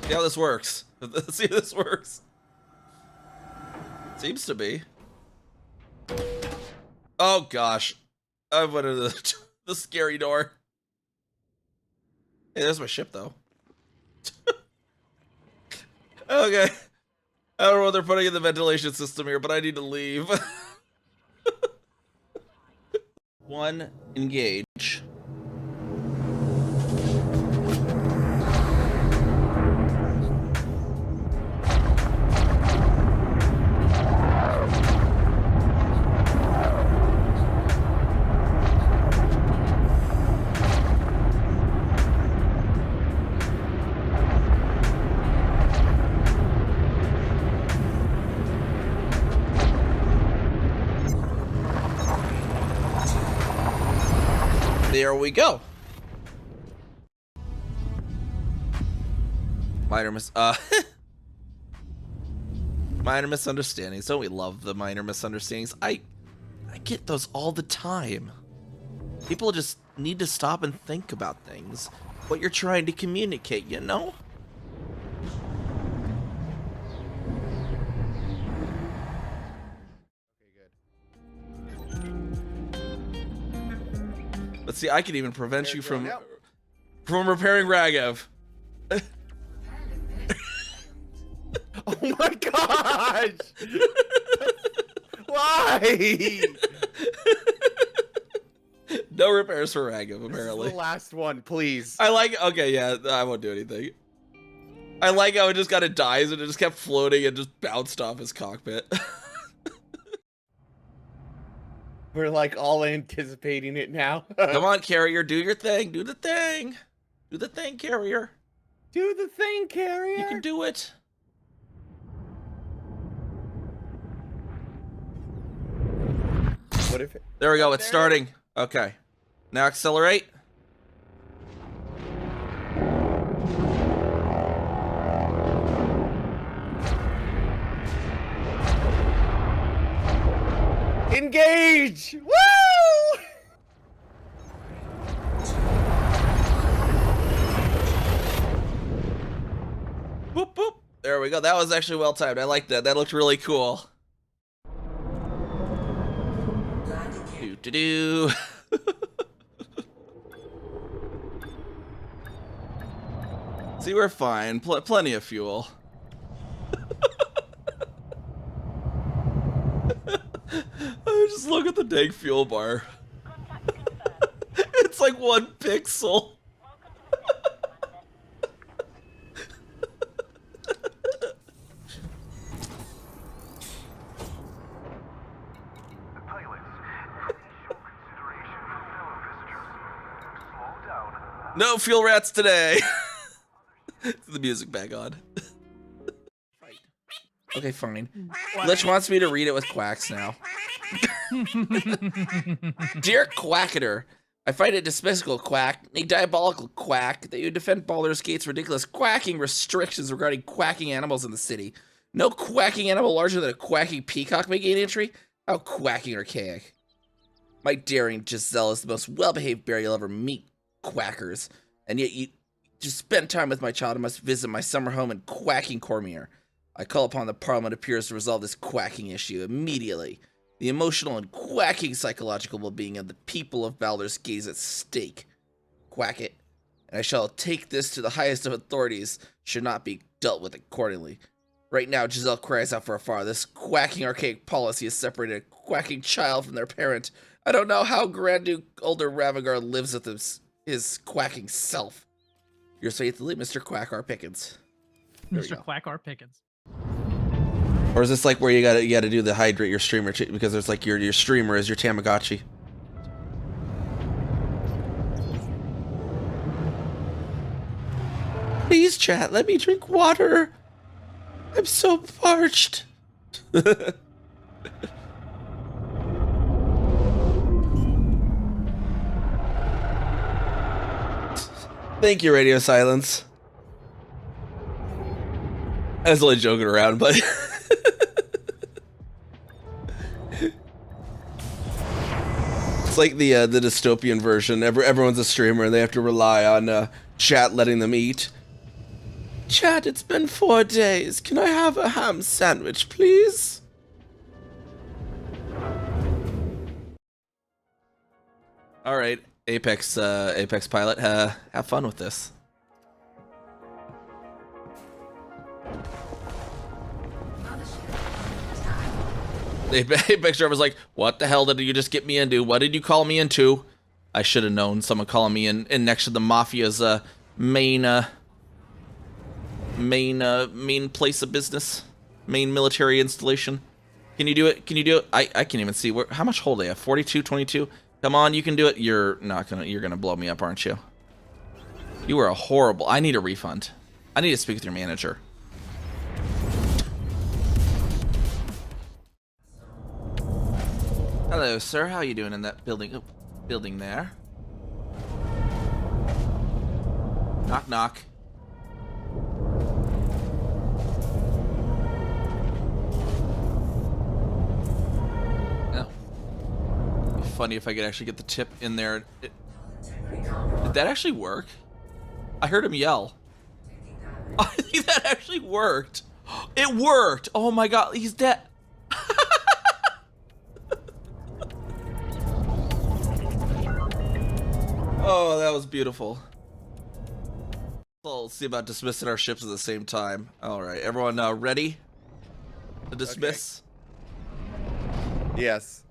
See how this works. Let's see how this works. Seems to be. Oh gosh. I went into the scary door. Hey, there's my ship though. Okay. I don't know what they're putting in the ventilation system here, but I need to leave. One, engage. There we go. Minor misunderstandings. Don't we love the minor misunderstandings? I get those all the time. People just need to stop and think about things. What you're trying to communicate, you know? Let's see, I can even prevent you from repairing Ragev. Oh my gosh! Why? No repairs for Ragev, apparently. This is the last one, please. I like, okay, yeah, I won't do anything. I like how it just kind of dies and it just kept floating and just bounced off his cockpit. We're like all anticipating it now. Come on, Carrier, do your thing. Do the thing. Do the thing, Carrier. Do the thing, Carrier. You can do it. What if it... There we go, it's starting. Okay. Now accelerate. Engage! Woo! Boop, boop. There we go. That was actually well timed. I like that. That looked really cool. Do-do-do. See, we're fine. Plenty of fuel. Just look at the dang fuel bar. It's like 1 pixel. No fuel rats today. The music back on. Okay, fine. Lich wants me to read it with quacks now. Dear Quacketer, I find it despicable, Quack, a diabolical quack, that you defend Baldur's Gate's ridiculous quacking restrictions regarding quacking animals in the city. No quacking animal larger than a quacking peacock may gain entry? How quacking archaic. My daring Giselle is the most well-behaved bear you'll ever meet, quackers, and yet you just spend time with my child and must visit my summer home in quacking Cormier. I call upon the Parliament appears to resolve this quacking issue immediately. The emotional and quacking psychological well-being of the people of Baldur's Gate is at stake. Quack it, and I shall take this to the highest of authorities, should not be dealt with accordingly. Right now, Giselle cries out for afar. This quacking archaic policy has separated a quacking child from their parent. I don't know how Grand Duke Older Ravagar lives with his quacking self. Yours faithfully, Mr. Quack R. Pickens. Mr. Quack R. Pickens. Or is this like where you gotta do the hydrate your streamer because there's like your streamer is your Tamagotchi? Please, chat, let me drink water. I'm so parched. Thank you, Radio Silence. I was only joking around, but it's like the dystopian version. Everyone's a streamer and they have to rely on chat letting them eat. Chat, it's been 4 days. Can I have a ham sandwich, please? All right, Apex pilot, have fun with this. The Apex driver's like, what the hell did you just get me into? What did you call me into? I should have known. Someone calling me in next to the Mafia's main place of business, main military installation. Can you do it? Can you do it? I can't even see how much hold they have. 42, 22. Come on, you can do it. You're gonna blow me up, aren't you? You are a horrible. I need a refund. I need to speak with your manager. Hello, sir. How you doing in that building? Oh, building there. Knock, knock. No. It'd be funny if I could actually get the tip in there. Did that actually work? I heard him yell. I think that actually worked. It worked. Oh my god, he's dead. Oh, that was beautiful. Well, let's see about dismissing our ships at the same time. All right, everyone ready to dismiss? Okay. Yes.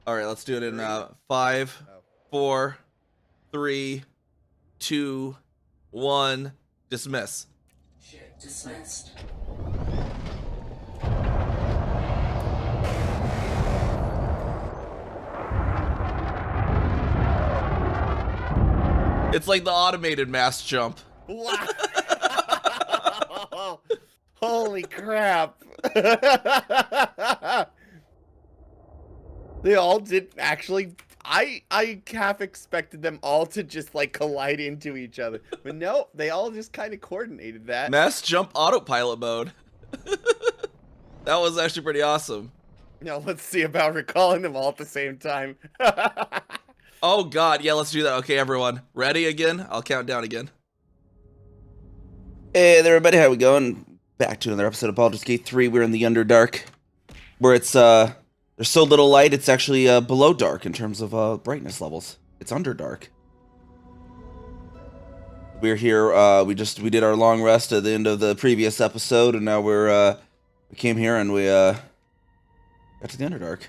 All right, let's do it in 5, 4, 3, 2, 1. Dismiss. Ship dismissed. It's like the automated mass jump. Wow. Holy crap. They all did actually. I half expected them all to just like collide into each other. But no, they all just kind of coordinated that. Mass jump autopilot mode. That was actually pretty awesome. Now let's see about recalling them all at the same time. Oh god, yeah, let's do that. Okay, everyone. Ready again? I'll count down again. Hey there, everybody. How we going? Back to another episode of Baldur's Gate 3. We're in the Underdark, where it's there's so little light. It's actually below dark in terms of brightness levels. It's Underdark. We're here. We did our long rest at the end of the previous episode, and now we came here and we got to the Underdark.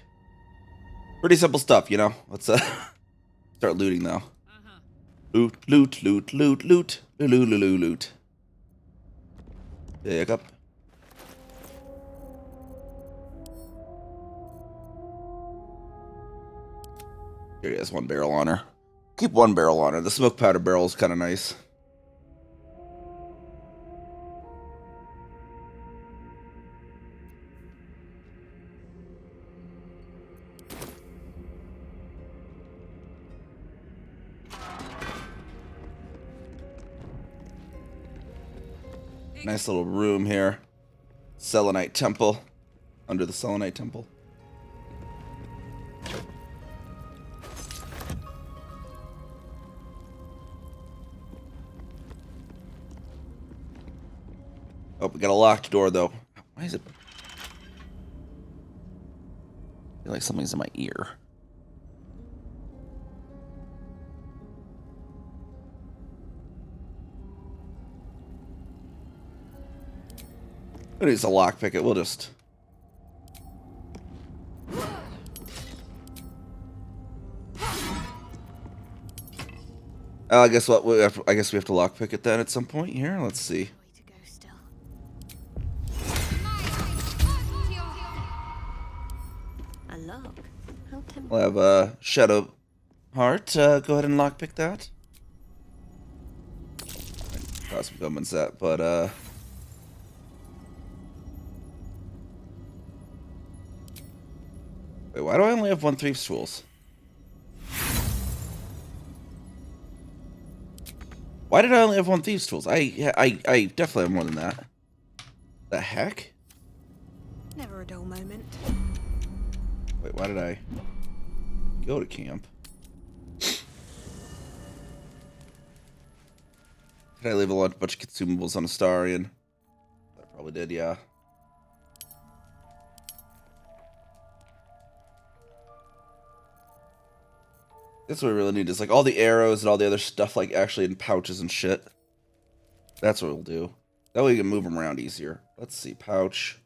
Pretty simple stuff, you know. Let's start looting though. Loot, loot, loot, loot, loot, loot, loot, loot, loot. Pick up. Here he has one barrel on her. Keep one barrel on her. The smoke powder barrel is kind of nice. Nice little room here. Selenite Temple. Under the Selenite Temple. Oh, we got a locked door though. Why is it? I feel like something's in my ear. Who needs a lockpick it? We'll just. I guess what I guess we have to lockpick it then at some point here. Let's see. We'll have a Shadow Heart. Go ahead and lockpick that. Cross some that, but wait, why do I only have 1 Thief's Tools? Why did I only have 1 Thief's Tools? I definitely have more than that. The heck? Never a dull moment. Wait, why did I go to camp? Did Did I leave a bunch of consumables on Astarion? I probably did, yeah. That's what we really need, is like all the arrows and all the other stuff like actually in pouches and shit. That's what we'll do. That way we can move them around easier. Let's see, pouch.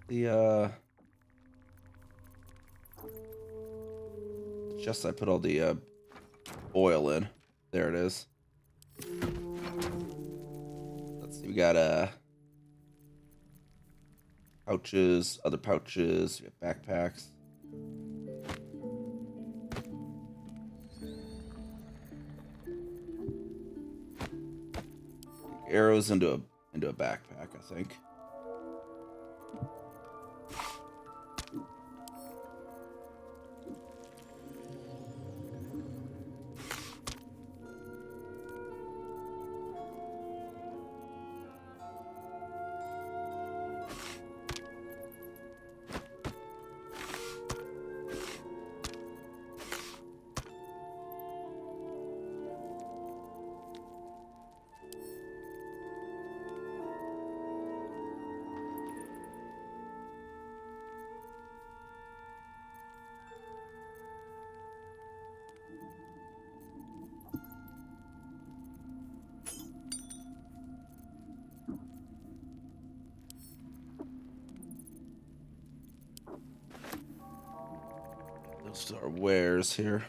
The chest I put all the oil in. There it is. Let's see, we got pouches, other pouches, we have backpacks. Arrows into a backpack, I think. Those are wares here.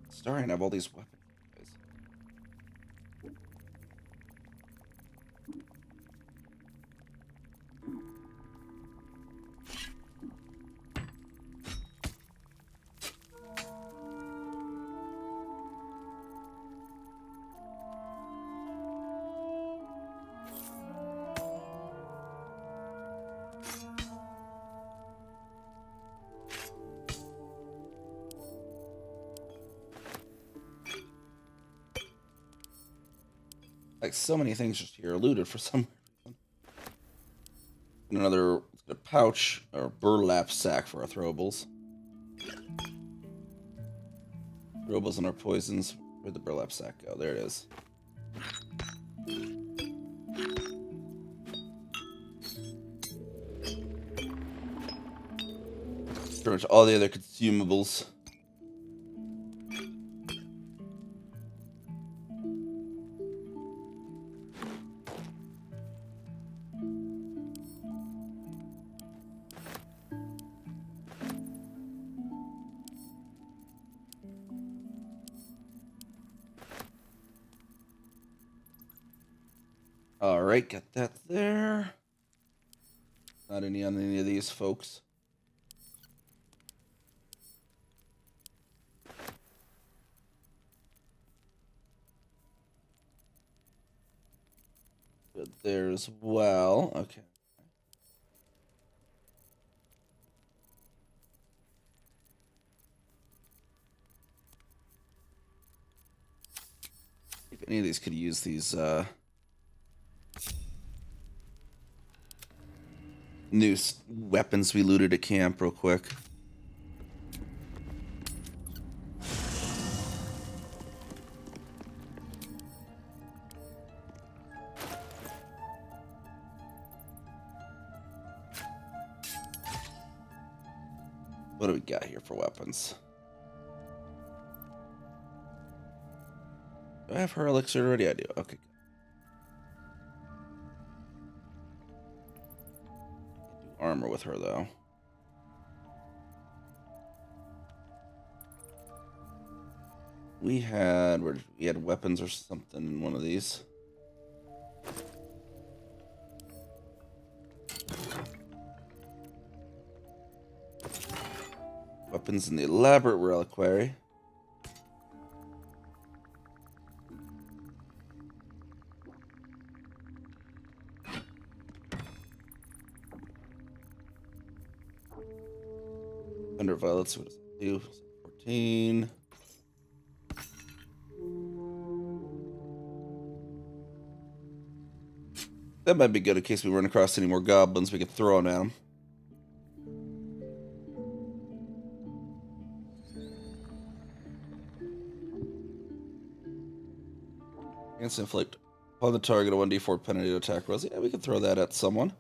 Starting to have all these weapons. Like so many things just here looted for some reason. Another a pouch or burlap sack for our throwables. Throwables and our poisons. Where'd the burlap sack go? There it is. Pretty much all the other consumables. All right, got that there. Not any on any of these folks. Good there as well. Okay. If any of these could use these new weapons we looted at camp real quick. What do we got here for weapons? Do I have her elixir already? I do. Okay. Armor with her though. We had weapons or something in one of these. Opens in the elaborate reliquary. Under violets, what does it do? 14. That might be good in case we run across any more goblins we could throw them at them. Against inflict upon the target a 1d4 penalty to attack rolls. Yeah, we can throw that at someone.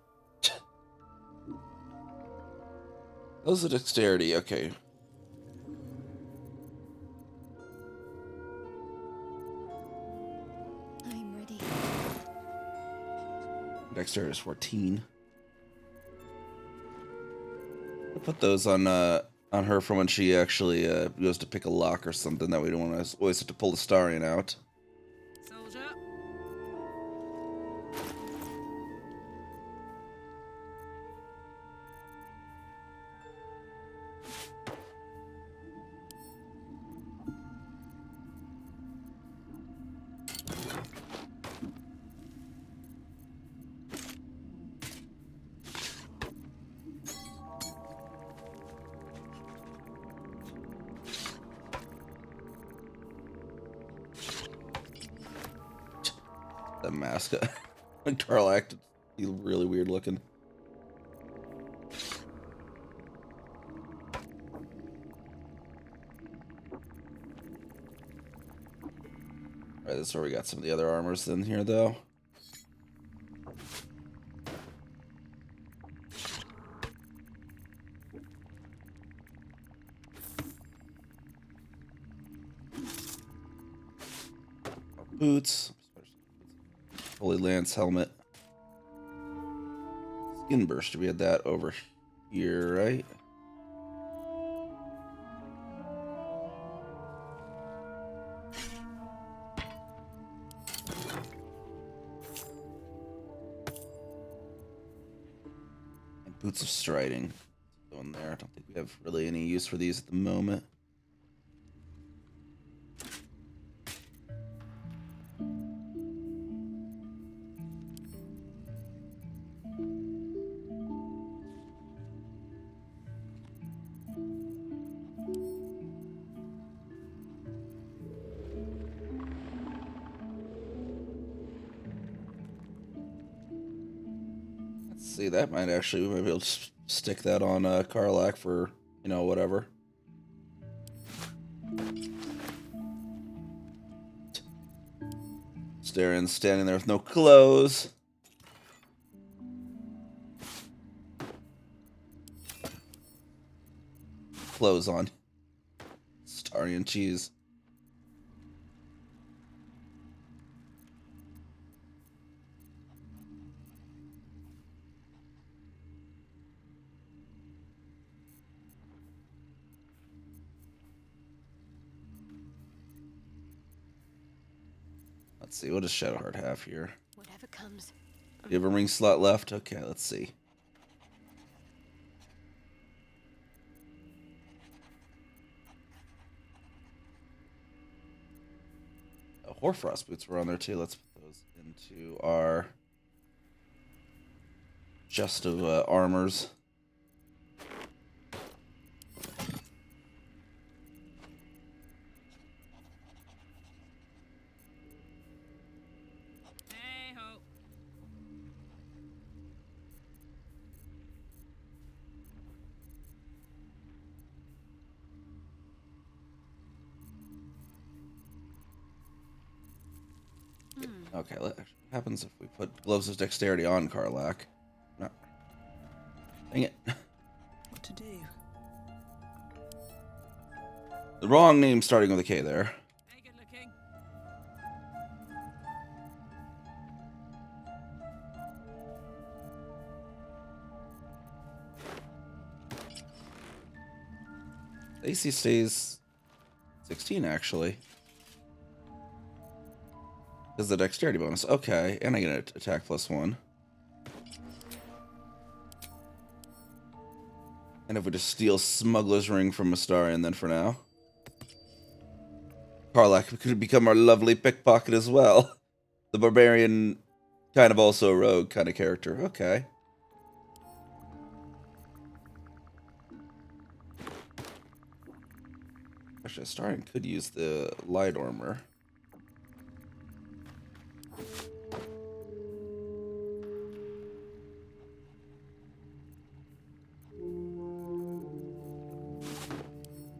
Those are dexterity, okay. I'm ready. Dexterity is 14. I'll put those on her for when she actually goes to pick a lock or something. That we don't want to always have to pull the Starian out. Soldier. The mask. Like Tarl acted really weird looking. Alright, that's where we got some of the other armors in here though. Boots. Holy Lance helmet. Skin burster. We had that over here, right? And boots of striding. Going there. I don't think we have really any use for these at the moment. See, that might actually, we might be able to stick that on Karlak for, you know, whatever. Starian's standing there with no clothes. Clothes on. Starian cheese. Let's see, what does Shadowheart have here? Whatever comes. Do you have a ring slot left? Okay, let's see. Hoarfrost boots were on there too. Let's put those into our chest of armors. Okay, what happens if we put gloves of dexterity on Karlak? No. Dang it. What to do? The wrong name starting with a K there. Hey, good looking. AC stays 16 actually. Is the dexterity bonus. Okay, and I get an attack +1. And if we just steal Smuggler's Ring from Astarion then for now. Karlach could become our lovely pickpocket as well. The barbarian, kind of also a rogue kind of character. Okay. Actually, Astarion could use the light armor.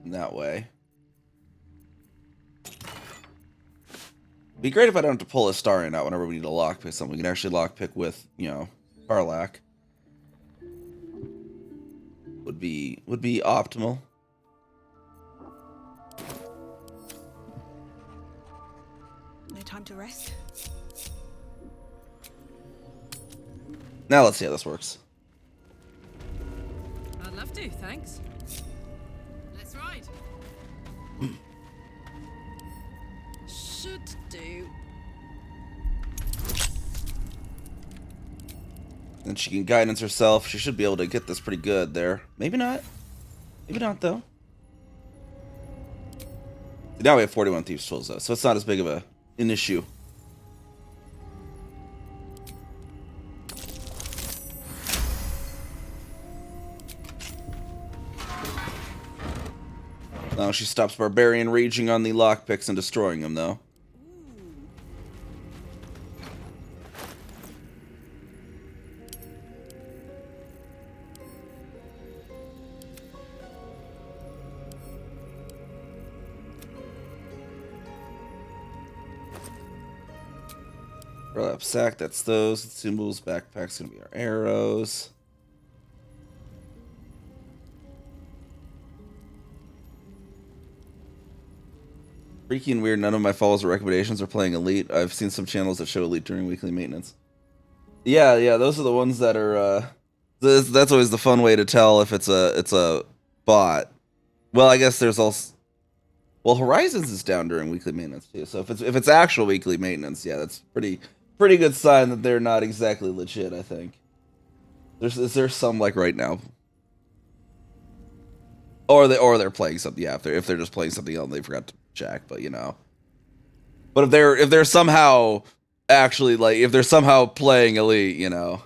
That way. Be great if I don't have to pull Astarion out whenever we need to lockpick something. We can actually lockpick with, you know, Karlach. Would be optimal. No time to rest. Now let's see how this works. I'd love to, thanks. Let's ride. Should do. And she can guidance herself. She should be able to get this pretty good there. Maybe not. Maybe not, though. Now we have 41 Thieves' Tools, though, so it's not as big of an issue. Now she stops Barbarian raging on the lockpicks and destroying them, though. Burlap sack, that's those. Symbols, backpack's gonna be our arrows. Freaking weird, none of my follows or recommendations are playing Elite. I've seen some channels that show Elite during weekly maintenance. Yeah, those are the ones that are, that's always the fun way to tell if it's a bot. Well, I guess there's also... Well, Horizons is down during weekly maintenance, too. So if it's actual weekly maintenance, yeah, that's pretty good sign that they're not exactly legit, I think. Is there some, like, right now? Or they're playing something, yeah, if they're just playing something else and they forgot to check, but you know. But if they're somehow actually, like, if they're somehow playing Elite, you know.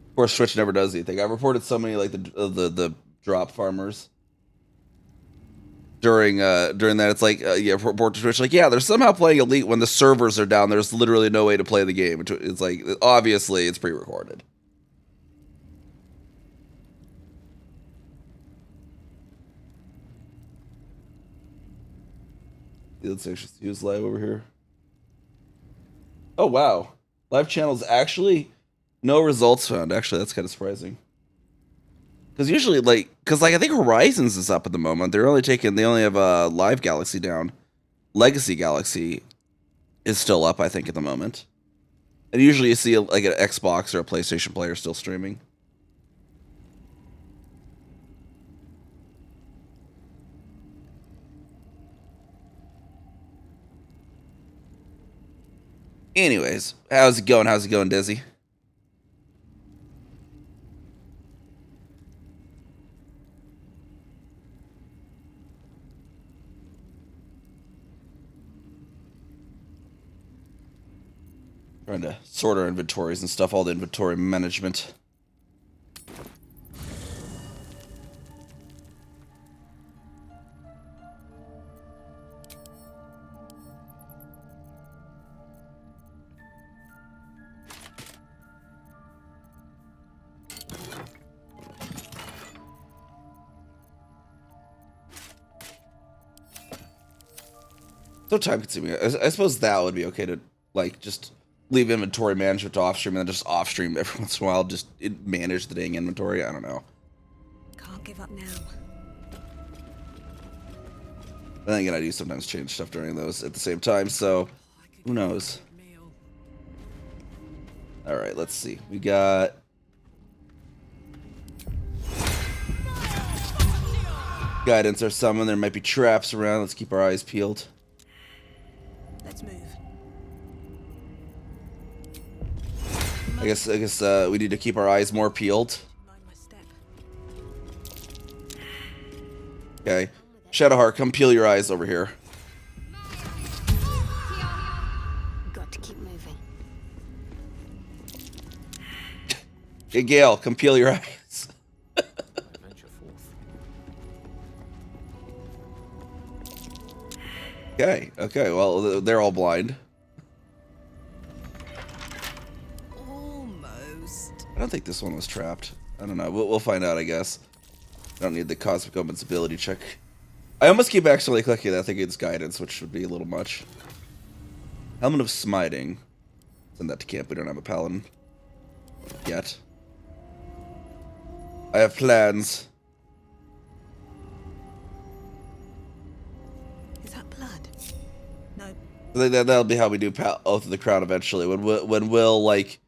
Of course, Twitch never does anything. I reported so many, like, the drop farmers during that. It's like, yeah, report to Twitch, like, yeah, they're somehow playing Elite when the servers are down. There's literally no way to play the game. It's like, obviously, it's pre-recorded. Let's actually use live over here. Oh, wow. Live channels actually no results found. Actually, that's kind of surprising. Because usually, like, I think Horizons is up at the moment. They only have Live Galaxy down. Legacy Galaxy is still up, I think, at the moment. And usually you see, like, an Xbox or a PlayStation player still streaming. Anyways, how's it going? How's it going, Desi? Trying to sort our inventories and stuff, all the inventory management. So time consuming. I suppose that would be okay to, like, just leave inventory management off stream and then just off stream every once in a while, just manage the dang inventory. I don't know. Can't give up now. Then again, I do sometimes change stuff during those at the same time, so who knows? All right, let's see. We got guidance or summon. There might be traps around. Let's keep our eyes peeled. Let's move. I guess we need to keep our eyes more peeled. Mind my step. Okay. Shadowheart, come peel your eyes over here. Got to keep moving. Hey, Gale, come peel your eyes. Venture forth. Okay, well, they're all blind. Almost. I don't think this one was trapped. I don't know. We'll find out, I guess. I don't need the Cosmic Omen's ability check. I almost keep accidentally clicking that thing against guidance, which would be a little much. Helmet of Smiting. Send that to camp. We don't have a paladin yet. I have plans. Is that blood? No. That'll be how we do Oath of the Crown eventually. When Will like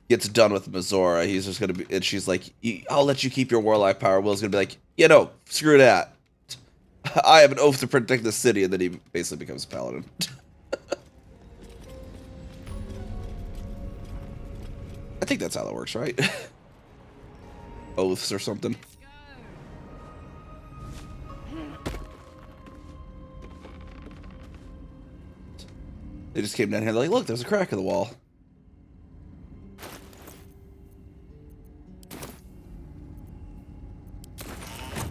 gets done with Mazora, he's just gonna be, and she's like, "I'll let you keep your warlock power." Will's gonna be like, "You know, screw that. I have an oath to protect the city," and then he basically becomes a paladin. I think that's how that works, right? Oaths or something. They just came down here, like, look, there's a crack in the wall.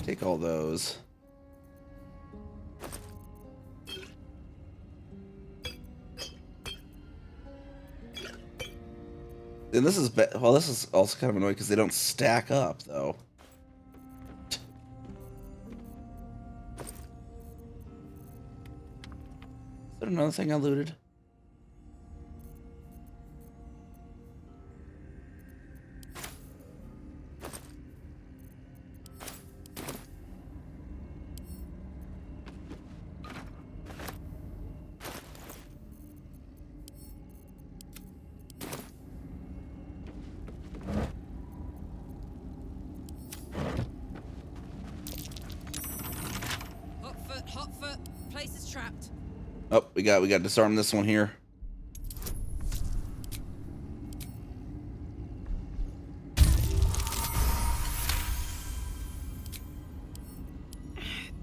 Take all those. And this is well, this is also kind of annoying because they don't stack up, though. Is there another thing I looted? Hot foot. Place is trapped. Oh, we got to disarm this one here.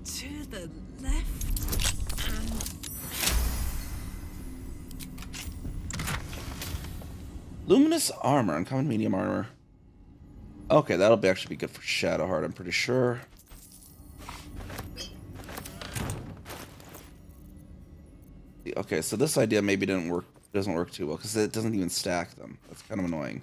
To the left and Luminous armor, uncommon medium armor. Okay, that'll actually be good for Shadowheart, I'm pretty sure. Okay, so this idea maybe doesn't work too well because it doesn't even stack them. That's kind of annoying.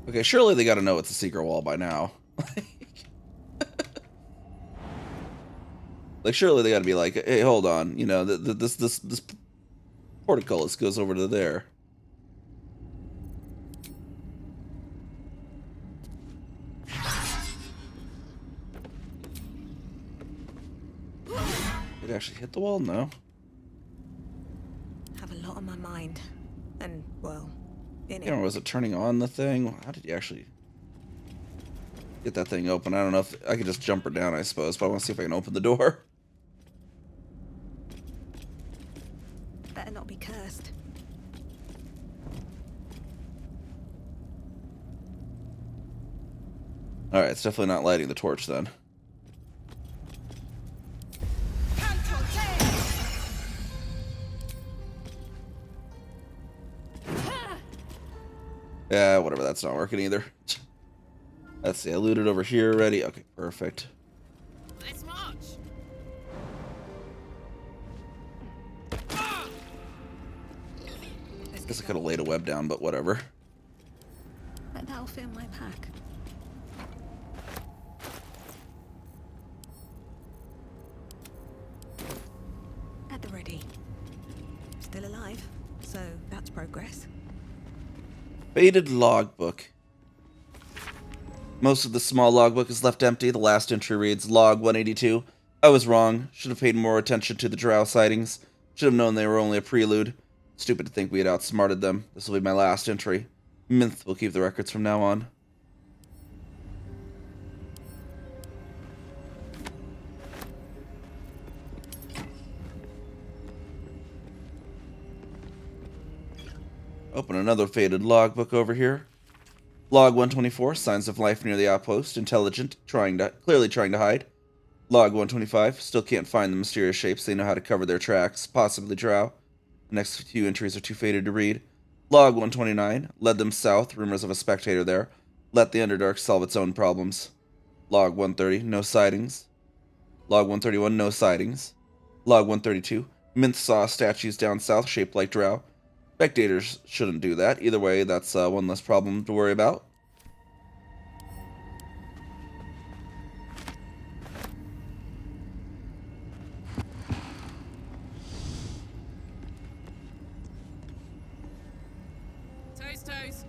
Okay, surely they got to know it's a secret wall by now. Like, surely they got to be like, hey, hold on, you know, this portcullis goes over to there. Did it actually hit the wall? No. have a lot on my mind. And, well, in You know, was it turning on the thing? How did you actually get that thing open? I don't know if I could just jump her down, I suppose, but I want to see if I can open the door. Better not be cursed. Alright, it's definitely not lighting the torch then. Yeah, whatever, that's not working either. Let's see, I looted over here already. Okay, perfect. Let's march. Guess I could have laid a web down, but whatever. Let that'll fill my pack. At the ready. Still alive, so that's progress. Faded logbook. Most of the small logbook is left empty. The last entry reads, Log 182. I was wrong. Should have paid more attention to the drow sightings. Should have known they were only a prelude. Stupid to think we had outsmarted them. This will be my last entry. Minth will keep the records from now on. Open another faded logbook over here. Log 124, signs of life near the outpost. Intelligent, clearly trying to hide. Log 125, still can't find the mysterious shapes. They know how to cover their tracks, possibly drow. The next few entries are too faded to read. Log 129, led them south, rumors of a spectator there. Let the Underdark solve its own problems. Log 130, no sightings. Log 131, no sightings. Log 132, Minth saw statues down south shaped like drow. Spectators shouldn't do that. Either way, that's one less problem to worry about. Toes, toes.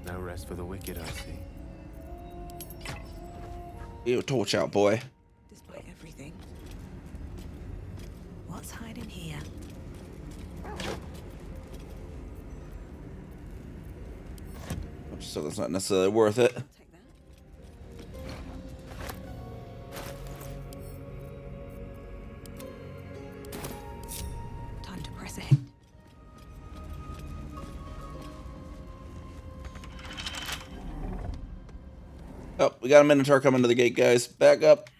No rest for the wicked, I see. Ew, torch out, boy. Despite everything. What's hiding here? So that's not necessarily worth it. Take that. Time to press ahead. Oh, we got a Minotaur coming to the gate, guys. Back up.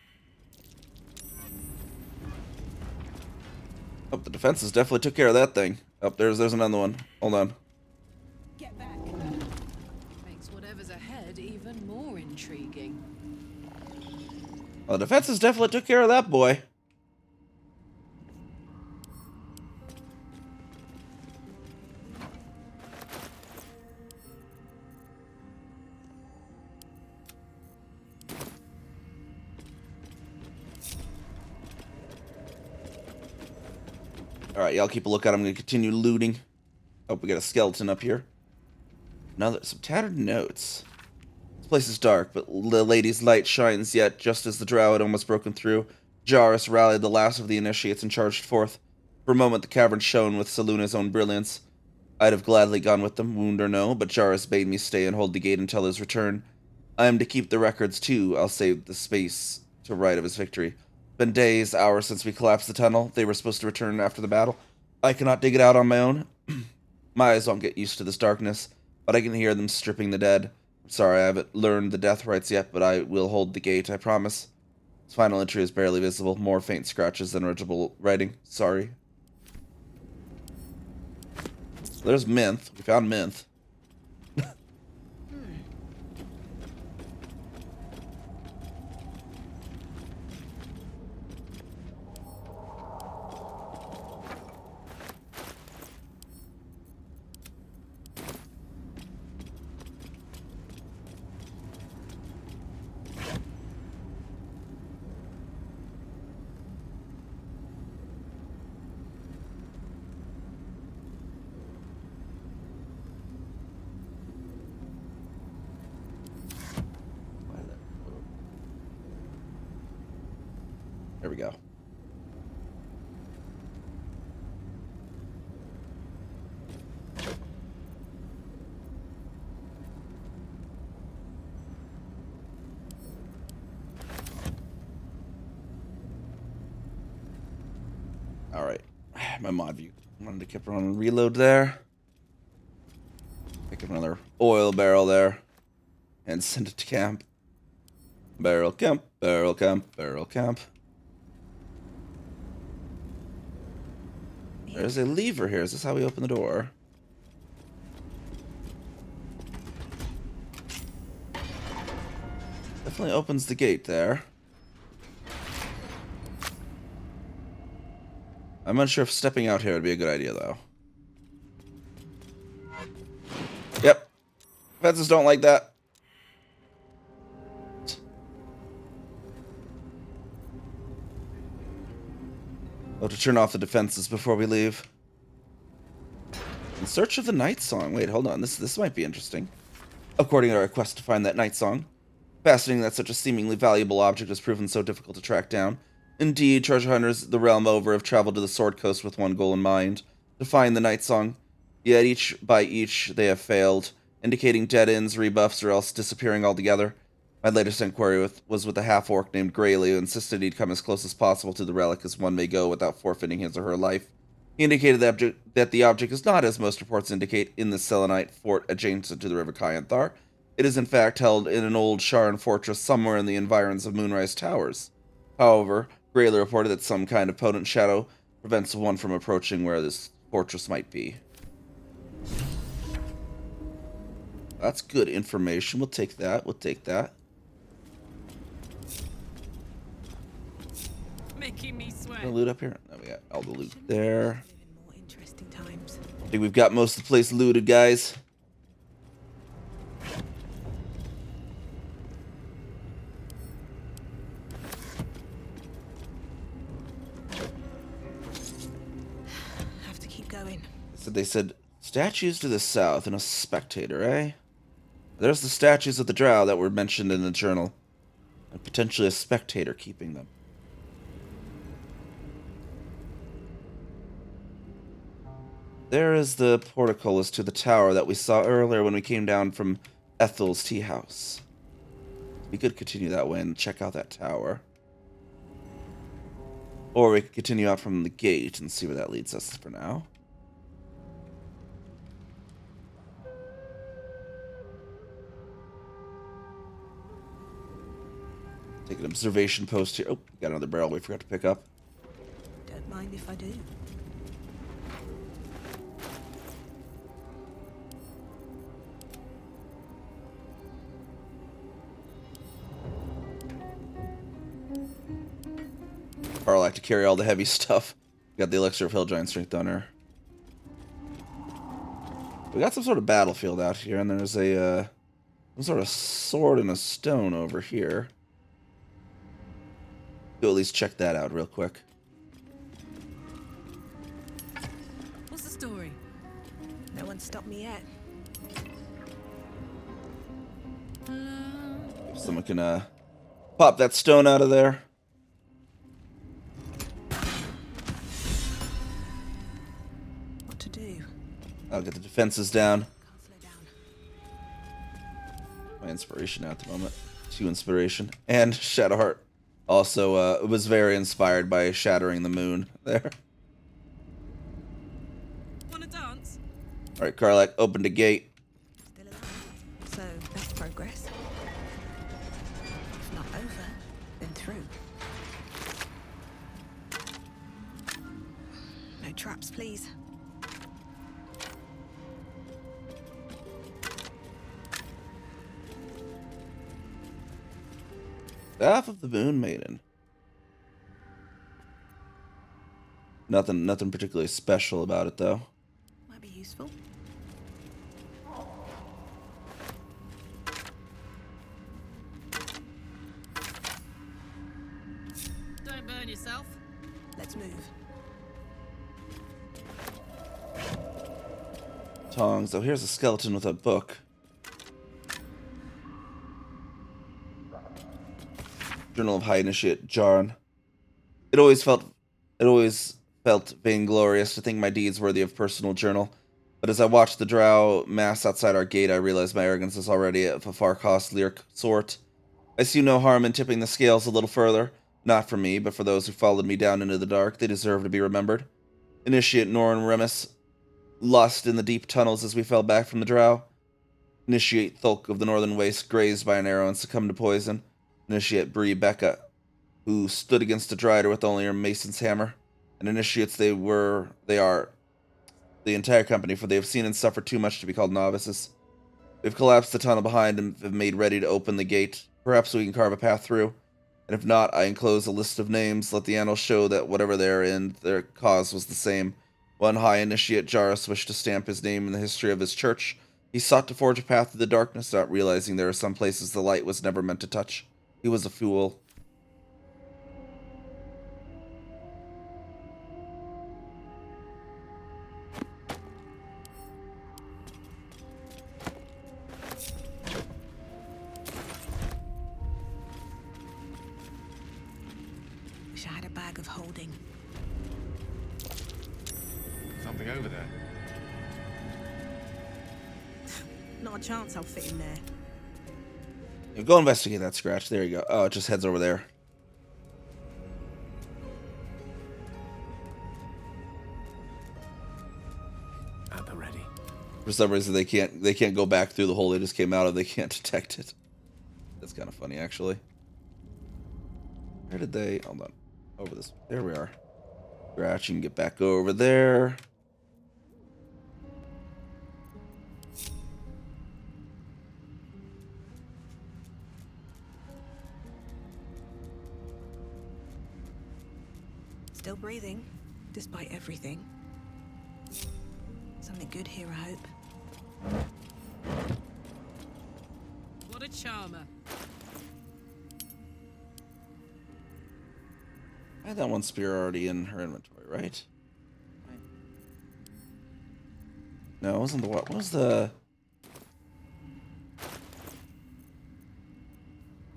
Oh, the defenses definitely took care of that thing. Oh, there's another one. Hold on. Get back. Makes whatever's ahead even more intriguing. Well, the defenses definitely took care of that boy. Alright, y'all keep a lookout. I'm going to continue looting. Oh, we got a skeleton up here. Now there's some tattered notes. This place is dark, but the lady's light shines yet. Just as the drow had almost broken through, Jarrus rallied the last of the initiates and charged forth. For a moment, the cavern shone with Saluna's own brilliance. I'd have gladly gone with them, wound or no, but Jarrus bade me stay and hold the gate until his return. I am to keep the records, too. I'll save the space to write of his victory. Been days, hours since we collapsed the tunnel. They were supposed to return after the battle. I cannot dig it out on my own. My eyes won't get used to this darkness, but I can hear them stripping the dead. I'm sorry I haven't learned the death rites yet, but I will hold the gate, I promise. This final entry is barely visible, more faint scratches than legible writing. Sorry. So there's Minth. We found Minth. There we go. All right, my mod view. Wanted to keep on reload there. Pick up another oil barrel there, and send it to camp. Barrel camp, barrel camp, barrel camp. There's a lever here. Is this how we open the door? Definitely opens the gate there. I'm unsure if stepping out here would be a good idea, though. Yep. Fences don't like that. I'll have to turn off the defenses before we leave. In search of the night song. Wait, hold on. This might be interesting. According to our quest to find that night song. Fascinating that such a seemingly valuable object has proven so difficult to track down. Indeed, treasure hunters the realm over have traveled to the Sword Coast with one goal in mind, to find the night song. Yet each by each they have failed, indicating dead ends, rebuffs, or else disappearing altogether. My latest inquiry was with a half-orc named Grayly, who insisted he'd come as close as possible to the relic as one may go without forfeiting his or her life. He indicated that the object is not, as most reports indicate, in the Selenite fort adjacent to the River Kyanthar. It is in fact held in an old Sharan fortress somewhere in the environs of Moonrise Towers. However, Grayler reported that some kind of potent shadow prevents one from approaching where this fortress might be. That's good information. We'll take that. We'll take that. Making me sweat. No loot up here? No, we got all the loot there. Live in more interesting times. I think we've got most of the place looted, guys. Have to keep going. So they said statues to the south and a spectator, eh? There's the statues of the drow that were mentioned in the journal. And potentially a spectator keeping them. There is the portcullis to the tower that we saw earlier when we came down from Ethel's tea house. We could continue that way and check out that tower. Or we could continue out from the gate and see where that leads us for now. Take an observation post here. Oh, we got another barrel we forgot to pick up. Don't mind if I do. Or like to carry all the heavy stuff. Got the elixir of hill giant strength on her. We got some sort of battlefield out here, and there's a some sort of sword and a stone over here. Go at least check that out real quick. What's the story? No one stopped me yet. If someone can pop that stone out of there. What to do? I'll get the defenses down. Can't slow down. My inspiration at the moment. 2 inspiration. And Shadowheart. Also, was very inspired by shattering the moon there. Wanna dance? Alright, Karlak opened a gate. Still alive. So that's progress. If not over, then through. No traps, please. Staff of the Moon Maiden. Nothing particularly special about it, though. Might be useful. Don't burn yourself. Let's move. Tongs. Oh, here's a skeleton with a book. Journal of High Initiate Jarn. It always felt vainglorious to think my deeds worthy of personal journal. But as I watched the drow mass outside our gate, I realized my arrogance is already of a far costlier sort. I see no harm in tipping the scales a little further. Not for me, but for those who followed me down into the dark. They deserve to be remembered. Initiate Norn Remus lost in the deep tunnels as we fell back from the drow. Initiate Thulk of the Northern Waste grazed by an arrow and succumbed to poison. Initiate Bree Becca, who stood against a Drider with only her mason's hammer. And initiates they are the entire company, for they have seen and suffered too much to be called novices. We have collapsed the tunnel behind and have made ready to open the gate. Perhaps we can carve a path through. And if not, I enclose a list of names. Let the annals show that whatever they are in, their cause was the same. One High Initiate Jarus wished to stamp his name in the history of his church. He sought to forge a path through the darkness, not realizing there are some places the light was never meant to touch. He was a fool. bag of holding. Something over there. Not a chance I'll fit in there. Yeah, go investigate that scratch. There you go. Oh, it just heads over there. At the ready. For some reason, they can't go back through the hole they just came out of. They can't detect it. That's kind of funny, actually. Where did they? Hold on. Over this. There we are. Scratch. You can get back over there. Still breathing, despite everything. Something good here, I hope. What a charmer. I had that one spear already in her inventory, right? No, it wasn't the what? What was the?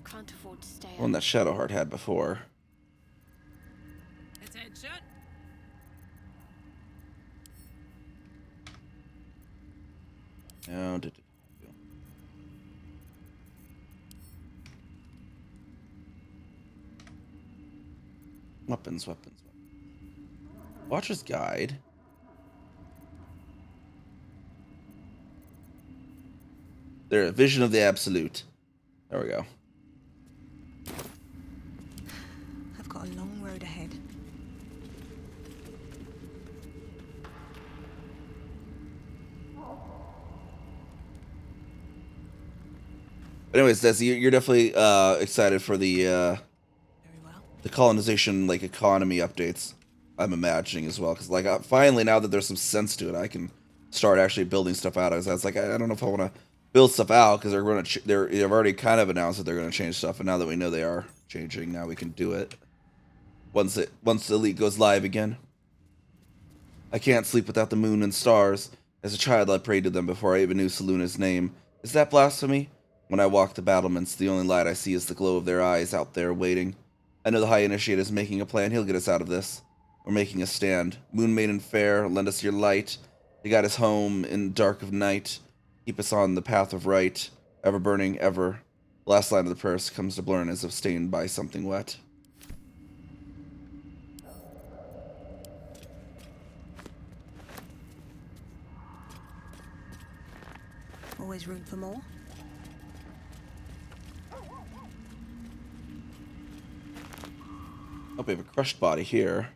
Can't afford to stay One that Shadowheart had before. Attention. No. Weapons. Watcher's Guide. There, Vision of the Absolute. There we go. I've got a long road ahead. But anyways, Desi, you're definitely excited for the Very well. the colonization like economy updates. I'm imagining as well, because like finally now that there's some sense to it, I can start actually building stuff out. As I was like, I don't know if I want to build stuff out because they're going to they've already kind of announced that they're going to change stuff, and now that we know they are changing, now we can do it. Once the Elite goes live again. I can't sleep without the moon and stars. As a child, I prayed to them before I even knew Seluna's name. Is that blasphemy? When I walk the battlements, the only light I see is the glow of their eyes out there waiting. I know the High Initiate is making a plan. He'll get us out of this. We're making a stand. Moon Maiden fair, lend us your light. You guide us home in the dark of night. Keep us on the path of right. Ever burning, ever. The last line of the prayer comes to blurn as if stained by something wet. Always room for more. Oh, we have a crushed body here.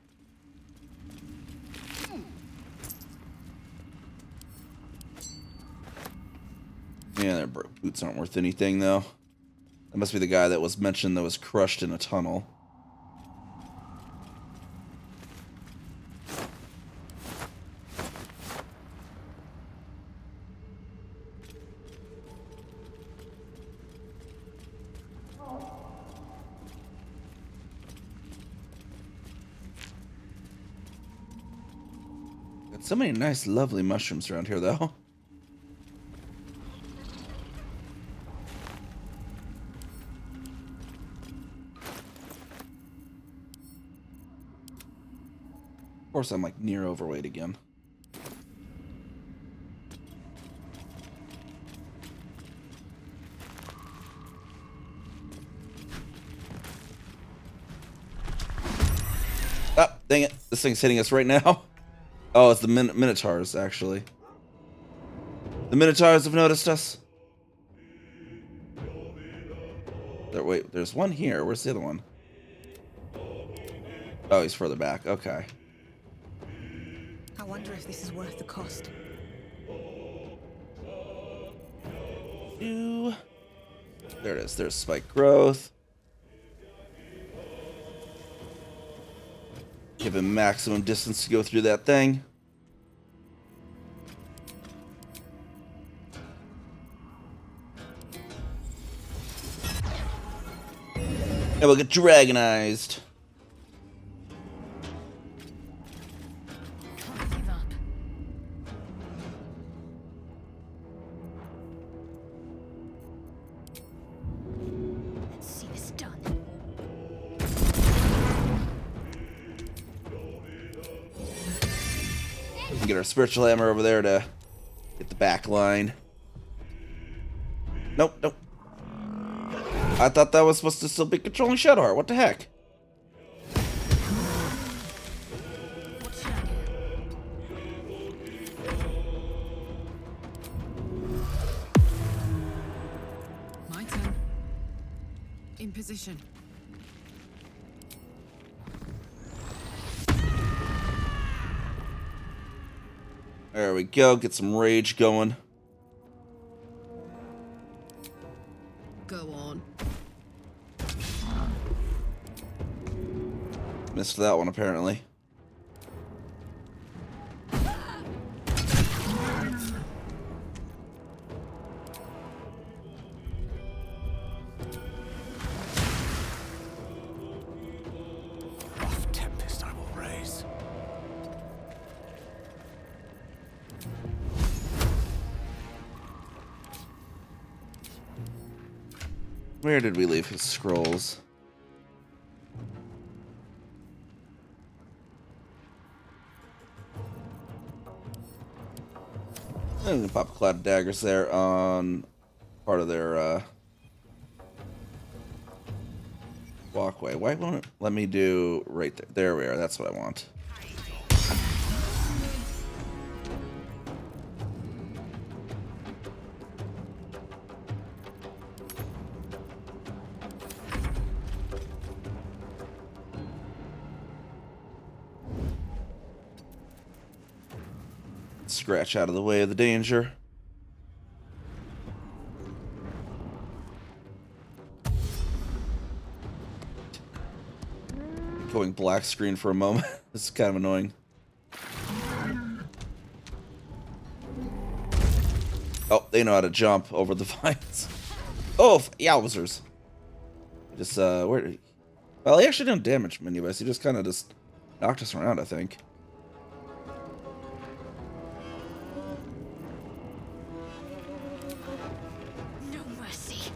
Yeah, their boots aren't worth anything, though. That must be the guy that was mentioned that was crushed in a tunnel. Got so many nice, lovely mushrooms around here, though. Of course, I'm like near overweight again. Ah, dang it. This thing's hitting us right now. Oh, it's the Minotaurs, actually. The Minotaurs have noticed us. Wait, there's one here. Where's the other one? Oh, he's further back. Okay. I wonder if this is worth the cost. There it is. There's spike growth. Give him maximum distance to go through that thing. And we'll get dragonized. Can't give up. Let's see this done. And get our spiritual hammer over there to get the back line. Nope, nope. I thought that was supposed to still be controlling Shadowheart. What the heck? My turn. In position. There we go. Get some rage going. Go on. Missed that one, apparently. Off tempest I will raise. Where did we leave his scrolls? I'm gonna pop a cloud of daggers there on part of their walkway. Why won't it let me do right there? There we are. That's what I want. Scratch out of the way of the danger. Going black screen for a moment. This is kind of annoying. Oh, they know how to jump over the vines. Oh, yowzers. Just, where did he... Well, he actually didn't damage many of us. He just kind of just knocked us around, I think. No mercy.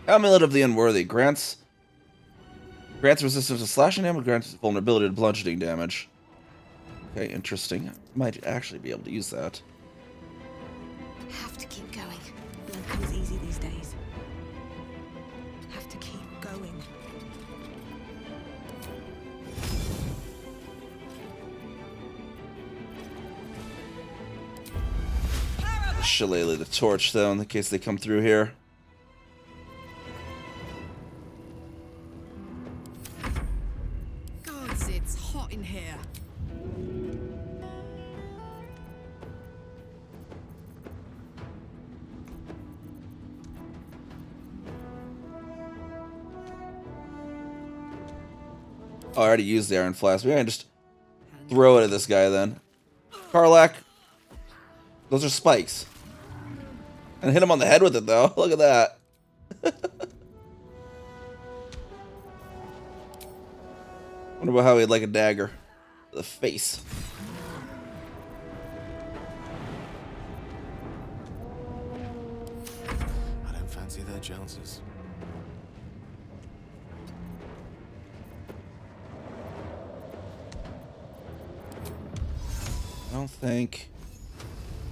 Amulet of the Unworthy. Grants resistance to slashing damage, grants vulnerability to bludgeoning damage. Okay, interesting. Might actually be able to use that. Have to keep going. Blood comes easy these days. Have to keep going. Shillelagh the torch, though, in case they come through here. Gods, it's hot in here. Oh, I already used the Iron Flask. Maybe I can just throw it at this guy, then. Karlach. Those are spikes. And hit him on the head with it, though. Look at that. Wonder about how he'd like a dagger to the face. I don't fancy their chances. I don't think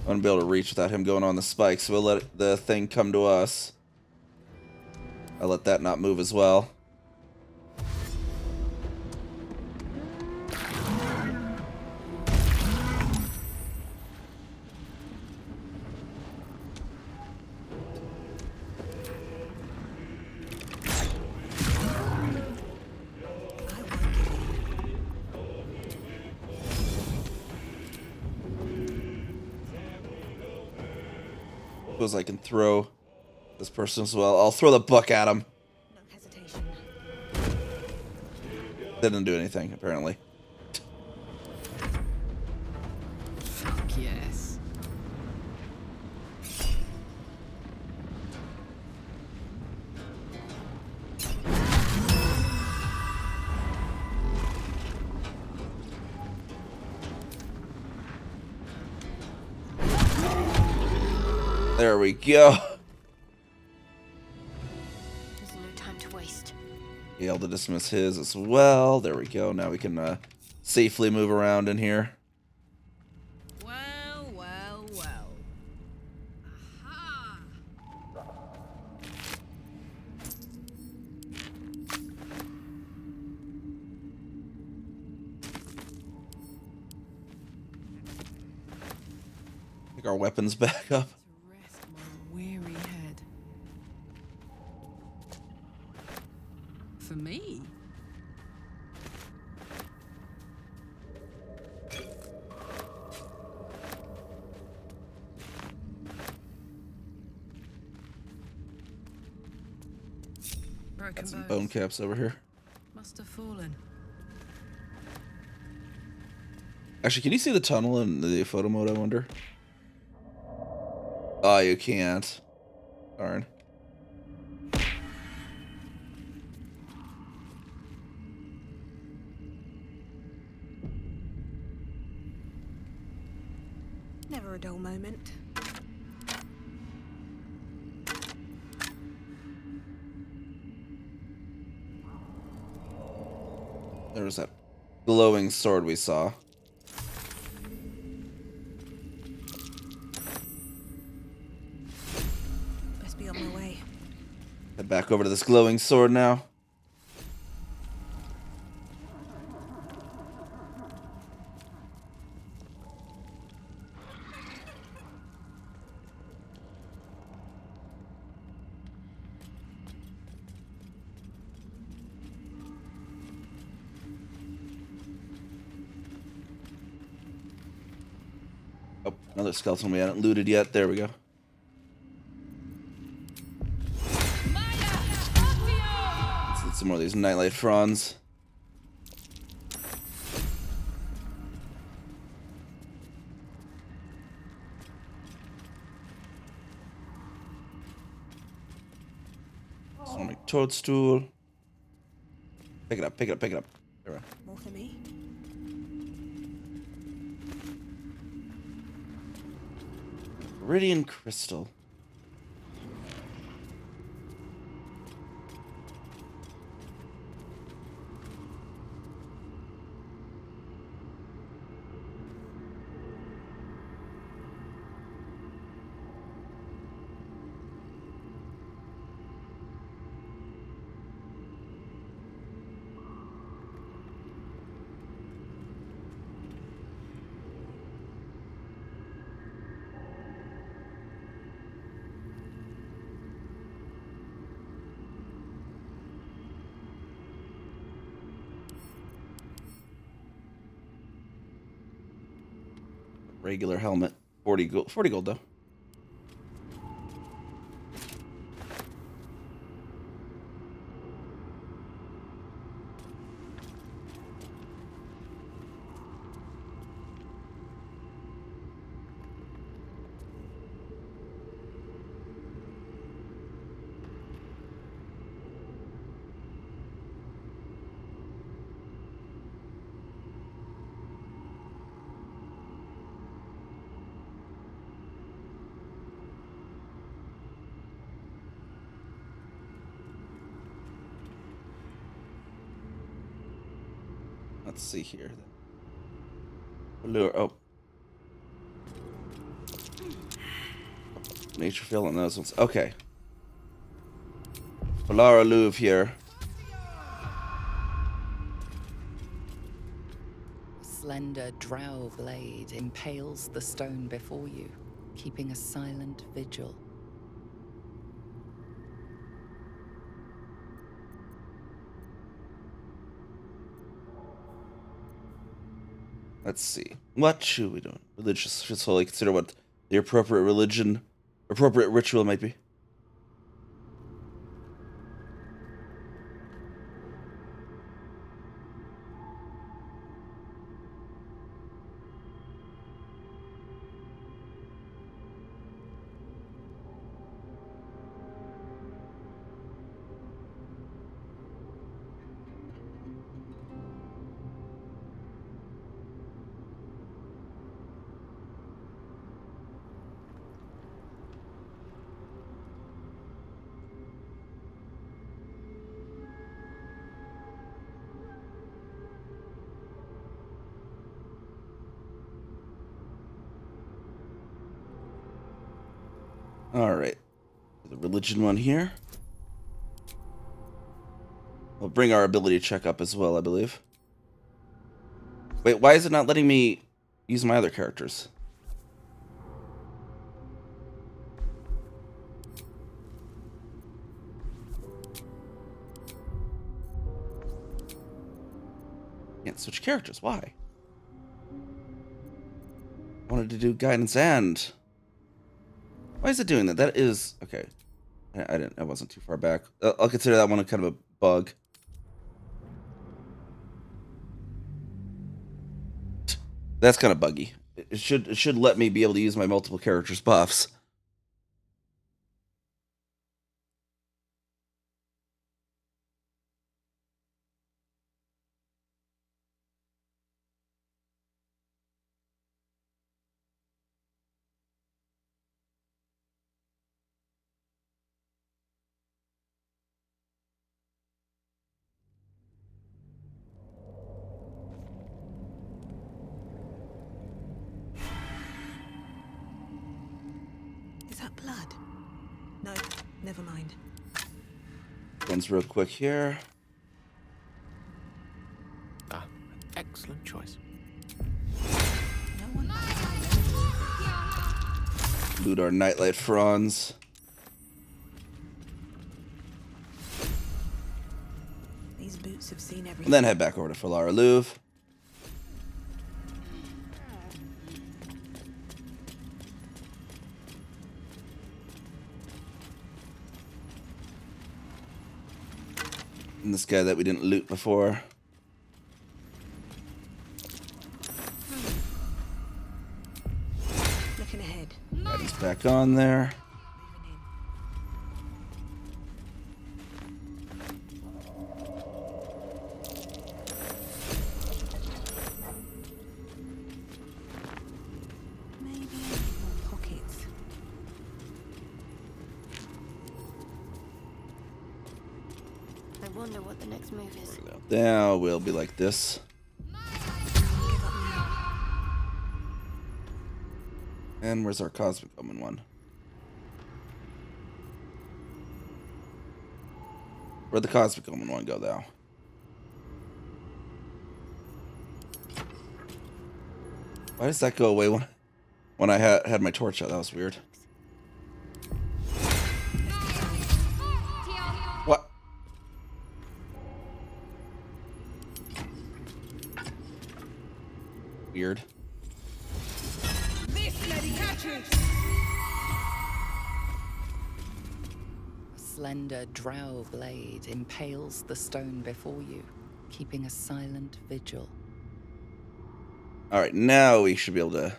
I'm gonna be able to reach without him going on the spike, so we'll let the thing come to us. I'll let that not move as well. Suppose I can throw this person as well. I'll throw the book at him. No hesitation. Didn't do anything, apparently. Fuck yes. There we go. There's no time to waste. Be able to dismiss his as well. There we go. Now we can safely move around in here. Well, well, well. Aha! Pick our weapons back up. To rest my weary head. For me? Broken Got some bones. bone caps over here. Must have fallen. Actually, can you see the tunnel in the photo mode, I wonder? Oh, you can't. Darn. Never a dull moment. There was that glowing sword we saw. Best be on my way. Head back over to this glowing sword now. Oh, another skeleton we hadn't looted yet. There we go. Let's get some more of these nightlight fronds. Sonic toadstool. Pick it up, pick it up, pick it up. There we go. More for me. Iridian crystal. Regular helmet. 40 gold, 40 gold though. Let's see here. Baldur. Oh. Nature fill on those ones. Okay. Polara Louvre here. A slender drow blade impales the stone before you, keeping a silent vigil. Let's see. What should we do? Religious. Should solely consider what the appropriate religion, appropriate ritual might be. All right. The religion one here. We'll bring our ability check up as well, I believe. Wait, why is it not letting me use my other characters? Can't switch characters. Why? I wanted to do guidance and. Why is it doing that? That is okay. I didn't. I wasn't too far back. I'll consider that one kind of a bug. That's kind of buggy. It should let me be able to use my multiple characters buffs. Is that blood? No, never mind. One's real quick here. Ah, excellent choice. No one. Loot our nightlight fronds. These boots have seen everything. And then head back over to Falara Louvre. And this guy that we didn't loot before. Looking ahead. That is back on there. Moving in. Maybe more pockets. I wonder what the next move is. Now we'll be like this. Give up now. And where's our Cosmic Omen one? Where'd the Cosmic Omen one go, though? Why does that go away when I had my torch out? That was weird. What? Weird. A slender drow blade impales the stone before you, keeping a silent vigil. All right, now we should be able to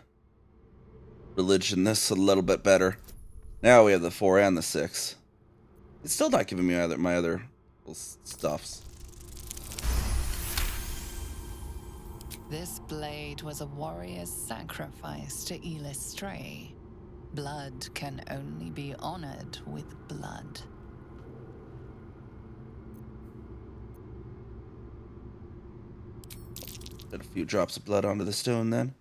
religion this a little bit better. Now we have the 4 and the 6. It's still not giving me my other little stuffs. This blade was a warrior's sacrifice to Stray. Blood can only be honored with blood. Put a few drops of blood onto the stone then.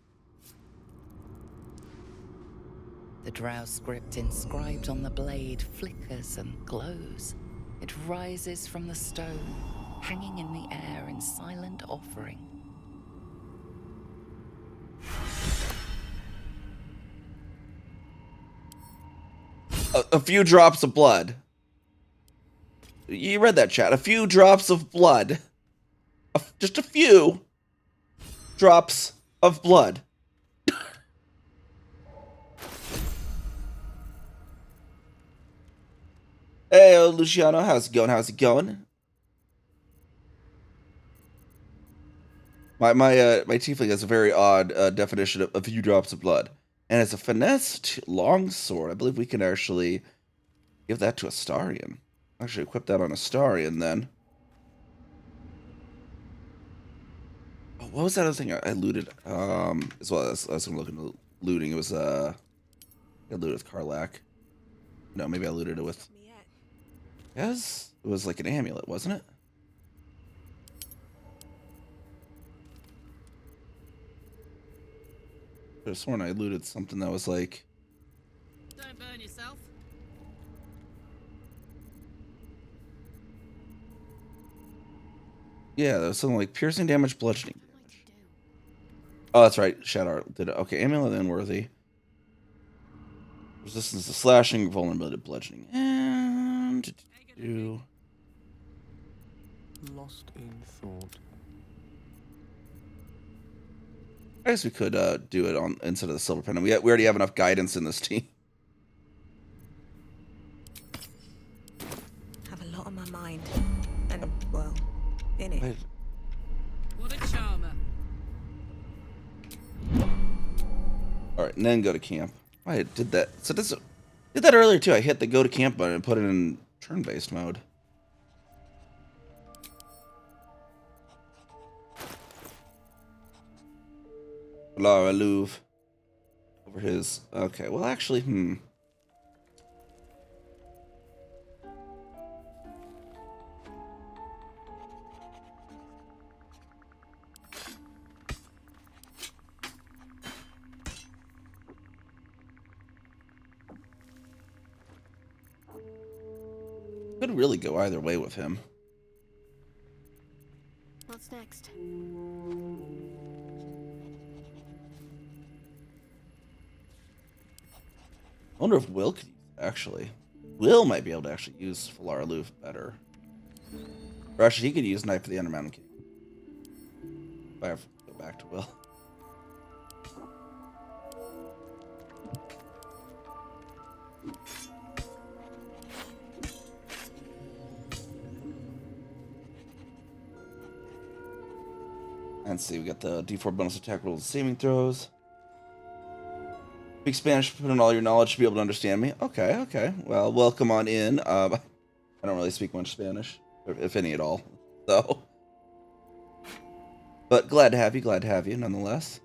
The drow script inscribed on the blade flickers and glows. It rises from the stone, hanging in the air in silent offering. A few drops of blood. You read that, chat. A few drops of blood. Just a few drops of blood. Hey, Luciano, how's it going? How's it going? My tiefling has a very odd definition of a few drops of blood, and it's a finessed longsword. I believe we can actually give that to Astarion. Actually, equip that on Astarion then. Oh, what was that other thing I looted? As well as I was gonna look into looting. It was I looted with Karlak. No, maybe I looted it with. Yes, it was like an amulet, wasn't it? I could have sworn I looted something that was like. Don't burn yourself. Yeah, there was something like piercing damage, bludgeoning damage. Oh, that's right. Shadow did it. Okay, amulet unworthy. Resistance to slashing, vulnerability to bludgeoning. And Lost in thought. I guess we could do it on instead of the silver pen. We already have enough guidance in this team. Have a lot on my mind. And, well, in it. What a charmer. All right, and then go to camp. I did that. So this did that earlier too. I hit the go to camp button and put it in turn-based mode. Lara Louvre over his. Okay, well actually, could really go either way with him. What's next? I wonder if Will could use it, actually. Will might be able to actually use Falar Louvre better. Or actually, he could use Knife of the Undermountain King. If I have to go back to Will. Let's see, we got the D4 bonus attack rolls and saving throws. Speak Spanish, put in all your knowledge to be able to understand me. Okay, okay. Well, welcome on in. I don't really speak much Spanish, if any at all. So, but glad to have you nonetheless.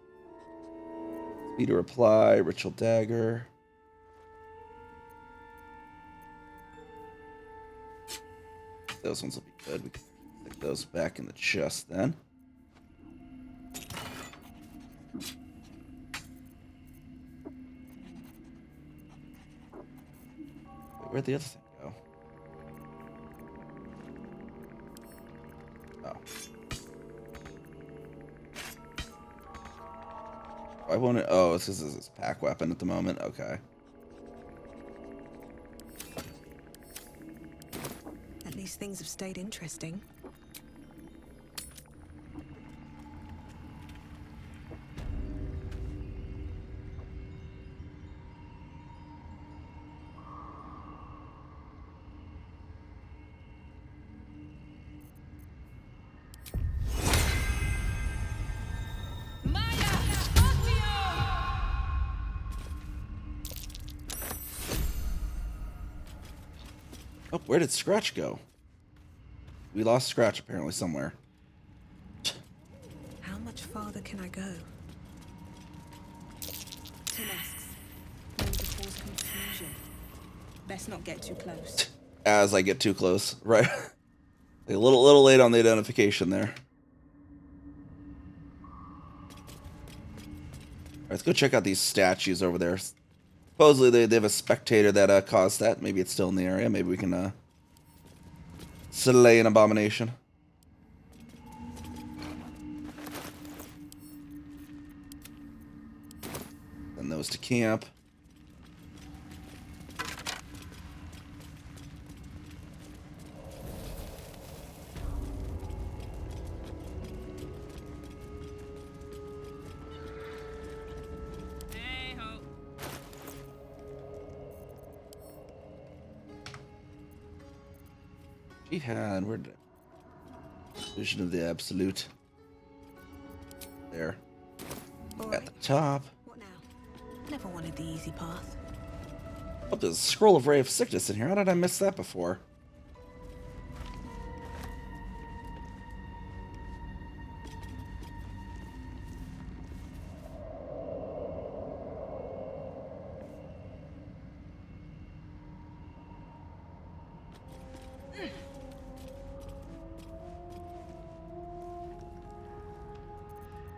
Speed to reply, Ritual Dagger. Those ones will be good. We can stick those back in the chest then. Where'd the other thing go? Oh. I want it. Oh, this is his pack weapon at the moment. Okay. At least things have stayed interesting. Oh, where did Scratch go? We lost Scratch apparently somewhere. How much farther can I go? Two masks. Known to cause confusion. Best not get too close. As I get too close, right? A little late on the identification there. Alright, let's go check out these statues over there. Supposedly they have a spectator that caused that. Maybe it's still in the area. Maybe we can slay an abomination. Send those to camp. She had, where did it? Vision of the Absolute. There. At the top. What now? Never wanted the easy path. Oh, there's a scroll of Ray of Sickness in here. How did I miss that before?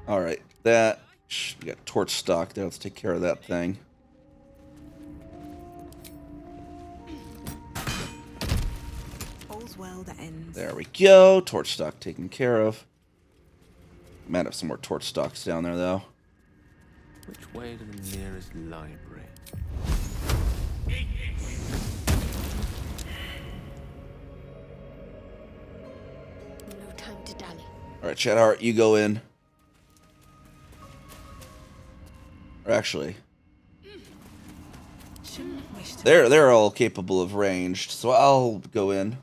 Alright, that... We got torch stock there. Let's take care of that thing. All's well that ends. There we go. Torch stock taken care of. Might have some more torch stocks down there, though. Which way to the nearest library? No time to dally. All right, Shadowheart, you go in. Or actually, Shouldn't wish to. they're all capable of ranged, so I'll go in.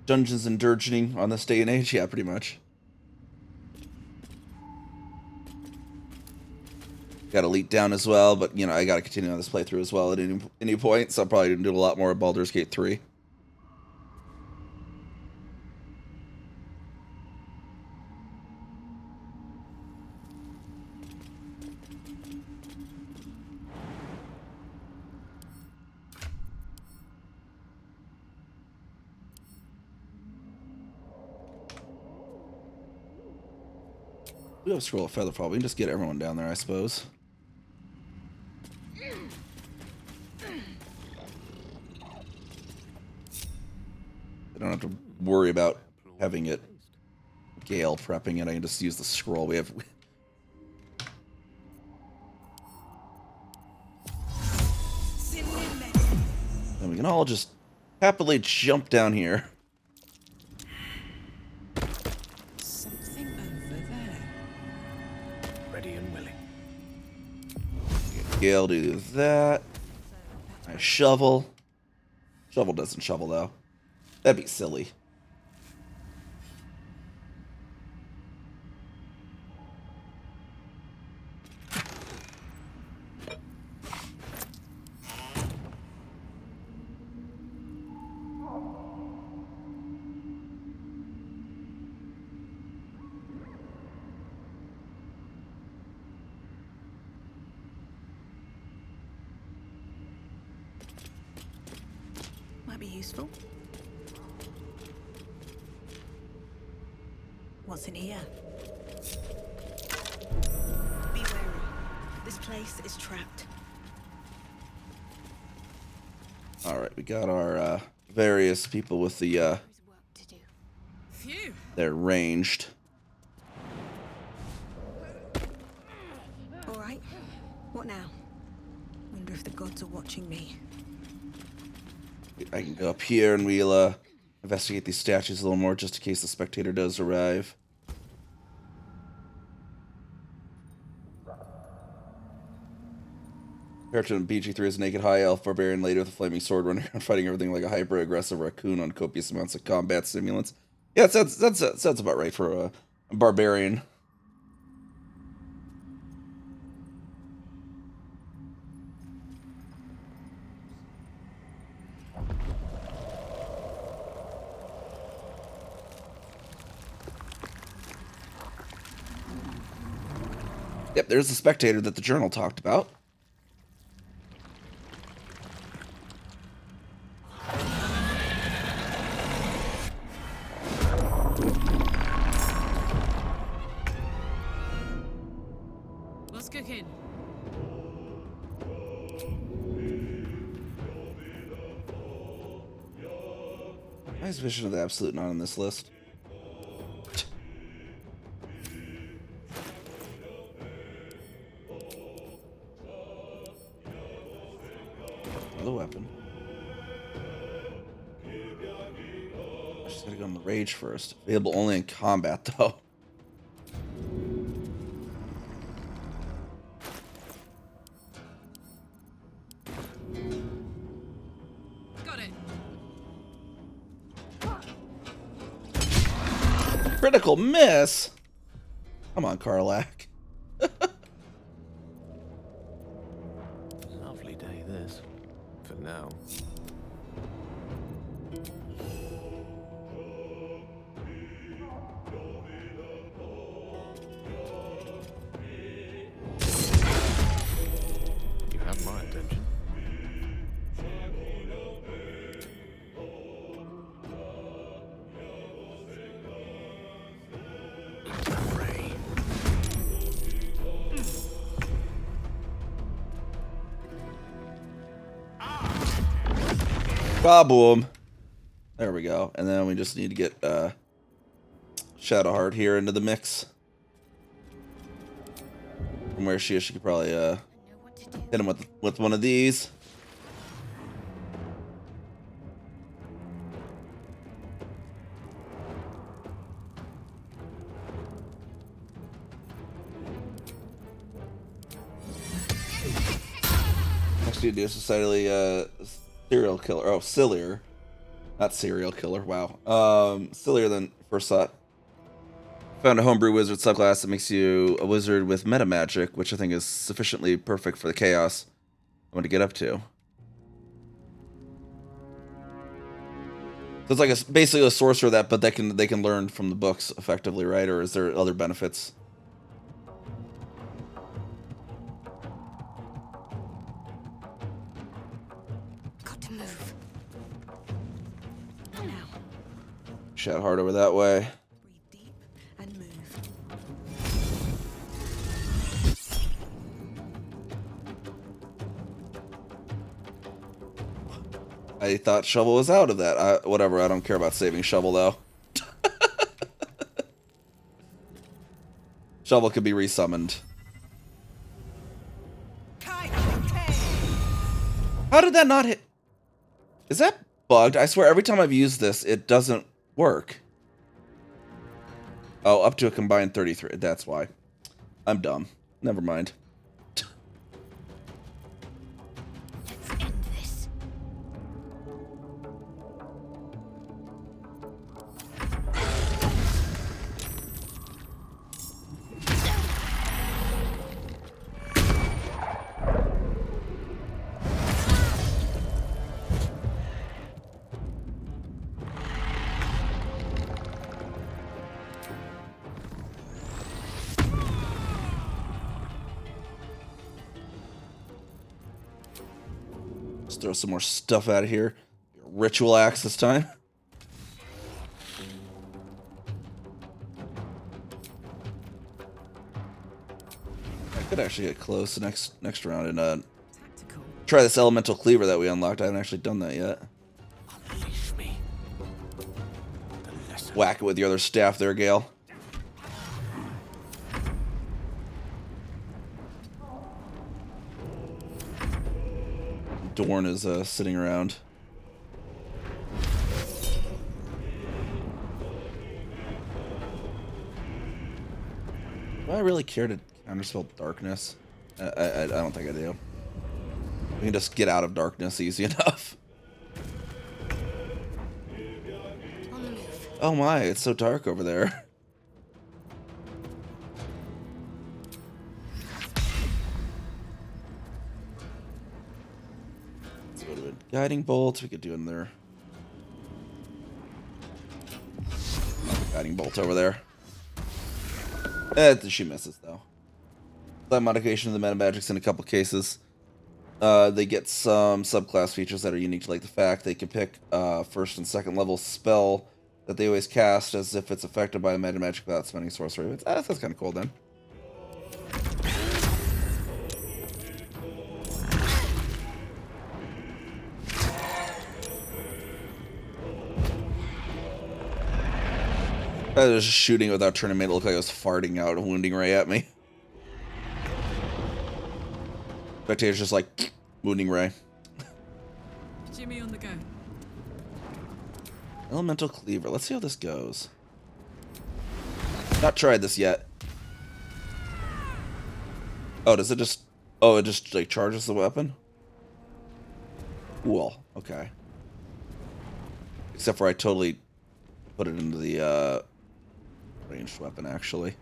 Dungeons and Dungeoning on this day and age, yeah, pretty much. Got Elite down as well, but you know I got to continue on this playthrough as well at any point, so I'll probably do a lot more of Baldur's Gate 3. We have a scroll of Featherfall. We can just get everyone down there, I suppose. I don't have to worry about having it Gale prepping it. I can just use the scroll. We have. And we can all just happily jump down here. Something over there. Ready and willing. Gale do that. I shovel. Shovel doesn't shovel though. That'd be silly. Might be useful. What's in here? Be wary. This place is trapped. Alright, we got our various people with the There's work to do. Phew. they're ranged. All right. What now? Wonder if the gods are watching me. I can go up here and we'll investigate these statues a little more just in case the spectator does arrive. Character in BG3 is a naked high elf barbarian lady with a flaming sword running around fighting everything like a hyper-aggressive raccoon on copious amounts of combat stimulants. Yeah, that's about right for a barbarian. Yep, there's the spectator that the journal talked about. What's cooking? Why is Vision of the Absolute not on this list? Another weapon. I just gotta go on the rage first. Available only in combat, though. Got it. Critical miss. Come on, Karlak. Lovely day, this. For now. You have my attention. Ray. Boom. There we go. And then we just need to get Shadowheart here into the mix. From where she is, she could probably hit him with one of these. Next, you do societally serial killer. Oh, sillier. Not serial killer. Wow. Sillier than first thought. Found a homebrew wizard subclass that makes you a wizard with meta magic, which I think is sufficiently perfect for the chaos I want to get up to. So it's like basically a sorcerer but they can learn from the books effectively, right? Or is there other benefits? Got to move. Now, Shadowheart over that way. breathe deep and move. I thought Shovel was out of that. Whatever, I don't care about saving Shovel, though. Shovel could be resummoned. How did that not hit? Is that bugged? I swear, every time I've used this, it doesn't work. Oh, up to a combined 33. That's why. I'm dumb. Never mind. Let's end this. Let's throw some more stuff out of here. Ritual axe this time. I could actually get close next round and Tactical. try this elemental cleaver that we unlocked. I haven't actually done that yet. Unleash me. The lesser. Whack it with your other staff there, Gale. Dorn is sitting around. Do I really care to counterspell darkness? I don't think I do. We can just get out of darkness easy enough. On the move. Oh my, it's so dark over there. Let's go to a guiding bolt. We could do in there. Guiding bolt over there. She misses though. That modification of the meta magics in a couple cases. They get some subclass features that are unique to like the fact they can pick first and second level spell that they always cast as if it's affected by a meta magic without spending sorcery. That's kind of cool then. I was just shooting without turning, made it look like I was farting out a wounding ray at me. Spectator's just like, wounding ray. Jimmy on the go. Elemental cleaver. Let's see how this goes. Not tried this yet. Oh, does it just... Oh, it just like charges the weapon? Cool. Okay. Except for I totally put it into the ranged weapon, actually.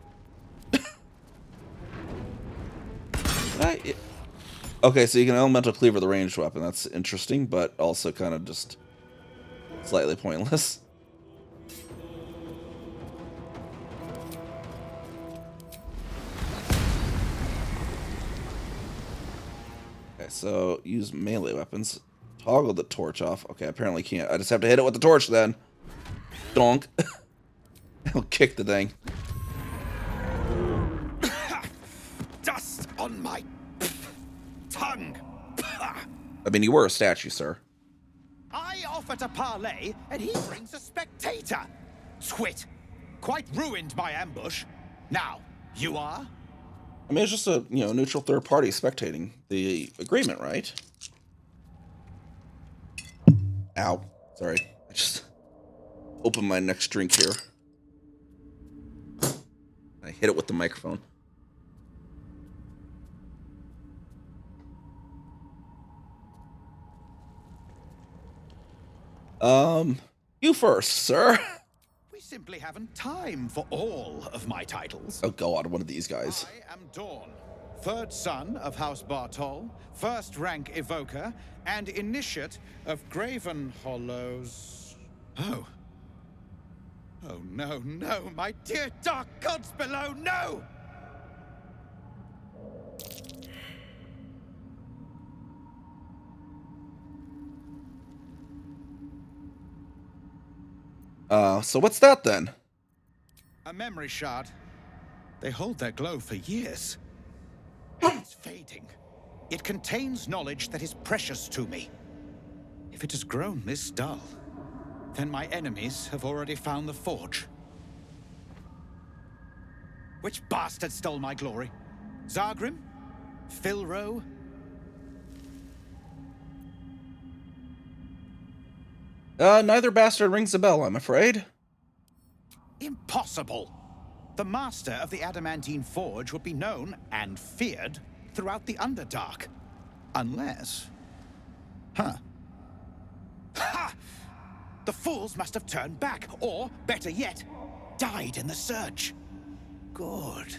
Okay, so you can elemental cleaver the ranged weapon. That's interesting, but also kind of just slightly pointless. Okay, so use melee weapons. Toggle the torch off. Okay, apparently can't. I just have to hit it with the torch then. Donk. I'll kick the thing. Dust on my tongue. I mean, you were a statue, sir. I offer at a parlay, and he brings a spectator. Twit. Quite ruined my ambush. Now, you are? I mean, it's just a, neutral third party spectating the agreement, right? Ow. Sorry. I just opened my next drink here. I hit it with the microphone. You first, sir. We simply haven't time for all of my titles. Oh god, one of these guys. I am Dawn, third son of House Bartol, first rank evoker, and initiate of Graven Hollows. Oh. Oh no, no, my dear dark gods below, no! So what's that then? A memory shard. They hold their glow for years. It's fading. It contains knowledge that is precious to me. If it has grown this dull, then my enemies have already found the forge. Which bastard stole my glory? Zargrim? Filro? Neither bastard rings a bell, I'm afraid. Impossible! The master of the adamantine forge would be known and feared throughout the Underdark. Unless... Huh. Ha! The fools must have turned back, or, better yet, died in the search. Good.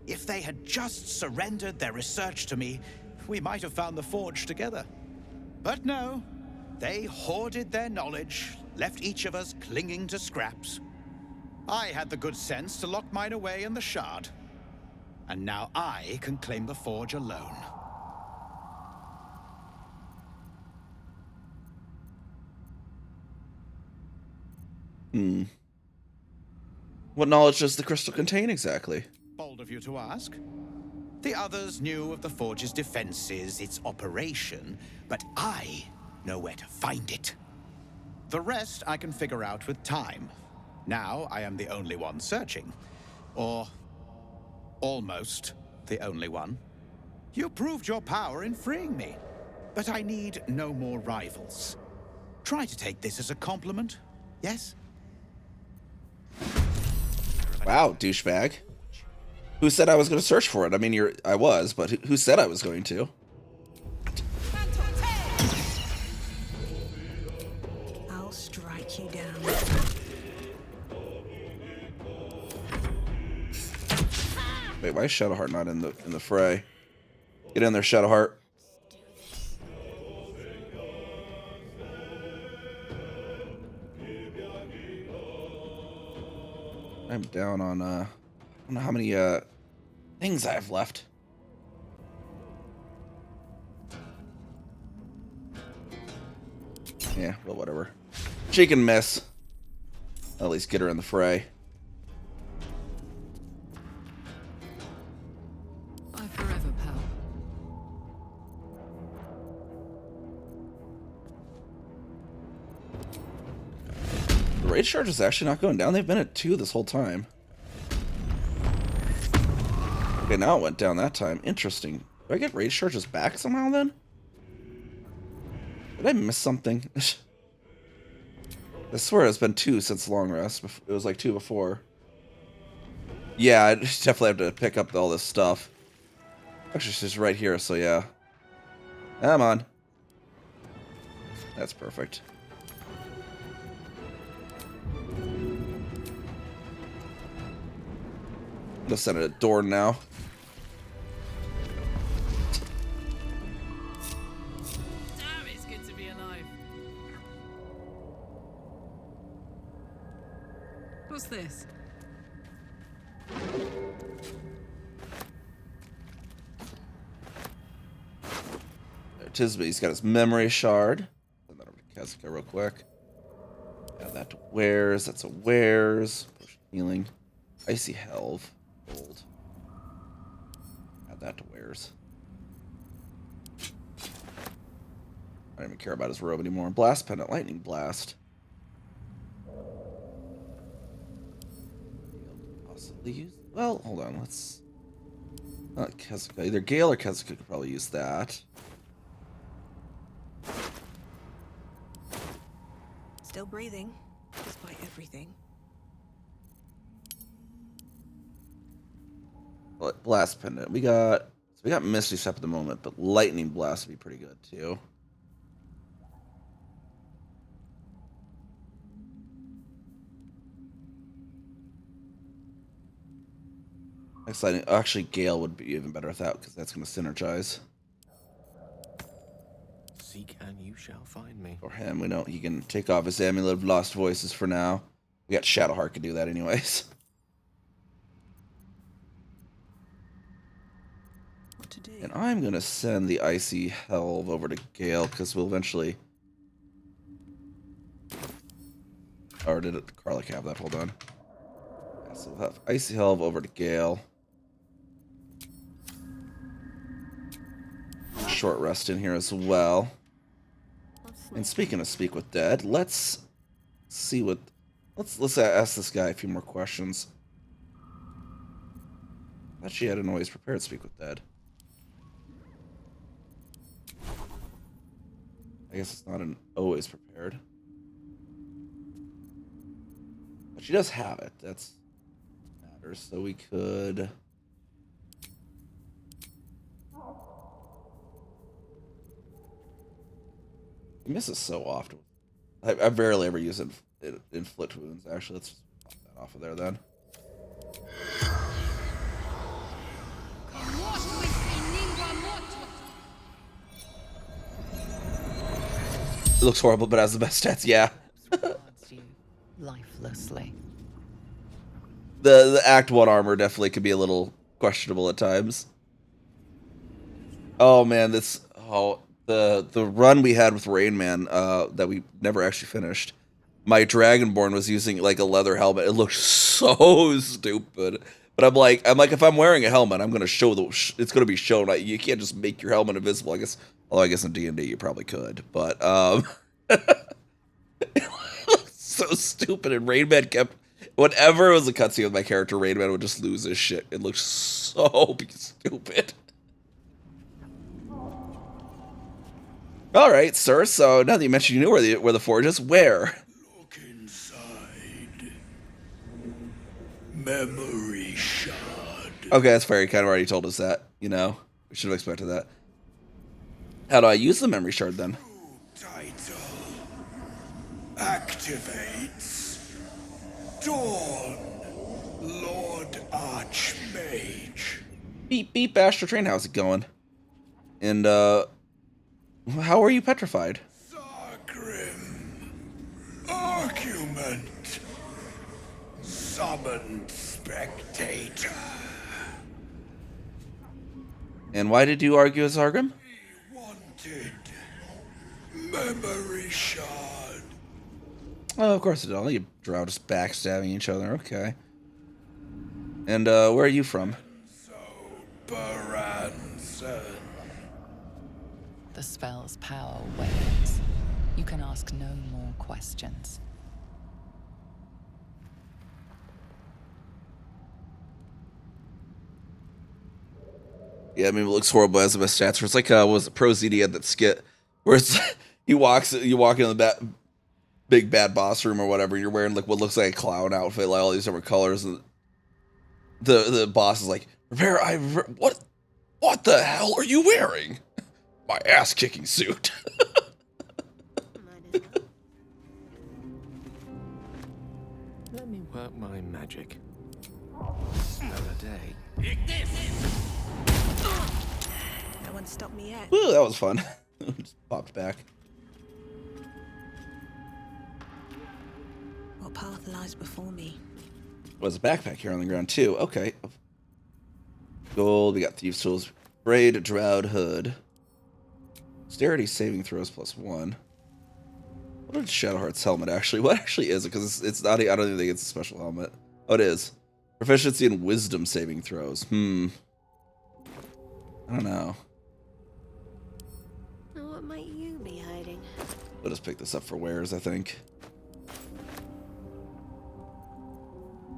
If they had just surrendered their research to me, we might have found the forge together. But no. They hoarded their knowledge, left each of us clinging to scraps. I had the good sense to lock mine away in the shard. And now I can claim the forge alone. What knowledge does the crystal contain exactly? Bold of you to ask. The others knew of the forge's defenses, its operation, but I know where to find it. The rest I can figure out with time. Now I am the only one searching. Or almost the only one. You proved your power in freeing me, but I need no more rivals. Try to take this as a compliment, yes? Wow, douchebag. Who said I was going to search for it? I mean, I was, but who said I was going to? I'll strike you down. Wait, why is Shadowheart not in the fray? Get in there, Shadowheart. I'm down on I don't know how many things I have left. Yeah, well, whatever. She can miss. At least get her in the fray. Bye forever, pal. The rage charge is actually not going down. They've been at 2 this whole time. Okay, now it went down that time. Interesting. Do I get rage charges back somehow then? Did I miss something? I swear it's been 2 since long rest. It was like 2 before. Yeah, I definitely have to pick up all this stuff. Actually, she's right here, so yeah. Come on. That's perfect. Let's send it at Dorn now. Damn, it's good to be alive. What's this? Tisby's got his memory shard. Send that over to Kazaka real quick. Add that to wares. That's a wares. Potion healing. Icy Helve. Gold. Add that to wares. don't even care about his robe anymore. Blast pendant, lightning blast. Possibly use. Well, hold on. Let's. Not Kezuka. Either Gale or Kezuka could probably use that. Still breathing, despite everything. Blast pendant. We got Misty Step at the moment, but lightning blast would be pretty good too. Exciting. Actually, Gale would be even better without because that's going to synergize. Seek and you shall find me. For him, we know he can take off his amulet of lost voices for now. We got Shadowheart can do that anyways. What to do? And I'm gonna send the Icy Helve over to Gale because we'll eventually. Or did Karlach have that? Hold on. Yeah, so we'll have Icy Helve over to Gale. Short rest in here as well. And speaking of Speak with Dead, let's see what. Let's ask this guy a few more questions. Actually, I didn't always prepare to Speak with Dead. I guess it's not an always prepared. But she does have it. That's matters. So we could. He misses so often. I barely ever use inflict wounds. Actually, let's just pop that off of there then. It looks horrible, but has the best stats. Yeah. Regards you lifelessly. The Act 1 armor definitely could be a little questionable at times. Oh man, the run we had with Rain Man that we never actually finished. My Dragonborn was using like a leather helmet. It looked so stupid. But I'm like, if I'm wearing a helmet, I'm gonna show it's gonna be shown. Like, you can't just make your helmet invisible. I guess, although I guess in D&D you probably could. But it looked so stupid. And Rain Man kept, whenever it was a cutscene with my character, Rain Man would just lose his shit. It looked so stupid. All right, sir. So now that you mentioned you knew where the forge is, where? Look inside. Memory shard. Okay, that's fair. You kind of already told us that. You know, we should have expected that. How do I use the memory shard then? Title. Activates. Dawn. Lord Archmage. Beep beep, Astro Train. How's it going? And how are you petrified? Sargrim. Argument. Summoned spectator. And why did you argue with Zargrim? He wanted memory shard. Oh, of course it did. You drow just backstabbing each other. Okay. And where are you from? So Baranson. The spell's power wanes. You can ask no more questions. Yeah, I mean, it looks horrible as the best stats. Where it's like, was it Pro ZD had that skit where it's you walk into the big bad boss room or whatever, and you're wearing like what looks like a clown outfit, like all these different colors, and the boss is like, what the hell are you wearing? My ass kicking suit. Let me work my magic. Another day. No one stopped me yet. Ooh, that was fun. Just popped back. What path lies before me? Was a backpack here on the ground too. Okay. Gold. We got thieves' tools. Braid, Droud, hood. Dexterity saving throws +1. What is Shadowheart's helmet actually? What actually is it? Because it's not. I don't even think it's a special helmet. Oh, it is. Proficiency in wisdom saving throws. I don't know. What What might you be hiding? We'll just pick this up for wares, I think.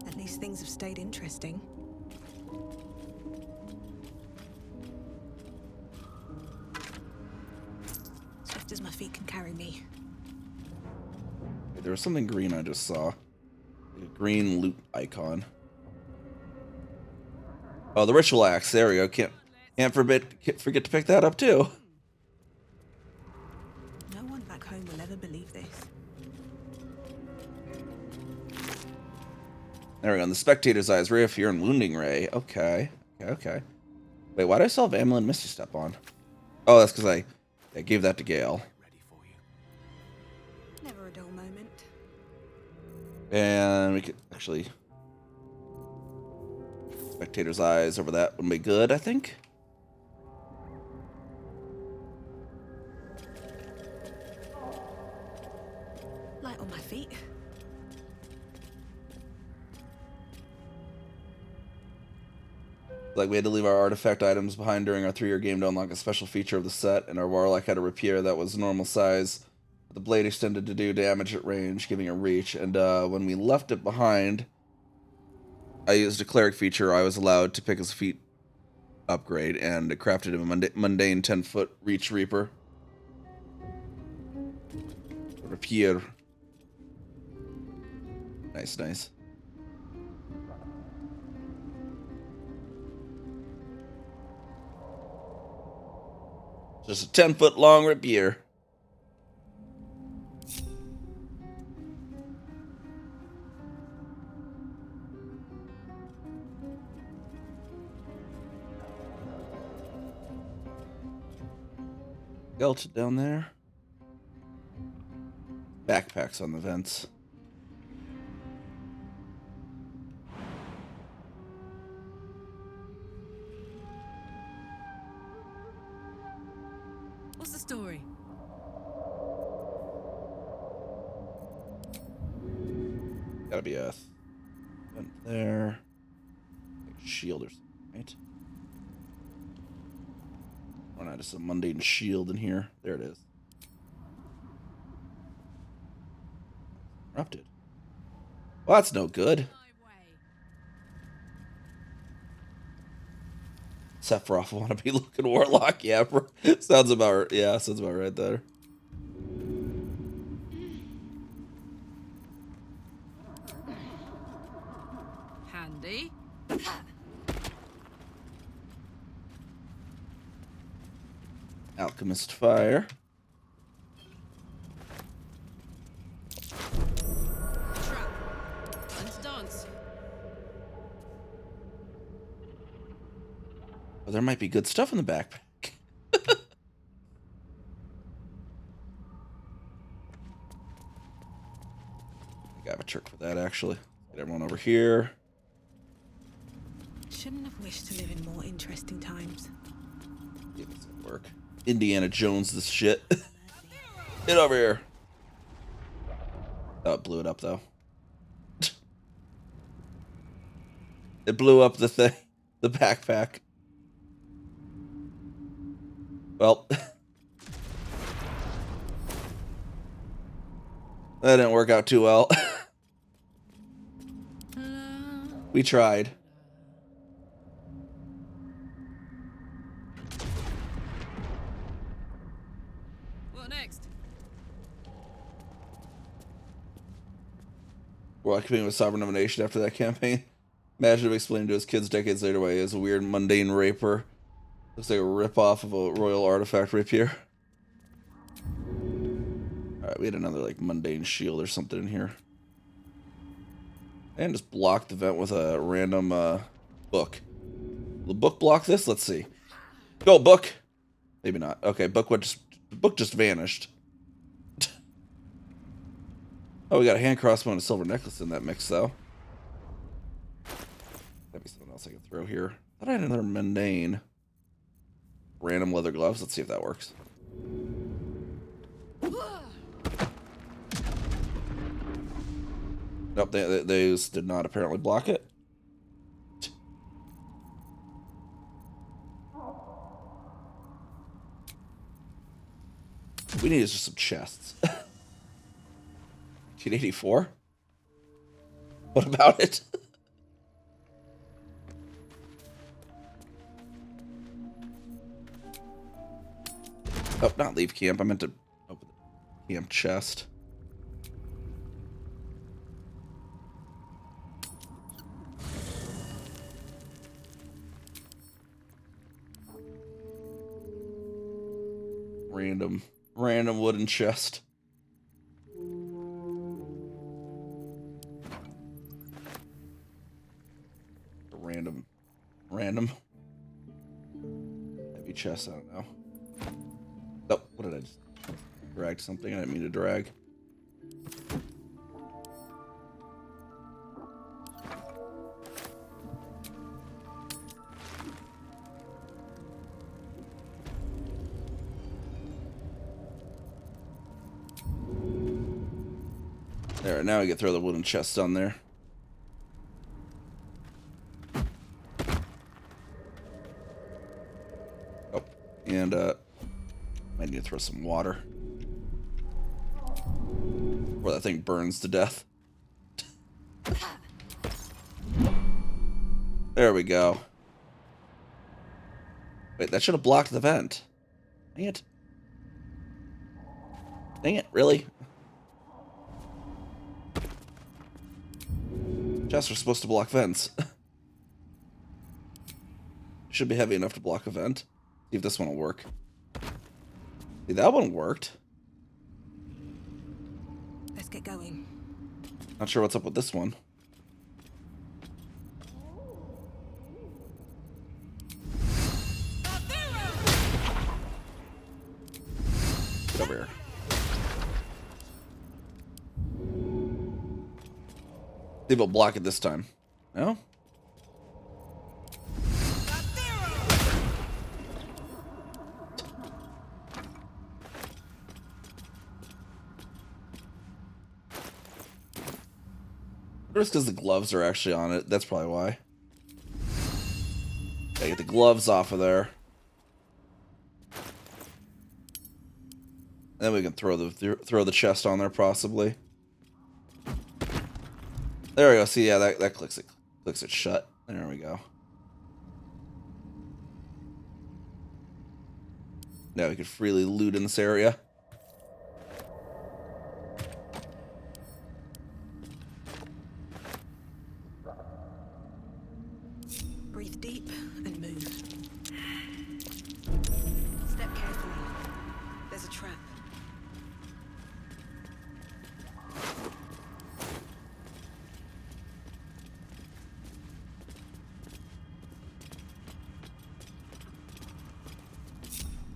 At least things have stayed interesting. Swift as my feet can carry me. There was something green I just saw. A green loot icon. Oh, the ritual axe. There we go. Can't forget to pick that up too. No one back home will ever believe this. There we go. In the spectator's eyes, ray of fear and wounding ray. Okay. Okay. Wait, why do I still have Amulet and Misty Step on? Oh, that's because I gave that to Gale. Never a dull moment. And we could actually... Spectator's eyes over that would be good, I think. Light on my feet. Like, we had to leave our artifact items behind during our 3-year game to unlock a special feature of the set, and our Warlock had a rapier that was normal size. The blade extended to do damage at range, giving a reach, and when we left it behind, I used a cleric feature. I was allowed to pick his feat upgrade, and it crafted him a mundane 10-foot reach reaper. Rapier. Nice, nice. Just a 10-foot long rapier. Skeleton down there. Backpacks on the vents. What's the story? Gotta be a vent there. Like a shield or something, right? Run out of some mundane shield in here. There it is. Corrupted. Well, that's no good. Sephiroth wanna be looking warlock. Yeah, sounds about right there. Handy. Alchemist fire. Trap. Dance, dance. Well, there might be good stuff in the backpack. I have a trick for that, actually. Get everyone over here. Shouldn't have wished to live in more interesting times. Yeah, this will work. Indiana Jones this shit. Get over here. Oh, it blew it up, though. It blew up the thing. The backpack. Well. That didn't work out too well. We tried. What next? Warlock competing with Sovereign Nomination after that campaign. Imagine if explained to his kids decades later why he is a weird mundane raper. Looks like a ripoff of a royal artifact rapier. Alright, we had another like mundane shield or something in here. And just block the vent with a random book. Will the book block this? Let's see. Go, book! Maybe not. Okay, book just vanished. Oh, we got a hand crossbow and a silver necklace in that mix, though. That'd be something else I can throw here. I thought I had another mundane. Random leather gloves. Let's see if that works. Nope, those did not apparently block it. we need just some chests. 1984? What about it? Oh, not leave camp. I meant to open the camp chest. Random wooden chest. Random heavy chest. I don't know. Oh, what did I just drag something? I didn't mean to drag. There, now I can throw the wooden chest on there. Oh, and I need to throw some water. Or that thing burns to death. There we go. Wait, that should have blocked the vent. Dang it. Dang it, really? Chests are supposed to block vents. Should be heavy enough to block a vent. See if this one will work. See, that one worked. Let's get going. Not sure what's up with this one. Get over here. See if it'll block it this time. No? Just because the gloves are actually on it. That's probably why. Gotta get the gloves off of there. And then we can throw the chest on there, possibly. There we go. See, yeah, that clicks it shut. There we go. Now we can freely loot in this area. Breathe deep and move. Step carefully. There's a trap.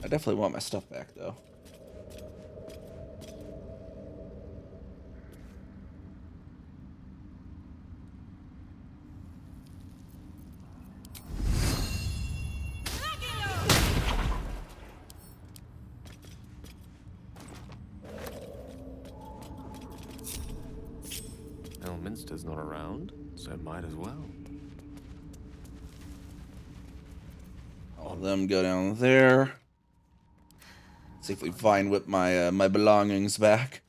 I definitely want my stuff back, though. Elminster's not around, so might as well. All of them go down there. See if we find whip my my belongings back.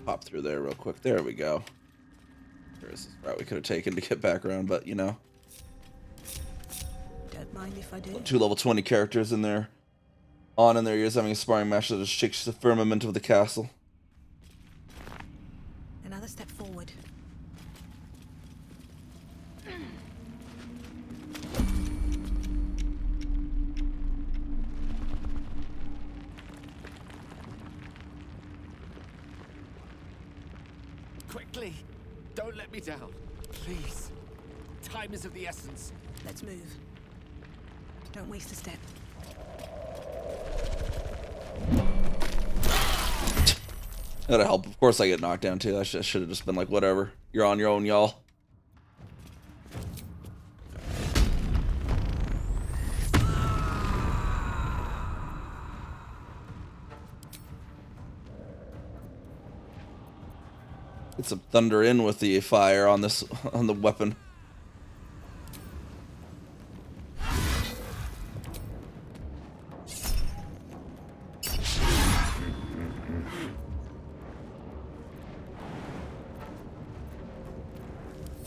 Pop through there real quick. There we go. There's this route we could have taken to get back around, but you know. Don't mind if I do. 2 level 20 characters in there. On in their ears having a sparring match that just shakes the firmament of the castle. Another step forward. Quickly! Don't let me down. Please. Time is of the essence. Let's move. Don't waste a step. That'll help. Of course I get knocked down too. I should have just been like, whatever. You're on your own, y'all. Get some thunder in with the fire on this, on the weapon.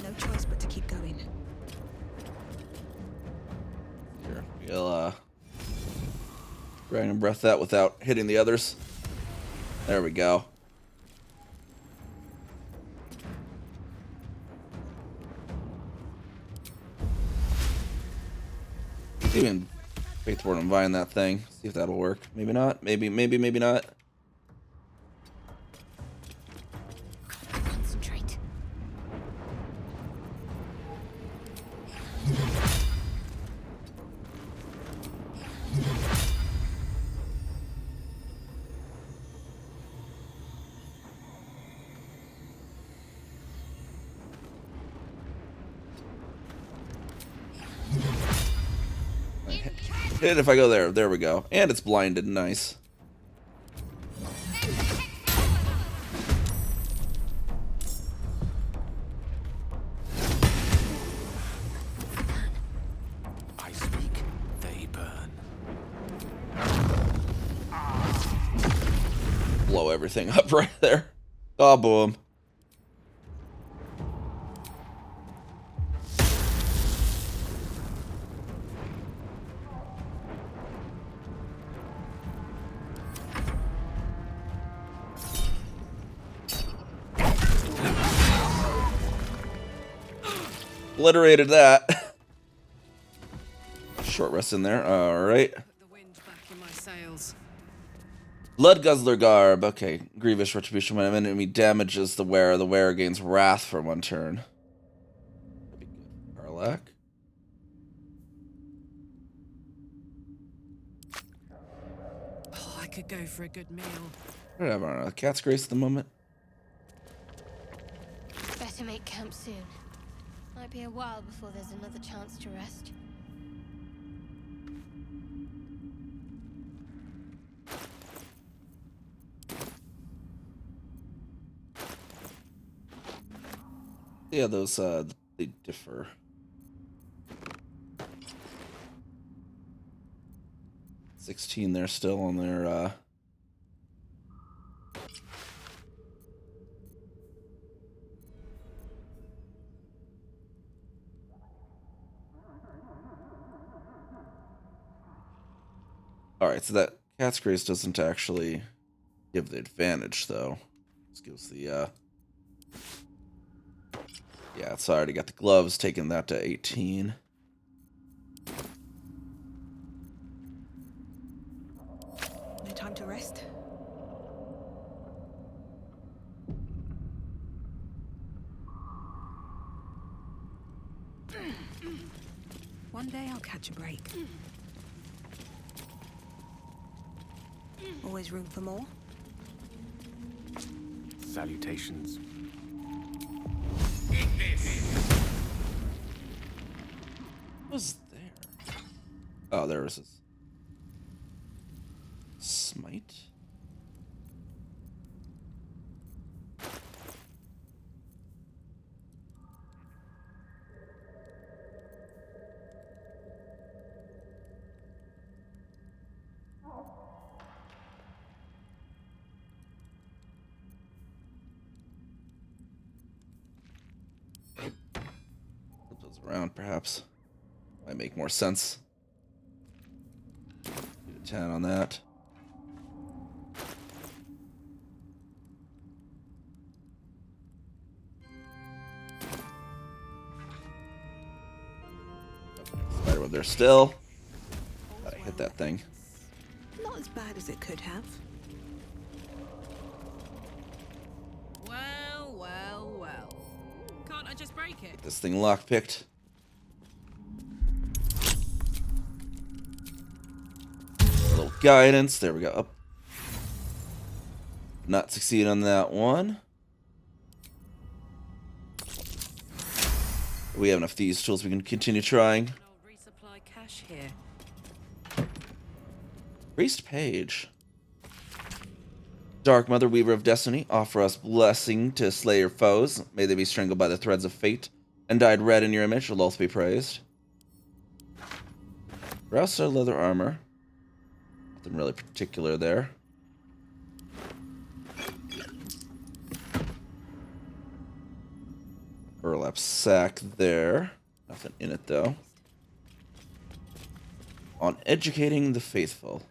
No choice but to keep going. Here, we'll dragon breath that without hitting the others. There we go. Even Faithborn and Vine that thing. See if that'll work. Maybe not. Maybe not. Concentrate. Hit if I go there. There we go. And it's blinded. Nice. I speak, they burn. Blow everything up right there. Oh, boom. Obliterated that. Short rest in there. Alright. Put the wind back in my sails. Blood Guzzler Garb. Okay. Grievous Retribution. When an enemy damages the wearer gains wrath for 1 turn. Karlak. Oh, I could go for a good meal. I don't have a Cat's Grace at the moment. Better make camp soon. Might be a while before there's another chance to rest. Yeah, those, they differ. $16 there still on their, Alright, so that Cat's Grace doesn't actually give the advantage, though. This gives the, yeah, so I already got the gloves, taking that to 18. No time to rest. One day I'll catch a break. Always room for more. Salutations. What was there? Oh, there was his smite. Flip those around, perhaps. Might make more sense. Do a 10 on that. Spiderweb there still. Gotta hit that thing. Not as bad as it could have. Well, well, I just break it? This thing lockpicked. A little guidance. There we go. Up. Not succeed on that one. We have enough thieves tools. We can continue trying. Resupply cache here. Priest Page. Dark Mother, Weaver of Destiny, offer us blessing to slay your foes. May they be strangled by the threads of fate and dyed red in your image. Lolth be praised. Rouster leather armor. Nothing really particular there. Burlap sack there. Nothing in it though. On educating the faithful.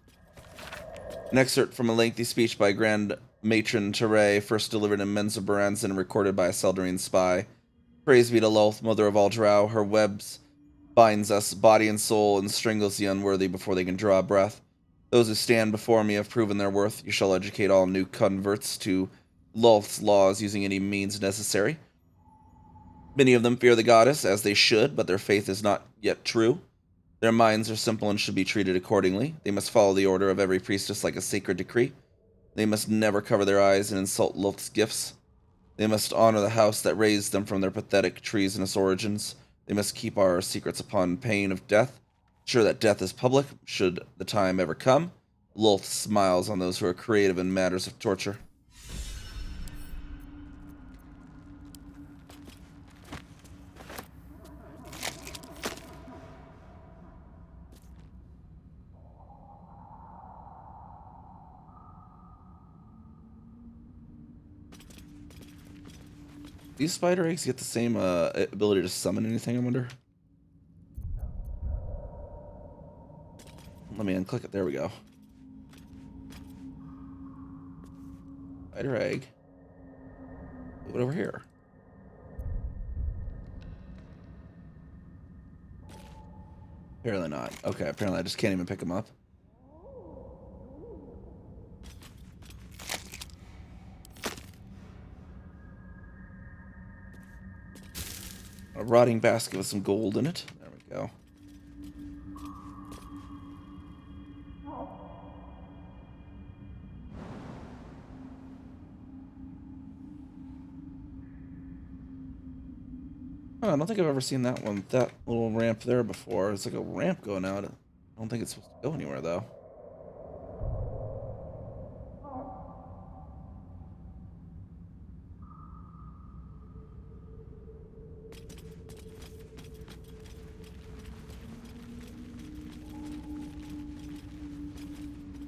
An excerpt from a lengthy speech by Grand Matron Teray, first delivered in Mensa Baranza and recorded by a Seldarine spy. Praise be to Lolth, mother of all drow. Her webs binds us, body and soul, and strangles the unworthy before they can draw a breath. Those who stand before me have proven their worth. You shall educate all new converts to Lolth's laws using any means necessary. Many of them fear the goddess, as they should, but their faith is not yet true. Their minds are simple and should be treated accordingly. They must follow the order of every priestess like a sacred decree. They must never cover their eyes and insult Lolth's gifts. They must honor the house that raised them from their pathetic, treasonous origins. They must keep our secrets upon pain of death. Sure that death is public, should the time ever come. Lolth smiles on those who are creative in matters of torture. These spider eggs get the same ability to summon anything, I wonder? Let me unclick it. There we go. Spider egg. Put it over here. Apparently not. Okay, apparently I just can't even pick them up. A rotting basket with some gold in it. There we go. Oh, I don't think I've ever seen that one, that little ramp there before. It's like a ramp going out. I don't think it's supposed to go anywhere, though.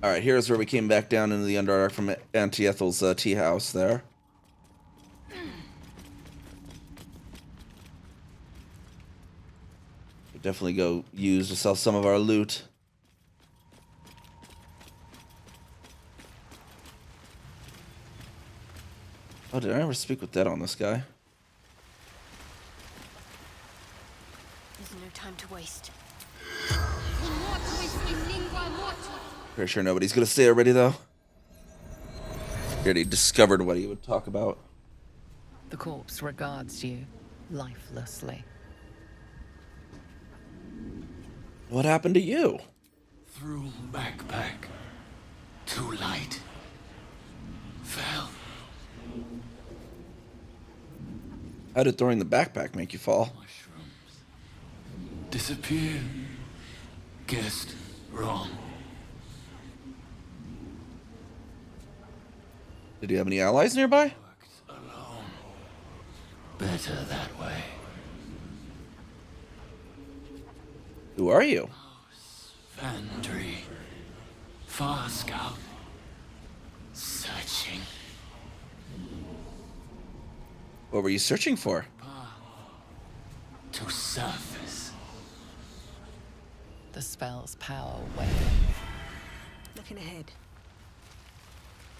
Alright, here's where we came back down into the Underdark from Auntie Ethel's tea house there. Could definitely go use to sell some of our loot. Oh, did I ever speak with Dead on this guy? There's no time to waste. Pretty sure nobody's gonna say already, though. He already discovered what he would talk about. The corpse regards you lifelessly. What happened to you? Through backpack. Too light. Fell. How did throwing the backpack make you fall? Mushrooms. Disappear. Guessed wrong. Did you have any allies nearby? Worked alone. Better that way. Who are you? Vandry. Far Scout. Searching. What were you searching for? To surface. The spell's power wane. Looking ahead.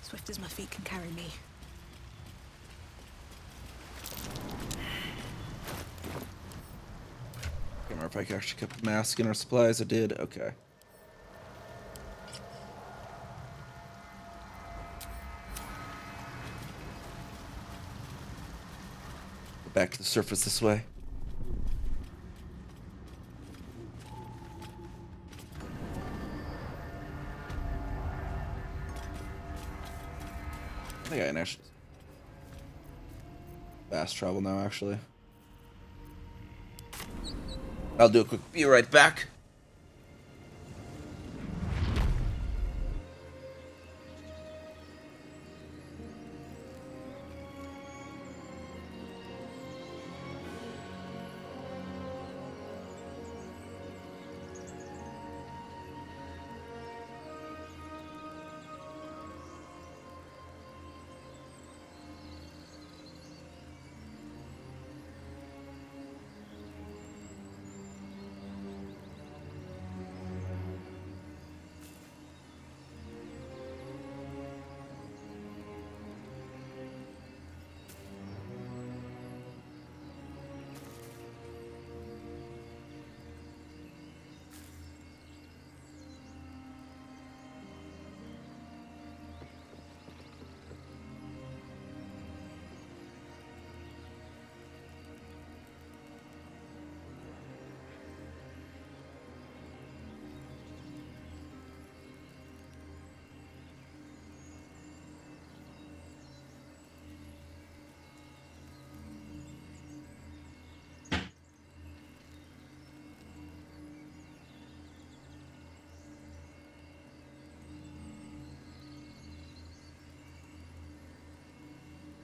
Swift as my feet can carry me. Can't remember if I actually kept a mask in our supplies. I did. Okay. back to the surface this way. I think I can actually fast travel now, actually. I'll do a quick be right back.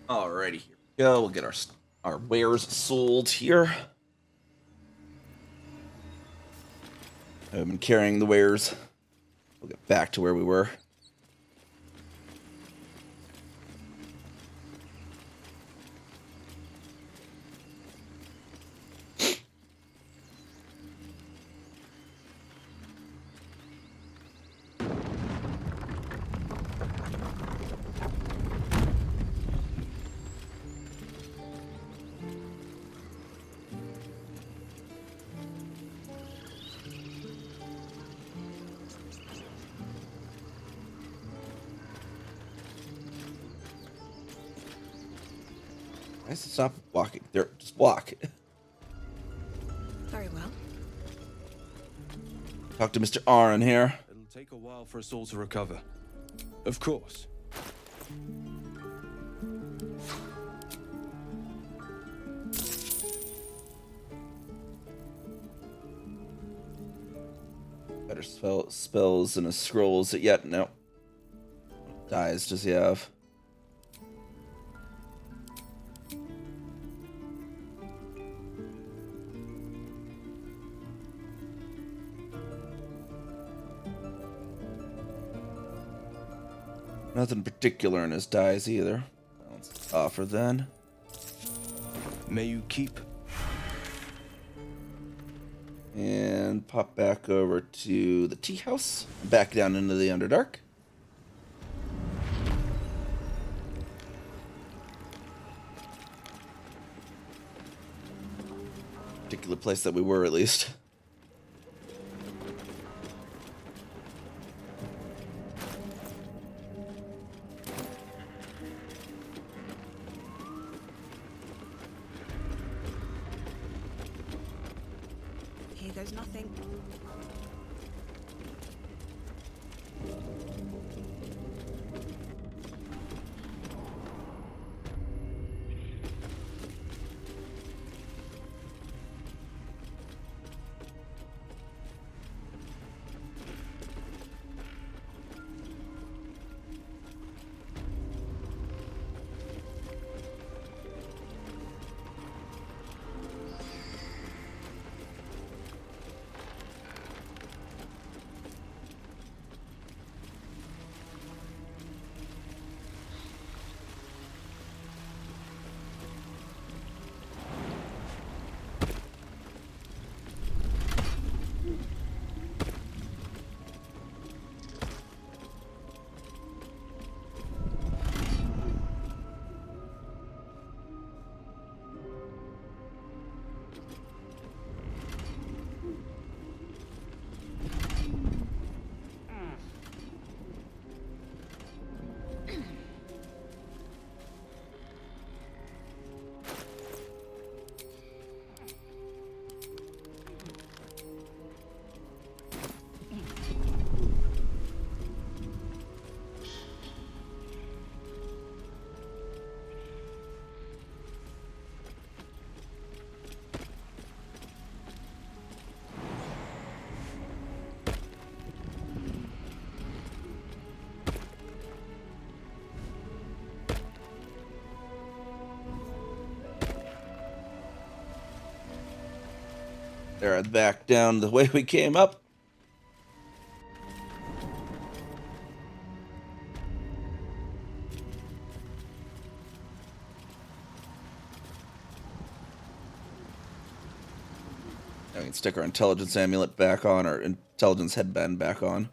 Alrighty, here we go. We'll get our wares sold here. I've been carrying the wares. We'll get back to where we were. Why does it stop walking? There, just walk. Very well. Talk to Mr. Aaron here. It'll take a while for us all to recover. Of course. Better spells and his scrolls yet. No. Dies does he have? Nothing particular in his dies either. Let's offer then. May you keep. And pop back over to the tea house. Back down into the Underdark. Particular place that we were, at least. Here goes nothing. There, back down the way we came up. Now we can stick our intelligence amulet back on, or intelligence headband back on.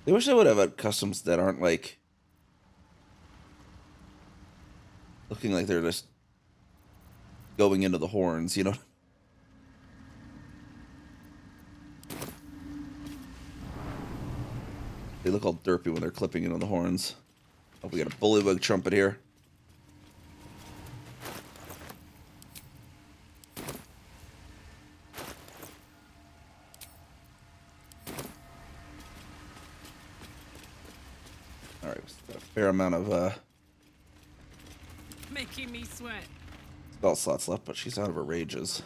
I wish I would have had customs that aren't like looking like they're just going into the horns, you know? They look all derpy when they're clipping into the horns. Oh, we got a bullywug trumpet here. Alright, got a fair amount of Making me sweat. spell slots left, but she's out of her rages.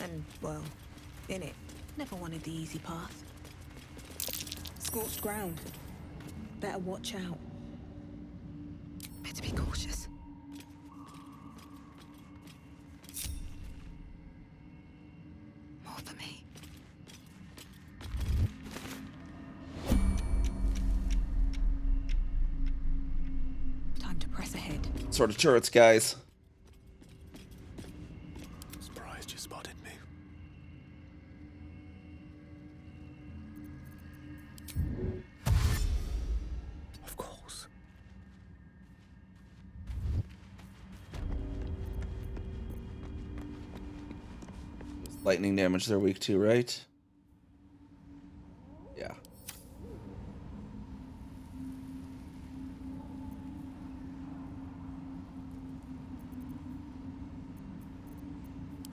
And, well, in it, never wanted the easy path. Scorched ground. Better watch out. Better be cautious. More for me. Time to press ahead. Sort of turrets, guys. Surprised you spotted me. Of course. Lightning damage they're weak to, right? Yeah.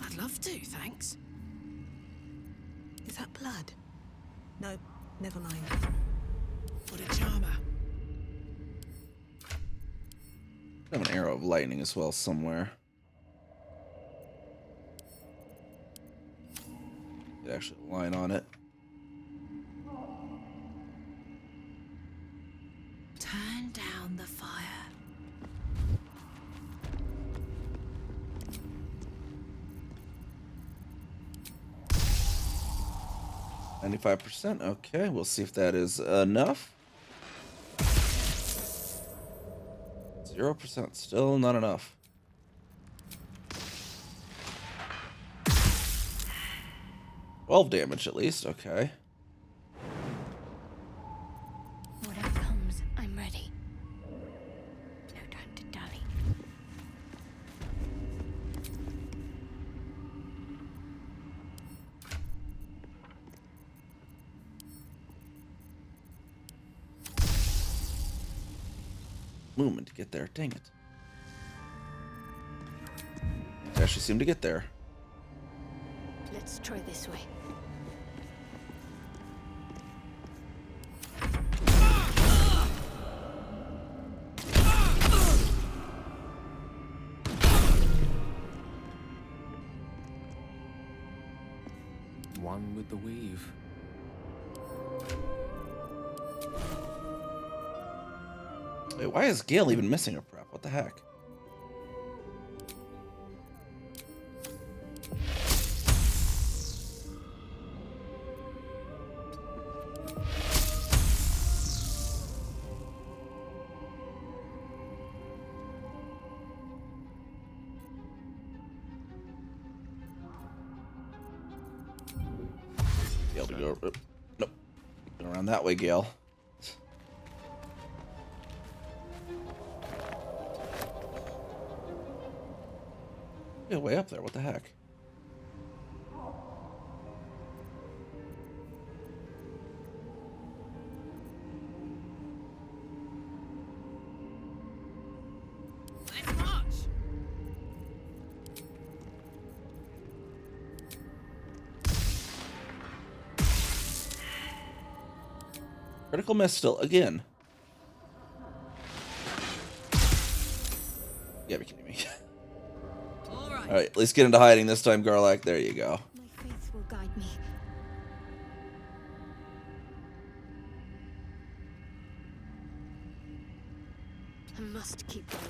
I'd love to, thanks. Is that blood? No, never mind. For the charmer. I have an arrow of lightning as well somewhere. Could actually line on it. Turn down the fire. 95%. Okay, we'll see if that is enough. 0%. Still not enough. $12 damage at least. Okay. Whatever comes, I'm ready. No time to dally. Movement to get there. Dang it. I actually seem to get there. Let's try this way. One with the weave. Wait, why is Gale even missing a prep? What the heck? Gale to go. Nope. Go around that way, Gale. Yeah, way up there. What the heck? Let's march. Critical miss still again. You gotta be kidding me. All Alright, let's get into hiding this time, Garlac. There you go. My faith will guide me. I must keep going.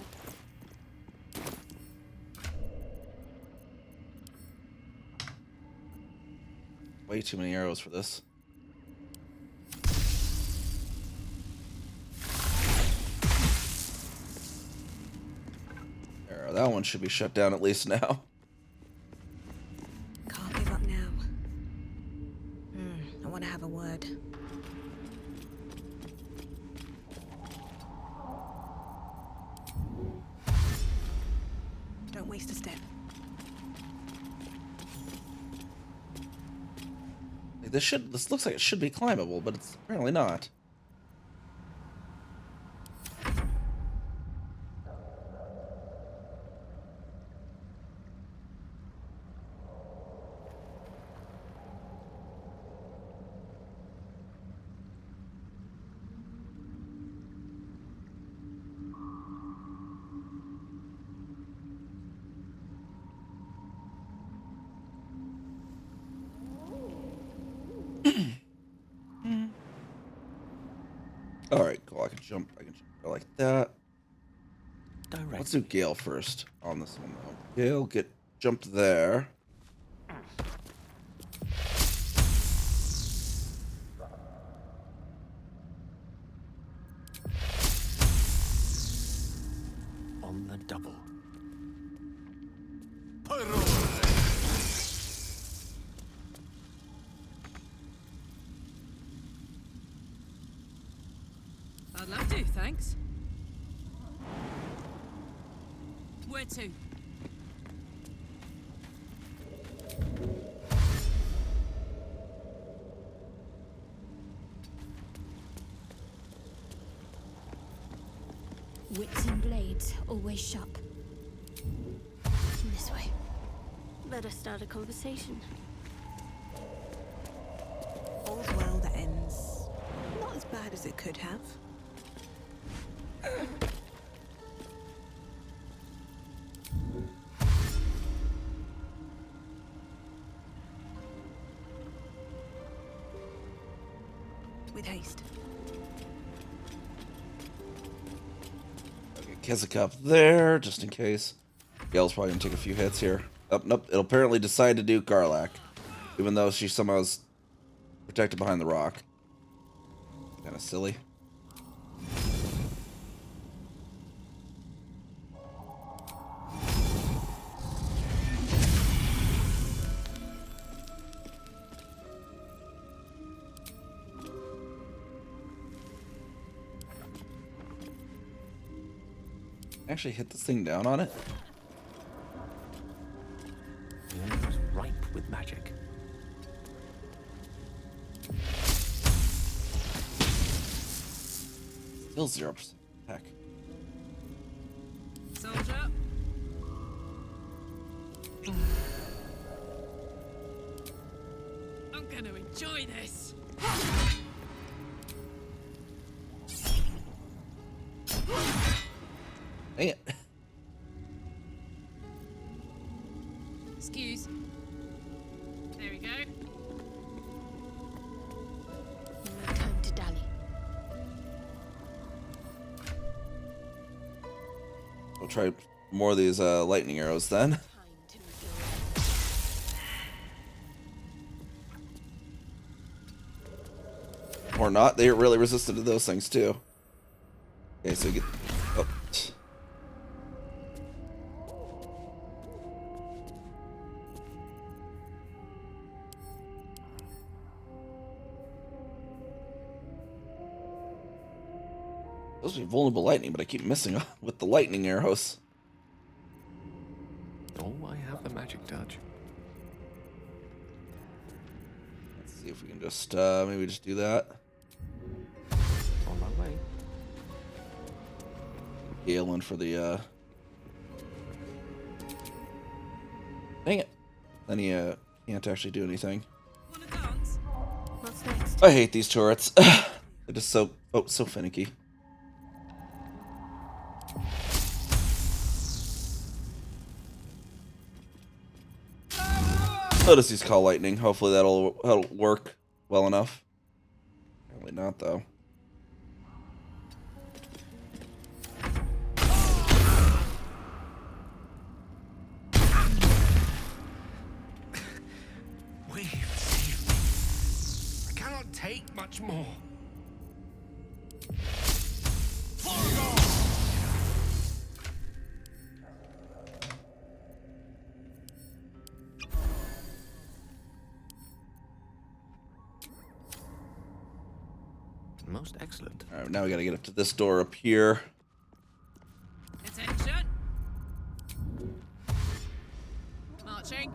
way too many arrows for this. There, that one should be shut down at least now. Can't give up now. I want to have a word. Don't waste a step. This looks like it should be climbable, but it's apparently not. All right, cool. I can jump like that. Let's do Gale first on this one, though. Gale, get jumped there. On the double. I'd love to, thanks. Where to? Wits and blades, always sharp. This way. Better start a conversation. All's well that ends not as bad as it could have. With haste. Okay, Keswick up there, just in case. Gale's probably gonna take a few hits here. Oh, nope, it'll apparently decide to do Garlac, even though she somehow is protected behind the rock. Kind of silly. Actually hit this thing down on it. The air is ripe with magic. Still 0% attack. Soldier. I'm gonna enjoy this. Dang it. Excuse. There we go. No time to dally. We'll try more of these lightning arrows then. Or not. They are really resistant to those things too. Okay, so get. Oh. Those are vulnerable lightning, but I keep missing with the lightning arrows. Oh, I have the magic touch. Let's see if we can just maybe just do that. On my way. Gale in for the dang it. Then he can't actually do anything. Wanna dance? What's next? I hate these turrets. They're just so finicky. I'll just use Call Lightning. Hopefully that'll work well enough. Probably not though. We've saved me. much more. Most excellent. All right, now we gotta get up to this door up here. Attention! Marching.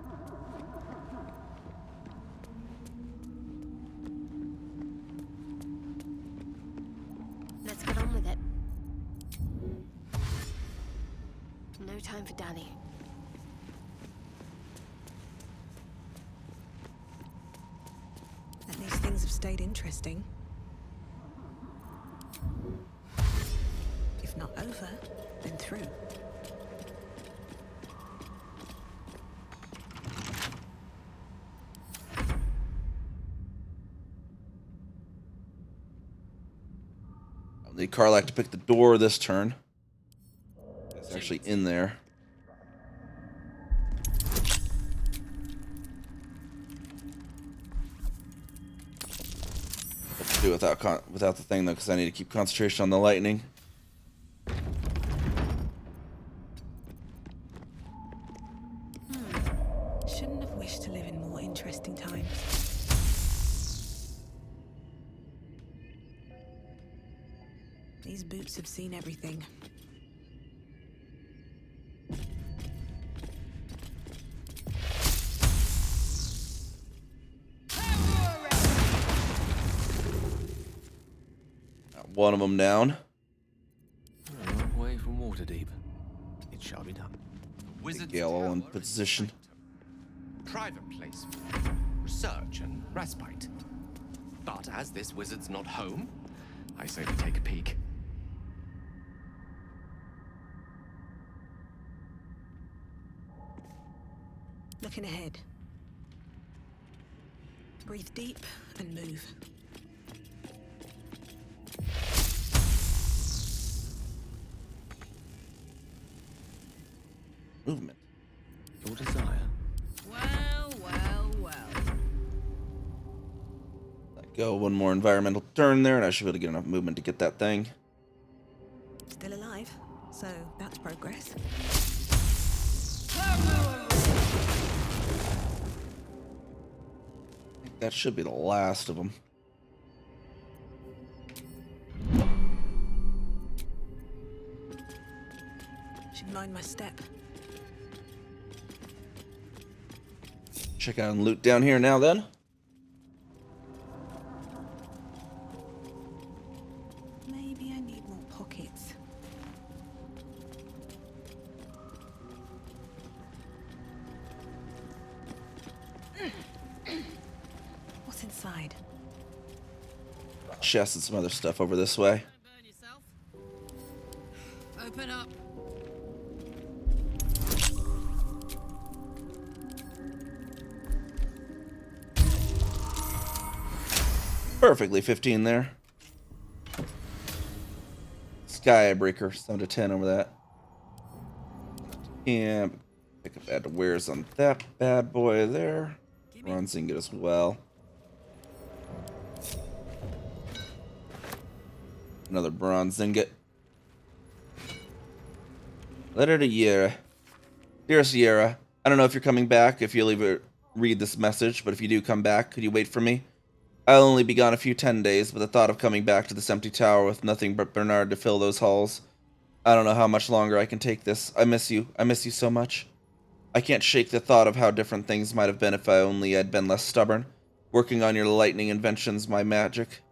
Let's get on with it. No time for dallying. At least things have stayed interesting. If not over, then through. I'll need Karlach to pick the door this turn. It's actually in there. What to do without the thing though, because I need to keep concentration on the lightning. Shouldn't have wished to live in more interesting times. These boots have seen everything. Got one of them down. A long way from Waterdeep. It shall be done. Wizard Gale all in position. Private place for research and respite. But as this wizard's not home, I say we take a peek. Looking ahead. Breathe deep and move. Movement. Your desire. Well, well, well. Let go. One more environmental turn there, and I should be able to get enough movement to get that thing. Still alive, so that's progress. I think that should be the last of them. Should mind my step. Check out and loot down here now then. Maybe I need more pockets. What's inside? Chests and some other stuff over this way. Don't burn yourself. Open up. Perfectly 15 there. Skybreaker, 7 to 10 over that. Yeah, pick up add to wares on that bad boy there. Bronze ingot as well. Another bronze ingot. Letter to Yera. Dearest Yera, I don't know if you're coming back, if you'll read this message, but if you do come back, could you wait for me? I'll only be gone a few 10 days, but the thought of coming back to this empty tower with nothing but Bernard to fill those halls. I don't know how much longer I can take this. I miss you. I miss you so much. I can't shake the thought of how different things might have been if I only had been less stubborn. Working on your lightning inventions, my magic.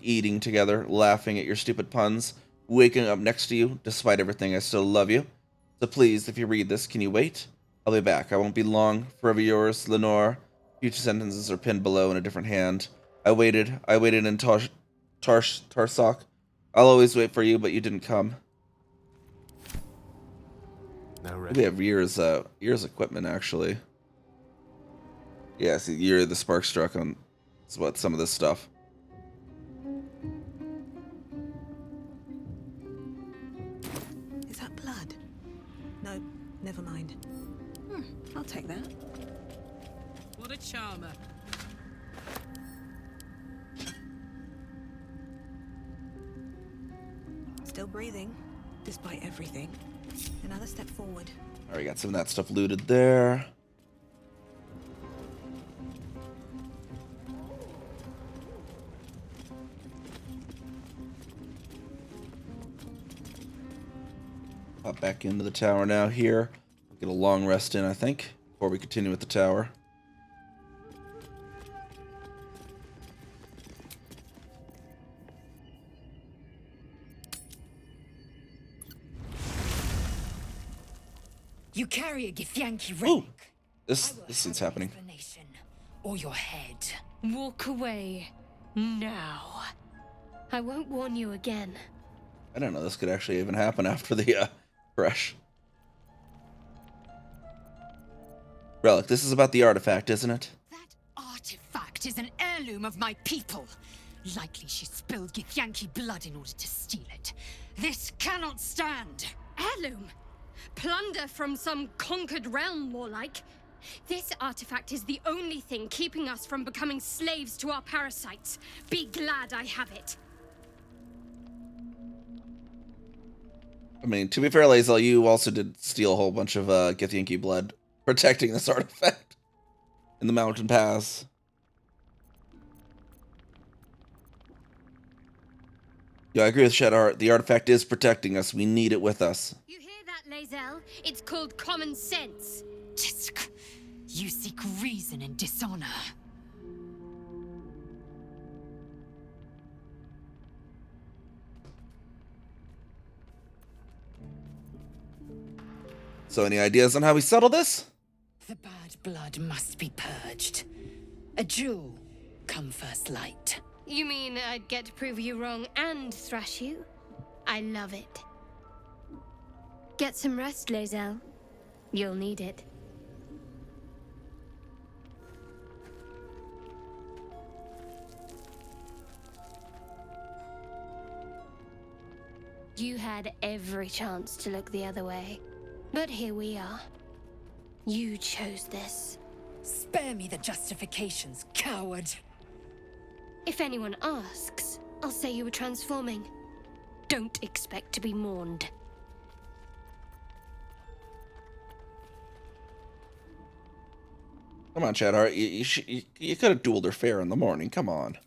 Eating together, laughing at your stupid puns, waking up next to you, despite everything, I still love you. So please, if you read this, can you wait? I'll be back. I won't be long. Forever yours, Lenore. Future sentences are pinned below in a different hand. I waited in Tarsok. I'll always wait for you, but you didn't come. We have years equipment, actually. Yeah, see, Year of the Spark Struck on what some of this stuff. Is that blood? No, never mind. I'll take that. What a charmer. Still breathing, despite everything. Another step forward. Alright, got some of that stuff looted there. Pop back into the tower now here. Get a long rest in, I think, before we continue with the tower. You carry a Githyanki Ooh, relic. this scene's happening. Or your head. Walk away. Now. I won't warn you again. I don't know this could actually even happen after the crash. Relic, this is about the artifact, isn't it? Artifact is an heirloom of my people. Likely she spilled Githyanki blood in order to steal it. This cannot stand. Heirloom? Plunder from some conquered realm, more like. This artifact is the only thing keeping us from becoming slaves to our parasites. Be glad I have it. I mean, to be fair, Lae'zel, you also did steal a whole bunch of Githyanki blood protecting this artifact in the mountain pass. Yeah, I agree with Shadar. The artifact is protecting us. We need it with us. You hear that, Lae'zel? It's called common sense. Tisk. You seek reason in dishonor. So any ideas on how we settle this? The bad blood must be purged. A jewel come first light. You mean I'd get to prove you wrong and thrash you? I love it. Get some rest, Lae'zel. You'll need it. You had every chance to look the other way. But here we are. You chose this. Spare me the justifications, coward. If anyone asks, I'll say you were transforming. Don't expect to be mourned. Come on, Shadar. You could have dueled her fair in the morning. Come on.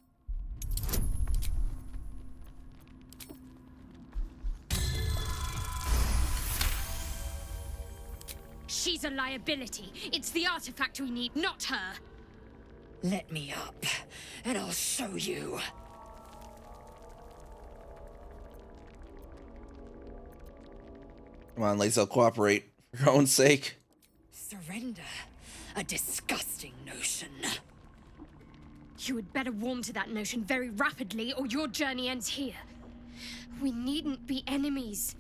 She's a liability. It's the artifact we need, not her. Let me up, and I'll show you. Come on, Lae'zel, cooperate for your own sake. Surrender. A disgusting notion. You had better warm to that notion very rapidly, or your journey ends here. We needn't be enemies.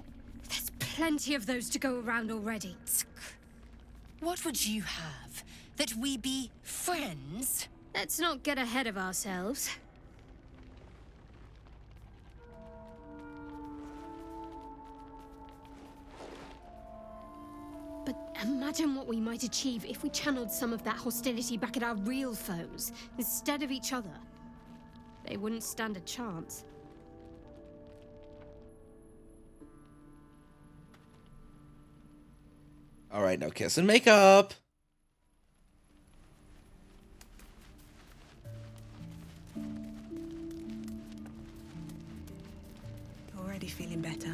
There's plenty of those to go around already. What would you have? That we be friends? Let's not get ahead of ourselves. But imagine what we might achieve if we channeled some of that hostility back at our real foes, instead of each other. They wouldn't stand a chance. All right, now kiss and make up. Already feeling better.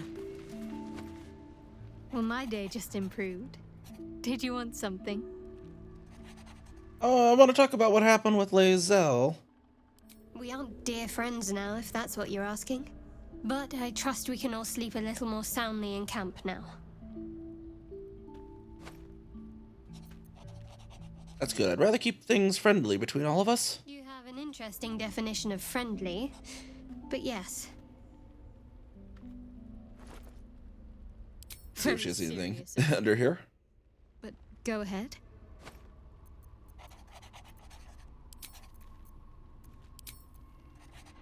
Well, my day just improved. Did you want something? I want to talk about what happened with Lae'zel. We aren't dear friends now, if that's what you're asking. But I trust we can all sleep a little more soundly in camp now. That's good. I'd rather keep things friendly between all of us. You have an interesting definition of friendly, but yes. See if she has anything serious. under here. But go ahead.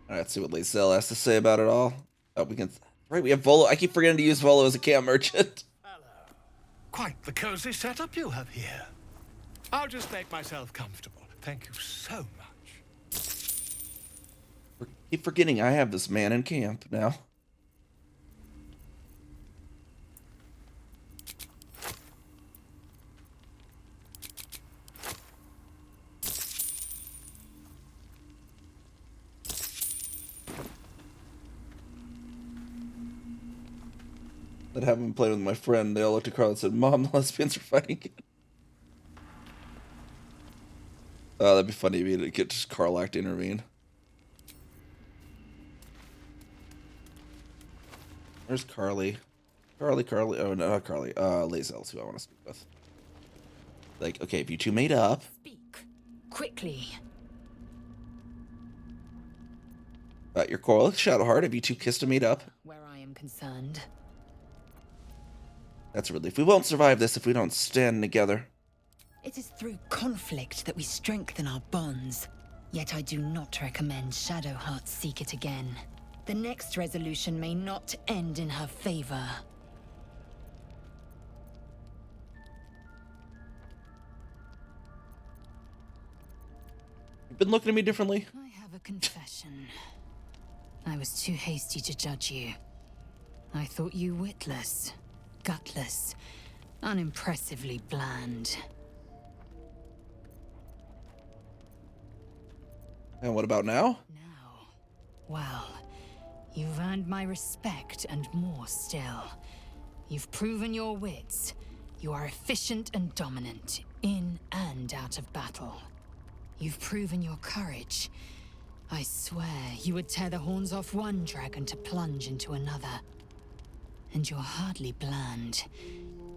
All right, let's see what Lae'zel has to say about it all. Oh, we can. Right, we have Volo. I keep forgetting to use Volo as a camp merchant. Quite the cozy setup you have here. I'll just make myself comfortable. Thank you so much. Keep forgetting I have this man in camp now. That happened playing with my friend. They all looked at Carl and said, "Mom, the lesbians are fighting again." Oh, that'd be funny if you get just Karlach to intervene. Where's Carly? Carly. Oh, no, not Carly. Lazel's who I want to speak with. Like, okay, if you two made up. Speak quickly. Your quarrel with Shadowheart, have you two kissed and made up? Where I am concerned. That's a relief. We won't survive this if we don't stand together. It is through conflict that we strengthen our bonds. Yet I do not recommend Shadowheart seek it again. The next resolution may not end in her favor. You've been looking at me differently. I have a confession. I was too hasty to judge you. I thought you witless, gutless, unimpressively bland. And what about now? Now, well, you've earned my respect and more still. You've proven your wits. You are efficient and dominant, in and out of battle. You've proven your courage. I swear you would tear the horns off one dragon to plunge into another. And you're hardly bland.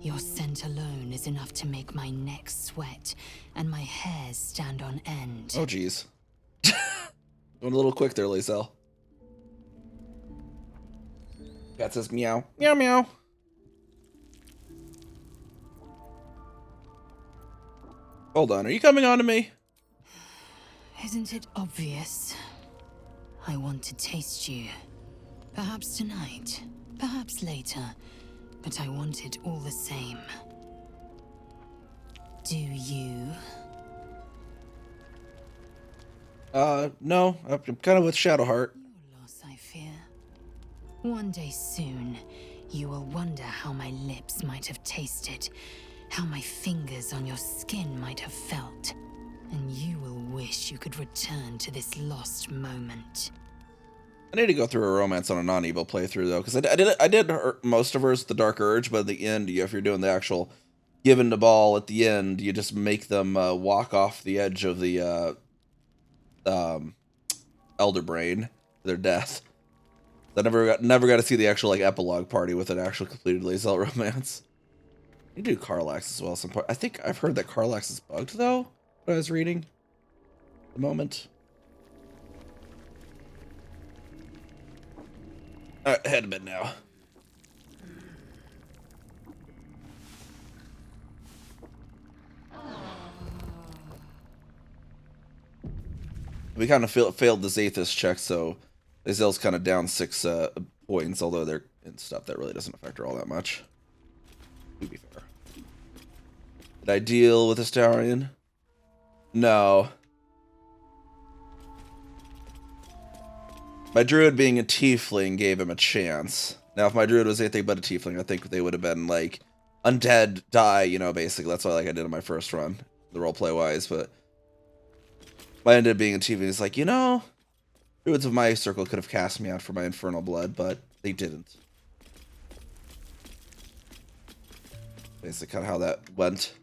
Your scent alone is enough to make my neck sweat and my hairs stand on end. Oh, jeez. Going a little quick there, Lazel. Cat says meow. Meow, meow. Hold on, are you coming on to me? Isn't it obvious? I want to taste you. Perhaps tonight, perhaps later, but I want it all the same. Do you? No, I'm kind of with Shadowheart. Your loss, I fear. One day soon, you will wonder how my lips might have tasted, how my fingers on your skin might have felt, and you will wish you could return to this lost moment. I need to go through a romance on a non-evil playthrough though, because I did most of hers, the Dark Urge, but at the end, if you're doing the actual giving the ball at the end, you just make them walk off the edge of the Elder Brain to their death. I never got to see the actual like epilogue party with an actual completed Lazel romance. You do Karlax as well. Some part. I think I've heard that Karlax is bugged though. What I was reading. At the moment. All right, head a bit now. We kind of failed the Zathis check, so Lazel's kind of down 6 points, although they're in stuff that really doesn't affect her all that much. To be fair. Did I deal with Astarion? No. My druid being a tiefling gave him a chance. Now, if my druid was anything but a tiefling, I think they would have been like undead die, you know, basically. That's what like I did in my first run, the roleplay wise. But I ended up being a tiefling. It's like, you know, druids of my circle could have cast me out for my infernal blood, but they didn't. Basically, kind of how that went.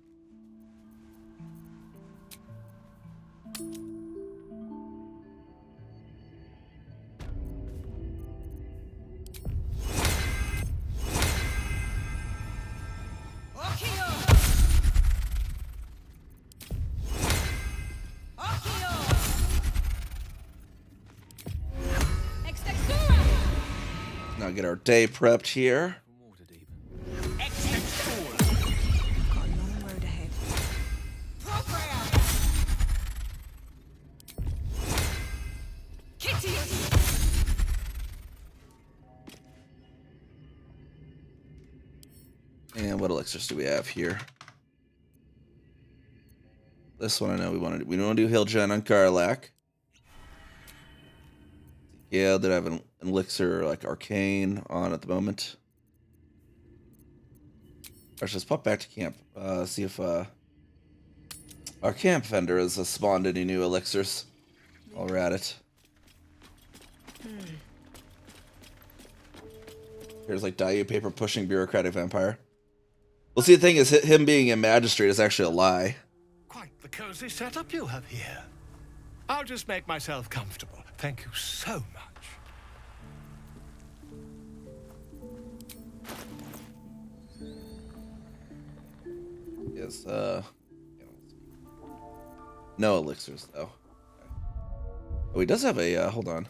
Now get our day prepped here. Got a long road ahead. And what elixirs do we have here? This one I know we want to do. We don't want to do Hill Gen on Karlak. Yeah, did I have an elixir like arcane on at the moment? Let's just pop back to camp. See if our camp vendor has spawned any new elixirs. While we're at it. Here's like Dayu paper pushing bureaucratic vampire. Well, see, the thing is, him being a magistrate is actually a lie. Quite the cozy setup you have here. I'll just make myself comfortable. Thank you so much. Yes, no elixirs though. Oh, he does have a, hold on.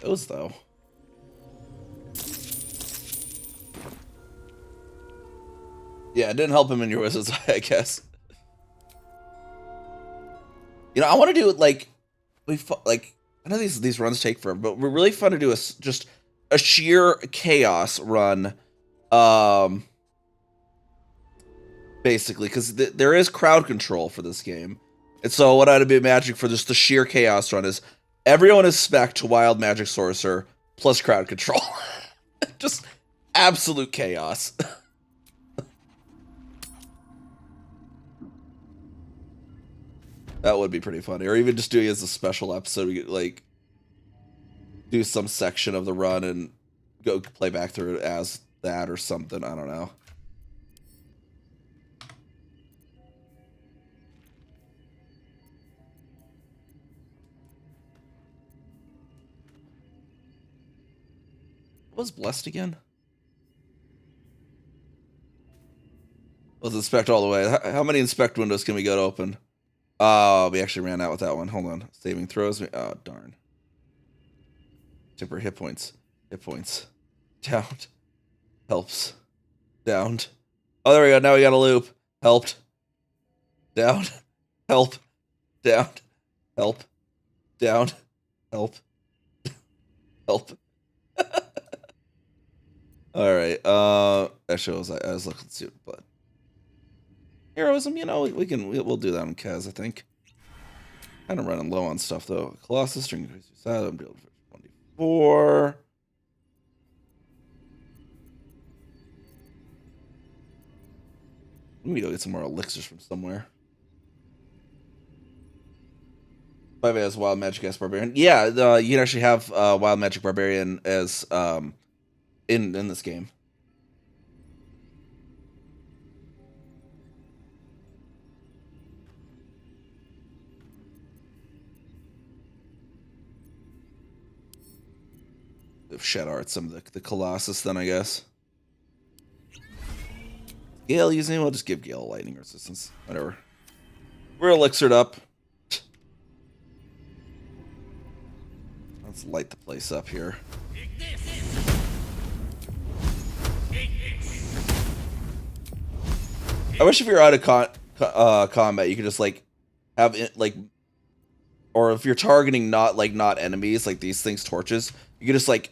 Those though. Yeah, it didn't help him in your wizard's eye, I guess. You know, I want to do it like I know these runs take forever, but we're really fun to do just a sheer chaos run, basically, because there is crowd control for this game, and so what I'd be imagining for just the sheer chaos run is everyone is spec to wild magic sorcerer plus crowd control, just absolute chaos. That would be pretty funny. Or even just doing it as a special episode. We could, like, do some section of the run and go play back through it as that or something. I don't know. What was blessed again? Let's inspect all the way. How many inspect windows can we go to open? We actually ran out with that one. Hold on. Saving throws. Oh, darn. Tipper hit points. Hit points. Downed. Helps. Downed. Oh, there we go. Now we got a loop. Helped. Downed. Help. Downed. Help. Downed. Help. Help. Alright. Actually, I was looking to see but heroism, you know, we'll do that on Kaz, I think. Kind of running low on stuff though. Colossus, string increase your side, I'm building for 24. Let me go get some more elixirs from somewhere. 5 as Wild Magic as Barbarian. Yeah, you can actually have Wild Magic Barbarian as in this game. Shed art some of the Colossus then, I guess. Gale using, we'll just give Gale lightning resistance. Whatever. We're elixired up. Let's light the place up here. I wish if you're out of combat, you could just like have it like, or if you're targeting not enemies, like these things torches, you could just like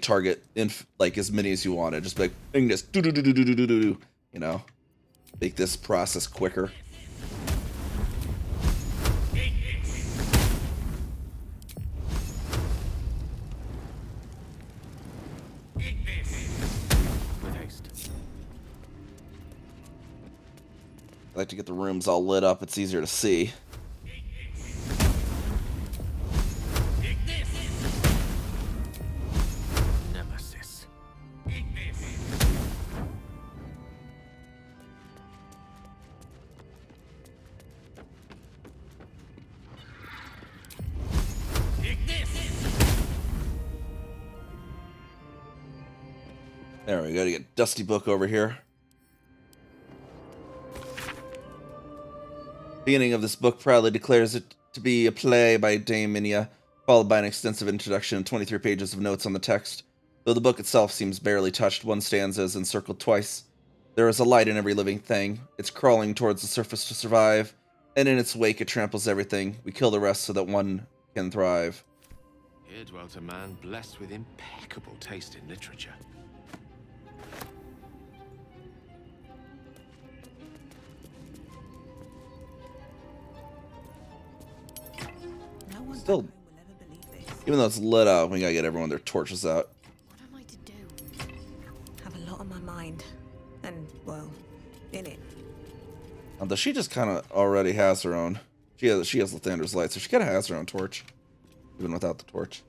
target in like as many as you want. Just be like bing this do, you know, make this process quicker. I like to get the rooms all lit up. It's easier to see. Nemesis. There we go. To get Dusty Book over here. Beginning of this book proudly declares it to be a play by Dame Minia, followed by an extensive introduction and 23 pages of notes on the text. Though the book itself seems barely touched, one stanza is encircled twice. There is a light in every living thing. It's crawling towards the surface to survive, and in its wake it tramples everything. We kill the rest so that one can thrive. Here dwelt a man blessed with impeccable taste in literature. Still, even though it's lit up, we gotta get everyone their torches out. What am I to do? Have a lot on my mind. And, well, in it. Although she just kind of already has her own. She has Lathander's light, so she kind of has her own torch, even without the torch.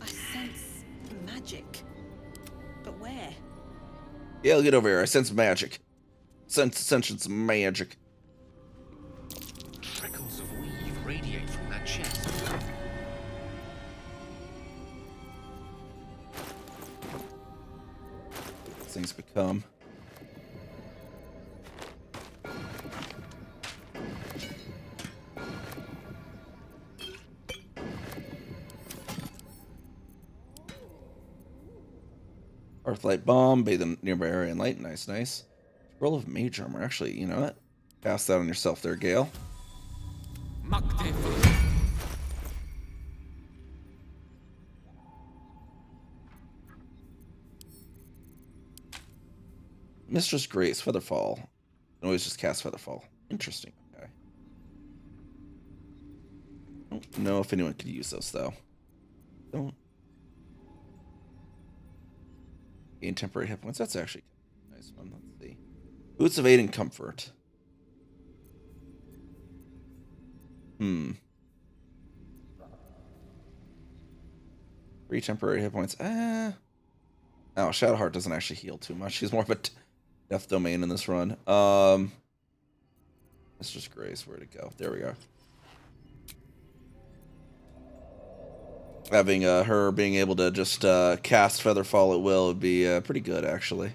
I sense magic. But where? Yeah, get over here. I sense magic. Sensing some magic. Trickles of weave radiate from that chest. Things become. Earthlight bomb, bathe the nearby area in light. Nice, nice. Scroll of mage armor. Actually, you know what? Pass that on yourself there, Gale. Mistress Grace, Featherfall. Can always just cast Featherfall. Interesting. Okay. Don't know if anyone could use those though. Don't. Gain temporary hit points. That's actually a nice one. Let's see. Boots of Aid and Comfort. Three temporary hit points. Oh, Shadowheart doesn't actually heal too much. She's more of a death domain in this run. Mistress Grace, where'd it go? There we go. Having her being able to just cast Featherfall at will would be pretty good, actually.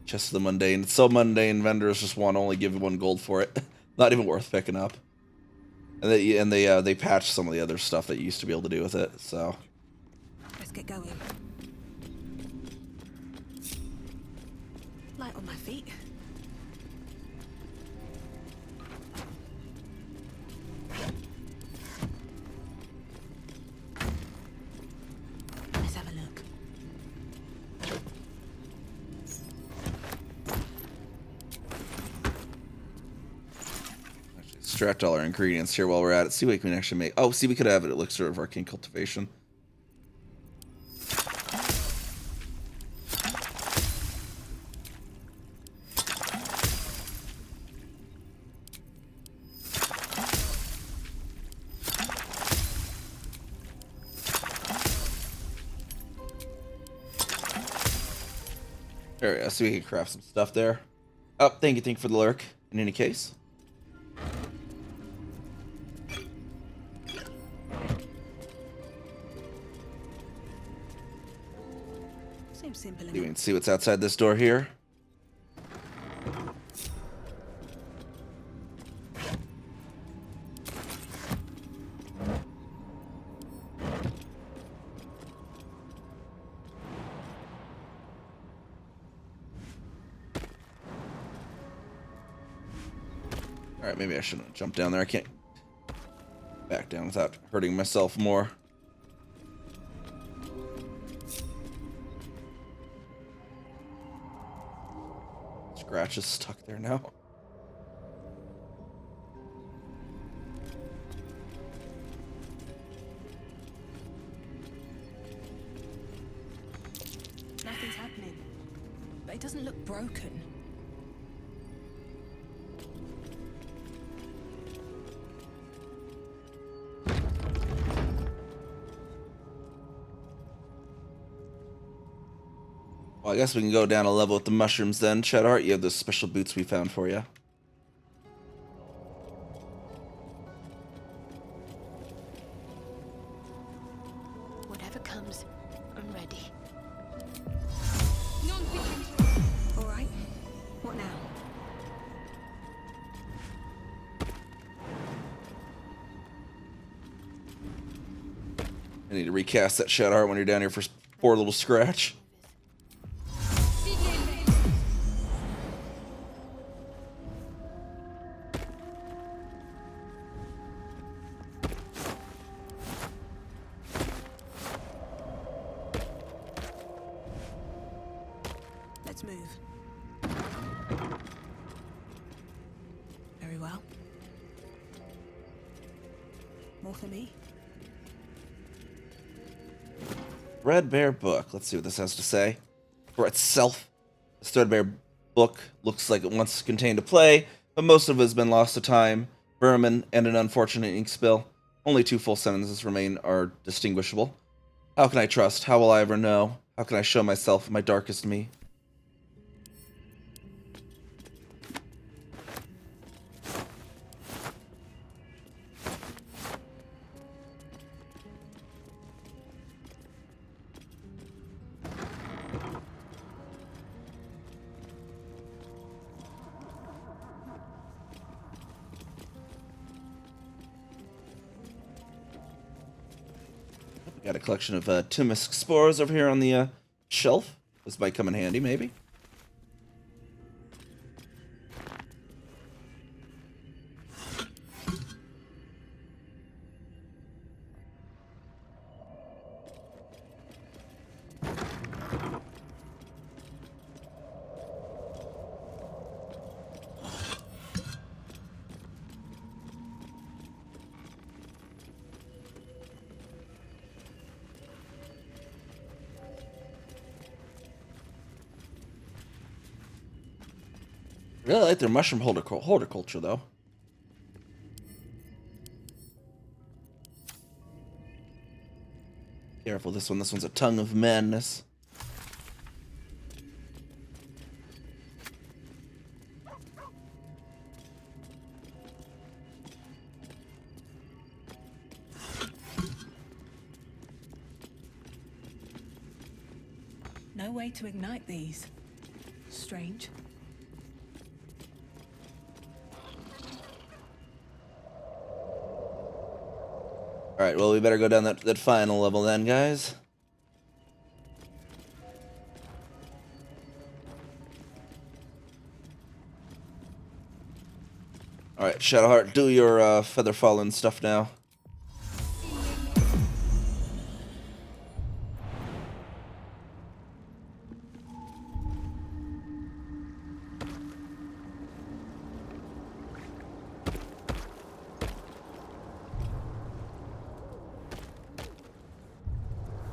Just the mundane. It's so mundane, vendors just want to only give 1 gold for it. Not even worth picking up. And they patched some of the other stuff that you used to be able to do with it, so. Let's get going. Light on my feet. Let's have a look. Extract all our ingredients here while we're at it. See what we can actually make. Oh, see, we could have it elixir of arcane cultivation. There we go. So we can craft some stuff there. Oh, thank you for the lurk. In any case. Seems simple You enough. can see what's outside this door here. Alright, maybe I shouldn't jump down there. I can't back down without hurting myself more. Scratch is stuck there now. Nothing's happening. But it doesn't look broken. Well, I guess we can go down a level with the mushrooms then. Shadowheart, you have those special boots we found for you. Whatever comes, I'm ready. All right. What now? I need to recast that Shadowheart when you're down here for poor little Scratch. Let's move. well. More for me. Threadbare book. Let's see what this has to say. For itself, this threadbare book looks like it once contained a play, but most of it has been lost to time, vermin, and an unfortunate ink spill. Only 2 full sentences remain are distinguishable. How can I trust? How will I ever know? How can I show myself my darkest me? Got a collection of Timisk spores over here on the shelf. This might come in handy, maybe. Really like their mushroom horticulture, though. Careful, this one's a tongue of madness. No way to ignite these. Strange. Alright, well, we better go down that final level then, guys. Alright, Shadowheart, do your feather fallen stuff now.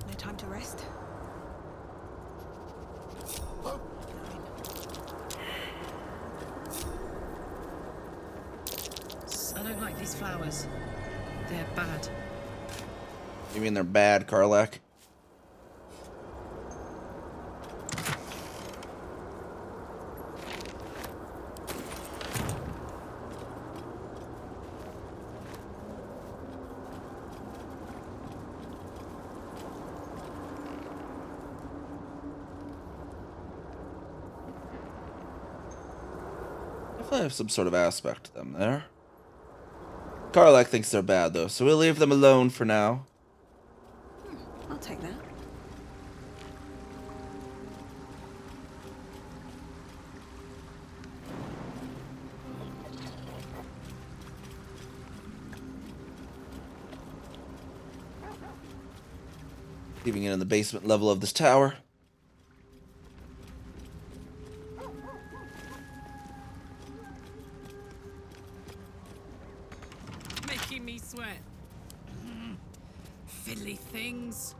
No time to rest. I don't like these flowers. They're bad. You mean they're bad, Karlak? Definitely have some sort of aspect to them there. Karlak thinks they're bad, though, so we'll leave them alone for now. I'll take that. Leaving it in the basement level of this tower. Making me sweat. Fiddly things.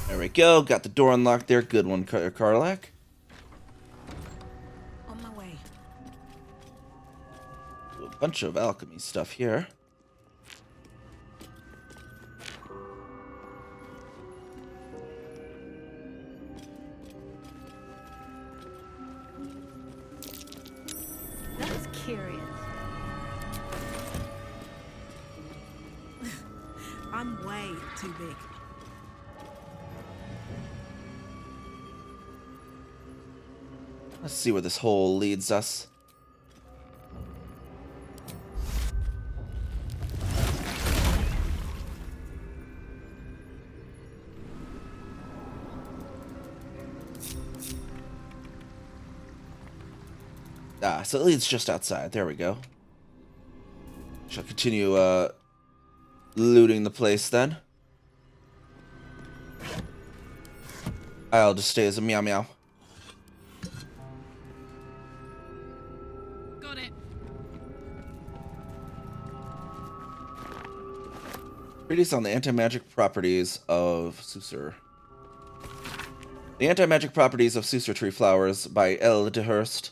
There we go. Got the door unlocked there. Good one, Karlak. On my way. A bunch of alchemy stuff here. That's curious. I'm way too big. Let's see where this hole leads us. Ah, so it leads just outside. There we go. Shall continue looting the place then. I'll just stay as a meow meow. Treatise on the anti-magic properties of Susur. The anti-magic properties of Susur tree flowers by L. de Hurst.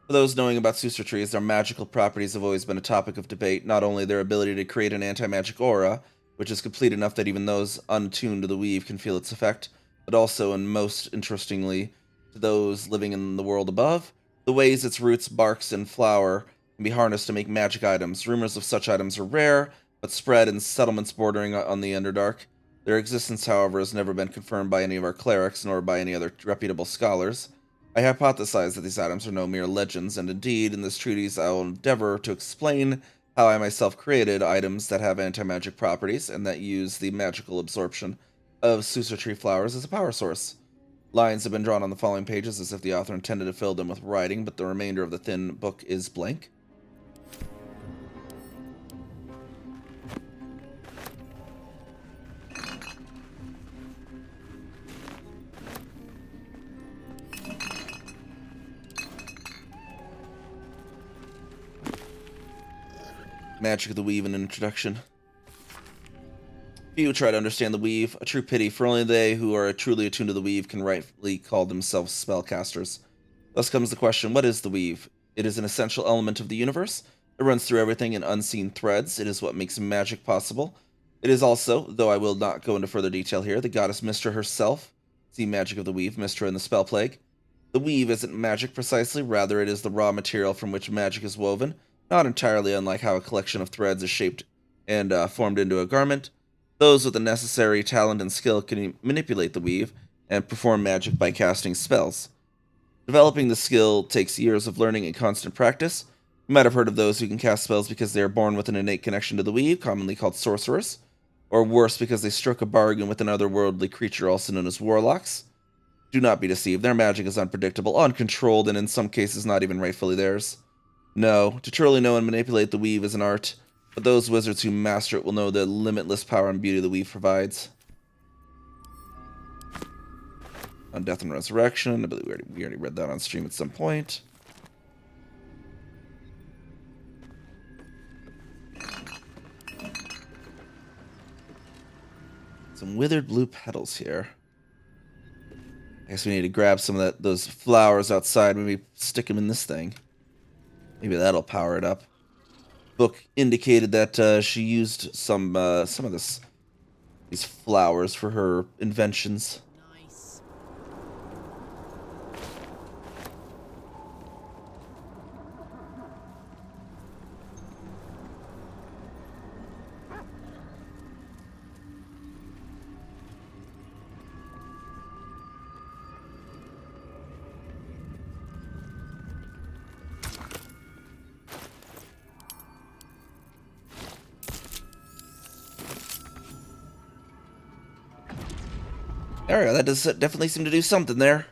For those knowing about Susur trees, their magical properties have always been a topic of debate, not only their ability to create an anti-magic aura, which is complete enough that even those untuned to the weave can feel its effect, but also, and most interestingly, to those living in the world above, the ways its roots, barks, and flower can be harnessed to make magic items. Rumors of such items are rare, but spread in settlements bordering on the Underdark. Their existence, however, has never been confirmed by any of our clerics, nor by any other reputable scholars. I hypothesize that these items are no mere legends, and indeed, in this treatise I will endeavor to explain how I myself created items that have anti-magic properties, and that use the magical absorption of Susur tree flowers as a power source. Lines have been drawn on the following pages as if the author intended to fill them with writing, but the remainder of the thin book is blank. Magic of the Weave and an introduction. Few try to understand the Weave, a true pity, for only they who are truly attuned to the Weave can rightfully call themselves spellcasters. Thus comes the question, what is the Weave? It is an essential element of the universe. It runs through everything in unseen threads. It is what makes magic possible. It is also, though I will not go into further detail here, the goddess Mystra herself. See Magic of the Weave, Mystra and the Spell Plague. The Weave isn't magic precisely, rather it is the raw material from which magic is woven, not entirely unlike how a collection of threads is shaped and formed into a garment. Those with the necessary talent and skill can manipulate the weave and perform magic by casting spells. Developing the skill takes years of learning and constant practice. You might have heard of those who can cast spells because they are born with an innate connection to the weave, commonly called sorcerers, or worse, because they struck a bargain with an otherworldly creature, also known as warlocks. Do not be deceived, their magic is unpredictable, uncontrolled, and in some cases not even rightfully theirs. No, to truly know and manipulate the weave is an art, but those wizards who master it will know the limitless power and beauty the weave provides. On Death and Resurrection, I believe we already read that on stream at some point. Some withered blue petals here. I guess we need to grab some of those flowers outside, maybe stick them in this thing. Maybe that'll power it up. Book indicated that she used some of these flowers for her inventions. Nice. There we go. That does definitely seem to do something there.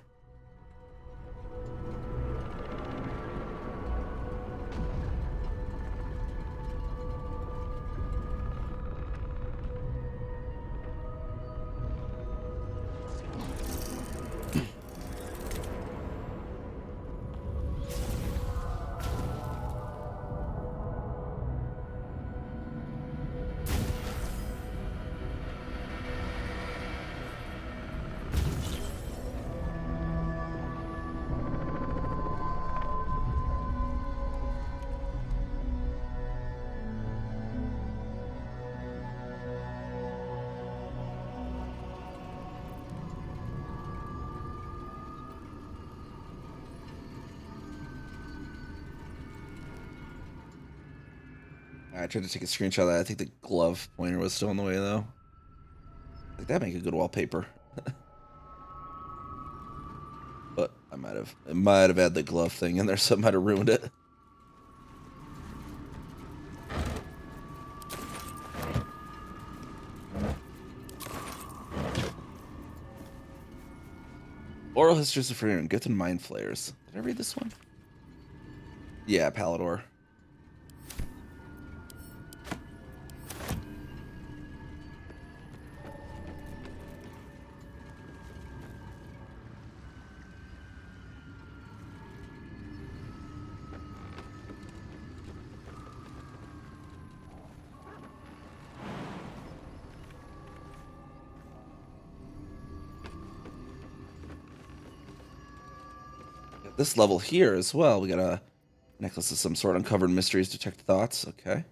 I tried to take a screenshot of that. I think the glove pointer was still in the way, though. Like, that'd make a good wallpaper. But it might have had the glove thing in there, so it might have ruined it. Oral Histories of Freedom, Gith and Mind Flayers. Did I read this one? Yeah, Palador. This level here as well. We got a necklace of some sort. Uncovered mysteries, detect thoughts. Okay.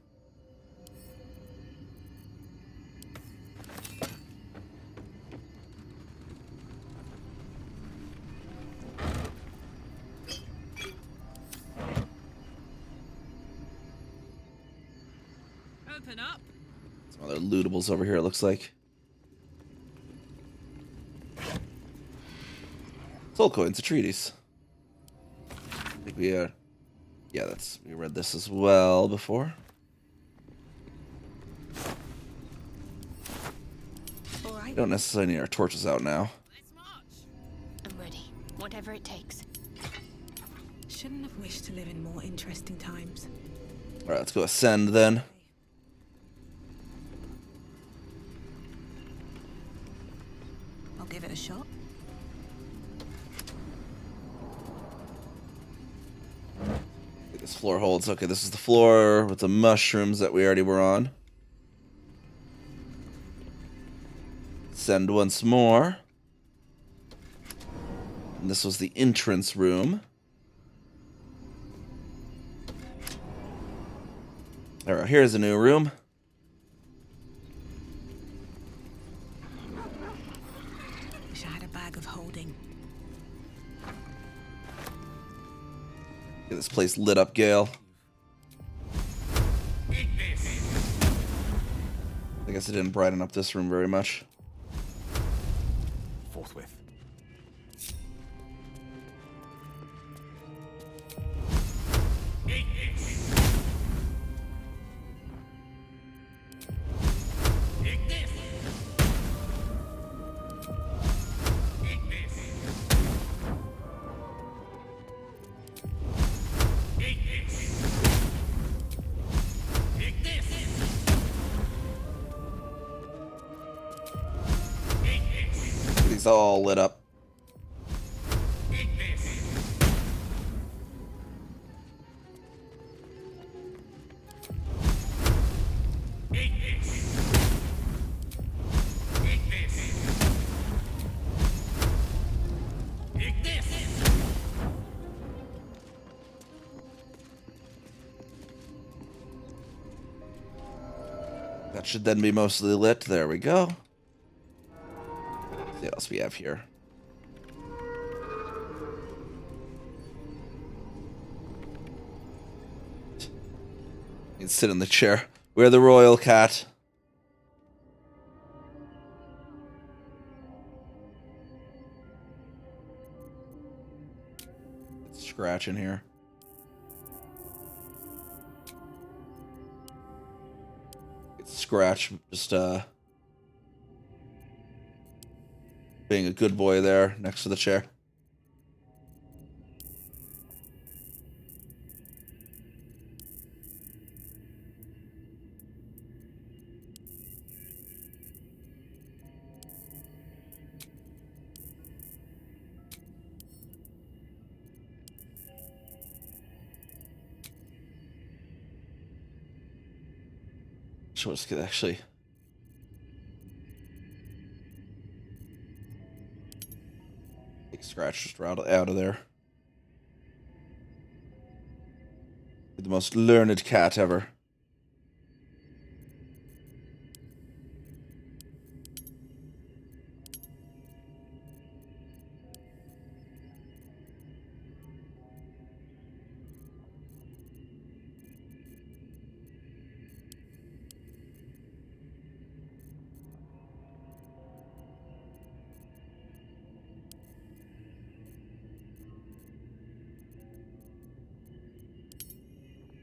Open up. Some other lootables over here, it looks like. Soul coins, a treatise. I think we are. Yeah, we read this as well before. We don't necessarily need our torches out now. I'm ready. Whatever it takes. Shouldn't have wished to live in more interesting times. Alright, let's go ascend then. I'll give it a shot. This floor holds. Okay, this is the floor with the mushrooms that we already were on. Ascend once more. And this was the entrance room. Alright, here's a new room. Wish I had a bag of holding. Get this place lit up, Gale. I guess it didn't brighten up this room very much. Forthwith. These all lit up. That should then be mostly lit. There we go. See what else we have here. You can sit in the chair. We're the royal cat. It's scratching here. It's scratch. Just being a good boy there next to the chair. So let's get actually. Scratch just out of there. The most learned cat ever.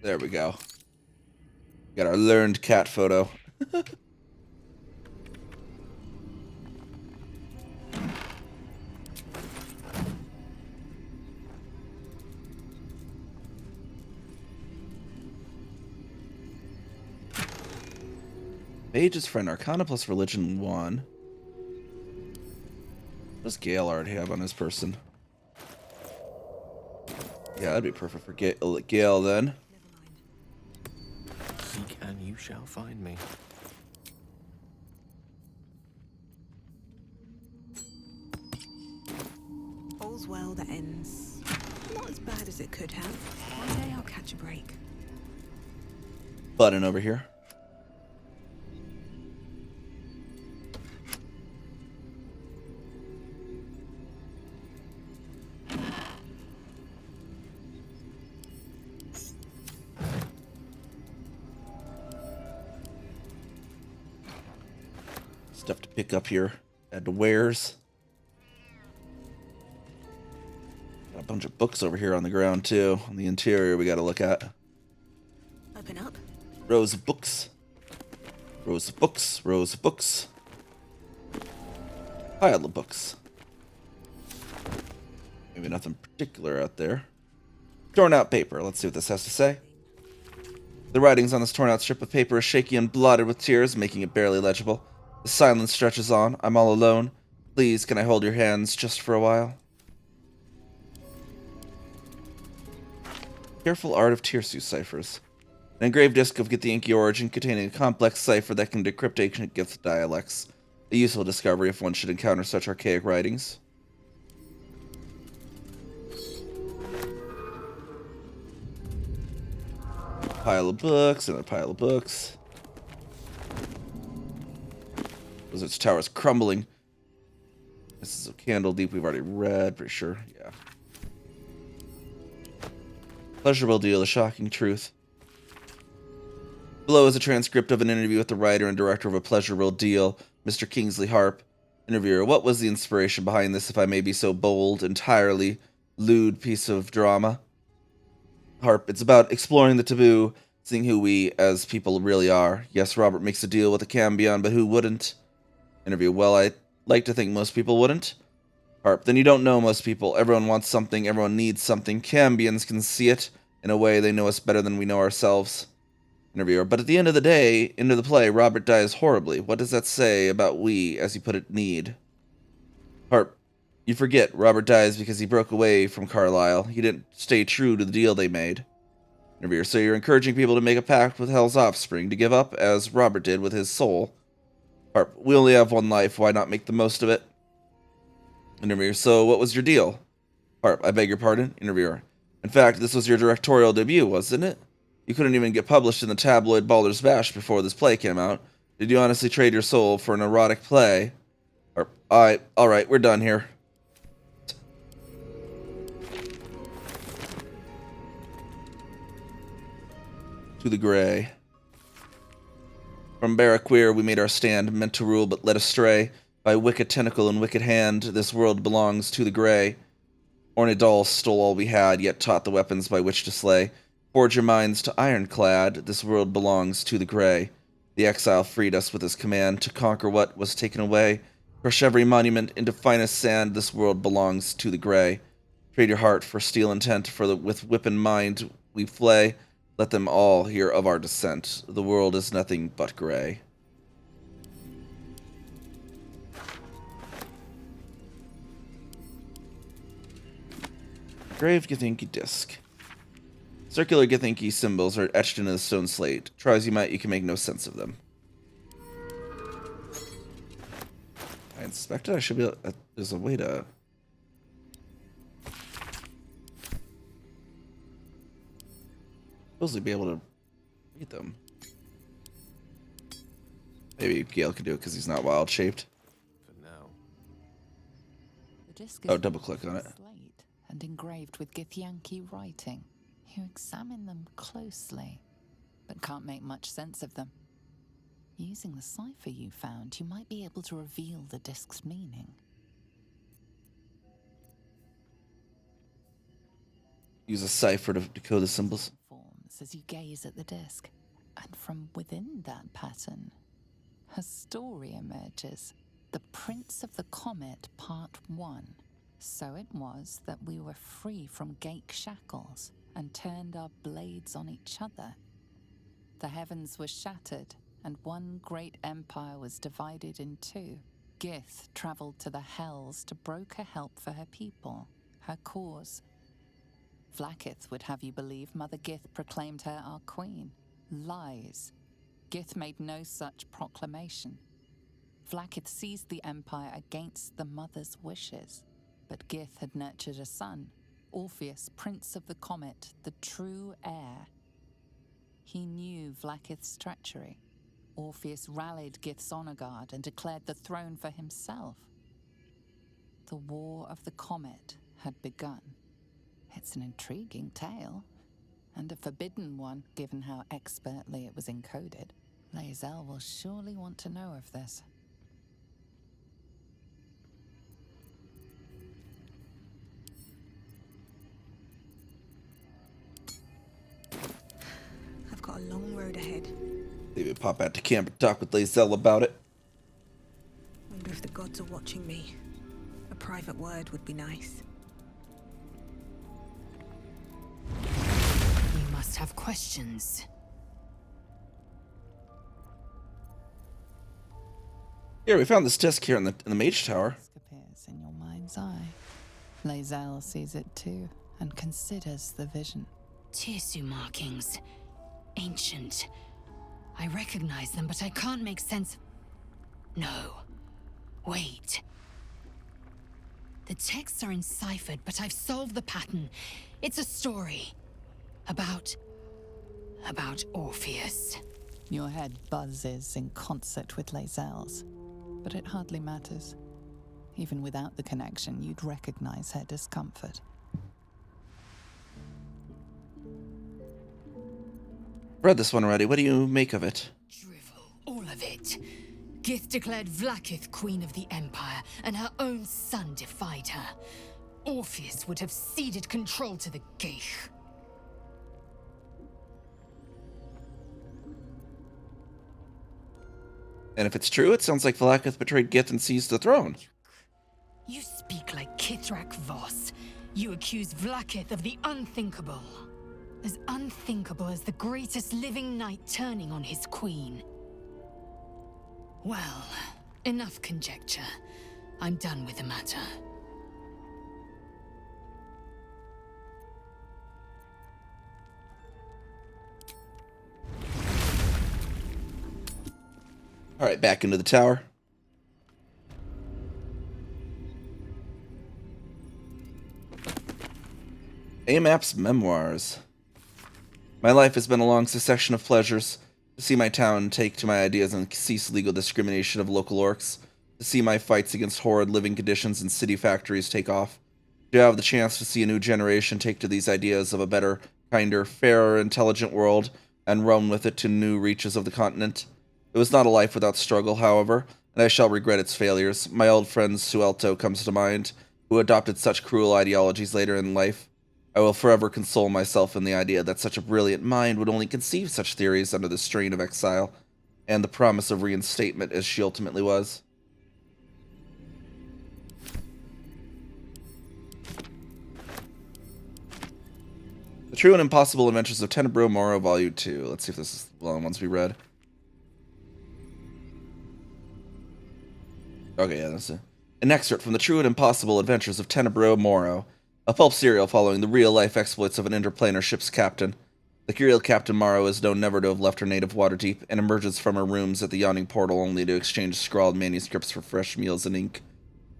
There we go. Got our learned cat photo. Mage's friend, Arcana plus Religion 1. What does Gale already have on his person? Yeah, that'd be perfect for Gale then. Seek and you shall find me. All's well that ends Not as bad as it could have. One day I'll catch a break. Button over here. Stuff to pick up here at the wares. Got a bunch of books over here on the ground too. On the interior we gotta look at. Open up. Rows of books. Rows of books. Rows of books. Pile of books. Maybe nothing particular out there. Torn out paper. Let's see what this has to say. The writings on this torn out strip of paper are shaky and blotted with tears, making it barely legible. The silence stretches on. I'm all alone. Please, can I hold your hands just for a while? Careful art of Tirsu ciphers. An engraved disc of Githyanki origin containing a complex cipher that can decrypt ancient Gith dialects. A useful discovery if one should encounter such archaic writings. Pile of books, another pile of books. Wizard's Tower is crumbling. This is a Candle Deep we've already read, pretty sure. Yeah. Pleasurable Deal, a shocking truth. Below is a transcript of an interview with the writer and director of A Pleasurable Deal, Mr. Kingsley Harp. Interviewer, what was the inspiration behind this, if I may be so bold, entirely lewd piece of drama? Harp, it's about exploring the taboo, seeing who we as people really are. Yes, Robert makes a deal with a Cambion, but who wouldn't? Interview, well, I like to think most people wouldn't. Harp, then you don't know most people. Everyone wants something, everyone needs something. Cambions can see it. In a way, they know us better than we know ourselves. Interviewer, but at the end of the day, into the play, Robert dies horribly. What does that say about we, as you put it, need? Harp, you forget, Robert dies because he broke away from Carlisle. He didn't stay true to the deal they made. Interviewer, so you're encouraging people to make a pact with Hell's offspring, to give up, as Robert did with his soul. Harp, we only have one life, why not make the most of it? Interviewer, so what was your deal? Harp, I beg your pardon? Interviewer, in fact, this was your directorial debut, wasn't it? You couldn't even get published in the tabloid Baldur's Bash before this play came out. Did you honestly trade your soul for an erotic play? Harp, alright, we're done here. To the Grey. From Barraqueer we made our stand, meant to rule but led astray. By wicked tentacle and wicked hand, this world belongs to the Grey. Ornidal stole all we had, yet taught the weapons by which to slay. Forge your minds to ironclad, this world belongs to the Grey. The exile freed us with his command to conquer what was taken away. Crush every monument into finest sand, this world belongs to the Grey. Trade your heart for steel intent, with whip in mind we flay. Let them all hear of our descent. The world is nothing but Grey. Engraved Githyanki disc. Circular Githyanki symbols are etched into the stone slate. Try as you might, you can make no sense of them. I inspect it? I should be able, there's a way to... supposedly be able to read them. Maybe Gale can do it because he's not wild shaped. For now. The disc Oh, double click on it. Slate and engraved with Githyanki writing. You examine them closely, but can't make much sense of them. Using the cipher you found, you might be able to reveal the disc's meaning. Use a cipher to decode the symbols. Forms as you gaze at the disc, and from within that pattern, a story emerges. The Prince of the Comet, Part 1. So it was that we were free from Gake shackles and turned our blades on each other. The heavens were shattered, and one great empire was divided in two. Gith traveled to the Hells to broker help for her people, her cause. Vlaakith would have you believe Mother Gith proclaimed her our queen. Lies. Gith made no such proclamation. Vlaakith seized the empire against the mother's wishes, but Gith had nurtured a son, Orpheus, Prince of the Comet, the true heir. He knew Vlaakith's treachery. Orpheus rallied Gith's honor guard and declared the throne for himself. The War of the Comet had begun. It's an intriguing tale, and a forbidden one, given how expertly it was encoded. Lae'zel will surely want to know of this. I've got a long road ahead. Maybe pop out to camp and talk with Lae'zel about it. Wonder if the gods are watching me. A private word would be nice. You must have questions. Here, we found this disc here in the Mage Tower. Appears in your mind's eye. Lae'zel sees it too, and considers the vision. Tirsu markings. Ancient. I recognize them, but I can't make sense. No. Wait. The texts are enciphered, but I've solved the pattern. It's a story. About Orpheus. Your head buzzes in concert with Lae'zel's, but it hardly matters. Even without the connection, you'd recognize her discomfort. Read this one already. What do you make of it? All of it. Gith declared Vlaakith queen of the Empire, and her own son defied her. Orpheus would have ceded control to the Geich. And if it's true, it sounds like Vlaakith betrayed Gith and seized the throne. You speak like Kithrak Voss. You accuse Vlaakith of the unthinkable. As unthinkable as the greatest living knight turning on his queen. Well, enough conjecture. I'm done with the matter. Alright, back into the tower. Amap's Memoirs. My life has been a long succession of pleasures. To see my town take to my ideas and cease legal discrimination of local orcs. To see my fights against horrid living conditions in city factories take off. To have the chance to see a new generation take to these ideas of a better, kinder, fairer, intelligent world and run with it to new reaches of the continent. It was not a life without struggle, however, and I shall regret its failures. My old friend Suelto comes to mind, who adopted such cruel ideologies later in life. I will forever console myself in the idea that such a brilliant mind would only conceive such theories under the strain of exile, and the promise of reinstatement as she ultimately was. The True and Impossible Adventures of Tenebro Moro, Volume 2. Let's see if this is one of the ones we read. Okay, yeah, that's it. An excerpt from The True and Impossible Adventures of Tenebro Moro, a pulp serial following the real-life exploits of an interplanar ship's captain. The real Captain Morrow is known never to have left her native Waterdeep, and emerges from her rooms at the yawning portal only to exchange scrawled manuscripts for fresh meals and ink.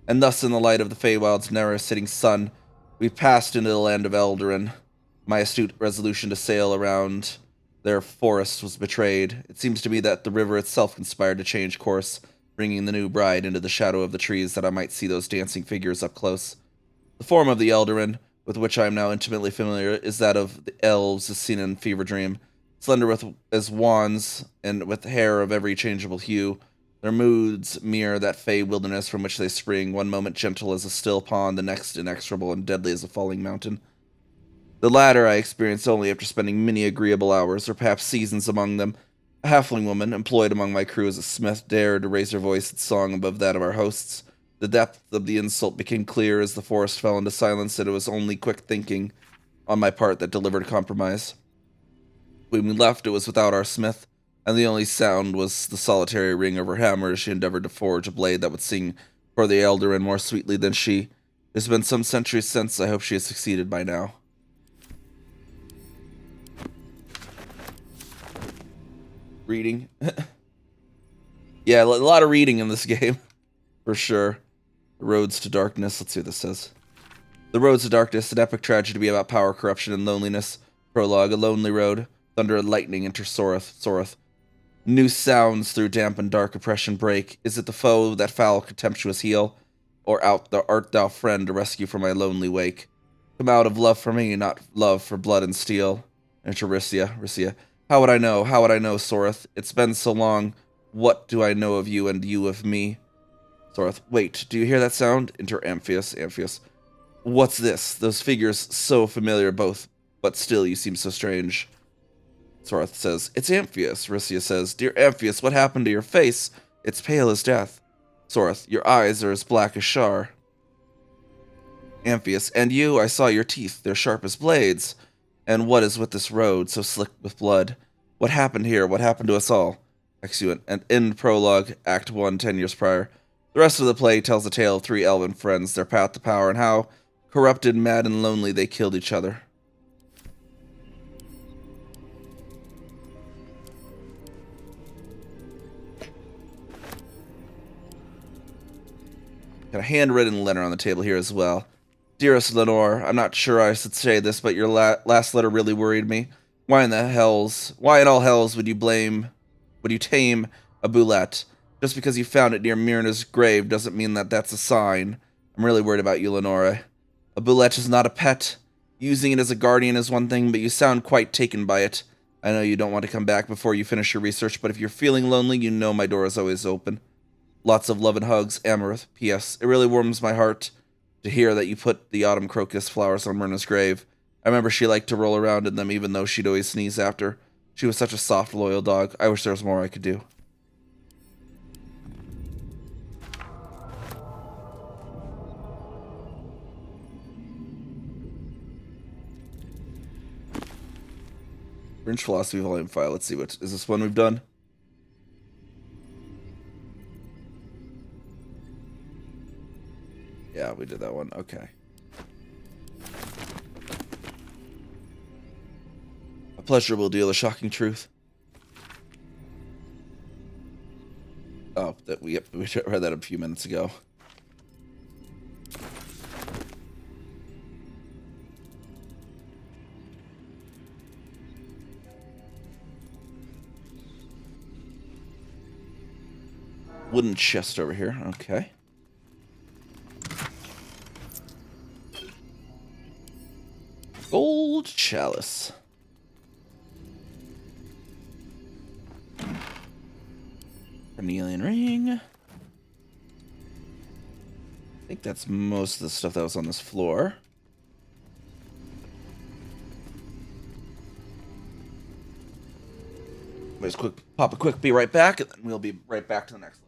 And thus, in the light of the Feywild's never-setting sun, we passed into the land of Eldarin. My astute resolution to sail around their forests was betrayed. It seems to me that the river itself conspired to change course, bringing the new bride into the shadow of the trees that I might see those dancing figures up close. The form of the Eldarin, with which I am now intimately familiar, is that of the elves as seen in Fever Dream, slender as wands, and with hair of every changeable hue. Their moods mirror that fey wilderness from which they spring, one moment gentle as a still pond, the next inexorable and deadly as a falling mountain. The latter I experienced only after spending many agreeable hours, or perhaps seasons among them. A halfling woman, employed among my crew as a smith, dared to raise her voice in song above that of our hosts. The depth of the insult became clear as the forest fell into silence, and it was only quick thinking on my part that delivered compromise. When we left, it was without our smith, and the only sound was the solitary ring of her hammer as she endeavored to forge a blade that would sing for the Eldarin more sweetly than she. It has been some centuries since. I hope she has succeeded by now. Reading. Yeah, a lot of reading in this game, for sure. The Roads to Darkness. Let's see what this says. The Roads of Darkness, an epic tragedy about power, corruption, and loneliness. Prologue, a lonely road. Thunder and lightning enter Soreth. New sounds through damp and dark oppression break. Is it the foe that foul contemptuous heel? Or art thou friend to rescue from my lonely wake? Come out of love for me, not love for blood and steel. Enter Risia. How would I know, Soreth? It's been so long. What do I know of you and you of me? Soreth, wait, do you hear that sound? Enter Amphius. What's this? Those figures so familiar both, but still you seem so strange. Soreth says, it's Amphius. Risia says, dear Amphius, what happened to your face? It's pale as death. Soreth, your eyes are as black as Shar. Amphius, and you, I saw your teeth, they're sharp as blades. And what is with this road, so slick with blood? What happened here? What happened to us all? Exeunt. And end prologue, Act 1, 10 years prior. The rest of the play tells the tale of 3 elven friends, their path to power, and how, corrupted, mad, and lonely, they killed each other. Got a handwritten letter on the table here as well. Dearest Lenore, I'm not sure I should say this, but your last letter really worried me. Why in all hells would you tame a boulette? Just because you found it near Myrna's grave doesn't mean that that's a sign. I'm really worried about you, Lenore. A boulette is not a pet. Using it as a guardian is one thing, but you sound quite taken by it. I know you don't want to come back before you finish your research, but if you're feeling lonely, you know my door is always open. Lots of love and hugs, Amarith. P.S. It really warms my heart to hear that you put the autumn crocus flowers on Myrna's grave. I remember she liked to roll around in them even though she'd always sneeze after. She was such a soft, loyal dog. I wish there was more I could do. Fringe Philosophy Volume 5. Let's see, what is this one we've done? Yeah, we did that one. Okay. A pleasurable deal, a shocking truth. Oh, that we read that a few minutes ago. Wooden chest over here. Okay. Gold chalice. Carnelian ring. I think that's most of the stuff that was on this floor. Let's pop a quick, be right back, and then we'll be right back to the next one.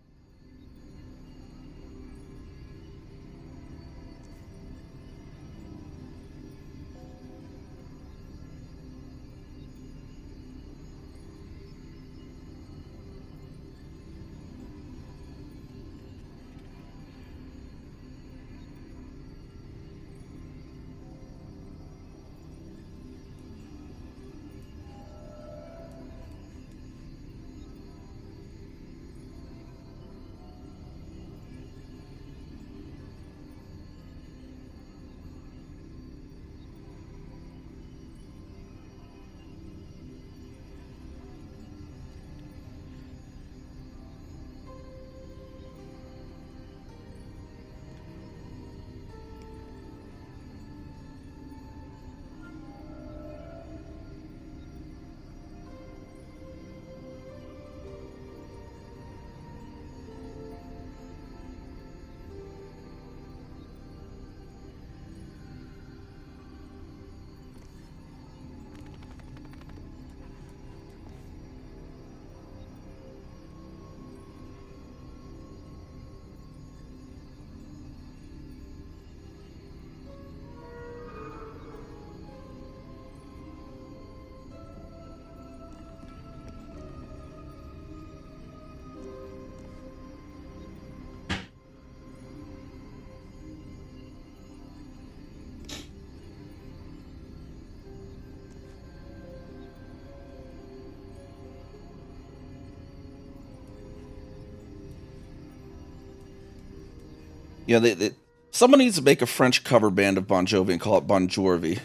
You know, Someone needs to make a French cover band of Bon Jovi and call it Bon Jovi.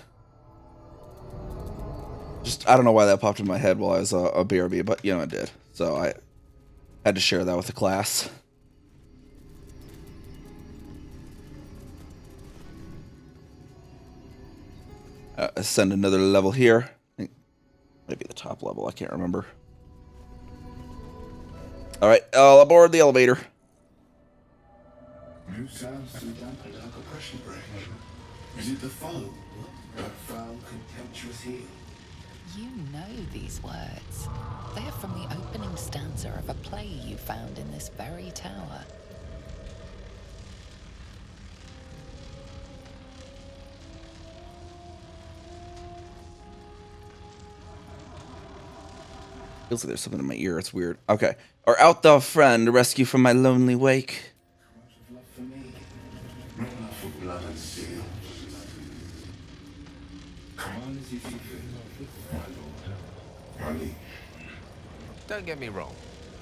Just, I don't know why that popped in my head while I was a BRB, but, you know, it did. So I had to share that with the class. Ascend another level here. I think maybe the top level, I can't remember. Alright, all aboard the elevator. New sounds to dampen dark oppression break. Is it the foe? That foul, contemptuous heel? You know these words. They are from the opening stanza of a play you found in this very tower. Feels like there's something in my ear. It's weird. Okay. Or out thou friend, rescue from my lonely wake. Love for me. Not love for blood and steel. Come on as you see fit, my lord. Rally. Don't get me wrong.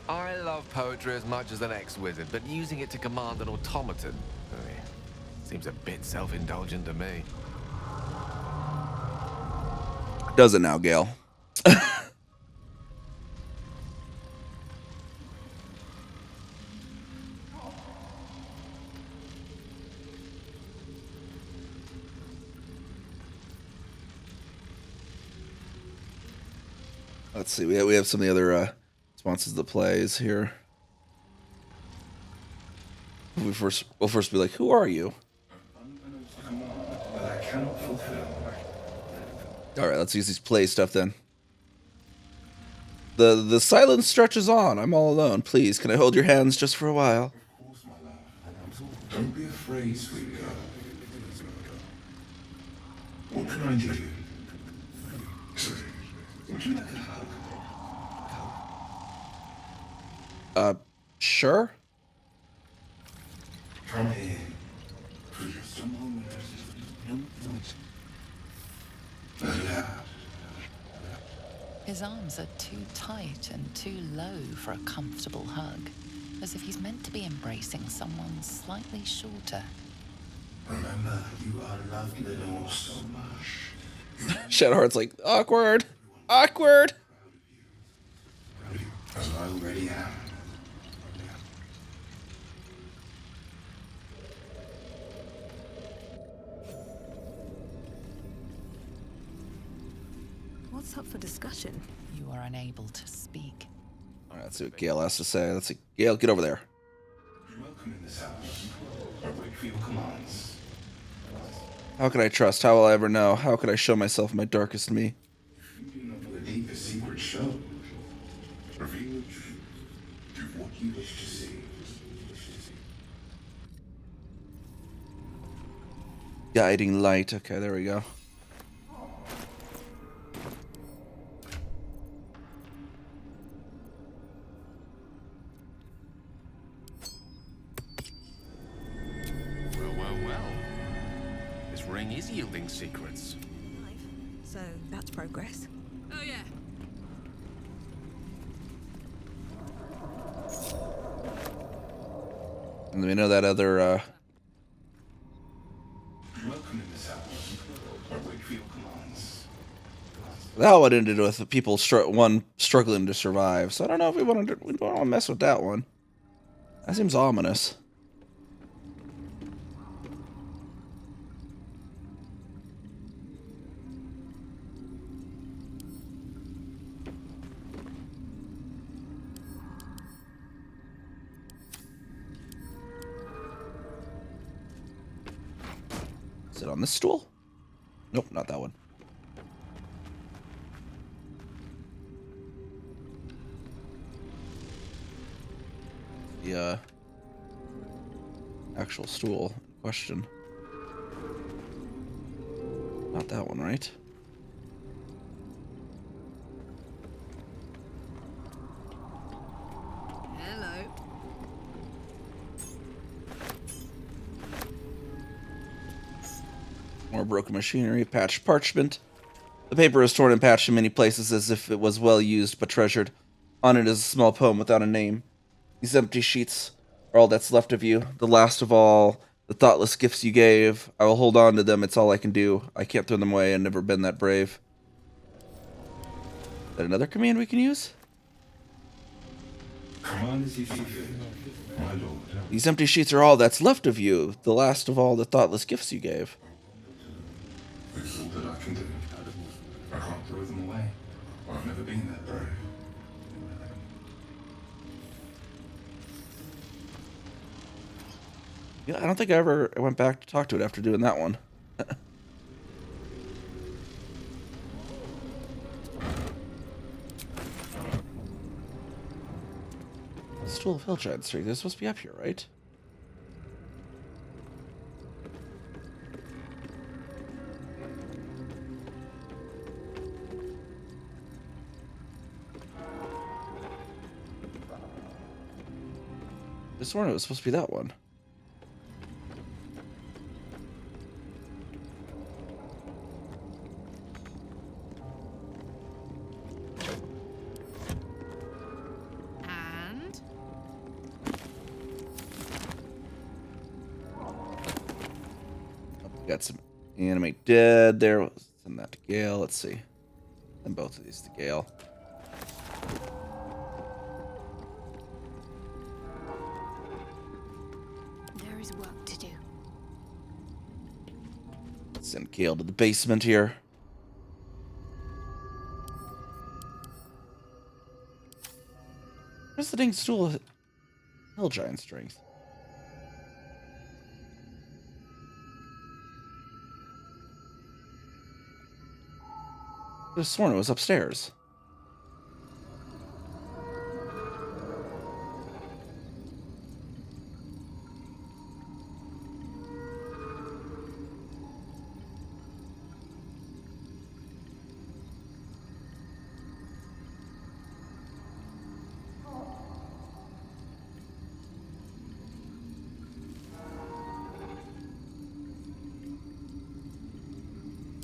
I love poetry as much as an ex-wizard, but using it to command an automaton seems a bit self-indulgent to me. Does it now, Gale? Let's see. We have some of the other responses to the plays here. We'll first be like, "Who are you?" But I cannot fulfill. All right, let's use these play stuff then. The silence stretches on. I'm all alone. Please, can I hold your hands just for a while? Of course, my love. Don't be afraid, sweet girl. What can I do? Would you like a hug? Sure. Come here. For just a moment. His arms are too tight and too low for a comfortable hug, as if he's meant to be embracing someone slightly shorter. Remember, you are loved little so much. Shadowheart's like, awkward. Awkward. As I already am. What's up for discussion? You are unable to speak. All right, let's see what Gale has to say. Let's see. Gale, get over there. Welcome in this house. I wait for your commands. How could I trust? How will I ever know? How could I show myself my darkest me? You do not believe the secret show. Reveal the truth. Do what you wish to see. Guiding light. Okay, there we go. Well. This ring is yielding secrets. So that's progress. Oh, yeah. And then we know that other, Welcome in this house. I wait for your commands. that one ended with people struggling to survive. So I don't know if we want to mess with that one. That seems ominous. Sit on this stool? Nope, not that one. The actual stool in question. Not that one, right? Hello. More broken machinery, patched parchment. The paper is torn and patched in many places as if it was well used but treasured. On it is a small poem without a name. These empty sheets are all that's left of you, the last of all the thoughtless gifts you gave. I will hold on to them. It's all I can do. I can't throw them away. I've never been that brave. Is that another command we can use? Command as you see fit, my lord. These empty sheets are all that's left of you, the last of all the thoughtless gifts you gave. It's all that I can do. I can't throw them away. I've never been that brave. Yeah, I don't think I ever went back to talk to it after doing that one. Stool of Hillgiant Strength. They're supposed to be up here, right? I sworn it was supposed to be that one. And Got some animate dead there. Send that to Gale. Let's see. Send both of these to Gale. There is work to do. Send Gale to the basement here. Where's the dang stool of Hillgiant Strength? I could have sworn it was upstairs.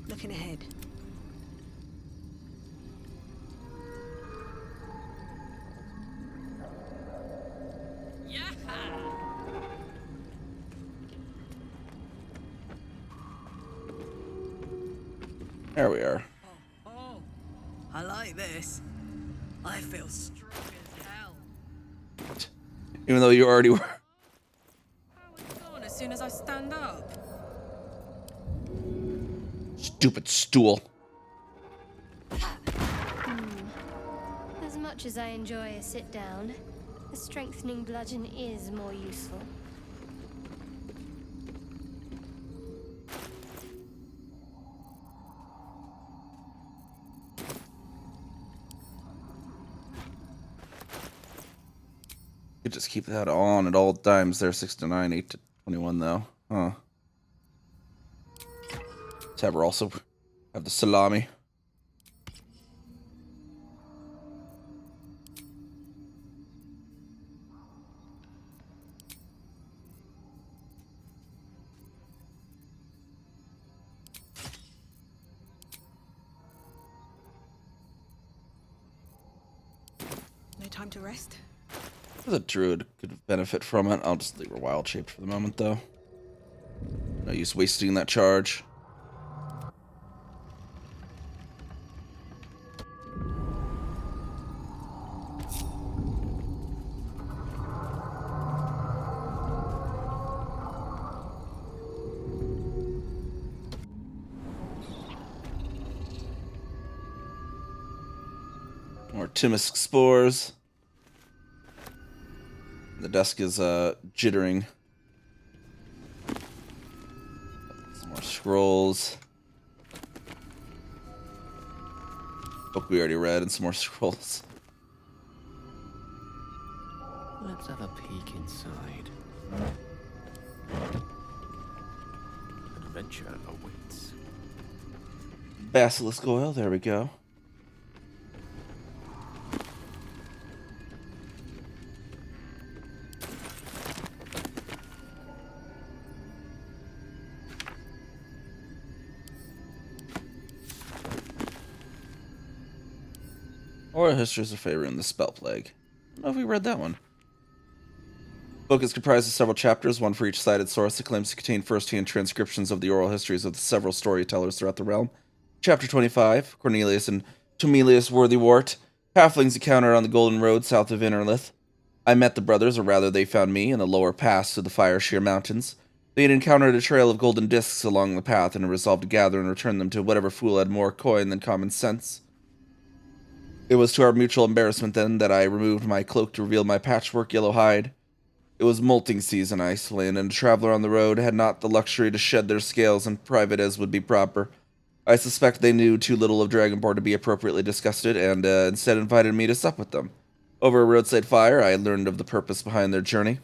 Looking ahead. There we are. Oh, I like this. I feel strong as hell. Even though you already were. Gone as soon as I stand up. Stupid stool. As much as I enjoy a sit down, a strengthening bludgeon is more useful. You just keep that on at all times there. 6 to 9, 8 to 21 though. Huh. Let's have her also have the salami. No time to rest. The Druid could benefit from it. I'll just leave her wild shaped for the moment though. No use wasting that charge. More Timisk spores. The desk is jittering. Some more scrolls. Book we already read, and some more scrolls. Let's have a peek inside. Adventure awaits. Basilisk oil, there we go. Oral Histories of Faerun, the Spell Plague. I don't know if we read that one. book is comprised of several chapters, one for each cited source. It claims to contain first-hand transcriptions of the oral histories of the several storytellers throughout the realm. Chapter 25, Cornelius and Tumelius Worthywart, halflings encountered on the Golden Road south of Innerlith. I met the brothers, or rather they found me, in the lower pass of the Fire Sheer Mountains. They had encountered a trail of golden discs along the path and had resolved to gather and return them to whatever fool had more coin than common sense. It was to our mutual embarrassment then that I removed my cloak to reveal my patchwork yellow hide. It was molting season, I explained, and a traveler on the road had not the luxury to shed their scales in private as would be proper. I suspect they knew too little of Dragonborn to be appropriately disgusted, and instead invited me to sup with them. Over a roadside fire, I learned of the purpose behind their journey.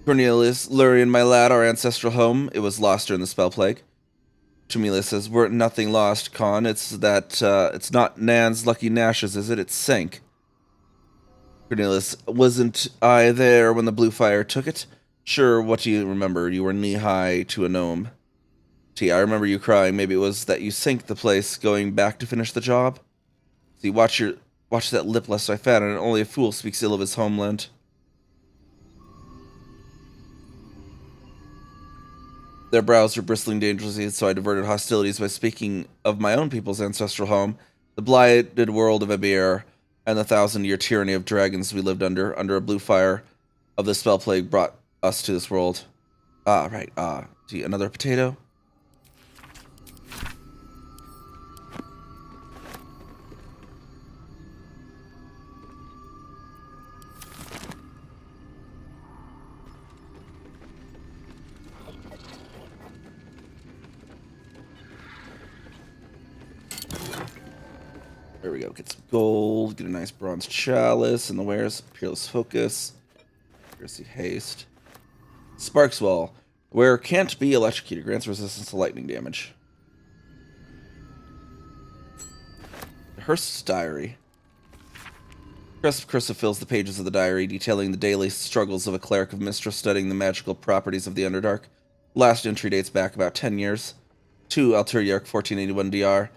Cornelius, Lurian, my lad, our ancestral home, it was lost during the spell plague. Tumelius says, "We're nothing lost, Con. It's that, it's not Nan's lucky Nash's, is it? It sank." Cornelius, "Wasn't I there when the blue fire took it? Sure, what do you remember? You were knee-high to a gnome." T, I remember you crying. Maybe it was that you sank the place, going back to finish the job. See, watch that lip lest I fatten, and only a fool speaks ill of his homeland. Their brows were bristling dangerously, so I diverted hostilities by speaking of my own people's ancestral home, the blighted world of Abir, and the 1,000-year tyranny of dragons we lived under a blue fire of the spell plague brought us to this world. Ah, right, gee, another potato? There we go. Get some gold. Get a nice bronze chalice. And the wares. Peerless Focus. Accuracy Haste. Sparks Wall. Where can't be electrocuted. Grants resistance to lightning damage. Hearst's Diary. Cursive fills the pages of the diary, detailing the daily struggles of a cleric of Mistra studying the magical properties of the Underdark. Last entry dates back about 10 years. To Alturiarch 1481 DR.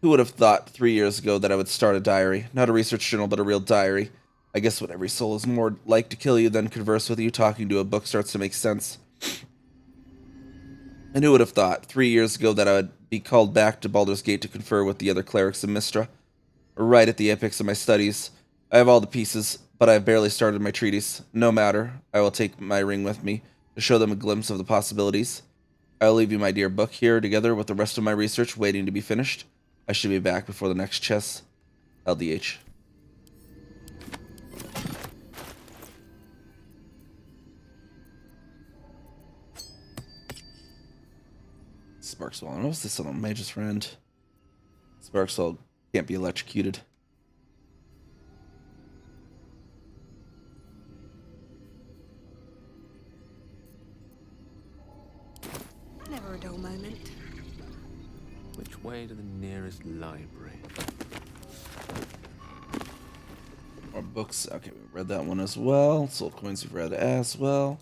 Who would have thought 3 years ago that I would start a diary? Not a research journal, but a real diary. I guess when every soul is more like to kill you than converse with you, talking to a book starts to make sense. And who would have thought 3 years ago that I would be called back to Baldur's Gate to confer with the other clerics of Mistra? Right at the apex of my studies. I have all the pieces, but I have barely started my treatise. No matter, I will take my ring with me to show them a glimpse of the possibilities. I will leave you my dear book here, together with the rest of my research waiting to be finished. I should be back before the next chess. LDH. Sparkswell. What's this on Mage's Friend? Sparkswell can't be electrocuted. Never a dull moment. Which way to the nearest library? More books. Okay, we read that one as well. Soul coins we've read as well.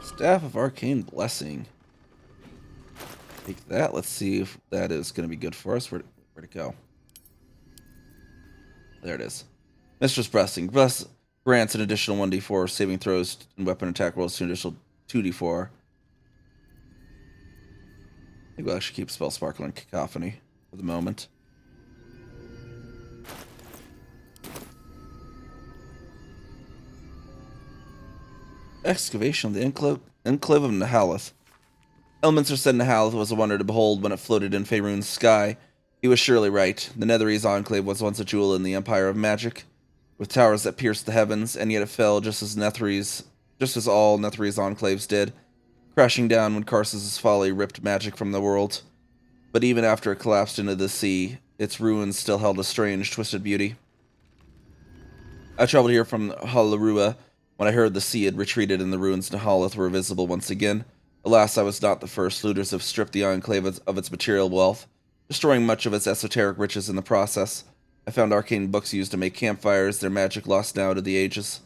Staff of Arcane Blessing. Take that. Let's see if that is going to be good for us. Where'd it go? There it is. Mistress Blessing. Grants an additional 1d4 saving throws and weapon attack rolls to an additional 2d4. I think we'll actually keep Spell Sparkle and Cacophony for the moment. Excavation of the Enclave of Nahalith. Elminster said Nahalith was a wonder to behold when it floated in Faerun's sky. He was surely right. The Netherese Enclave was once a jewel in the Empire of Magic, with towers that pierced the heavens, and yet it fell just as all Netherese enclaves did, crashing down when Karsus' folly ripped magic from the world. But even after it collapsed into the sea, its ruins still held a strange, twisted beauty. I traveled here from Halarua when I heard the sea had retreated and the ruins of Nahalith were visible once again. Alas, I was not the first. Looters have stripped the enclave of its material wealth. destroying much of its esoteric riches in the process. I found arcane books used to make campfires, their magic lost now to the ages.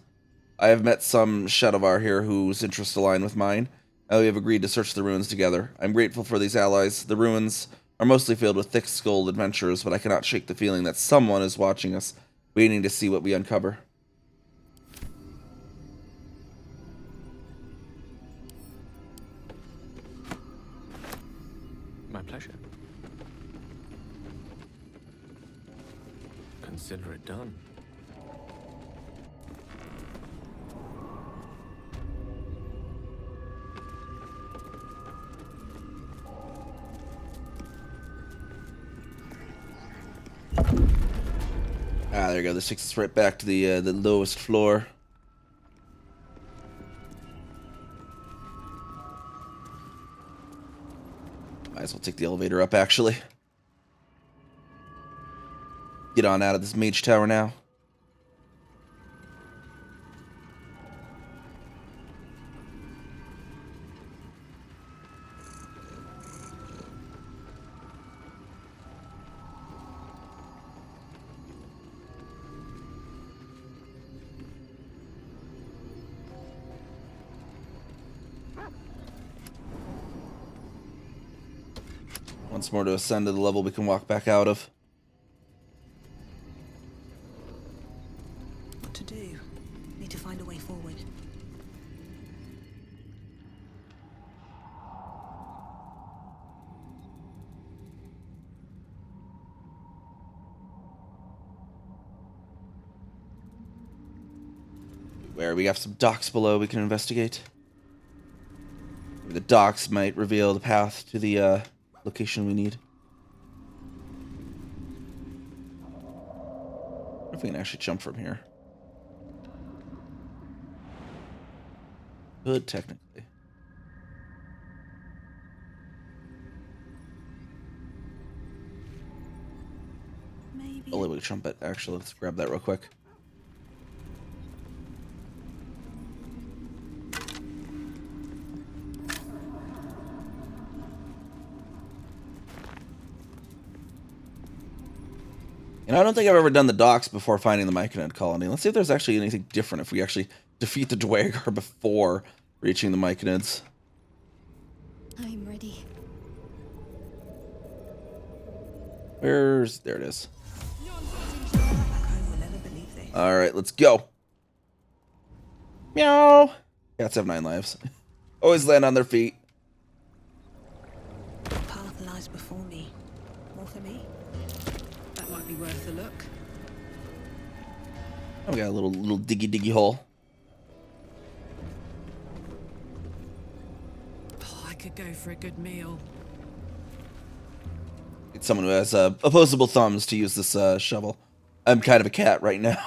I have met some Shadowvar here whose interests align with mine. We have agreed to search the ruins together. I'm grateful for these allies. The ruins are mostly filled with thick-skulled adventurers, but I cannot shake the feeling that someone is watching us, waiting to see what we uncover. My pleasure. Consider it done. Ah, there you go. This takes us right back to the lowest floor. Might as well take the elevator up, actually. Get on out of this mage tower now. Once more to ascend to the level we can walk back out of. What to do? Need to find a way forward. Where we have some docks below we can investigate. Maybe the docks might reveal the path to the location we need. What if we can actually jump from here? Good, technically. Maybe. Only we can jump it. Actually, let's grab that real quick. And I don't think I've ever done the docks before finding the Myconid colony. Let's see if there's actually anything different if we actually defeat the Dwagar before reaching the Myconids. I'm ready. There it is. Alright, let's go. Meow. Cats have 9 lives. Always land on their feet. Path lies before me. More for me? That might be worth a look. Oh, we got a little diggy hole. Oh, I could go for a good meal. It's someone who has opposable thumbs to use this shovel. I'm kind of a cat right now.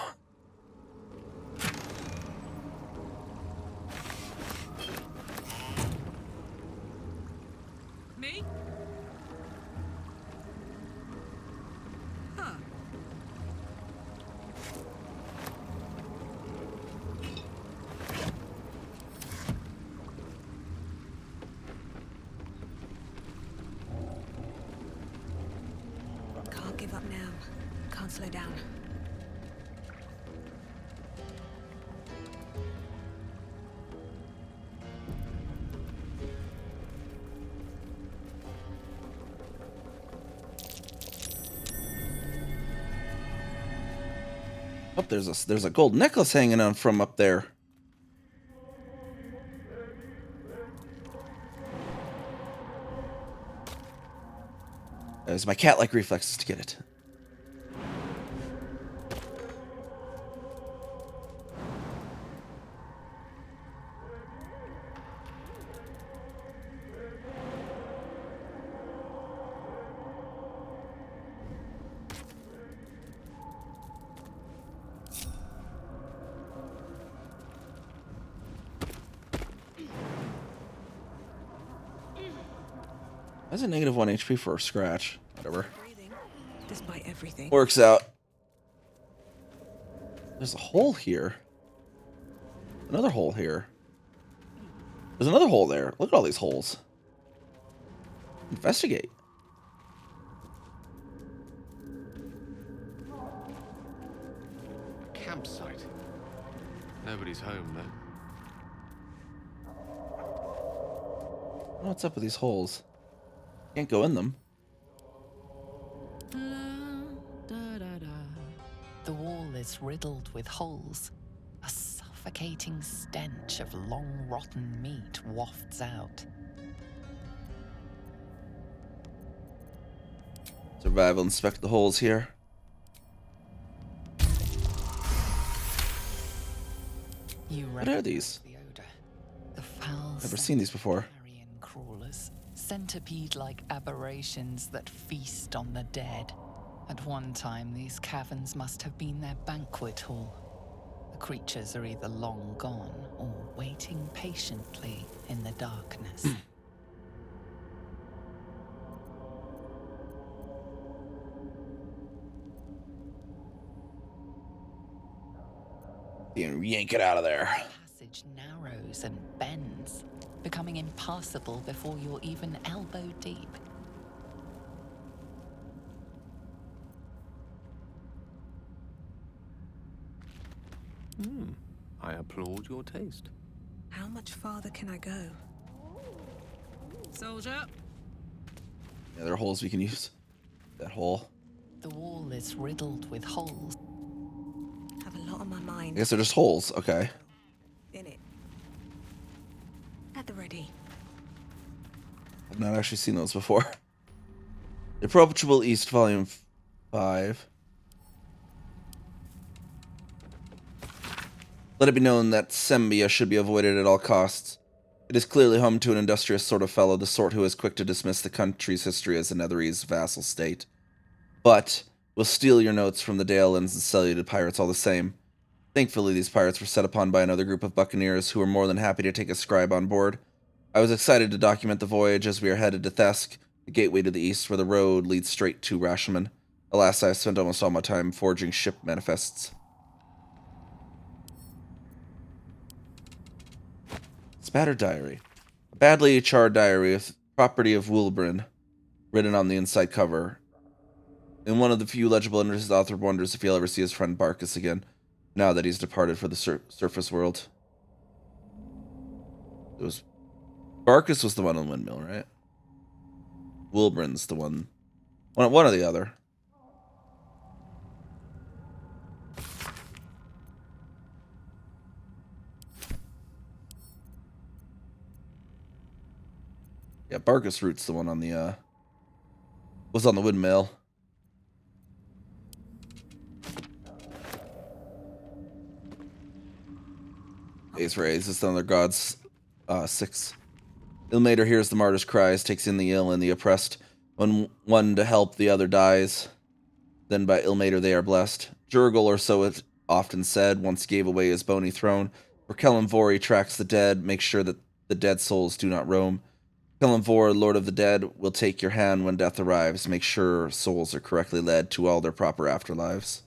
Me? Huh. Can't give up now. Can't slow down. Oh, there's a gold necklace hanging on from up there. There's my cat-like reflexes to get it. That's a -1 HP for a scratch. Whatever. Despite everything. Works out. There's a hole here. Another hole here. There's another hole there. Look at all these holes. Investigate. campsite. Nobody's home, though. What's up with these holes? Can't go in them. The wall is riddled with holes. A suffocating stench of long rotten meat wafts out. Survival, inspect the holes here. What are these? The odor. The foul Never seen these before. carrion crawlers, centipede-like aberrations that feast on the dead. At one time, these caverns must have been their banquet hall. The creatures are either long gone or waiting patiently in the darkness. Yank it out of there. The passage narrows and bends, becoming impassable before you're even elbow deep. I applaud your taste. How much farther can I go? Soldier. Yeah, there are holes we can use. That hole. The wall is riddled with holes. Have a lot on my I mind. guess they're just holes. Okay. In it. At the ready. I've not actually seen those before. The Approachable East, Volume 5. Let it be known that Sembia should be avoided at all costs. It is clearly home to an industrious sort of fellow, the sort who is quick to dismiss the country's history as a Netherese vassal state. But will steal your notes from the Dalelands and sell you to pirates all the same. Thankfully, these pirates were set upon by another group of buccaneers who were more than happy to take a scribe on board. I was excited to document the voyage as we are headed to Thesk, the gateway to the east where the road leads straight to Rashomon. Alas, I have spent almost all my time forging ship manifests. Spattered diary. A badly charred diary of property of Wulbrin, written on the inside cover. In one of the few legible entries, the author wonders if he'll ever see his friend Barkus again, now that he's departed for the surface world. It was... Barkus was the one on Windmill, right? Wulbrin's the one... One or the other. Yeah, Barkus Root's the one on the, was on the Windmill. Ace Rays, it's another God's 6. Ilmater hears the martyr's cries, takes in the ill and the oppressed. When one to help, the other dies. Then by Ilmater they are blessed. Jurgle, or so it often said, once gave away his bony throne. For Kelemvor he tracks the dead, makes sure that the dead souls do not roam. Kelemvor, Lord of the Dead, will take your hand when death arrives, make sure souls are correctly led to all their proper afterlives.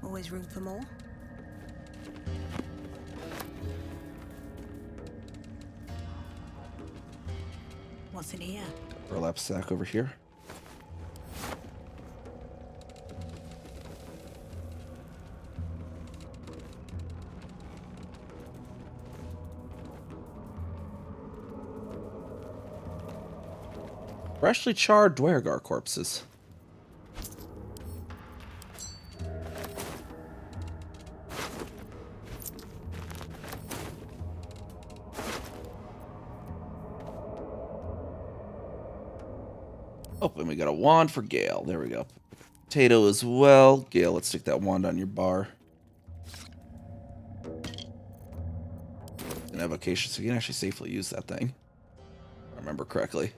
Always room for more? What's in here? Burlap sack over here. Freshly charred Dwergar corpses. Oh, and we got a wand for Gale. There we go. Potato as well. Gale, let's stick that wand on your bar. An evocation, so you can actually safely use that thing. If I remember correctly.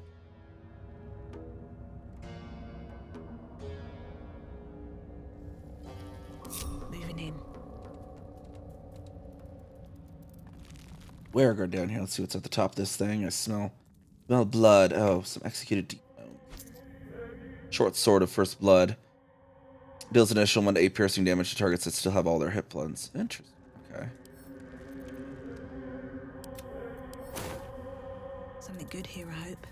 Moving in. Weregar down here. Let's see what's at the top of this thing. I smell blood. Oh, some executed deep bone. Short sword of first blood. Deals initial 1 to 8 piercing damage to targets that still have all their hit points. Interesting. Okay. Something good here, I hope.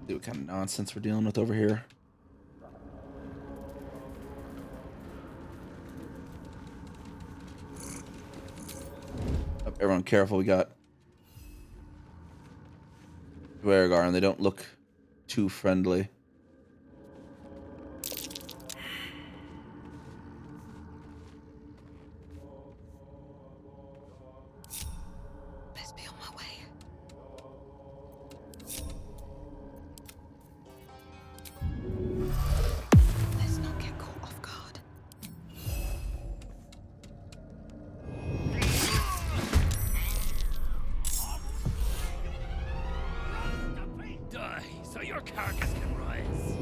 See what kind of nonsense we're dealing with over here. Oh, everyone careful, we got Dwergar and they don't look too friendly. Best be on my way. Let's not get caught off guard. Die, so your carcass can rise.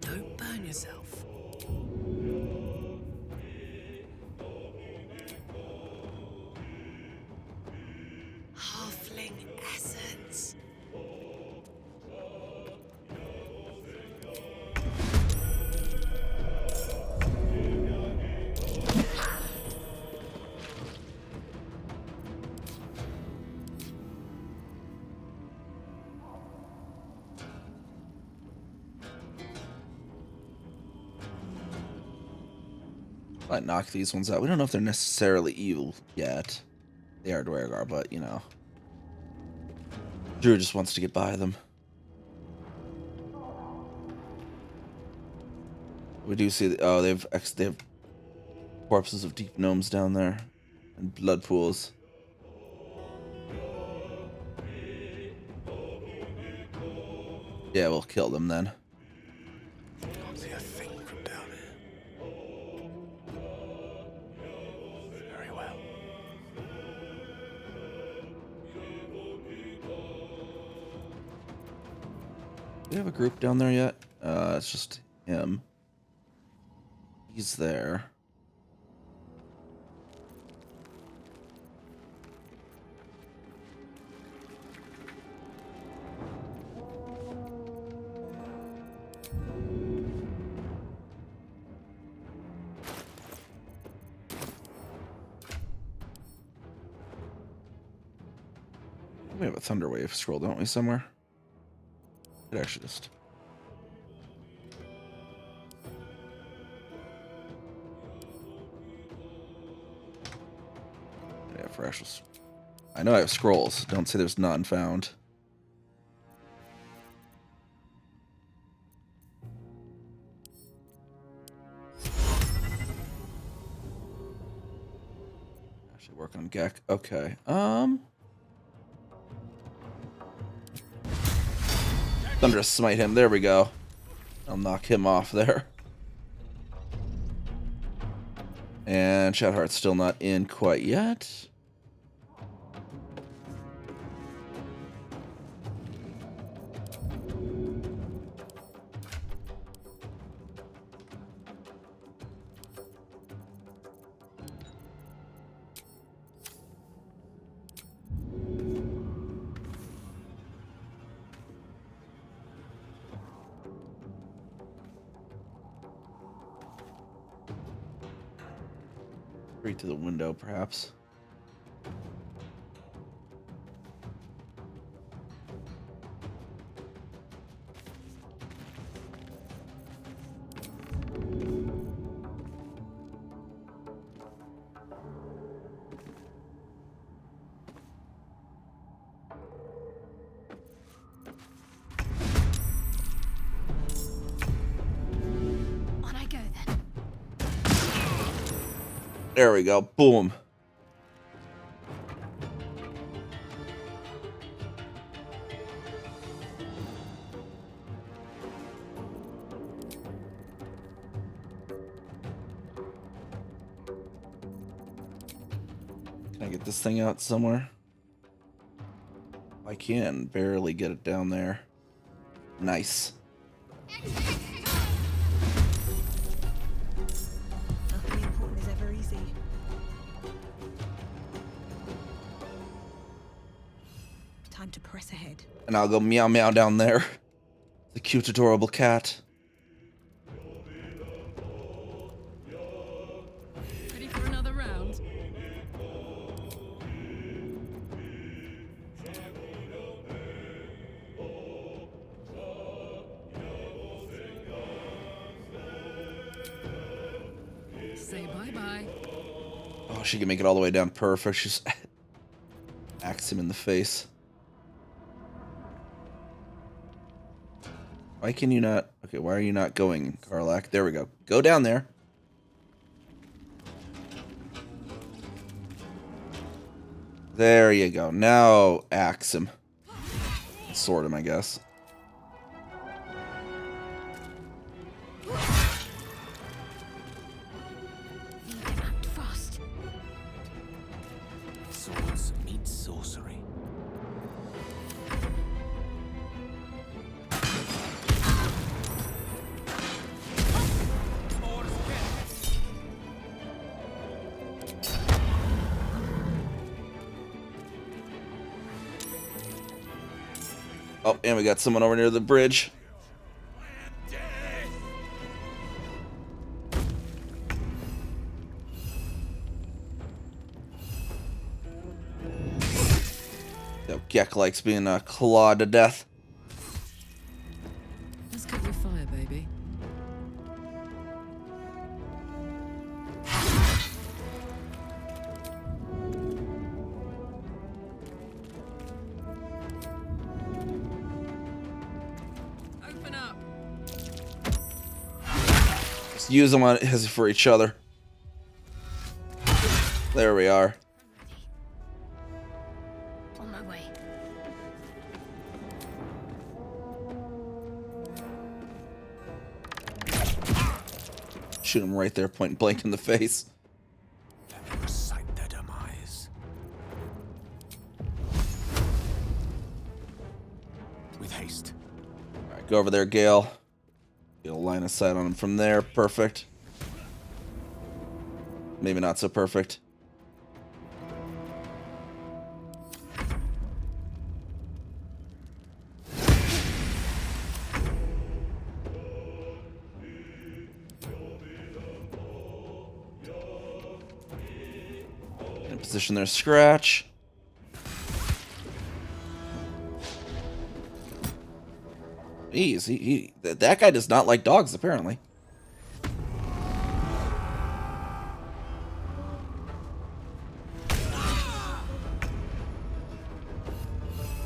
Don't burn yourself. Halfling essence. Might knock these ones out. We don't know if they're necessarily evil yet. They are Dwergar, but you know. Druid just wants to get by them. We do see that, oh, they have corpses of deep gnomes down there and blood pools. Yeah, we'll kill them then. Can't see a thing from down here. Very well. Do we have a group down there yet? It's just him. He's there. We have a Thunderwave scroll, don't we, somewhere? It actually just... Yeah, for actual... I know I have scrolls. Don't say there's none found. Actually work on Gek. Okay. Thunderous Smite him. There we go. I'll knock him off there. And Shadowheart's still not in quite yet. Straight to the window, perhaps. On I go then. There we go. Boom. Can I get this thing out somewhere? I can barely get it down there. Nice. Nothing important is ever easy. Time to press ahead. And I'll go meow meow down there. The cute, adorable cat. Say bye-bye. Oh, she can make it all the way down. Perfect. She's axe him in the face. Why can you not? Okay, why are you not going, Karlak? There we go. Go down there. There you go. Now axe him. Sword him, I guess. Swords meet sorcery. Oh, and we got someone over near the bridge. Yo, Gek likes being clawed to death. Let's get your fire, baby. Open up. Just use them for each other. There we are. On my way. Shoot him right there, point blank in the face. Recite their demise. With haste. Alright, go over there, Gale. Get a line of sight on him from there. Perfect. Maybe not so perfect. Position their scratch. Jeez, that guy does not like dogs, apparently.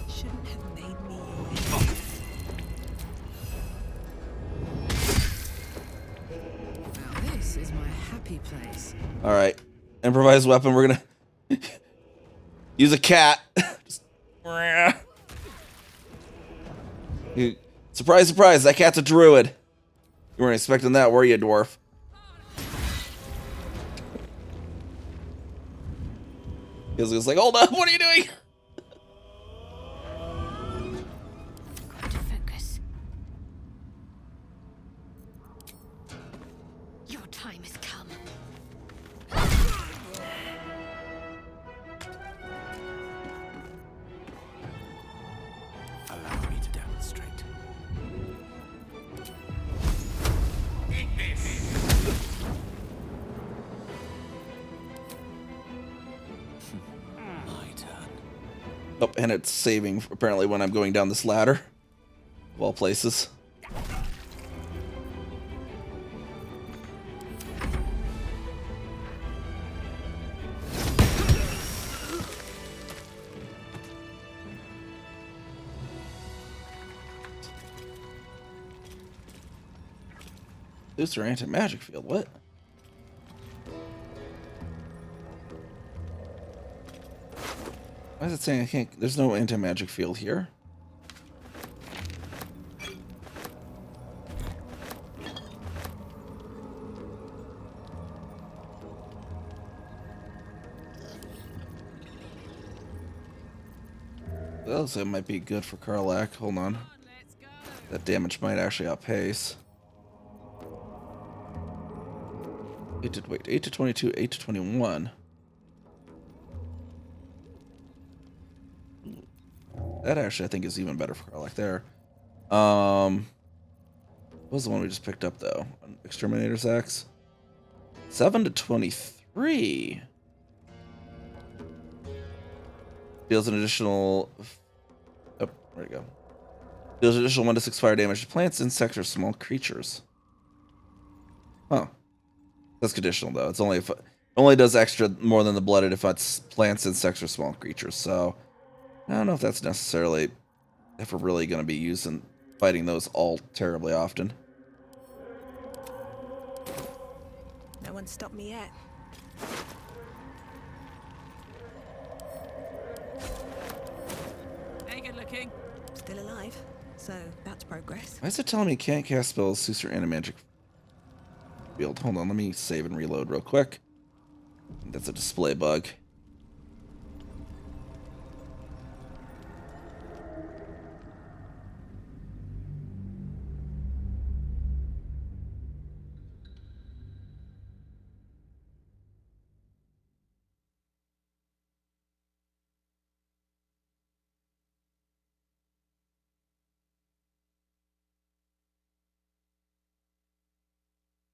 Shouldn't have made me. Now this is my happy place. All right, improvised weapon. We're gonna use a cat. Surprise, surprise! That cat's a druid. You weren't expecting that, were you, dwarf? He was like, "Hold up! What are you doing?" Got to focus. Your time has come. Allow me to demonstrate. My turn. Oh, and it's saving apparently when I'm going down this ladder. Of all places. Booster anti-magic field, what? Why is it saying I can't? There's no anti-magic field here. Well, so it might be good for Karlak. Hold on. That damage might actually outpace. 8 to 22, 8 to 21. That actually I think is even better for Karlak there. What was the one we just picked up though? Exterminator's Axe. 7 to 23. Deals an additional. Oh, where'd it go? Deals additional 1 to 6 fire damage to plants, insects, or small creatures. Huh. That's conditional though. It's only if only does extra more than the blooded if it's plants, insects, or small creatures. So I don't know if that's necessarily if we're really going to be using fighting those all terribly often. No one's stopped me yet. Hey, good looking. Still alive, so that's progress. Why is it telling me can't cast spells, use your animagic field? Hold on, let me save and reload real quick. That's a display bug.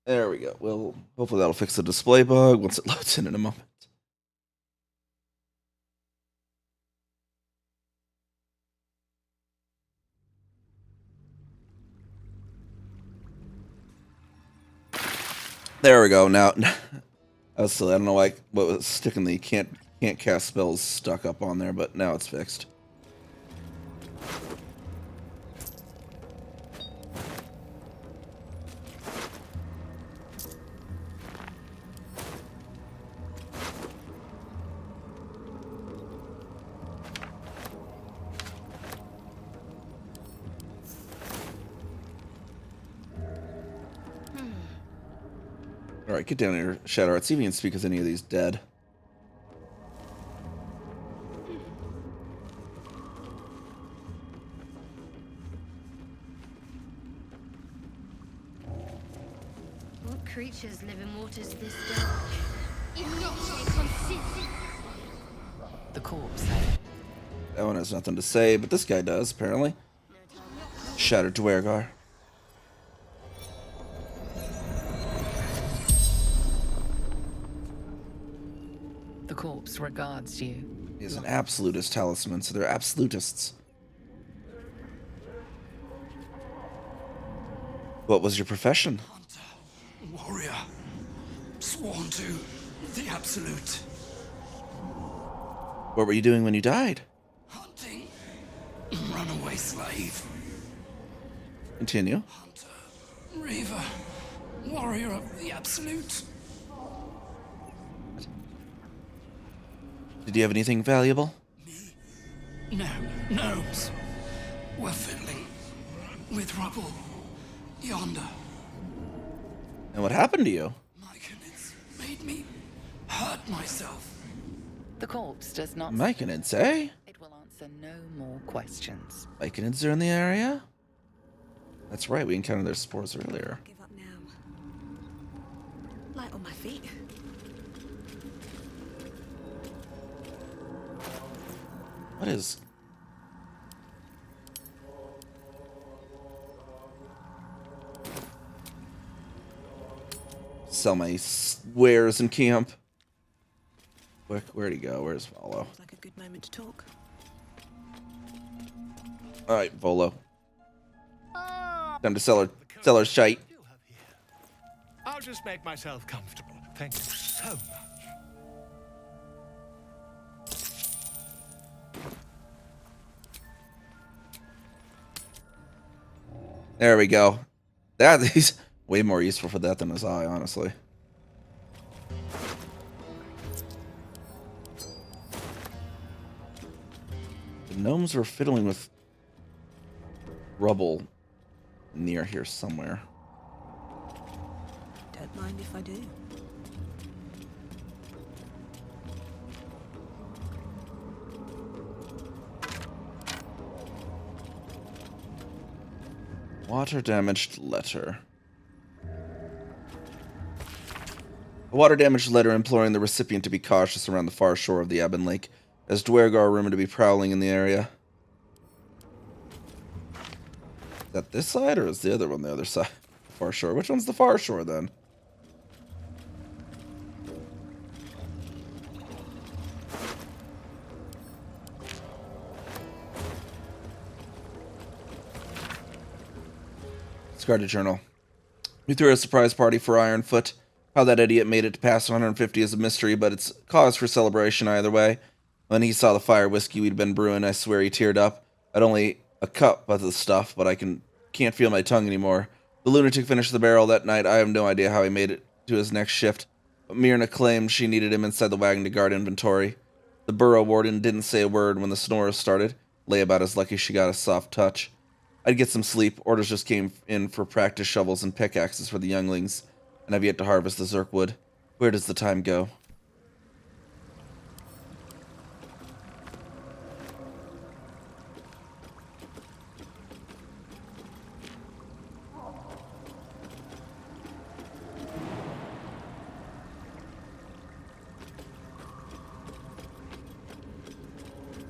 There we go. Well, hopefully that'll fix the display bug once it loads in a moment. There we go. Now, I was silly. I don't know why what was sticking the can't cast spells stuck up on there, but now it's fixed. Alright, get down here, Shadow Art. See if you can speak as any of these dead. What creatures live in waters this dark? The corpse. That one has nothing to say, but this guy does, apparently. Shattered Dwergar. The corpse regards you. He is an absolutist talisman, so they're absolutists. What was your profession? Warrior. Sworn to the absolute. What were you doing when you died? Hunting. Runaway slave. Continue. Reaver. Warrior of the absolute. Did you have anything valuable? No, gnomes. We're fiddling with rubble. Yonder. And what happened to you? Myconids made me hurt myself. The corpse does not. Myconids, eh? It will answer no more questions. Myconids are in the area? That's right, we encountered their spores earlier. Give up now. Light on my feet. What is... Sell my wares in camp. Where'd he go? Where's Volo? Looks like a good moment to talk. Alright, Volo. Time to sell her shite. I'll just make myself comfortable. Thank you so much. There we go. That he's way more useful for that than his eye, honestly. The gnomes were fiddling with rubble near here somewhere. Don't mind if I do. Water damaged letter. A water damaged letter imploring the recipient to be cautious around the far shore of the Ebon Lake, as Dwergar are rumored to be prowling in the area. Is that this side, or is the other one the other side? Far shore. Which one's the far shore, then? Discarded journal. We threw a surprise party for Ironfoot. How that idiot made it to past 150 is a mystery, but it's cause for celebration either way. When he saw the fire whiskey we'd been brewing, I swear he teared up. I'd only a cup of the stuff, but I can't feel my tongue anymore. The lunatic finished the barrel that night. I have no idea how he made it to his next shift, but Myrna claimed she needed him inside the wagon to guard inventory. The burrow warden didn't say a word when the snores started. Lay about as lucky she got a soft touch. I'd get some sleep. Orders just came in for practice shovels and pickaxes for the younglings, and I've yet to harvest the Zerkwood. Where does the time go?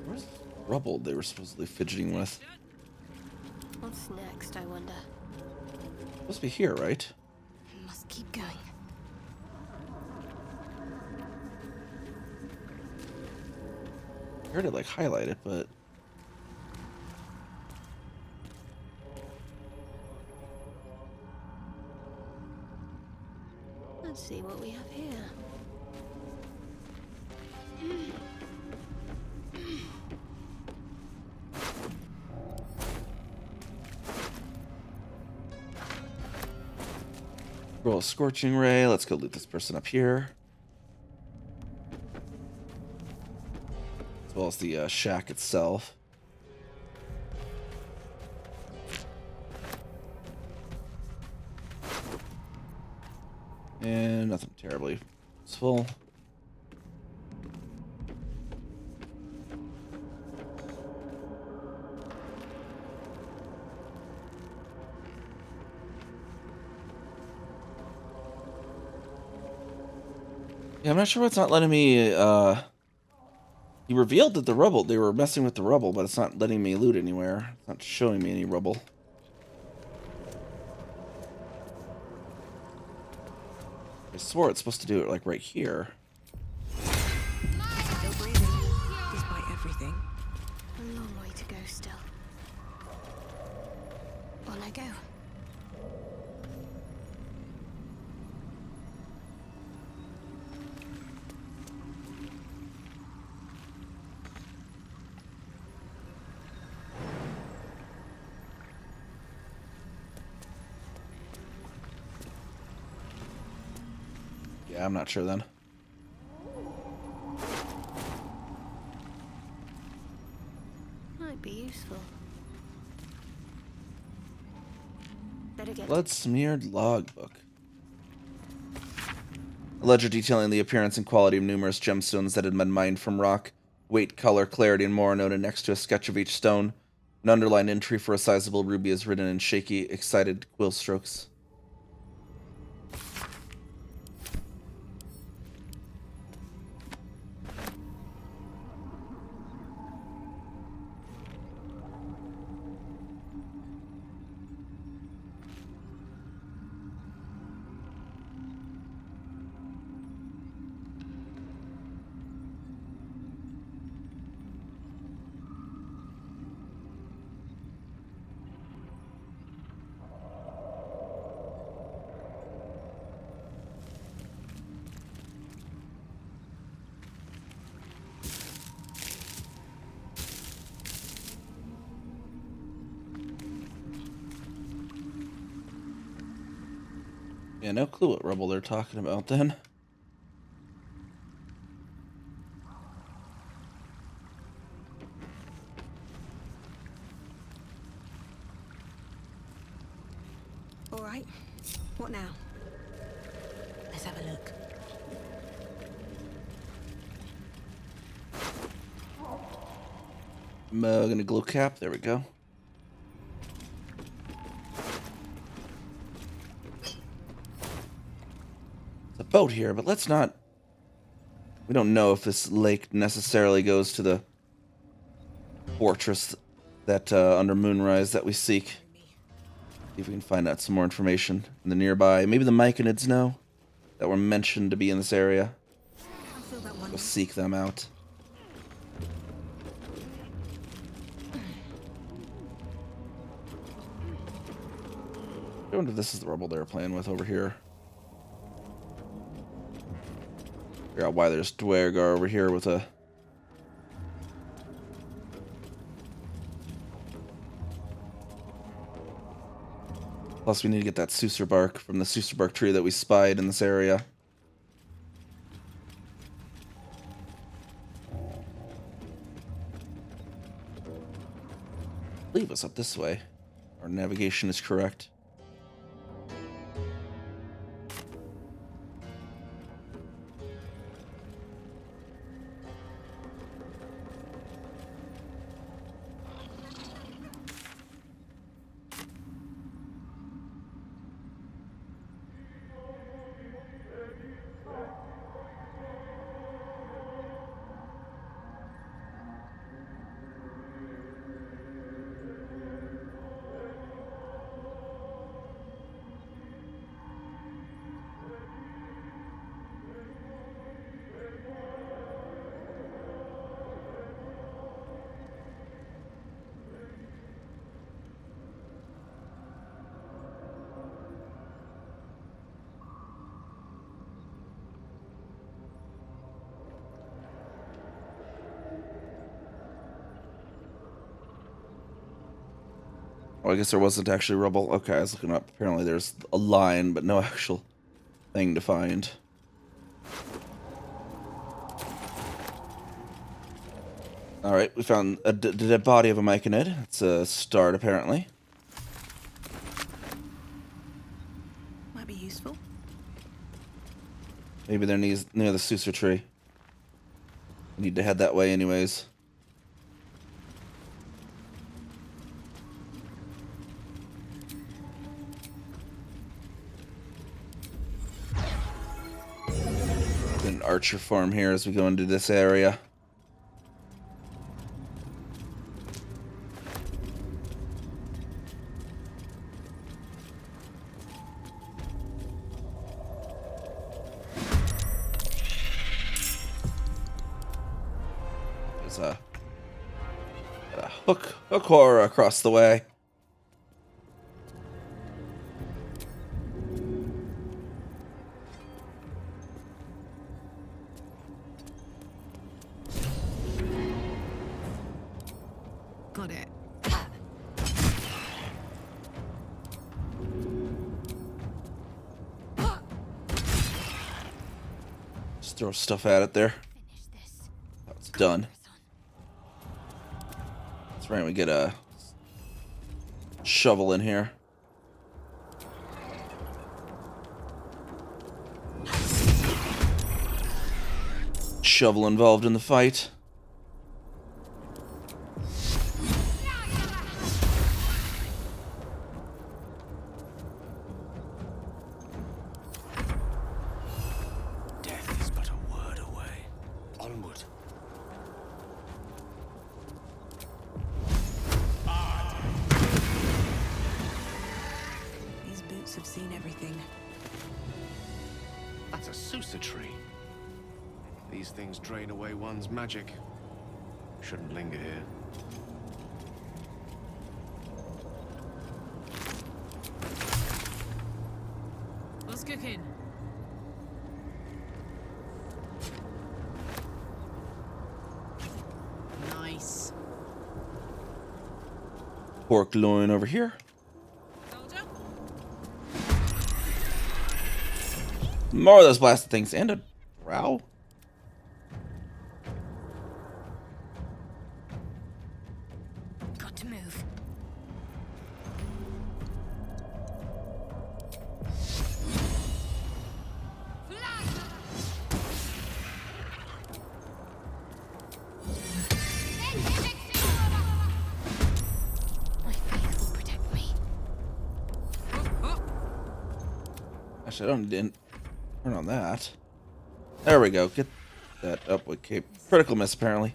Where's the rubble they were supposedly fidgeting with? What's next, I wonder? Supposed to be here, right? Must keep going. I heard it like highlight it, but Let's see what we have here. roll a scorching ray. Let's go loot this person up here, as well as the shack itself. And nothing terribly useful. Yeah, I'm not sure what's not letting me, he revealed that they were messing with the rubble, but it's not letting me loot anywhere. It's not showing me any rubble. I swore it's supposed to do it, like, right here. Still breathing, despite everything. A long way to go still. On I go. Yeah, I'm not sure then. Might be useful. Better get Blood smeared logbook. A ledger detailing the appearance and quality of numerous gemstones that had been mined from rock. Weight, color, clarity, and more noted next to a sketch of each stone. An underlined entry for a sizable ruby is written in shaky, excited quill strokes. Yeah, no clue what rubble they're talking about then. All right, what now? Let's have a look. I'm gonna glow cap. There we go. A boat here, but let's not. We don't know if this lake necessarily goes to the fortress that under Moonrise that we seek. See if we can find out some more information in the nearby. Maybe the Myconids know that were mentioned to be in this area. Go seek them out. I wonder if this is the rubble they were playing with over here. Figure out why there's Dwergar over here with a... Plus, we need to get that Suser bark from the Suser bark tree that we spied in this area. Leave us up this way. Our navigation is correct. Oh, I guess there wasn't actually rubble. Okay, I was looking up. Apparently there's a line, but no actual thing to find. Alright, we found the dead body of a Myconid. It's a start, apparently. Might be useful. Maybe they're near the Suser tree. Need to head that way anyways. An archer farm here as we go into this area. There's a hook horror across the way. Got it. Just throw stuff at it there. That's done. That's right, we get a shovel in here. Shovel involved in the fight. Death is but a word away. Onward. These boots have seen everything. That's a Susa tree. These things drain away one's magic. Shouldn't linger here. What's cooking? Nice. Pork loin over here. More of those blasted things and a drow. Got to move. My faith will protect me. Actually, I didn't turn on that. There we go. Get that up with cape. Critical miss, apparently.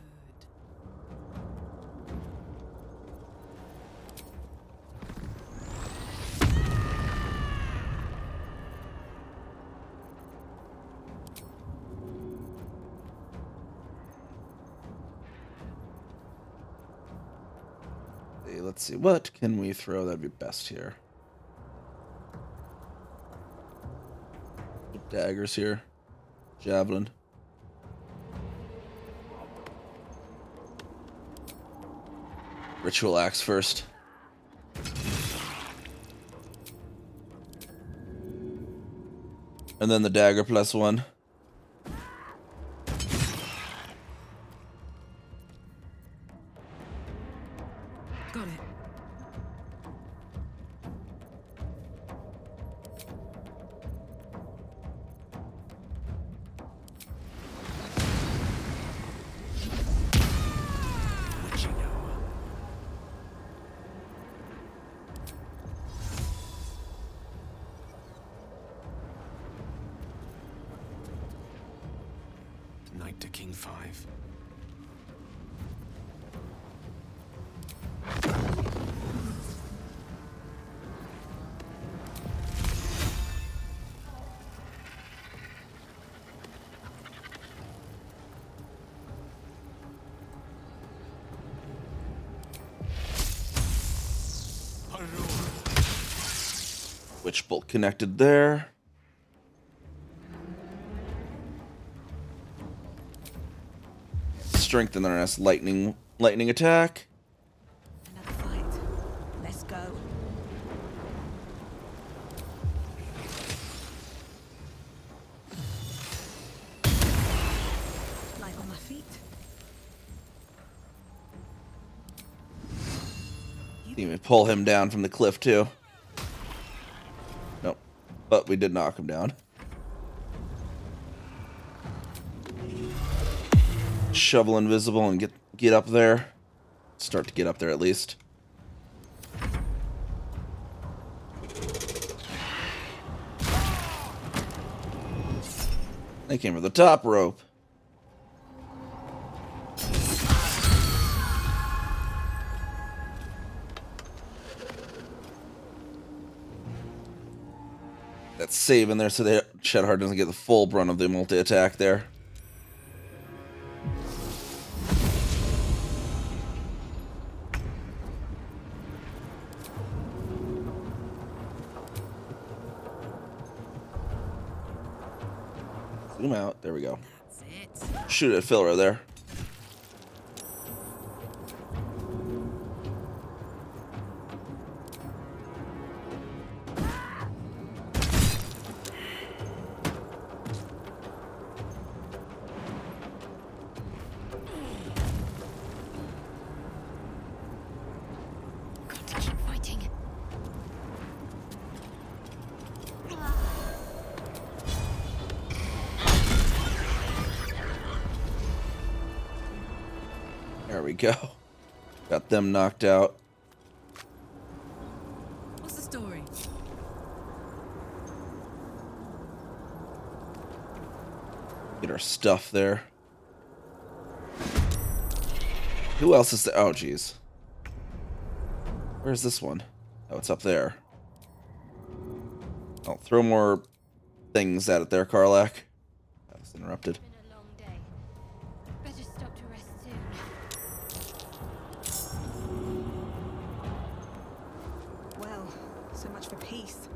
Let's see. What can we throw? That'd be best here. Daggers here. Javelin. Ritual axe first. And then the dagger +1. Got it. Knight to King 5. Witch bolt connected there. Strengthen their ass lightning attack. Another fight. Let's go. Light on my feet. You may pull him down from the cliff too. Nope. But we did knock him down. Shovel invisible and get up there. Start to get up there at least. They came for the top rope. That's saving there so that Shadowheart doesn't get the full brunt of the multi-attack there. Zoom out. There we go. Shoot at Phil right there. Got to keep fighting. There we go. Got them knocked out. What's the story? Get our stuff there. Who else is there? Oh, jeez. Where's this one? Oh, it's up there. I'll throw more things at it there, Karlach. That was interrupted. Been a long day. Better stop to rest soon. Well, so much for peace.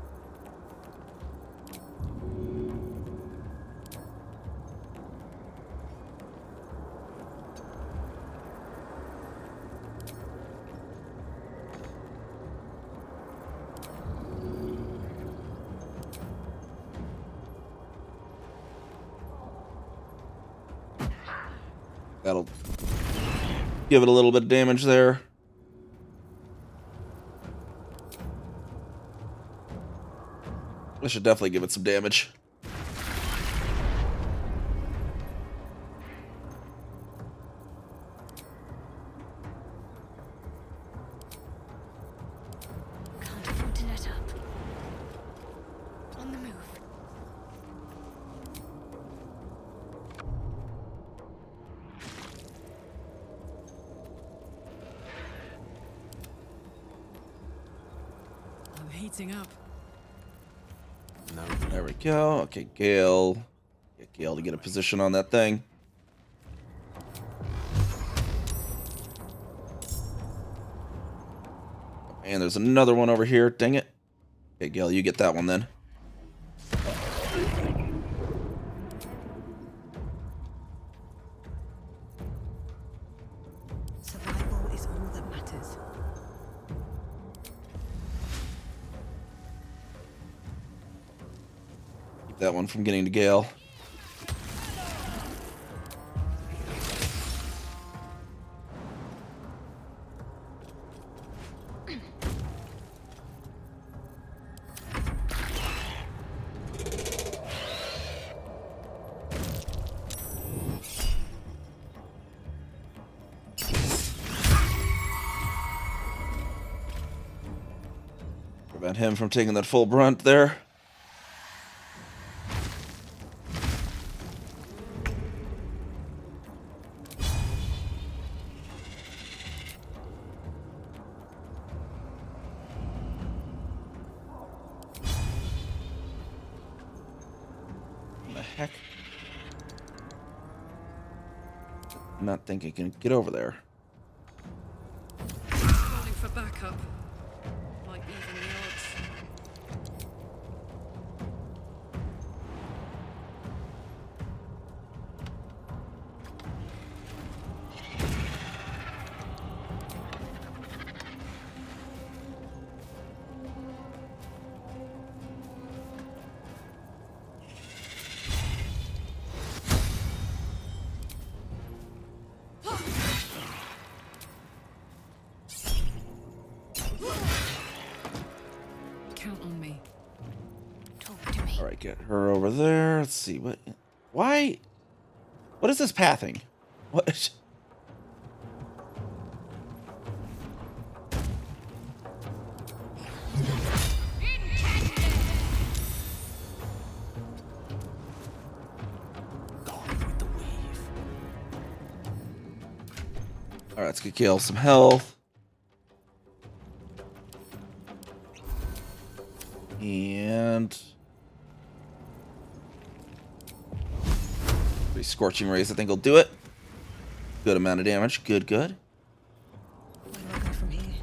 That'll give it a little bit of damage there. I should definitely give it some damage. Can't afford to let up. On the move. I'm heating up. No. There we go. Okay, Gale. Get Gale to get a position on that thing. And there's another one over here. Dang it. Okay, Gale, you get that one then. Survival is all that matters. that one from getting to Gale. Prevent him from taking that full brunt there. What the heck? I'm not thinking I can get over there. Calling for backup. Might even the odds. Count on me. Talk to me. All right, get her over there. Let's see what. Why? What is this pathing? What? All right, let's get Gale some health. And pretty scorching rays, I think will do it. Good amount of damage. Good, good. Where do I go from here?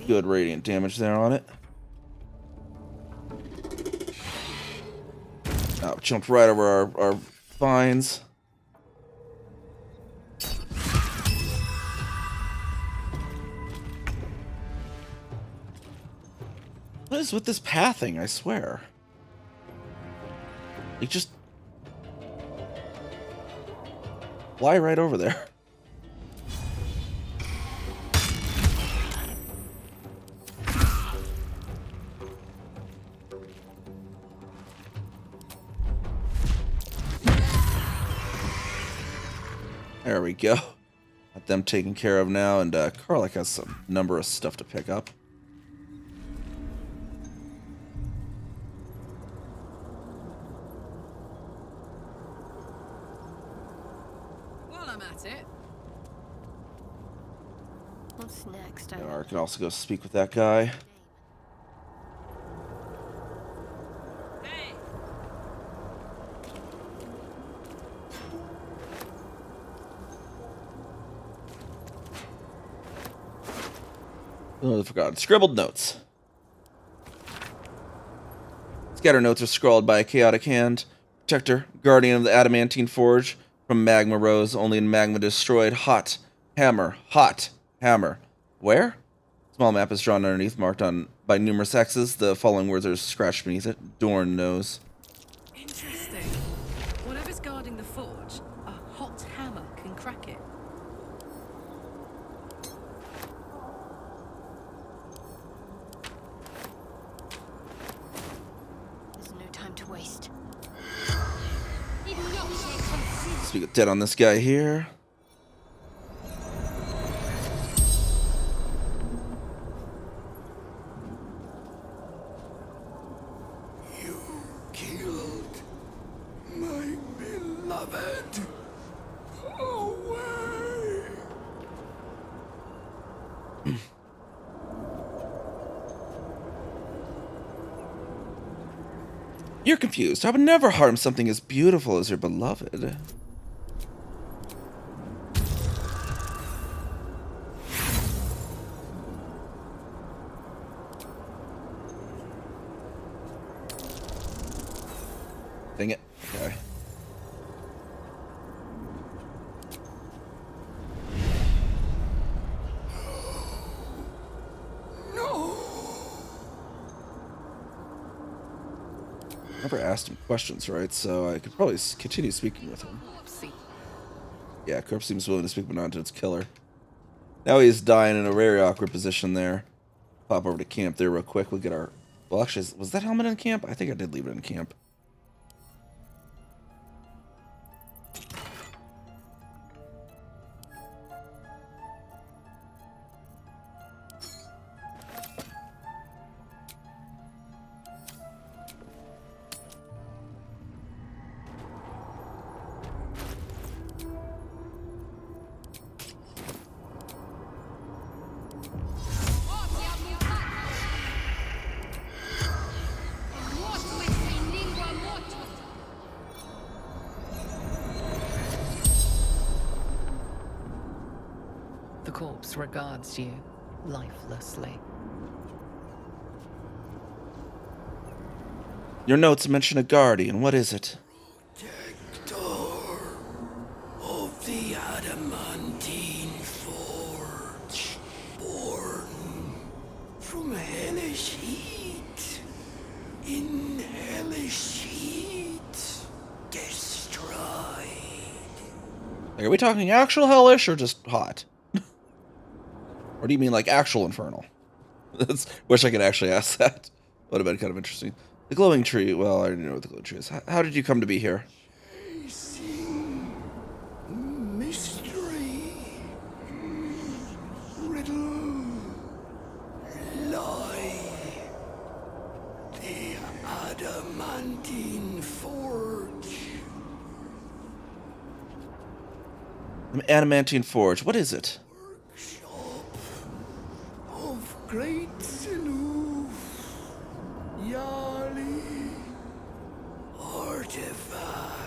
Good radiant damage there on it. Oh, jumped right over our vines. What is with this pathing, I swear? Like, just fly right over there. There we go. Got them taken care of now, and Karlach has some number of stuff to pick up. While I'm at it. What's next? I can also go speak with that guy. Oh, I forgot. Scribbled notes. Scatter notes are scrawled by a chaotic hand. Protector, guardian of the adamantine forge. From magma rose, only in magma destroyed. Hot hammer. Hot hammer. Where? Small map is drawn underneath, marked on by numerous X's. The following words are scratched beneath it. Dorn knows. Interesting. Whatever's guarding the forge, a hot hammer can crack it. There's no time to waste. So we got dead on this guy here. You killed my beloved. Away. You're confused. I would never harm something as beautiful as your beloved. Dang it. Okay. Never asked him questions, right? So I could probably continue speaking with him. Yeah, corpse seems willing to speak, but not to its killer. Now he's dying in a very awkward position there. Pop over to camp there real quick. We'll get our... Well, actually, was that helmet in camp? I think I did leave it in camp. The corpse regards you lifelessly. Your notes mention a guardian. What is it? Protector of the adamantine forge, born from hellish heat, in hellish heat, destroyed. Like, are we talking actual hellish or just hot? Or do you mean like actual infernal? Wish I could actually ask that. Would have been kind of interesting. The glowing tree. Well, I already know what the glowing tree is. How did you come to be here? Chasing mystery, riddle, lie. The adamantine forge. The adamantine forge. What is it? Of great Siluf, Yali, artifacts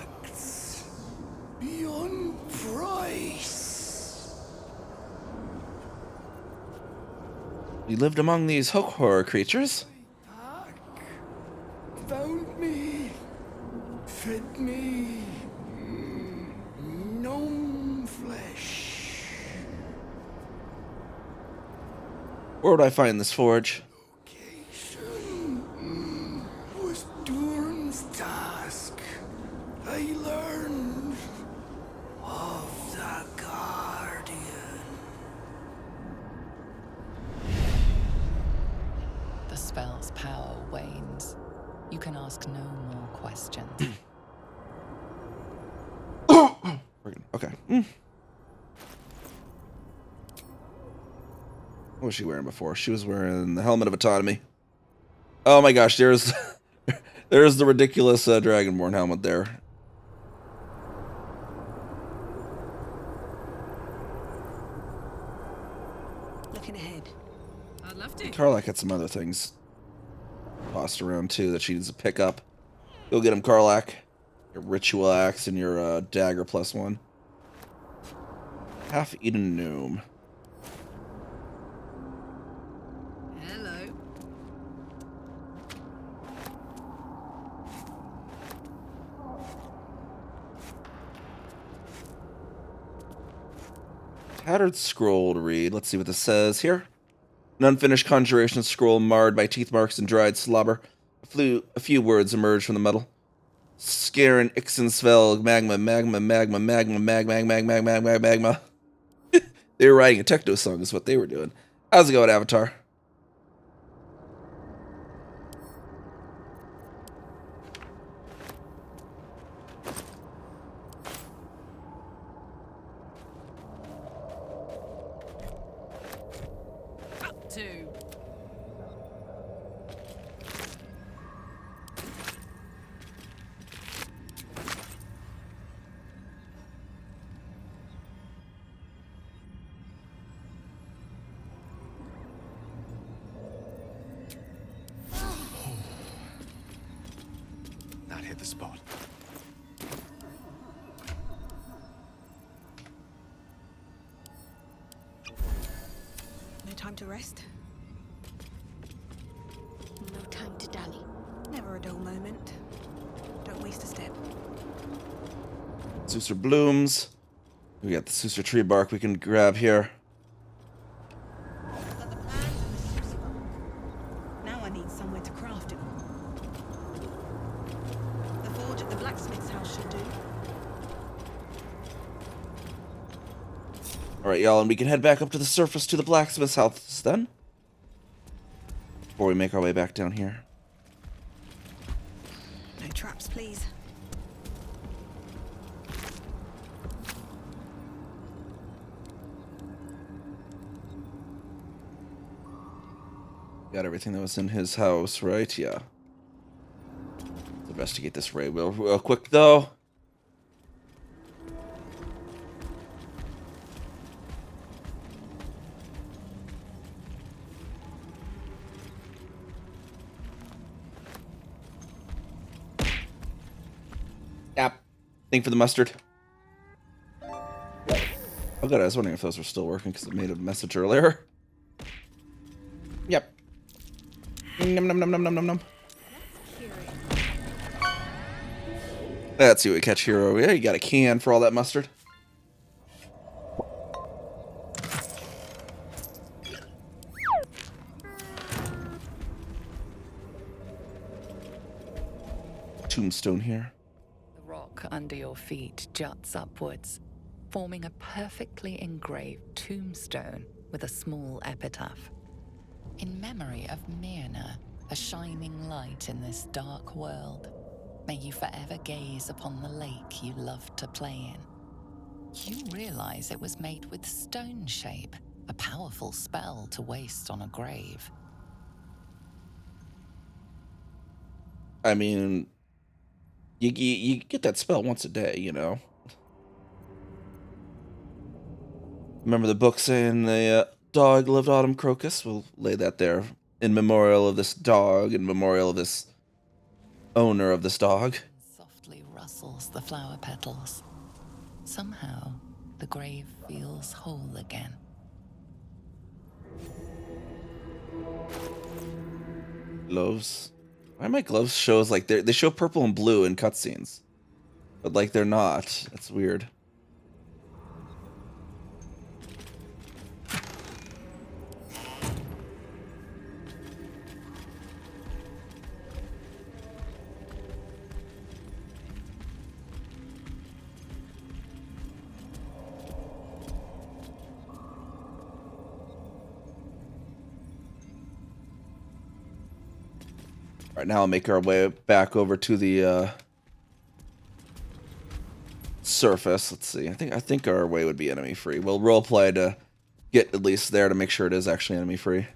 beyond price. You lived among these horror creatures? Found me, fed me, gnome flesh. Where would I find this forge? Was Durhn's task. I learned of the Guardian. The spell's power wanes. You can ask no more questions. Okay. What was she wearing before? She was wearing the helmet of autonomy. Oh my gosh, there's the ridiculous Dragonborn helmet there. Looking ahead. I'd love to. Karlak had some other things tossed around too that she needs to pick up. Go get him, Karlak. Your ritual axe and your dagger +1. Half-eaten gnome. Hello. Tattered scroll to read. Let's see what this says here. An unfinished conjuration scroll marred by teeth marks and dried slobber. A few words emerged from the metal. Scaren Ixensvel, magma. They were writing a techno song is what they were doing. How's it going, Avatar? Up to. That hit the spot. No time to rest. No time to dally. Never a dull moment. Don't waste place to step. Susur blooms. We got the Susur tree bark we can grab here. Got the plans and the Susur book. Now I need somewhere to craft it. The forge at the blacksmith's house should do. Alright, y'all, and we can head back up to the surface to the blacksmith's house then. Before we make our way back down here. No traps, please. Got everything that was in his house, right? Yeah. Let's investigate this raid real quick, though. Yep. Thing for the mustard. Oh good, I was wondering if those were still working because it made a message earlier. Yep. Num num num num num num num. Let's see what we catch here. Oh, yeah, you got a can for all that mustard. Tombstone here. The rock under your feet juts upwards, forming a perfectly engraved tombstone with a small epitaph. In memory of Myrna, a shining light in this dark world, may you forever gaze upon the lake you loved to play in. You realize it was made with stone shape, a powerful spell to waste on a grave. I mean, you get that spell once a day, you know. Remember the book saying the dog lived autumn crocus? We'll lay that there in memorial of this dog, in memorial of this owner of this dog. Softly rustles the flower petals. Somehow, the grave feels whole again. Gloves. Why my gloves shows like they show purple and blue in cutscenes, but like they're not. That's weird. All right, now I'll make our way back over to the surface. Let's see. I think our way would be enemy free. We'll roleplay to get at least there to make sure it is actually enemy free.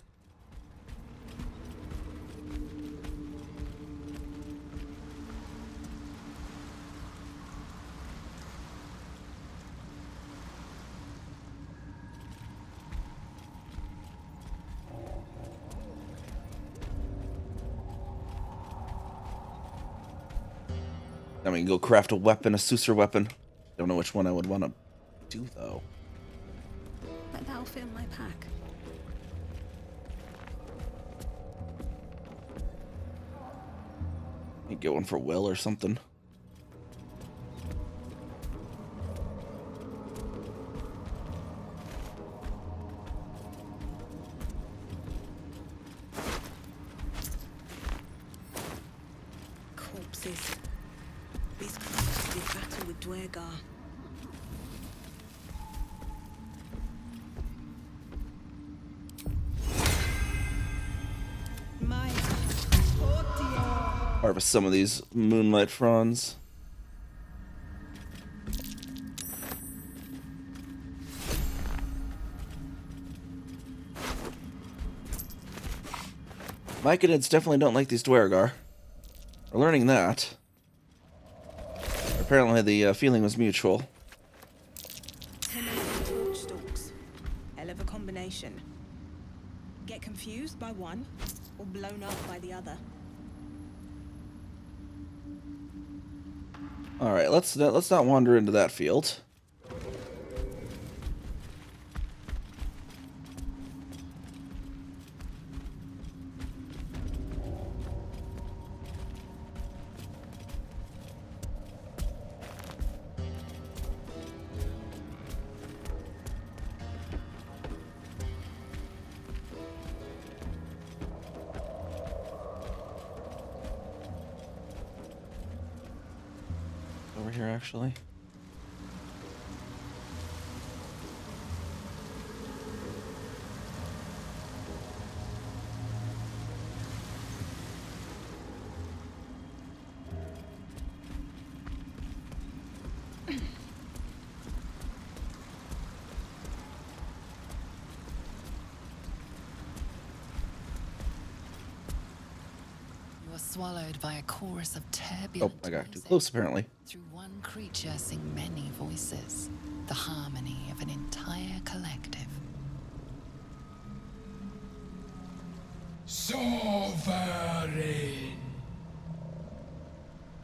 I mean, go craft a weapon, a Susur weapon. Don't know which one I would want to do, though. But that'll fit in my pack. You get one for Will or something. Corpses. These corpses did battle with Dwergar. Harvest some of these moonlight fronds. Myconids definitely don't like these Dwergar. We're learning that. Apparently the feeling was mutual. Tenants and torch stalks. Hell of a combination. Get confused by one, or blown up by the other. All right, let's not wander into that field. over here, actually. You are swallowed by a chorus of turbulent Oh, I got too music. close, apparently. Through one creature sing many voices, the harmony of an entire collective. Sovereign.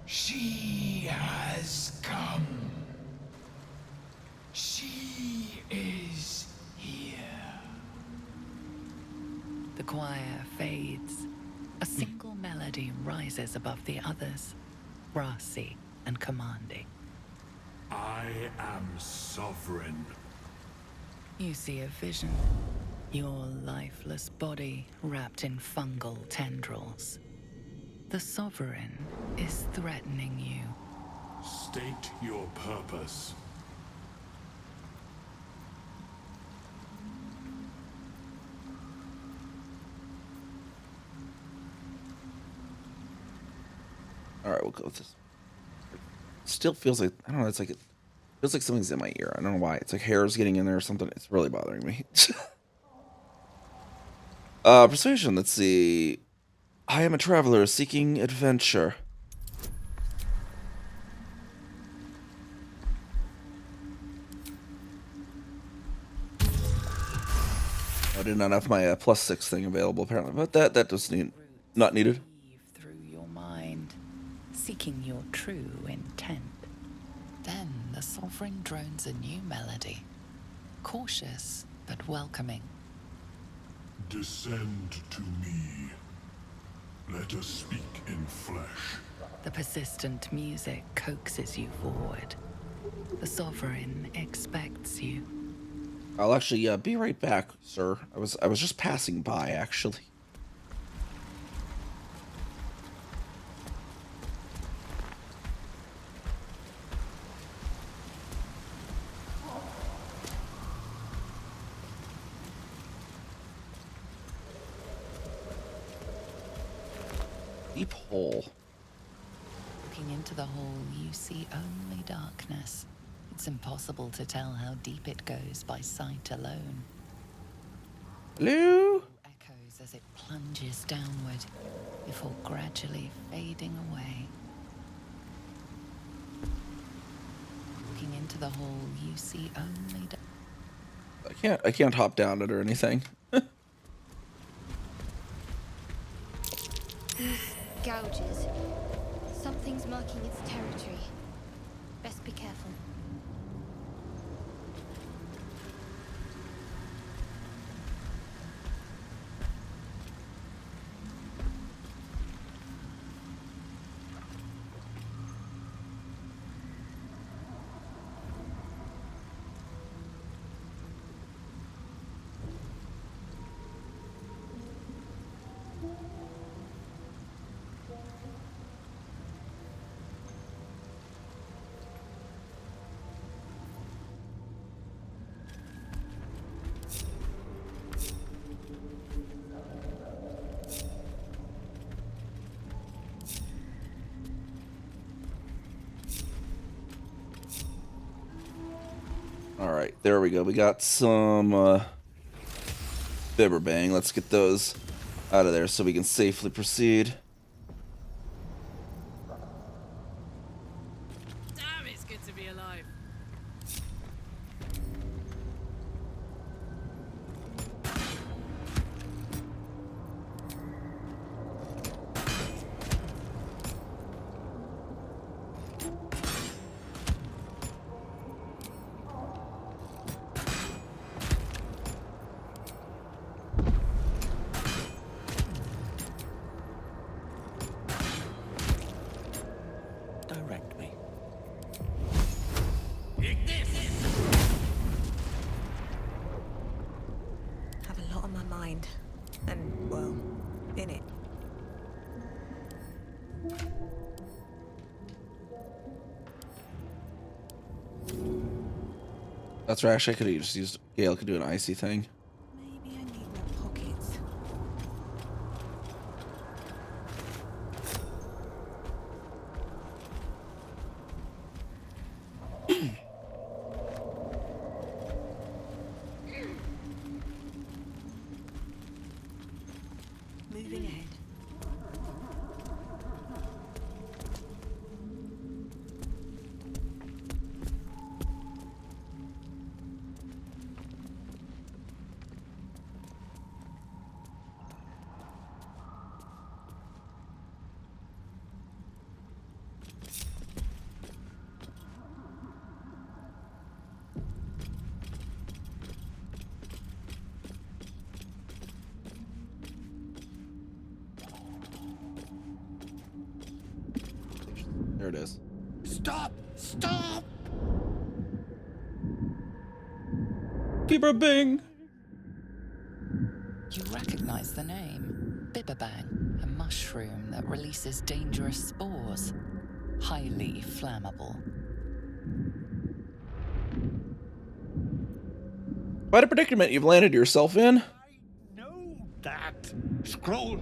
She has come. She is here. The choir fades. A single melody rises above the others, brassy and commanding. I am sovereign. You see a vision. Your lifeless body wrapped in fungal tendrils. The Sovereign is threatening you. State your purpose. All right, we'll go with this. Still feels like, I don't know, it's like, it feels like something's in my ear. I don't know why. It's like hair's getting in there or something. It's really bothering me. Persuasion, let's see. I am a traveler seeking adventure. I did not have my +6 thing available apparently, but that does not needed. Through your mind, seeking your true intent. Then the Sovereign drones a new melody, cautious but welcoming. Descend to me. Let us speak in flesh. The persistent music coaxes you forward. The Sovereign expects you. I'll actually be right back, sir. I was just passing by, actually. Deep hole. Looking into the hole, you see only darkness. It's impossible to tell how deep it goes by sight alone. Hello? Echoes as it plunges downward before gradually fading away. Looking into the hole, you see only I can't hop down it or anything. These gouges. Something's marking its territory. Best be careful. Alright, there we go. We got some Bibber Bang. Let's get those out of there so we can safely proceed. Damn, it's good to be alive. That's right. Actually, I could have just used Gale could do an icy thing. Maybe I need more pockets. Moving ahead. There it is. Stop! Stop! Keeper Bing! You recognize the name. Bibberbang, a mushroom that releases dangerous spores. Highly flammable. Quite a predicament you've landed yourself in. That scroll!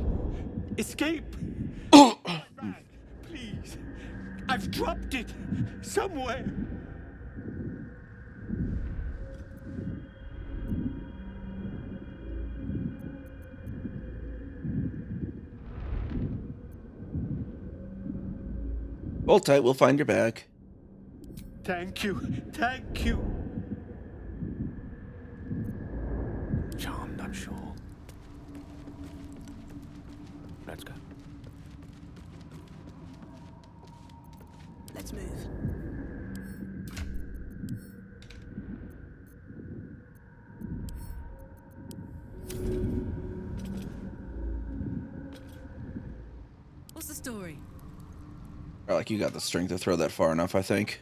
Escape! Please! I've dropped it somewhere! Hold tight, we'll find your bag. Thank you! Thank you! Charmed, I'm sure. Let's go. Let's move. What's the story? Like you got the strength to throw that far enough, I think.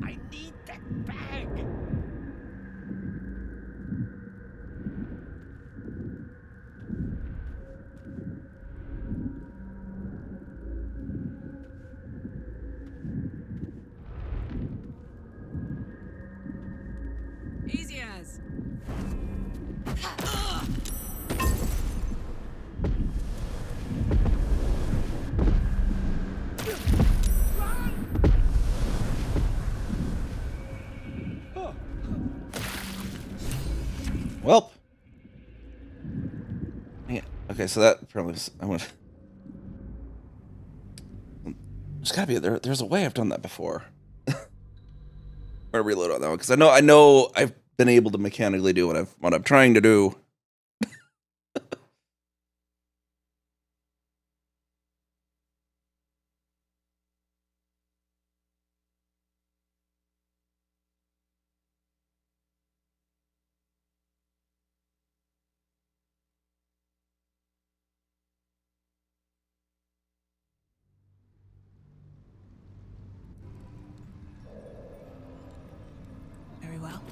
I need that bag! Easy as. Welp. Yeah. Okay, so that probably was, I went. There's gotta be there's a way I've done that before. I'm gonna reload on that one because I know I've been able to mechanically do what I'm trying to do. Very well.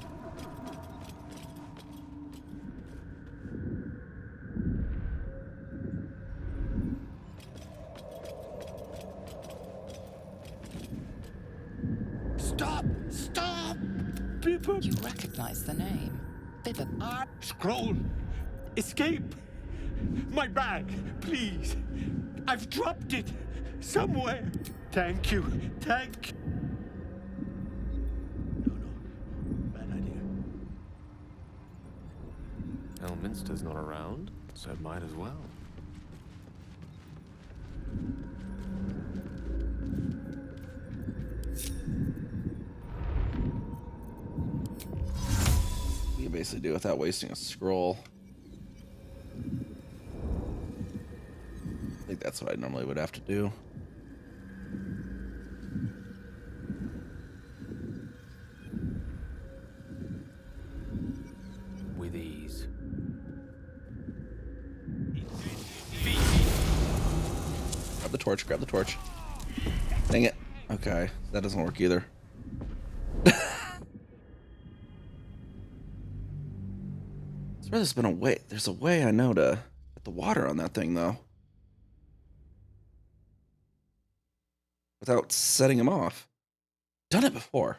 Stop! Stop! You recognize the name. Bibber. Scroll! Escape! My bag, please! I've dropped it somewhere! Thank you! Thank you! No, bad idea. Elminster's not around, so it might as well. You can basically do without wasting a scroll. I think that's what I normally would have to do. With ease. Grab the torch, grab the torch. Dang it. Okay, that doesn't work either. swear there's been a way. There's a way I know to get the water on that thing, though. Without setting him off. Done it before.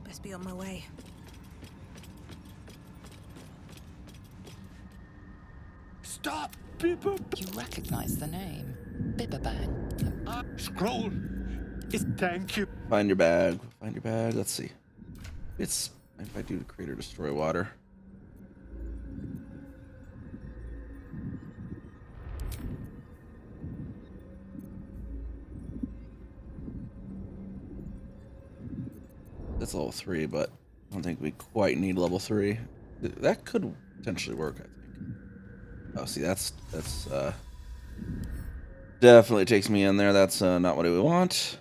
Best be on my way. Stop! People! You recognize the name. Bibberbang. Scroll! Thank you. Find your bag. Find your bag. Let's see. It's if I do create or destroy water. That's level 3, but I don't think we quite need level 3. That could potentially work, I think. Oh, see, that's definitely takes me in there. That's not what we want.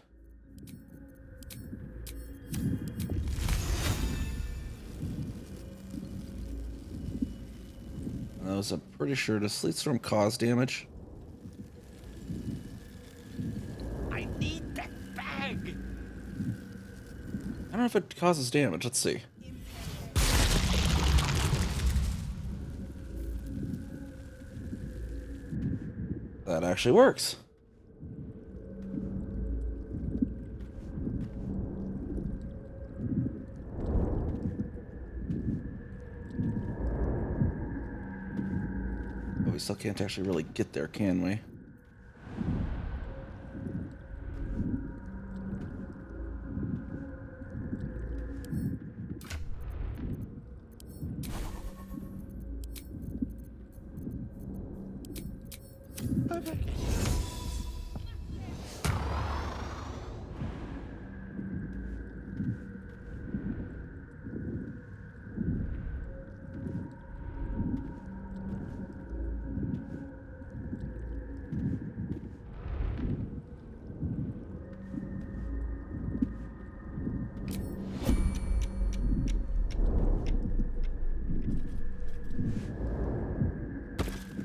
Those I'm pretty sure does Sleet Storm cause damage? I need that bag. I don't know if it causes damage. Let's see. That actually works. But we still can't actually really get there, can we?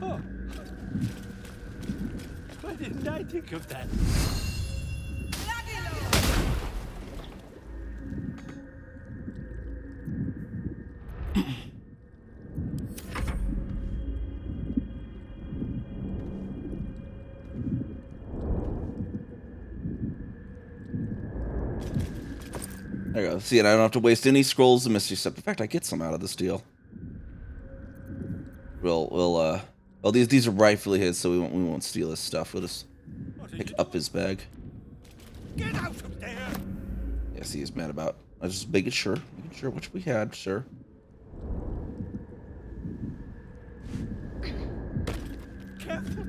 Oh. Why didn't I think of that? There you go. See, and I don't have to waste any scrolls of mystery stuff. In fact, I get some out of this deal. Well, these are rightfully his, so we won't steal his stuff. We'll just pick up his bag. Get out of there! Yeah, see, he's mad about. I was just making sure which we had, sure. Careful.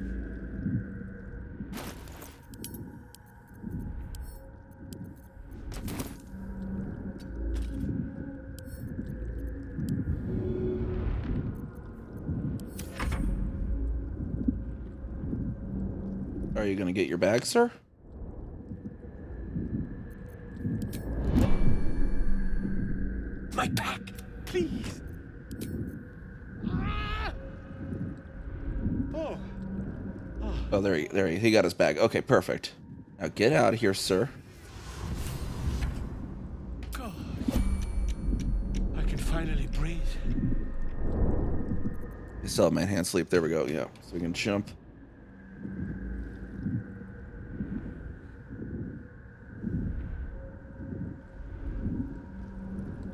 Are you gonna get your bag, sir? My back, please. Oh. Oh, there he got his bag. Okay, perfect. Now get out of here, sir. God. I can finally breathe. You still have my hand sleep. There we go. Yeah, so we can jump.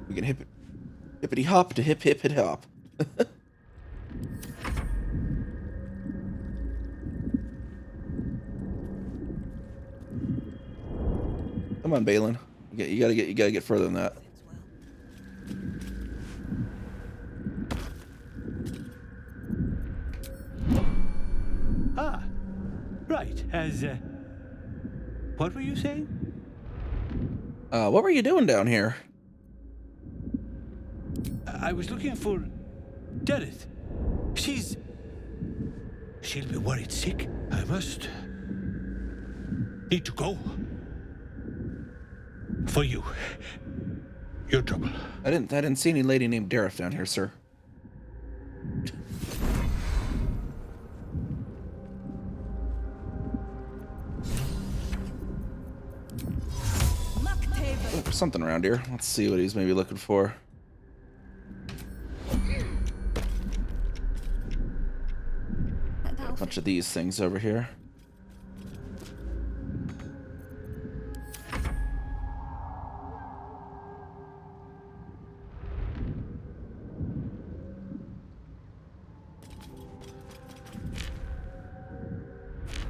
We can hippity hop to hip hop. Come on, Balin. You gotta get further than that. Ah, right. What were you saying? What were you doing down here? I was looking for Derith. She's... She'll be worried sick. I must need to go. For you. Your trouble. I didn't see any lady named Dareth down here, sir. Oh, there's something around here. Let's see what he's maybe looking for. Got a bunch of these things over here.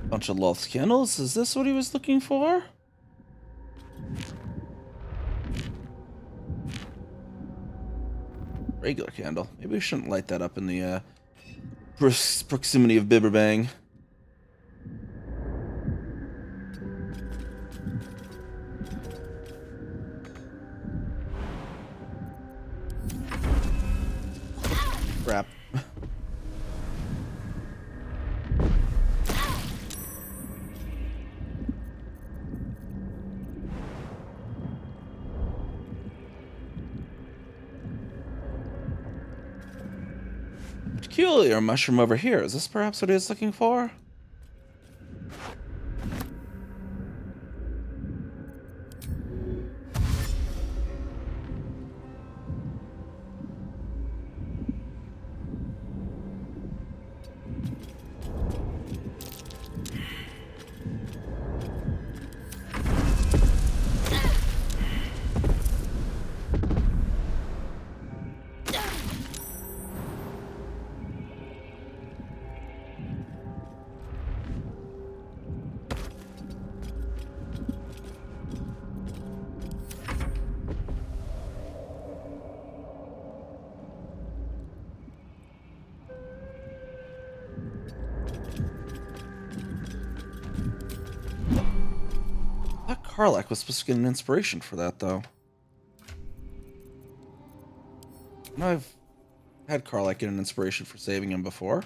Bunch of lost candles. Is this what he was looking for? Regular candle. Maybe we shouldn't light that up in the proximity of Bibberbang. Crap. Peculiar mushroom over here. Is this perhaps what he was looking for? Karlach was supposed to get an inspiration for that, though. I know I've had Karlach get an inspiration for saving him before.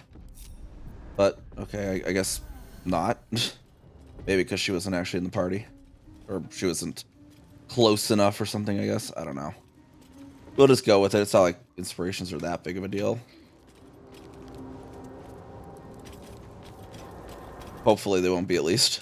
But, okay, I guess not. Maybe because she wasn't actually in the party. Or she wasn't close enough or something, I guess. I don't know. We'll just go with it. It's not like inspirations are that big of a deal. Hopefully they won't be, at least.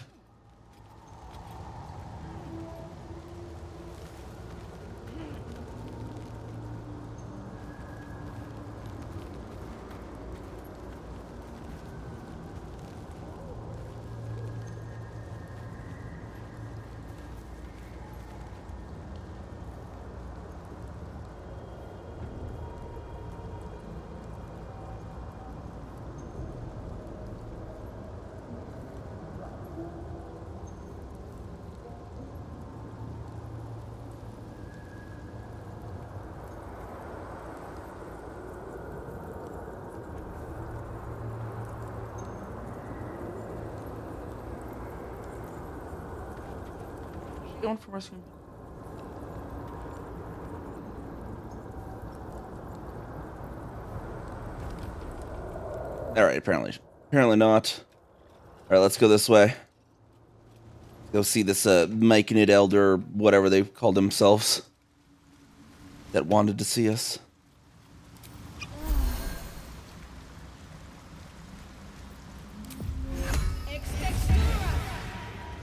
Going for us. All right, apparently not. All right, let's go this way. Go see this Myconid elder, whatever they called themselves, that wanted to see us.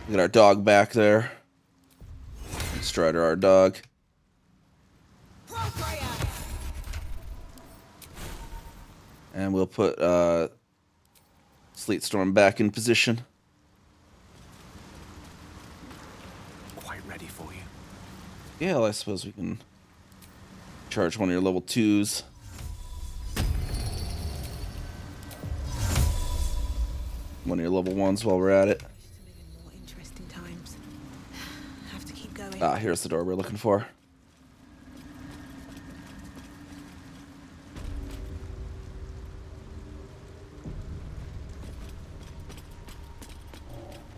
Look at our dog back there. Strider, our dog. And we'll put Sleet Storm back in position. Quite ready for you. Yeah, well, I suppose we can charge one of your level 2s. One of your level 1s while we're at it. Ah, here's the door we're looking for.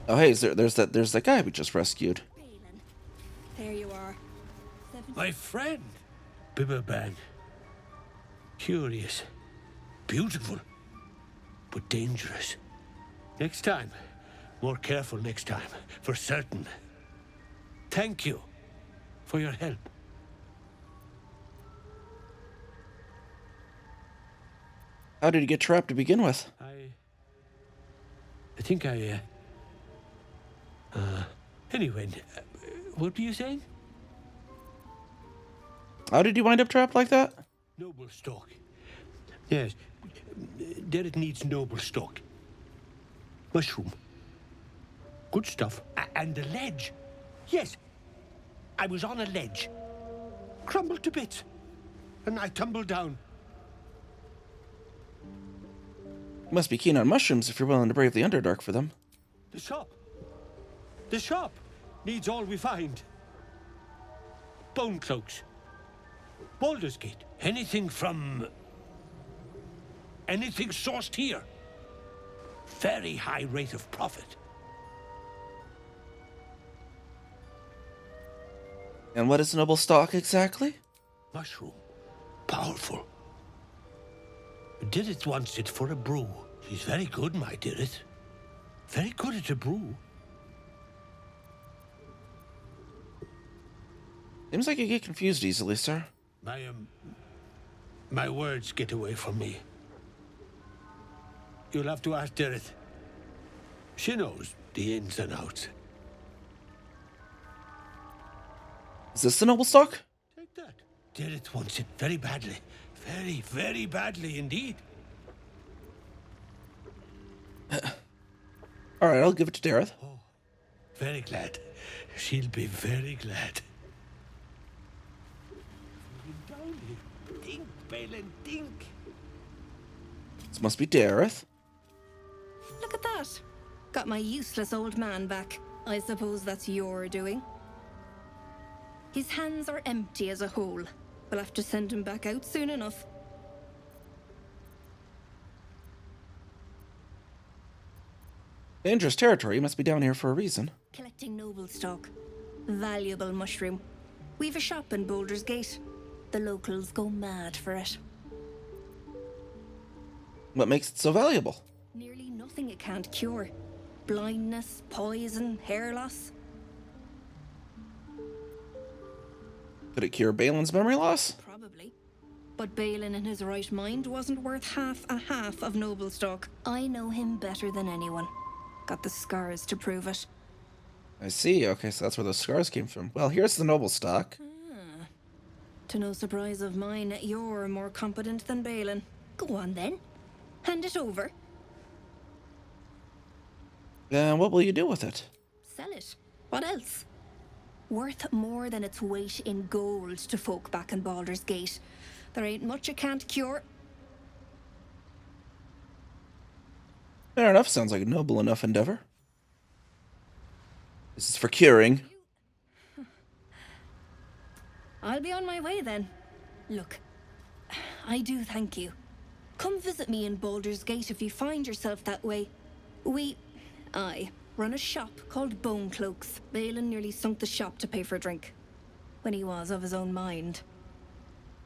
Oh, hey, there's that guy we just rescued. There you are. My friend, Bibberbang. Curious. Beautiful. but dangerous. Next time. More careful next time, for certain. Thank you for your help. How did you get trapped to begin with? I think anyway, what were you saying? How did you wind up trapped like that? Noble stock. Yes, Derek needs noble stock. Mushroom. Good stuff. And the ledge. Yes, I was on a ledge. Crumbled to bits. And I tumbled down. You must be keen on mushrooms if you're willing to brave the Underdark for them. The shop. The shop needs all we find. Bone cloaks. Baldur's Gate. Anything sourced here. Very high rate of profit. And what is noble stock exactly? Mushroom. Powerful. Dirith wants it for a brew. She's very good, my Dirith. Very good at a brew. Seems like you get confused easily, sir. My words get away from me. You'll have to ask Dirith. She knows the ins and outs. Is this the noble stock? Take that. Dirith wants it very badly. Very, very badly indeed. All right, I'll give it to Dareth. Oh, very glad. She'll be very glad. Down here. Dink, Balin, dink. This must be Dareth. Look at that. Got my useless old man back. I suppose that's your doing. His hands are empty as a whole. We'll have to send him back out soon enough. Dangerous territory. You must be down here for a reason. Collecting noble stock. Valuable mushroom. We've a shop in Baldur's Gate. The locals go mad for it. What makes it so valuable? Nearly nothing it can't cure. Blindness, poison, hair loss. Could it cure Balin's memory loss? Probably. But Balin in his right mind wasn't worth half of noble stock. I know him better than anyone. Got the scars to prove it. I see. Okay, so that's where those scars came from. Well, here's the noble stock. To no surprise of mine, you're more competent than Balin. Go on then. Hand it over. Then what will you do with it? Sell it. What else? Worth more than its weight in gold to folk back in Baldur's Gate. There ain't much it can't cure. Fair enough. Sounds like a noble enough endeavor. This is for curing. I'll be on my way then. Look, I do thank you. Come visit me in Baldur's Gate if you find yourself that way. I run a shop called Bone Cloaks. Balin nearly sunk the shop to pay for a drink. When he was of his own mind.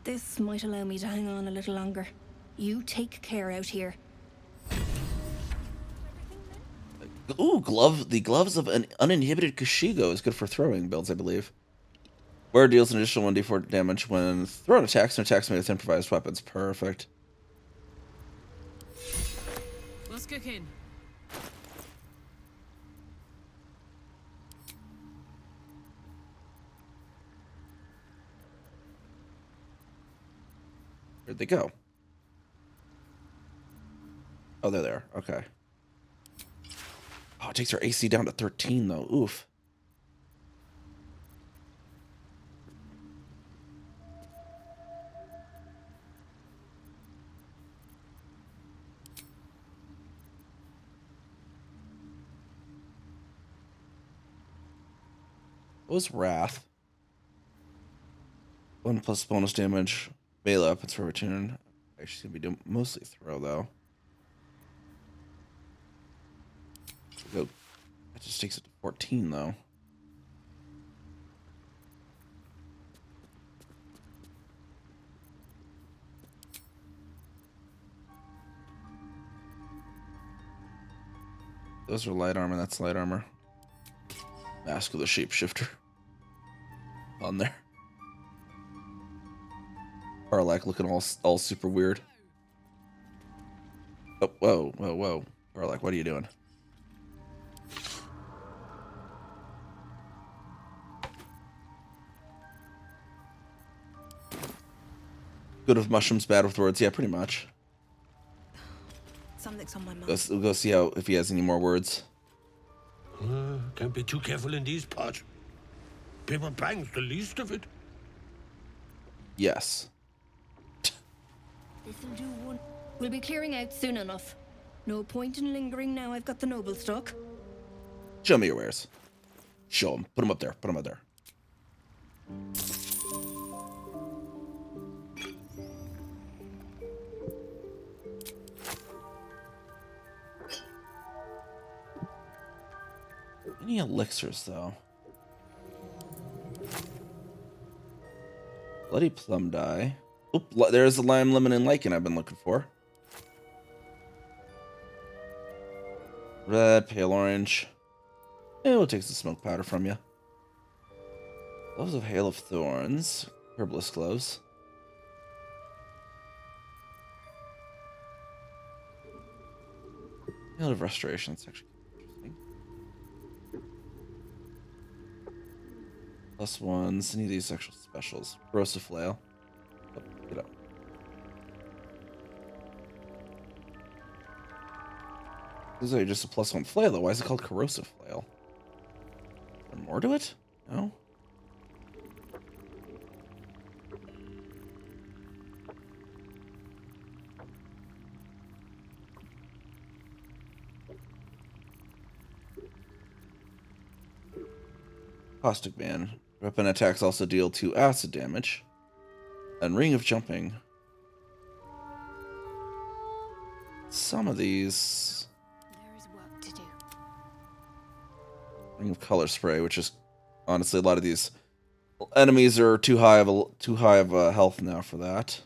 This might allow me to hang on a little longer. You take care out here. Ooh, the gloves of an uninhibited Kushigo is good for throwing builds, I believe. Where deals an additional 1d4 damage when thrown attacks and attacks made with improvised weapons. Perfect. What's cooking? Where'd they go? Oh, they're there. Okay. Oh, it takes our AC down to 13, though. Oof. What was Wrath? 1+ bonus damage. Melee weapons for return. Actually, gonna be doing mostly throw, though. Go. That just takes it to 14, though. Those are light armor. That's light armor. Mask of the Shapeshifter. On there. Karlach looking all super weird. Oh, whoa, whoa, whoa. Karlach, what are you doing? Good with mushrooms, bad with words. Yeah, pretty much. Something's on my mind. We'll go see if he has any more words. Can't be too careful in these parts. Paper bang's the least of it. Yes. This'll do one. We'll be clearing out soon enough. No point in lingering now I've got the noble stock. Show me your wares. Show them. Put them up there. Put them up there. Any elixirs, though? Bloody plum dye. Oop, there's the lime, lemon, and lichen I've been looking for. Red, pale orange. We'll take some smoke powder from you. Gloves of Hail of Thorns. Herbalist gloves. Hail of Restoration. That's actually interesting. +1s. Any of these actual specials. Corrosive Flail. Oh, get up. This is just a +1 flail, though. Why is it called Corrosive Flail? Is there more to it? No? Caustic Man. Weapon attacks also deal 2 acid damage. And Ring of Jumping. Some of these... There is work to do. Ring of Color Spray, which is honestly a lot of these enemies are too high of a health now for that.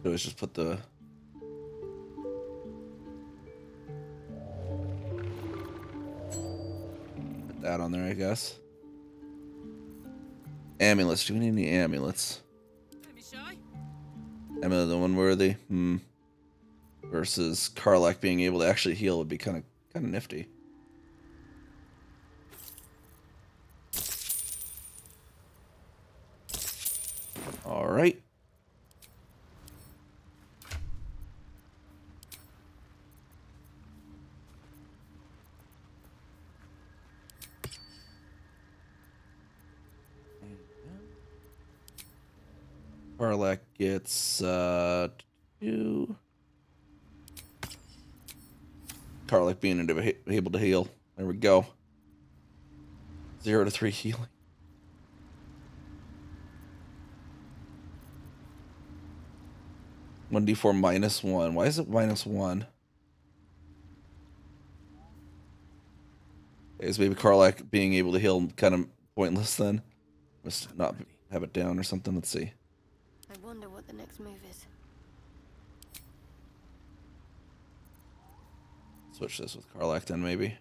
So let's just put the that on there, I guess. Amulets. Do we need any amulets? Amulet the one worthy. Versus Karlach being able to actually heal would be kind of nifty. All right. Karlach gets 2. Karlach being able to heal. There we go. 0 to 3 healing. (1d4 -1). Why is it -1? Is maybe Karlach being able to heal kind of pointless then? Must not have it down or something. Let's see. I wonder what the next move is. Switch this with Karlach then, maybe.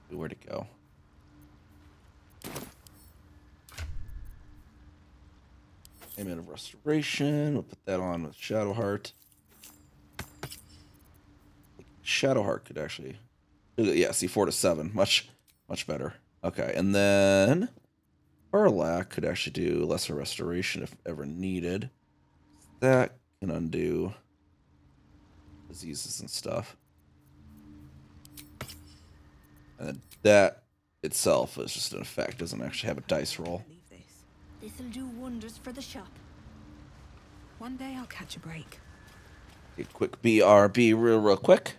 Where'd it go? Amulet of Restoration. We'll put that on with Shadowheart. Shadowheart could actually... Yeah, see, 4 to 7. Much better. Okay, and then... Karlach could actually do Lesser Restoration if ever needed. That can undo diseases and stuff. And then that itself is just an effect, doesn't actually have a dice roll. This'll do wonders for the shop. One day I'll catch a break. A quick BRB real quick.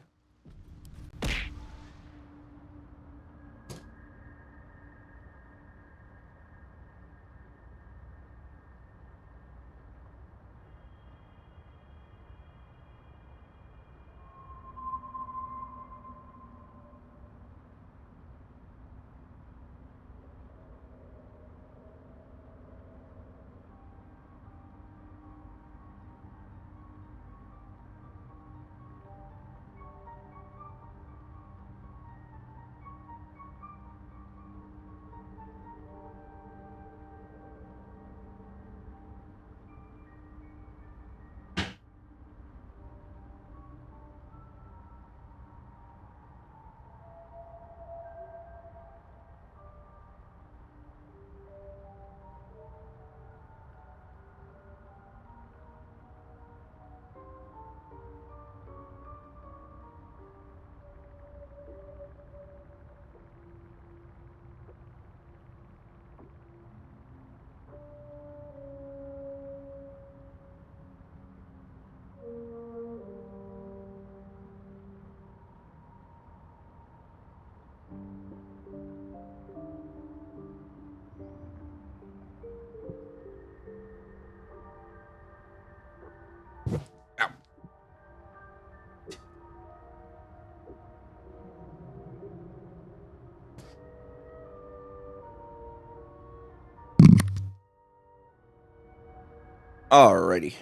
Alrighty.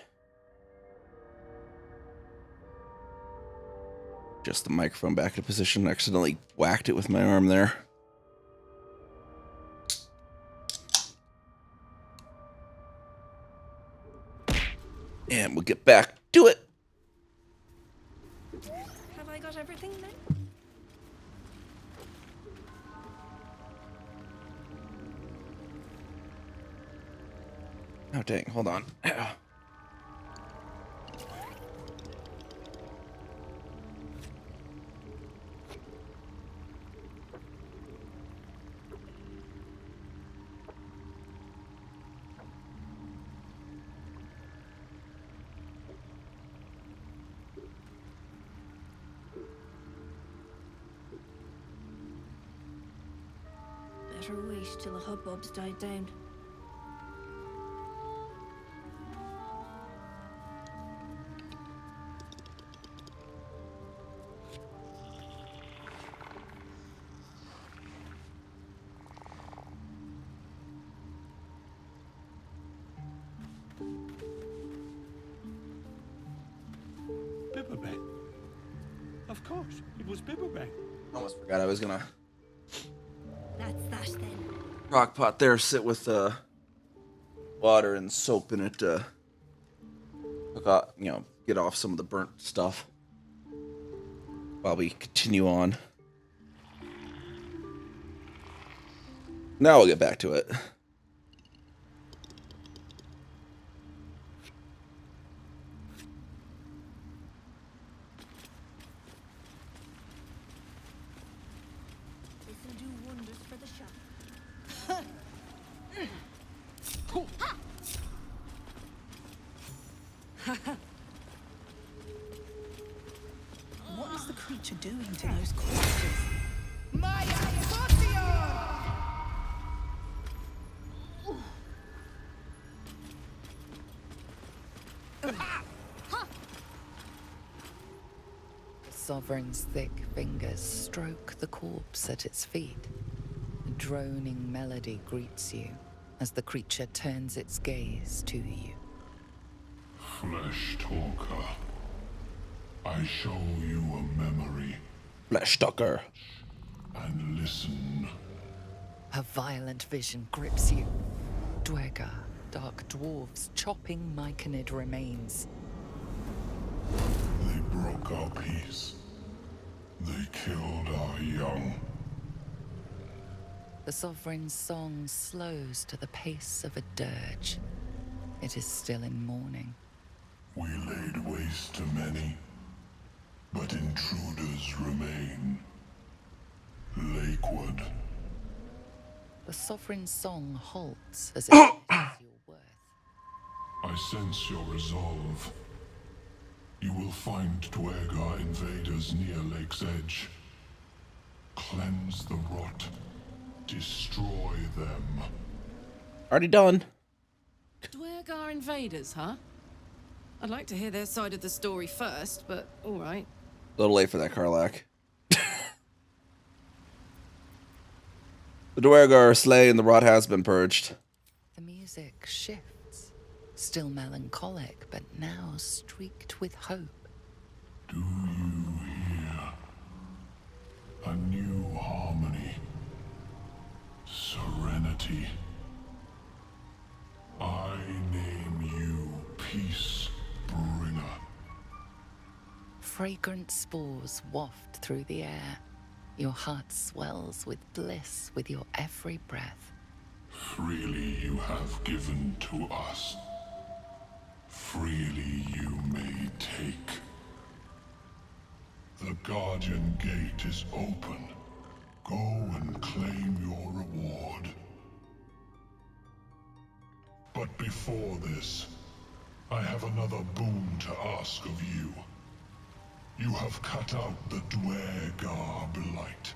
Just the microphone back in position. Accidentally whacked it with my arm there. And we'll get back to it. Have I got everything then? Oh, dang. Hold on. Better wait till the hubbub's died down. Bibberbeck. Of course, it was Bibberbeck. Almost forgot I was gonna That's that then. crock pot there, sit with water and soap in it to hook up, get off some of the burnt stuff while we continue on. Now we'll get back to it. This'll do wonders for the shop. What is the creature doing to those corpses? The Sovereign's thick fingers stroke the corpse at its feet. A droning melody greets you as the creature turns its gaze to you. Flesh talker. I show you a memory. Flesh talker. And listen. A violent vision grips you. Dwergar, dark dwarves chopping myconid remains. They broke our peace. They killed our young. The Sovereign's song slows to the pace of a dirge. It is still in mourning. We laid waste to many, but intruders remain. Lakewood. The Sovereign's song halts as it measures your worth. I sense your resolve. You will find Dwergar invaders near Lake's Edge. Cleanse the rot. Destroy them. Already done. Dwergar invaders, huh? I'd like to hear their side of the story first, but all right. A little late for that, Karlach. The Dwergar are slain and the rot has been purged. The music shifts, still melancholic, but now streaked with hope. Do you hear? A new harmony. Serenity. I name you Peace Bringer. Fragrant spores waft through the air. Your heart swells with bliss with your every breath. Freely you have given to us. Freely you may take. The Guardian Gate is open. Go and claim your reward. But before this, I have another boon to ask of you. You have cut out the Dwergar blight,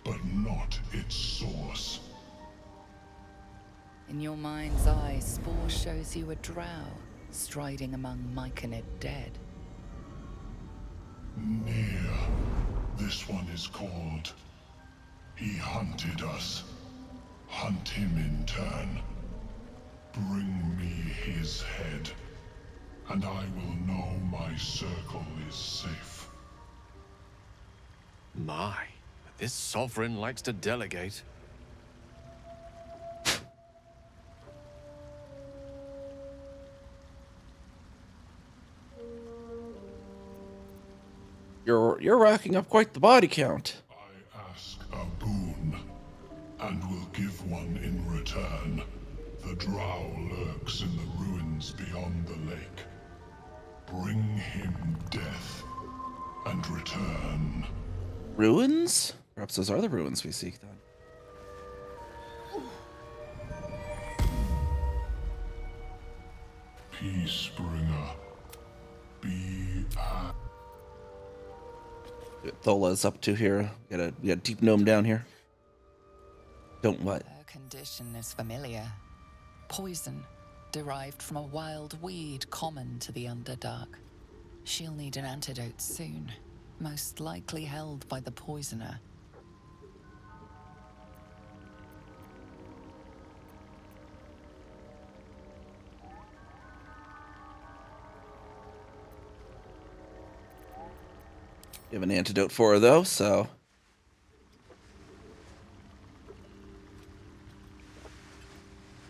but not its source. In your mind's eye, Spore shows you a drow striding among myconid dead. Near. This one is called. He hunted us. Hunt him in turn. Bring me his head, and I will know my circle is safe. My, this sovereign likes to delegate. You're racking up quite the body count. I ask a boon, and will give one in return. The drow lurks in the ruins beyond the lake. Bring him death, and return. Ruins? Perhaps those are the ruins we seek then. Peacebringer, be at... Thola's up to here. We got a deep gnome down here. Don't what? Her condition is familiar. Poison, derived from a wild weed common to the Underdark. She'll need an antidote soon, most likely held by the poisoner. You have an antidote for her though, so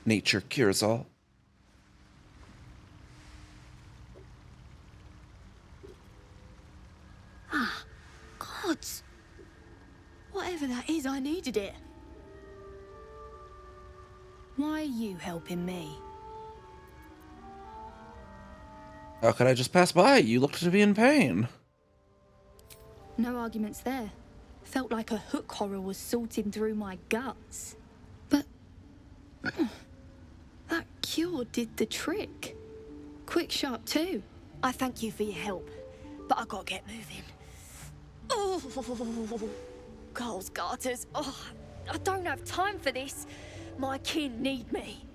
nature cures all. Ah, gods. Whatever that is, I needed it. Why are you helping me? How could I just pass by? You looked to be in pain. No arguments there. Felt like a hook horror was sorting through my guts. But that cure did the trick. Quick, sharp too. I thank you for your help, but I gotta get moving. Oh, Carl's garters. Oh, I don't have time for this. My kin need me.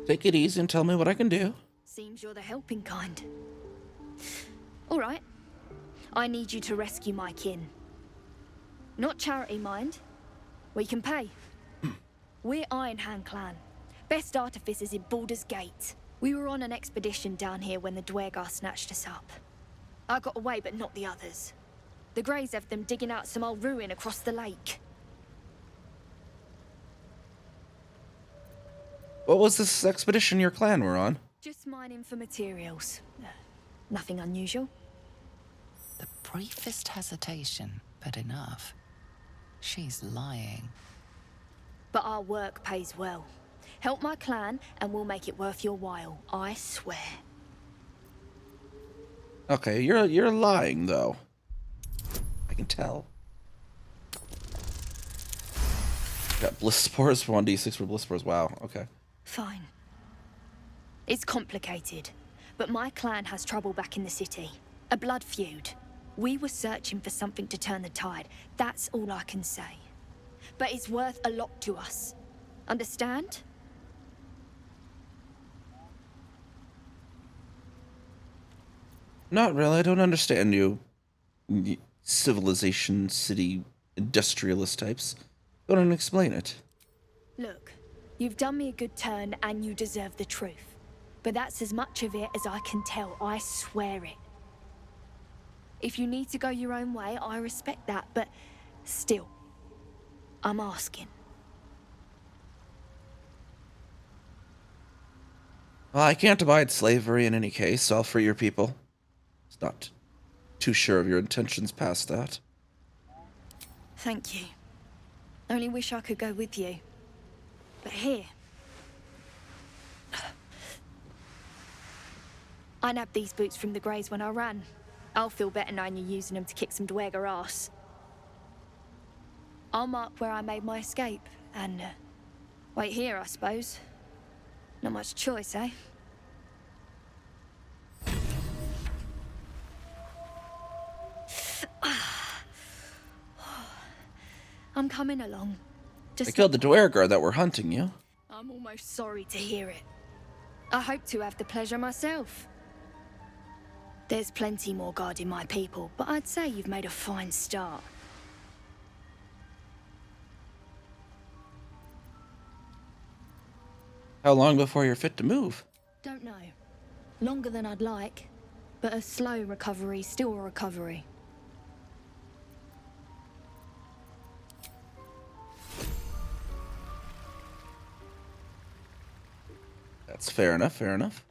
Take it easy and tell me what I can do. Seems you're the helping kind. All right. I need you to rescue my kin. Not charity, mind. We can pay. We're Iron Hand Clan. Best artificers in Baldur's Gate. We were on an expedition down here when the Dwergar snatched us up. I got away, but not the others. The Greys have them digging out some old ruin across the lake. What was this expedition your clan were on? Just mining for materials. Nothing unusual. The briefest hesitation, but enough. She's lying. But our work pays well. Help my clan, and we'll make it worth your while. I swear. Okay, you're lying though. I can tell. Got bliss spores for 1d6 for bliss spores. Wow. Okay. Fine. It's complicated, but my clan has trouble back in the city. A blood feud. We were searching for something to turn the tide. That's all I can say. But it's worth a lot to us. Understand? Not really. I don't understand you. Civilization, city, industrialist types. Go on and explain it. Look, you've done me a good turn and you deserve the truth. But that's as much of it as I can tell, I swear it. If you need to go your own way, I respect that, but still, I'm asking. Well, I can't abide slavery in any case, so I'll free your people. It's not too sure of your intentions past that. Thank you. Only wish I could go with you. But here. I nabbed these boots from the Greys when I ran. I'll feel better knowing you're using them to kick some Dwergar ass. I'll mark where I made my escape, and wait here, I suppose. Not much choice, eh? I'm coming along. They killed the Dwergar that were hunting you. I'm almost sorry to hear it. I hope to have the pleasure myself. There's plenty more guarding my people, but I'd say you've made a fine start. How long before you're fit to move? Don't know. Longer than I'd like, but a slow recovery, still a recovery. That's fair enough, fair enough.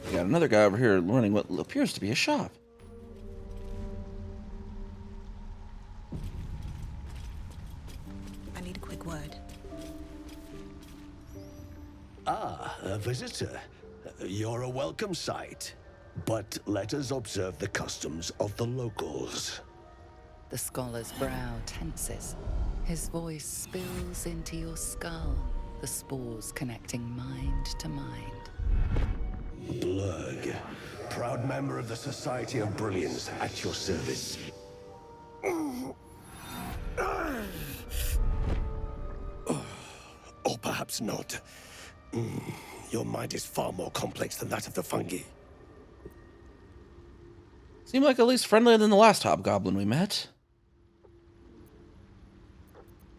We got another guy over here running what appears to be a shop. I need a quick word. Ah, a visitor. You're a welcome sight. But let us observe the customs of the locals. The scholar's brow tenses. His voice spills into your skull, the spores connecting mind to mind. Blurg, proud member of the Society of Brilliance, at your service. Or perhaps not. Your mind is far more complex than that of the fungi. Seemed like at least friendlier than the last hobgoblin we met.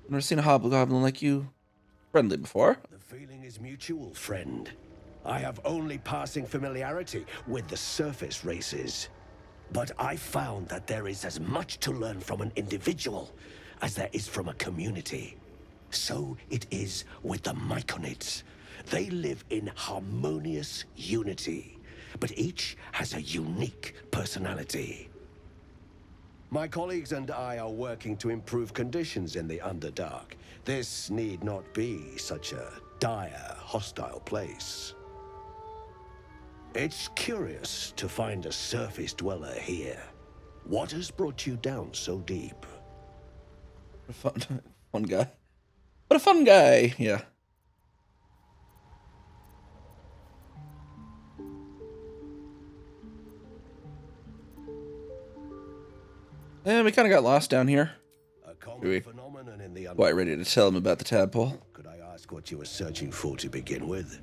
Never seen a hobgoblin like you friendly before. The feeling is mutual, friend. I have only passing familiarity with the surface races. But I found that there is as much to learn from an individual as there is from a community. So it is with the Myconids. They live in harmonious unity, but each has a unique personality. My colleagues and I are working to improve conditions in the Underdark. This need not be such a dire, hostile place. It's curious to find a surface dweller here. What has brought you down so deep? Fun guy. What a fun guy, yeah. And we kind of got lost down here. We quite ready to tell him about the tadpole. Could I ask what you were searching for to begin with?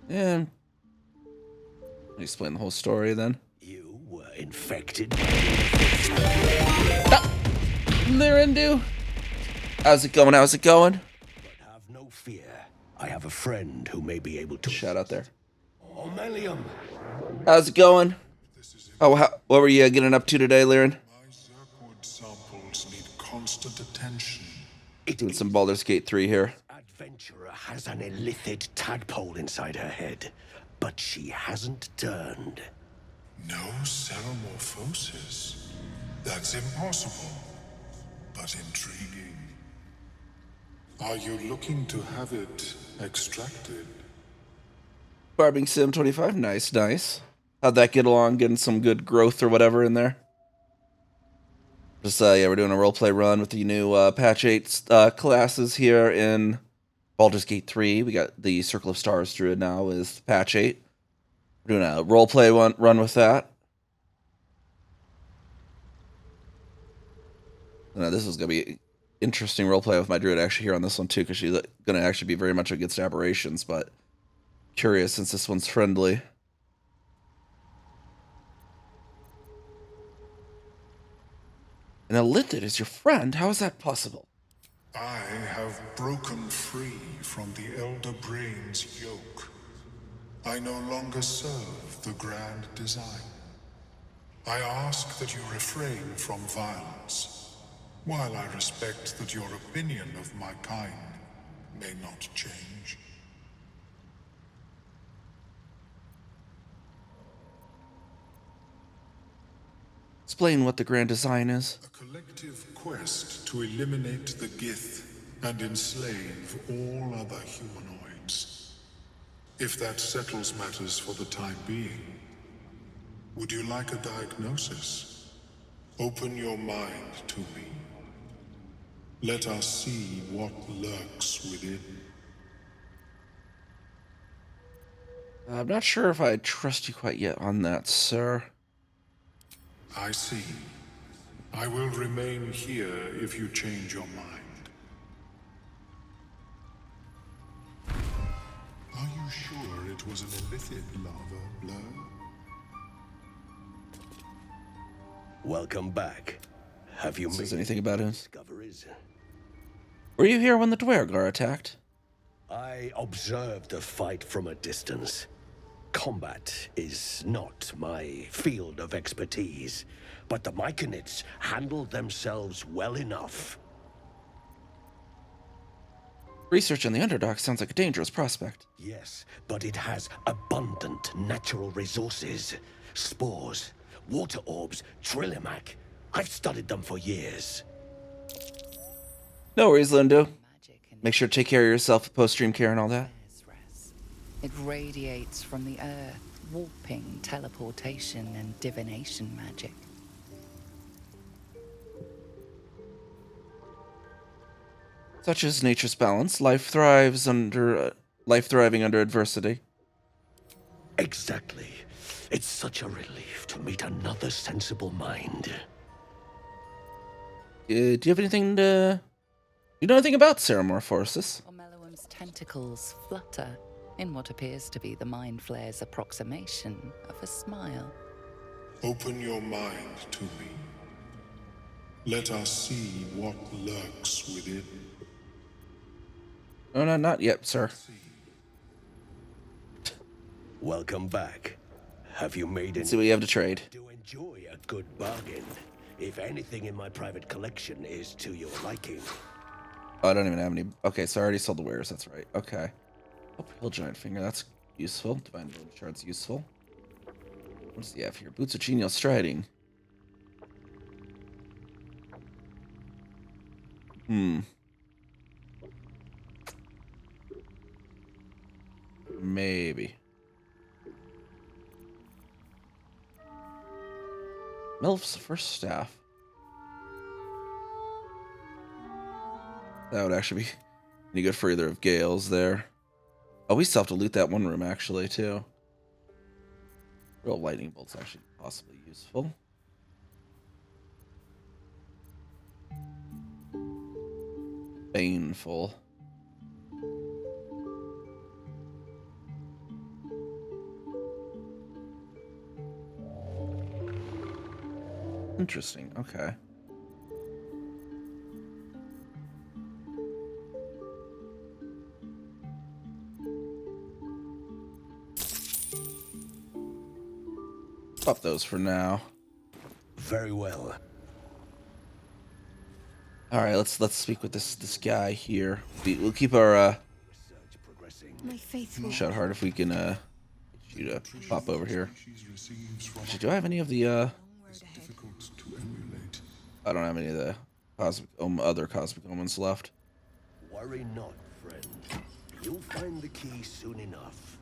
Yeah. Explain the whole story then. You were infected. There, Indu. How's it going? How's it going? But have no fear. I have a friend who may be able to. Shout out there. Omelium. How's it going? Oh, what were you getting up to today, Lyran? My Zerkwood samples need constant attention. Doing some Baldur's Gate 3 here. Adventurer has an illithid tadpole inside her head, but she hasn't turned. No ceremorphosis. That's impossible, but intriguing. Are you looking to have it extracted? Barbing Sim 25, nice, nice. How'd that get along? Getting some good growth or whatever in there? Just, yeah, we're doing a roleplay run with the new patch 8 classes here in Baldur's Gate 3. We got the Circle of Stars Druid now is patch 8. We're doing a roleplay run with that. This is going to be interesting roleplay with my Druid actually here on this one too, because she's going to actually be very much against aberrations, but curious since this one's friendly. And Illithid is your friend? How is that possible? I have broken free from the Elder Brain's yoke. I no longer serve the grand design. I ask that you refrain from violence, while I respect that your opinion of my kind may not change. Explain what the grand design is. A collective quest to eliminate the Gith and enslave all other humanoids. If that settles matters for the time being, would you like a diagnosis? Open your mind to me. Let us see what lurks within. I'm not sure if I trust you quite yet on that, sir. I see. I will remain here if you change your mind. Are you sure it was an illithid larva, Blur? Welcome back. Have you Says made anything about him? discoveries? Were you here when the Dwergar attacked? I observed the fight from a distance. Combat is not my field of expertise, but the Myconids handled themselves well enough. Research on the Underdark sounds like a dangerous prospect. Yes, but it has abundant natural resources. Spores, water orbs, Trillimac. I've studied them for years. No worries, Lindo. Make sure to take care of yourself with post-stream care and all that. It radiates from the earth, warping, teleportation, and divination magic. Such is nature's balance. Life thriving under adversity. Exactly. It's such a relief to meet another sensible mind. Do you have anything to... You know anything about Ceramorphosis? Omeluum's tentacles flutter in what appears to be the Mind Flayer's approximation of a smile. Open your mind to me. Let us see what lurks within. No, not yet, sir. Welcome back. Have you made Let's see what you have to trade. To enjoy a good bargain. If anything in my private collection is to your liking. Oh, I don't even have any. Okay, so I already sold the wares. That's right. Okay. Hill Giant Finger. That's useful. Divine Bone Shard's useful. What does he have here? Boots of Genial Striding. Maybe. Melf's First Staff. That would actually be any good for either of Gale's there. Oh, we still have to loot that one room actually too. Real lightning bolt's actually possibly useful. Baneful. Interesting, okay. Pop those for now. Very well. All right, let's speak with this guy here. We'll keep our My faithful. shot hard if we can get you to pop over here. Actually, do I have any of the I don't have any of the other cosmic omens left. Worry not, friend. You'll find the key soon enough.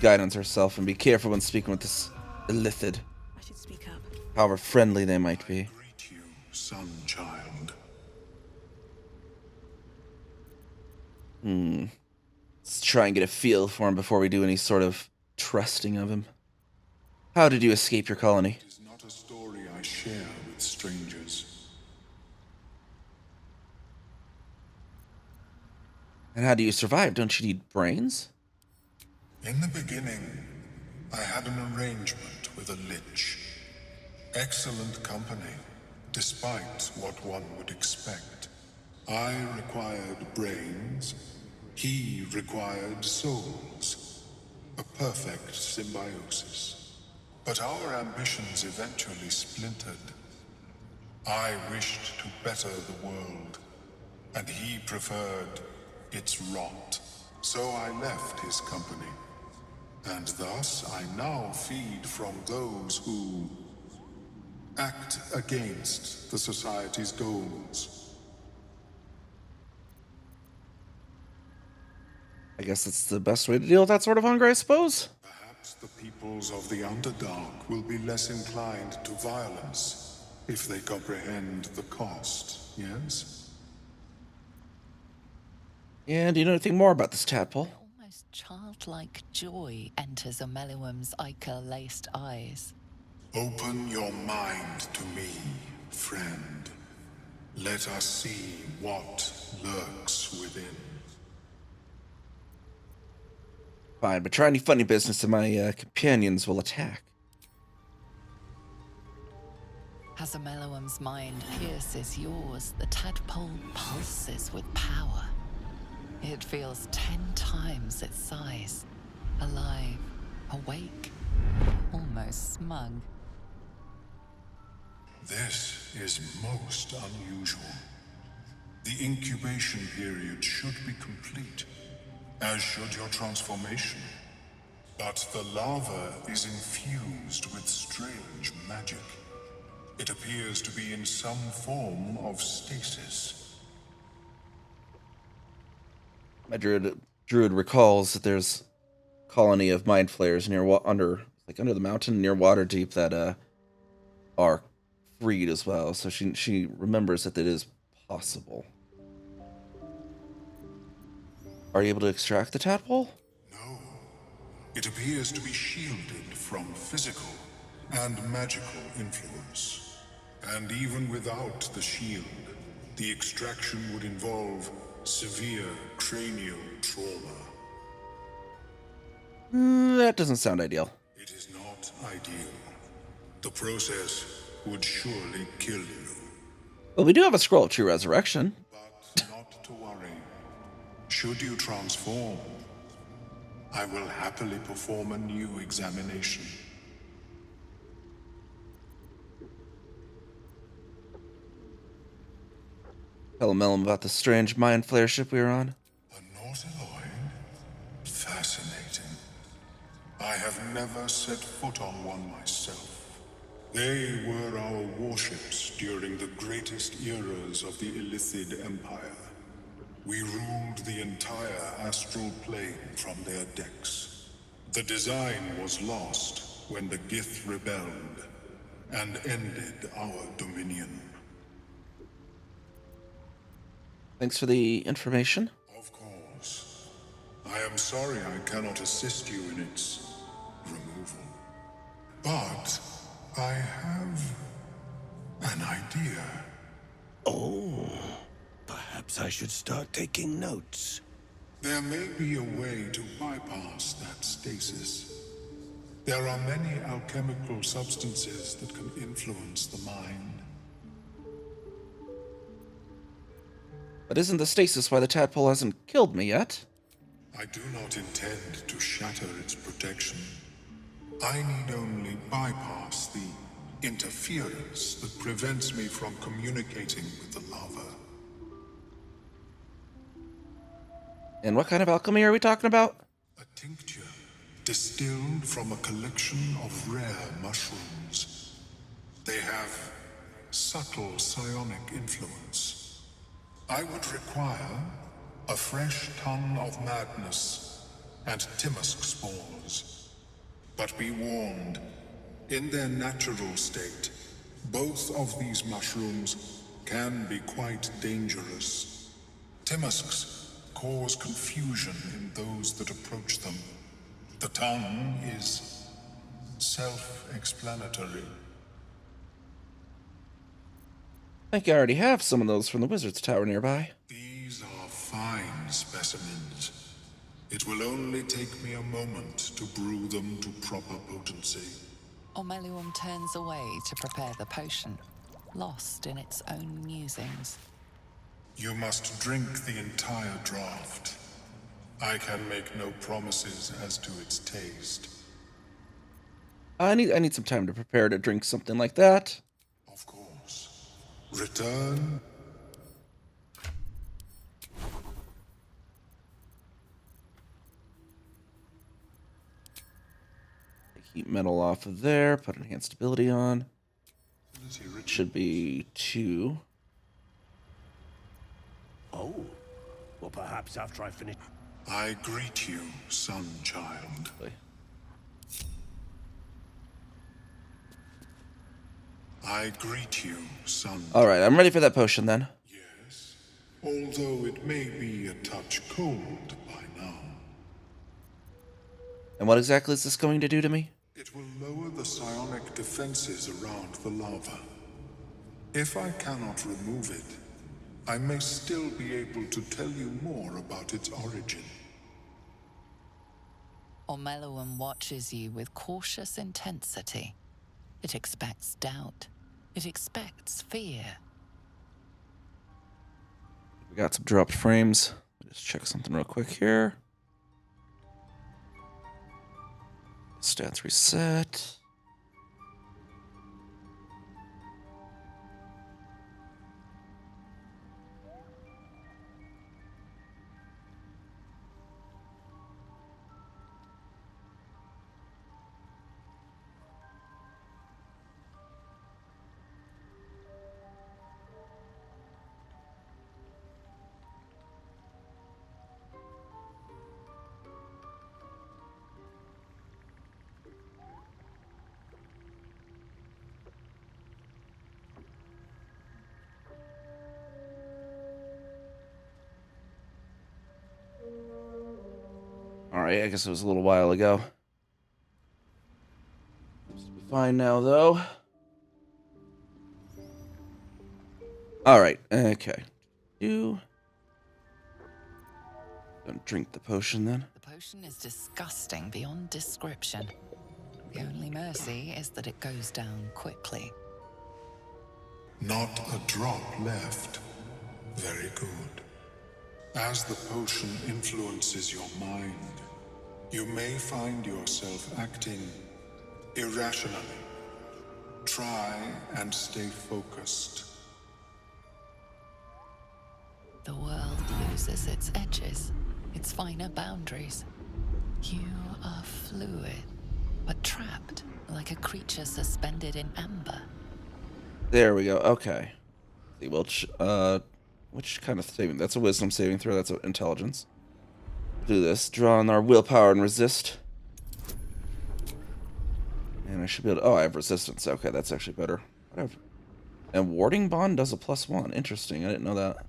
Guidance herself and be careful when speaking with this illithid. I should speak up. However friendly they might be. Greet you, son child. Let's try and get a feel for him before we do any sort of trusting of him. How did you escape your colony? It is not a story I share with strangers. And how do you survive? Don't you need brains? In the beginning, I had an arrangement with a lich. Excellent company, despite what one would expect. I required brains, he required souls. A perfect symbiosis. But our ambitions eventually splintered. I wished to better the world, and he preferred its rot. So I left his company. And thus I now feed from those who act against the Society's goals. I guess that's the best way to deal with that sort of hunger, I suppose. Perhaps the peoples of the Underdark will be less inclined to violence if they comprehend the cost, yes? And do you know anything more about this tadpole? Almost childlike joy enters Omeluum's ichor-laced eyes. Open your mind to me, friend. Let us see what lurks within. Fine, but try any funny business and my companions will attack. As Ameluum's mind pierces yours, the tadpole pulses with power. It feels 10 times its size. Alive, awake, almost smug. This is most unusual. The incubation period should be complete, as should your transformation. But the larva is infused with strange magic. It appears to be in some form of stasis. My druid recalls that there's a colony of mind flayers near under the mountain near Waterdeep that are freed as well. So she remembers that it is possible. Are you able to extract the tadpole? No. It appears to be shielded from physical and magical influence. And even without the shield, the extraction would involve severe cranial trauma. That doesn't sound ideal. It is not ideal. The process would surely kill you. Well, we do have a scroll of true resurrection. But not to worry. Should you transform, I will happily perform a new examination. Tell Melum about the strange mind flare ship we were on. A Nautiloid? Fascinating. I have never set foot on one myself. They were our warships during the greatest eras of the Illithid Empire. We ruled the entire astral plane from their decks. The design was lost when the Gith rebelled and ended our dominion. Thanks for the information. Of course. I am sorry I cannot assist you in its removal. But I have an idea. Oh, perhaps I should start taking notes. There may be a way to bypass that stasis. There are many alchemical substances that can influence the mind. But isn't the stasis why the tadpole hasn't killed me yet? I do not intend to shatter its protection. I need only bypass the interference that prevents me from communicating with the larva. And what kind of alchemy are we talking about? A tincture distilled from a collection of rare mushrooms. They have subtle psionic influence. I would require a fresh ton of madness and Timosk spores. But be warned, in their natural state, both of these mushrooms can be quite dangerous. Timosks cause confusion in those that approach them. The tongue is self-explanatory. I think I already have some of those from the Wizard's Tower nearby. These are fine specimens. It will only take me a moment to brew them to proper potency. Ameluum turns away to prepare the potion, lost in its own musings. You must drink the entire draught. I can make no promises as to its taste. I need some time to prepare to drink something like that. Of course. Return. Keep metal off of there, put enhanced ability on. Should be 2. Oh, well perhaps after I finish... I greet you, son child. I greet you, son. Alright, I'm ready for that potion then. Yes, although it may be a touch cold by now. And what exactly is this going to do to me? It will lower the psionic defenses around the larva. If I cannot remove it, I may still be able to tell you more about its origin. Ameluum watches you with cautious intensity. It expects doubt, It expects fear. We got some dropped frames. Just check something real quick here. Stats reset. Alright, I guess it was a little while ago. Fine now, though. Alright, okay. Don't drink the potion, then. The potion is disgusting beyond description. The only mercy is that it goes down quickly. Not a drop left. Very good. As the potion influences your mind, you may find yourself acting irrationally. Try and stay focused. The world loses its edges, its finer boundaries. You are fluid, but trapped like a creature suspended in amber. There we go. Okay. See, which kind of saving? That's a wisdom saving throw. That's an intelligence. Do this. Draw on our willpower and resist. And I should be able to... Oh, I have resistance. Okay, that's actually better. Whatever. And warding bond does a +1. Interesting. I didn't know that.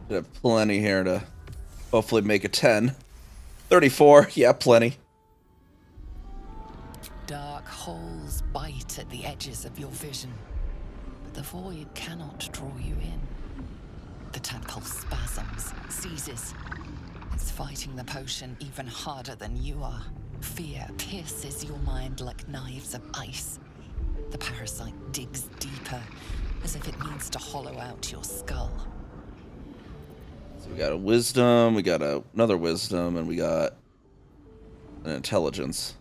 Should have plenty here to hopefully make a 10. 34. Yeah, plenty. Dark holes bite at the edges of your vision, but the void cannot draw you in. The tadpole spasms, seizes. It's fighting the potion even harder than you are. Fear pierces your mind like knives of ice. The parasite digs deeper, as if it needs to hollow out your skull. So we got a wisdom, we got another wisdom, and we got an intelligence.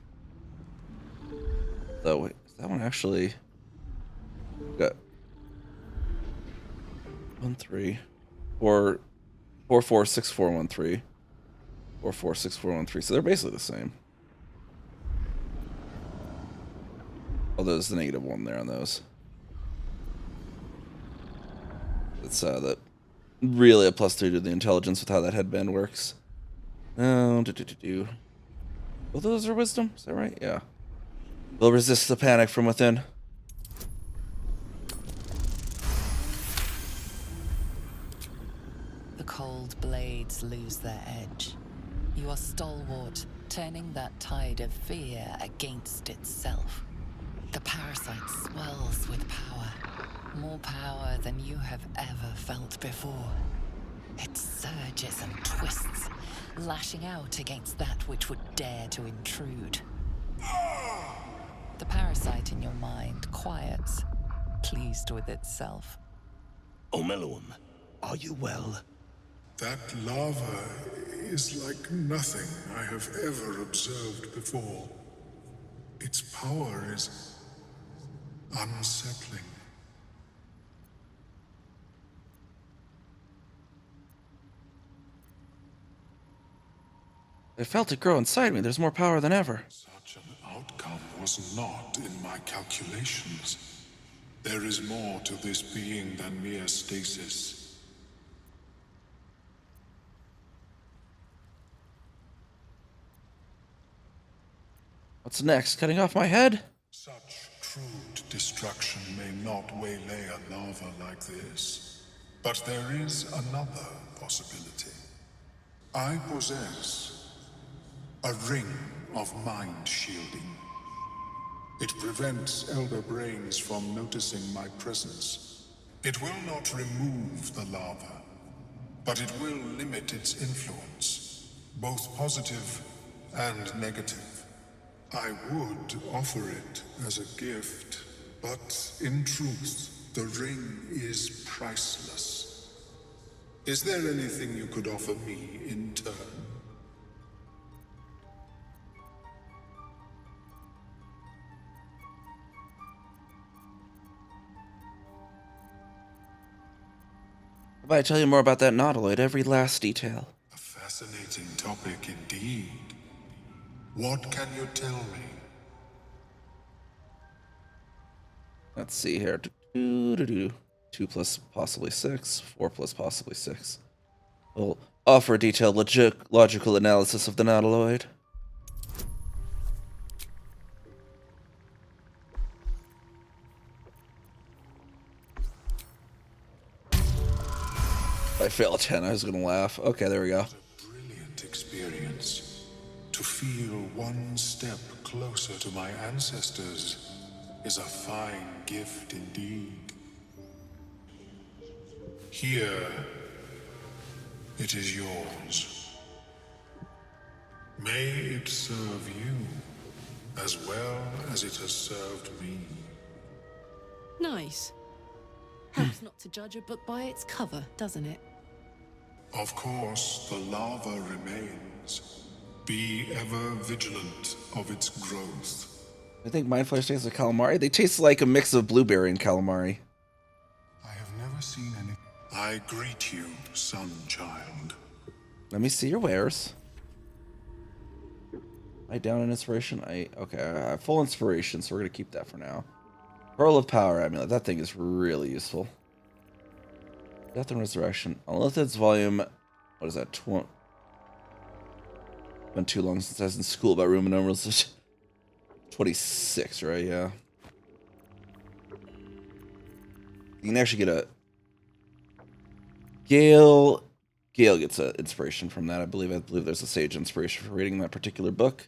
So wait, is that one actually got 1 3 4 4 4 6 4 1 3 4 4 6 4 1 3. So they're basically the same. Although there's the -1 there on those. It's that really a +3 to the intelligence with how that headband works. Oh, both of those are wisdom? Is that right? Yeah. Will resist the panic from within. The cold blades lose their edge. You are stalwart, turning that tide of fear against itself. The parasite swells with power. More power than you have ever felt before. It surges and twists, lashing out against that which would dare to intrude. The parasite in your mind quiets, pleased with itself. Omeluum, are you well? That lava is like nothing I have ever observed before. Its power is unsettling. I felt it grow inside me. There's more power than ever. Such an outcome was not in my calculations. There is more to this being than mere stasis. What's next? Cutting off my head? Such crude destruction may not waylay a lava like this. But there is another possibility. I possess a ring of mind shielding. It prevents elder brains from noticing my presence. It will not remove the lava, but it will limit its influence, both positive and negative. I would offer it as a gift, but in truth, the ring is priceless. Is there anything you could offer me in turn? How about I tell you more about that nautiloid, every last detail? A fascinating topic indeed. What can you tell me? Let's see here. 2 plus possibly 6, 4 plus possibly 6. We'll offer a detailed logical analysis of the nautiloid. If I fail a 10, I was gonna laugh. Okay, there we go. Brilliant experience. To feel one step closer to my ancestors is a fine gift indeed. Here, it is yours. May it serve you as well as it has served me. Nice. Helps not to judge a book by its cover, doesn't it? Of course, the lava remains. Be ever vigilant of its growth. I think mind flash tastes like calamari. They taste like a mix of blueberry and calamari. I have never seen any. I greet you, son child. Let me see your wares. I down in inspiration. Okay, I have full inspiration, so we're gonna keep that for now. Pearl of Power Amulet. That thing is really useful. Death and Resurrection. Unlimited volume. What is that? Been too long since I was in school about Roman numerals. 26, right? Yeah. You can actually get a Gale gets an inspiration from that. I believe there's a sage inspiration for reading that particular book.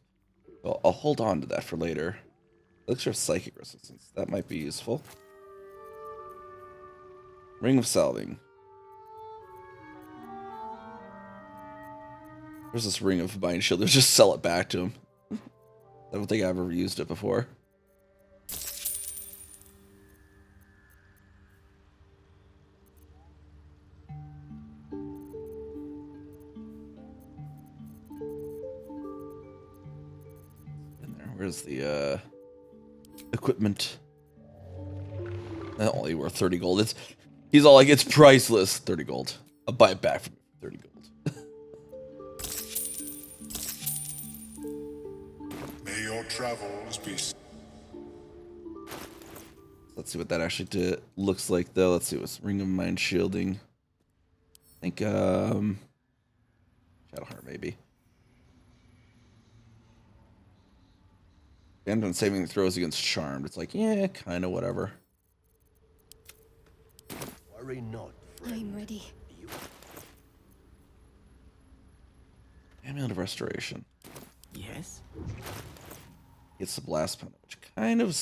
Well, I'll hold on to that for later. Elixir of Psychic Resistance. That might be useful. Ring of Salving. There's this Ring of Mind Shield. Let's just sell it back to him. I don't think I've ever used it before. In there. Where's the equipment? Only worth 30 gold. He's all like, it's priceless. 30 gold. I'll buy it back for 30 gold. May your travels be. Let's see what that actually looks like, though. Let's see what's Ring of Mind Shielding. I think, Shadowheart, maybe. Abandon saving throws against Charmed. It's like, yeah, kind of whatever. Worry not, friend. I'm ready. Amulet of Restoration. Yes? Gets the Blast Pendant, which kind of...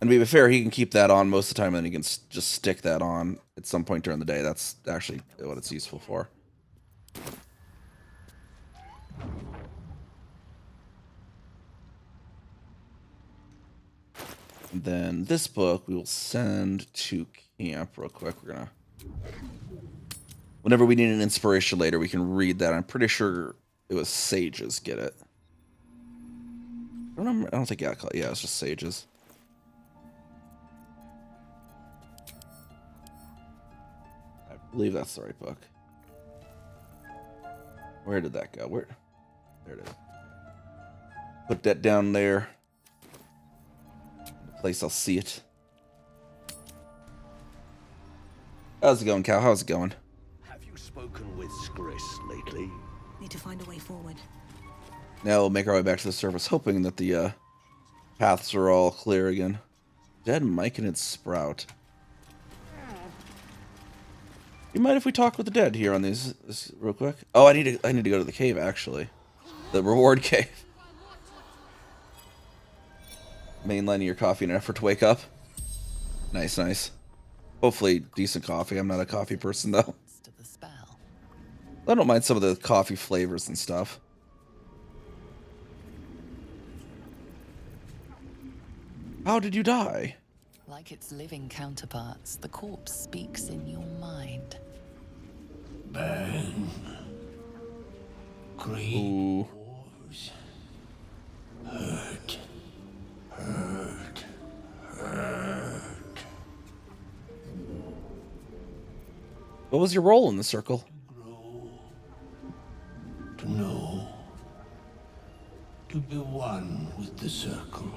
And to be fair, he can keep that on most of the time, and then he can just stick that on at some point during the day. That's actually what it's useful for. And then this book we will send to camp real quick. We're gonna... Whenever we need an inspiration later, we can read that. I'm pretty sure it was sages get it. I don't think yeah, it's just sages. I believe that's the right book. Where did that go? There it is. Put that down there. The place I'll see it. How's it going, Cal? How's it going? Have you spoken with Skris lately? Need to find a way forward. Now we'll make our way back to the surface, hoping that the paths are all clear again. Dead Myconid Sprout. You mind if we talk with the dead here on this real quick? Oh, I need to go to the cave actually, the reward cave. Mainlining your coffee in an effort to wake up. Nice, nice. Hopefully decent coffee. I'm not a coffee person though. To the spell. I don't mind some of the coffee flavors and stuff. How did you die? Like its living counterparts, the corpse speaks in your mind. Burn. Great Ooh. wars. Hurt. Hurt. Hurt. What was your role in the circle? To know. To be one with the circle.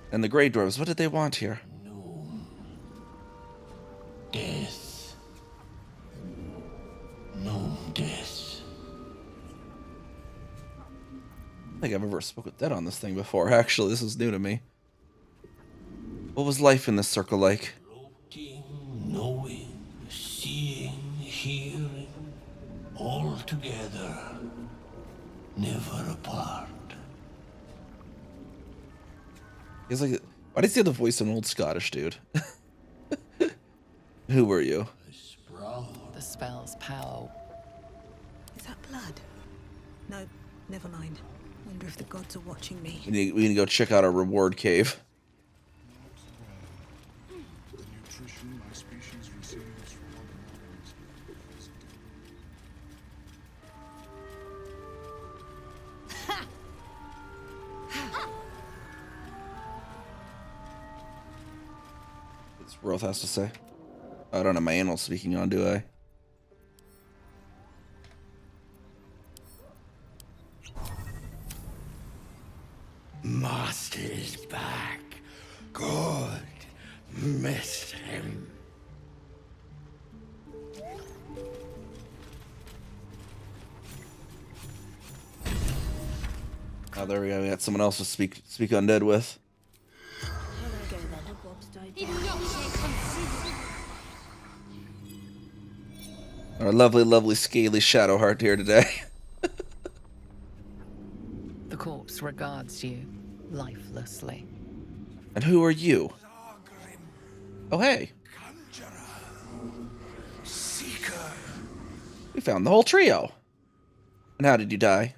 And the Grey Dwarves, what did they want here? Death. No death. I don't think I've ever spoken with Dead on this thing before. Actually, this is new to me. What was life in this circle like? Knowing, seeing, hearing, all together, never apart. He's like, why does he have the voice of an old Scottish dude? Who were you? The spell's power. Is that blood? No, never mind. Wonder if the gods are watching me. We need to go check out our reward cave. The nutrition my species receives from other minds is What's Roth has to say? I don't have my animal speaking on, do I? Master is back. Good. Missed him. Oh, there we go. We got someone else to speak undead with. Our lovely, lovely scaly Shadowheart here today. The corpse regards you lifelessly. And who are you? Oh, hey. Seeker. We found the whole trio. And how did you die?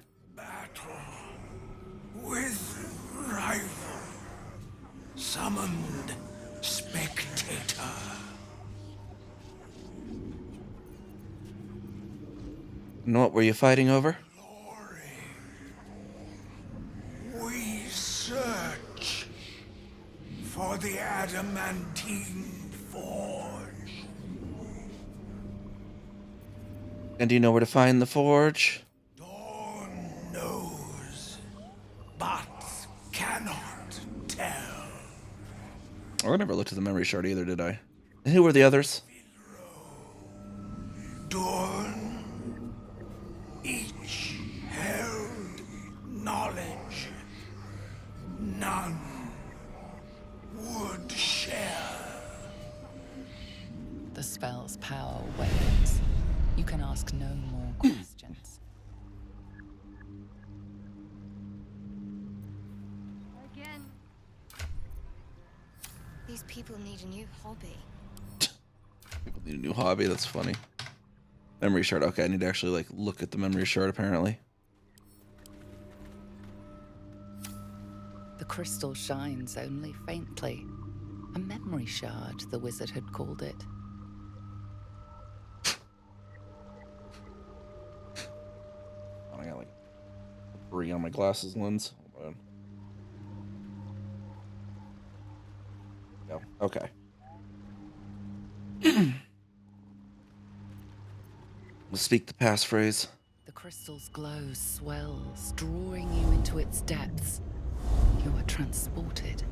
With rival. Summoned spectator. And what were you fighting over? We search for the adamantine forge. And do you know where to find the forge? Dawn knows, but cannot tell. Oh, I never looked at the memory shard either, did I? And who were the others? Dawn, each held knowledge. None would share. The spell's power wanes. You can ask no more questions. Again. These people need a new hobby. People need a new hobby. That's funny. Memory shard. Okay, I need to actually like look at the memory shard apparently. The crystal shines only faintly. A memory shard, the wizard had called it. I got like debris on my glasses lens. Hold on. Go. Okay. We'll speak the passphrase. The crystal's glow swells, drawing you into its depths. You are transported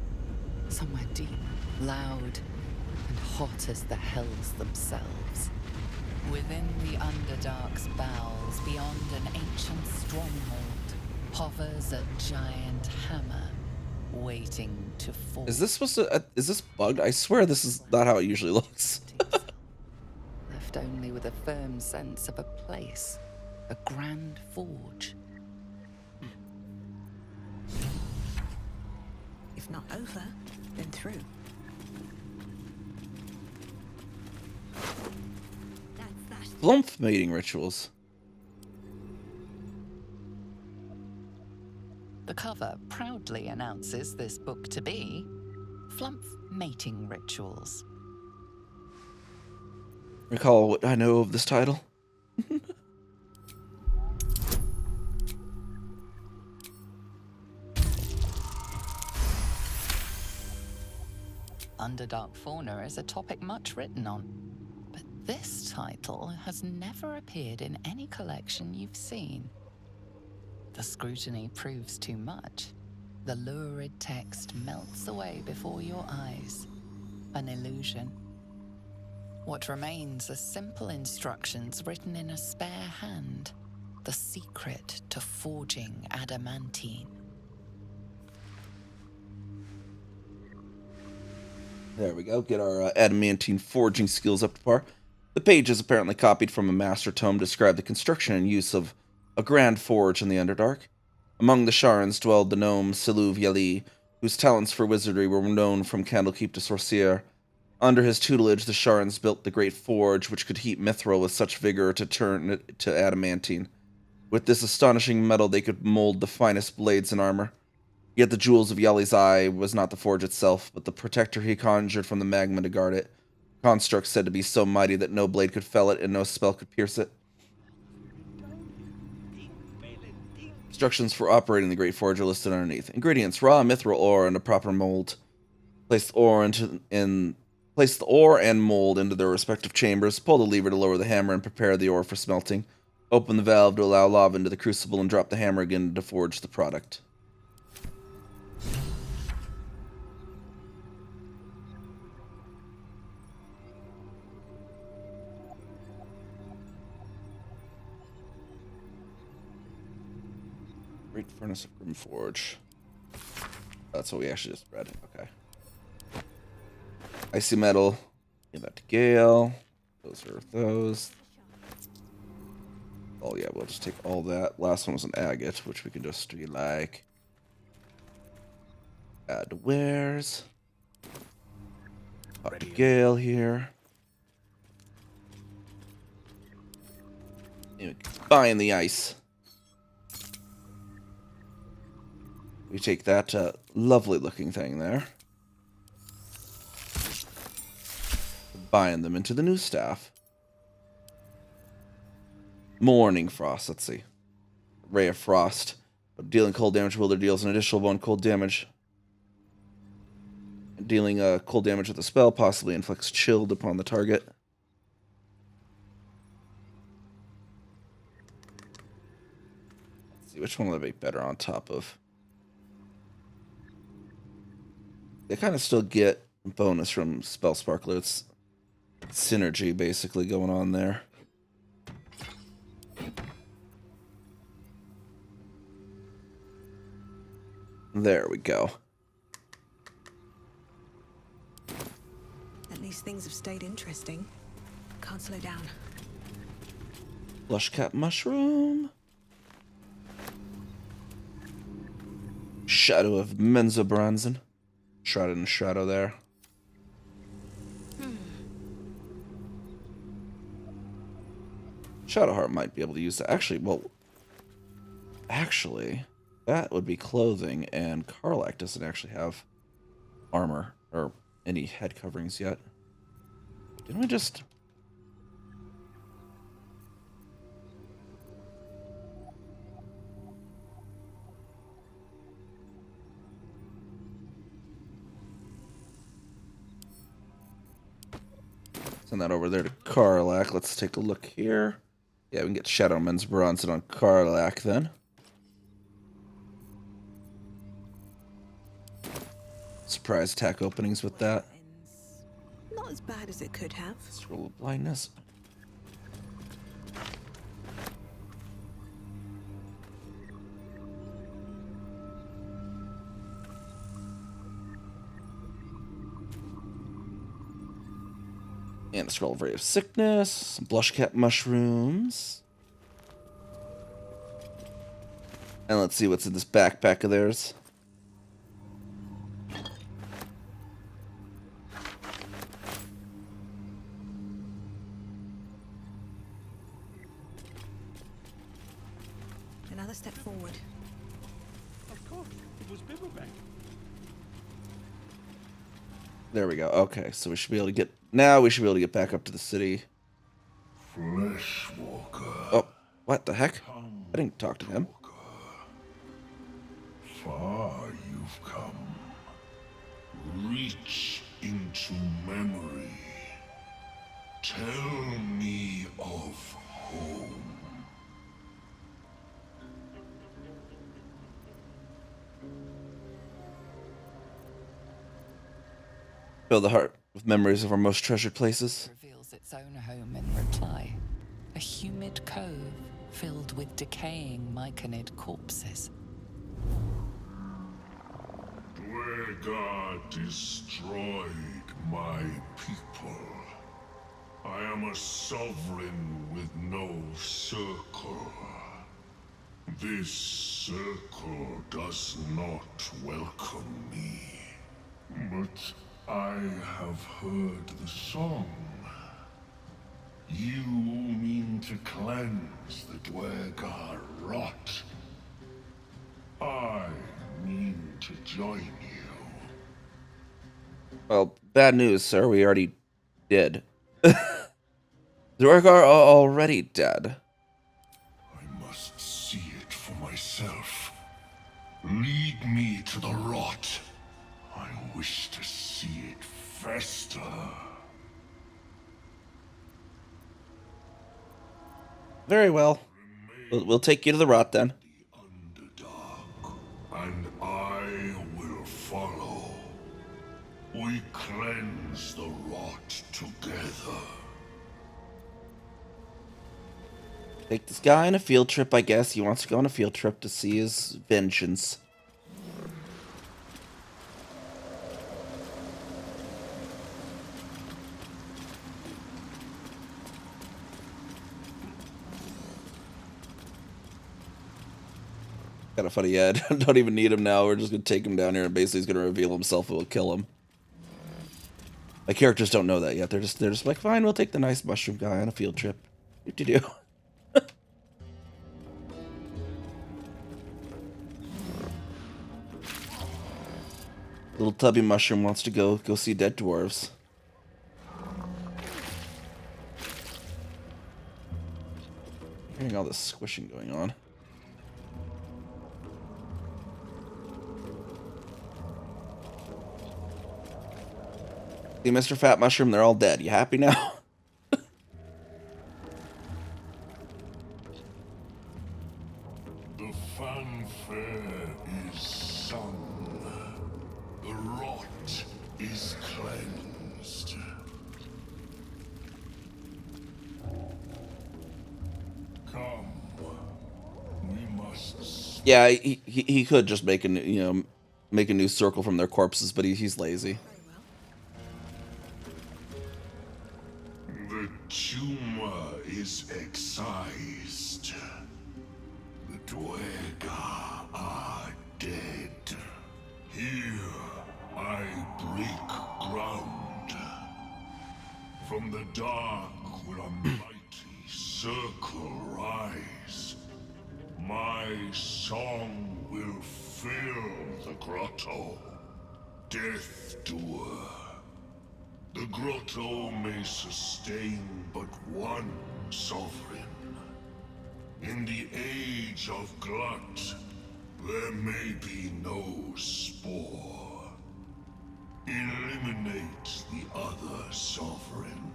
somewhere deep, loud, and hot as the hells themselves. Within the Underdark's bowels, beyond an ancient stronghold, hovers a giant hammer, waiting to fall. Is this supposed to? Is this bugged? I swear this is not how it usually looks. Left only with a firm sense of a place, a grand forge. If not over, then through. Flump mating rituals. The cover proudly announces this book to be Flump Mating Rituals. Recall what I know of this title? Underdark fauna is a topic much written on, but this title has never appeared in any collection you've seen. The scrutiny proves too much. The lurid text melts away before your eyes. An illusion. What remains are simple instructions written in a spare hand. The secret to forging adamantine. There we go. Get our adamantine forging skills up to par. The page is apparently copied from a master tome to describe the construction and use of a grand forge in the Underdark. Among the Sharns dwelled the gnome Siluv Yali, whose talents for wizardry were known from Candlekeep to Sorcier. Under his tutelage, the Sharns built the great forge, which could heat mithril with such vigor to turn it to adamantine. With this astonishing metal, they could mold the finest blades and armor. Yet the jewels of Yali's eye was not the forge itself, but the protector he conjured from the magma to guard it. Construct said to be so mighty that no blade could fell it and no spell could pierce it. Instructions for operating the great forge are listed underneath. Ingredients: raw mithril ore and a proper mold. Place the ore and mold into their respective chambers. Pull the lever to lower the hammer and prepare the ore for smelting. Open the valve to allow lava into the crucible and drop the hammer again to forge the product. Great Furnace of Grimforge. That's what we actually just read. Okay. Icy metal. Give that to Gale. Those are those. Oh yeah, we'll just take all that. Last one was an agate, which we can just be like add to wares. Up to Gale here. And we combine the ice. We take that lovely looking thing there. Combine them into the new staff. Morning Frost, let's see. Ray of Frost. Dealing cold damage, wielder deals an additional 1 cold damage. Dealing cold damage with a spell possibly inflicts chilled upon the target. Let's see, which one will I make better on top of? They kind of still get bonus from Spell Sparkler. It's synergy basically going on there. There we go. At least things have stayed interesting. Can't slow down. Blush cap mushroom. Shadow of Menzobronzen. Shrouded in shadow there. Shadowheart might be able to use that. Actually, that would be clothing, and Karlach doesn't actually have armor or any head coverings yet. Didn't we just... Send that over there to Karlach. Let's take a look here. Yeah, we can get Shadowman's Bronson on Karlach then. Surprise attack openings with that. Not as bad as it could have. Scroll of blindness. And a scroll of ray of sickness, some blush cap mushrooms. And let's see what's in this backpack of theirs. There we go. Okay, so we should be able to get... Now we should be able to get back up to the city. Fleshwalker. Oh, what the heck? I didn't talk to him. Far you've come. Reach into memory. Tell me of home. Fill the heart with memories of our most treasured places. Reveals its own home in reply. A humid cove filled with decaying myconid corpses. Dwegar destroyed my people. I am a sovereign with no circle. This circle does not welcome me. But I have heard the song. You mean to cleanse the Dwegar rot. I mean to join you. Well, bad news, sir. We already did. The Dwegar are already dead. I must see it for myself. Lead me to the rot. I wish to see it fester. Very well. We'll take you to the rot then. And I will follow. We cleanse the rot together. Take this guy on a field trip, I guess. He wants to go on a field trip to see his vengeance. Got a funny head. Don't even need him now. We're just gonna take him down here and basically he's gonna reveal himself and we'll kill him. My characters don't know that yet. They're just like, fine, we'll take the nice mushroom guy on a field trip. Do. Little tubby mushroom wants to go see dead dwarves. Hearing all this squishing going on. See, Mr. Fat Mushroom, they're all dead. You happy now? The fanfare is sung. The rot is cleansed. Come, we must. Yeah, he could just make a new circle from their corpses, but he's lazy. The tumor is excised. The Dwegar are dead. Here I break ground. From the dark will a mighty circle rise. My song will fill the grotto. Death Doer. The grotto may sustain but one sovereign. In the age of glut, there may be no spore. Eliminate the other sovereign.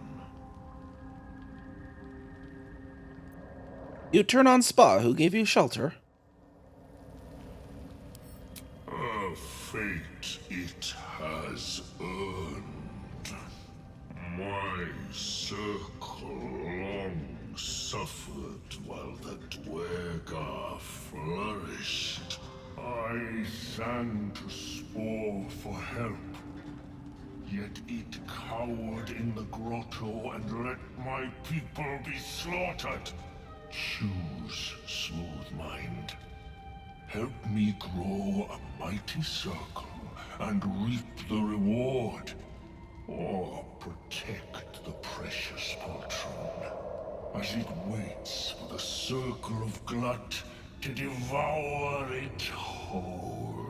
You turn on Spa, who gave you shelter. A fate it has earned. My circle long suffered while the Dwegar flourished. I sang to Spore for help, yet it cowered in the grotto and let my people be slaughtered. Choose, Smooth Mind. Help me grow a mighty circle and reap the reward. Or protect the precious poltron, as it waits for the circle of glut to devour it whole.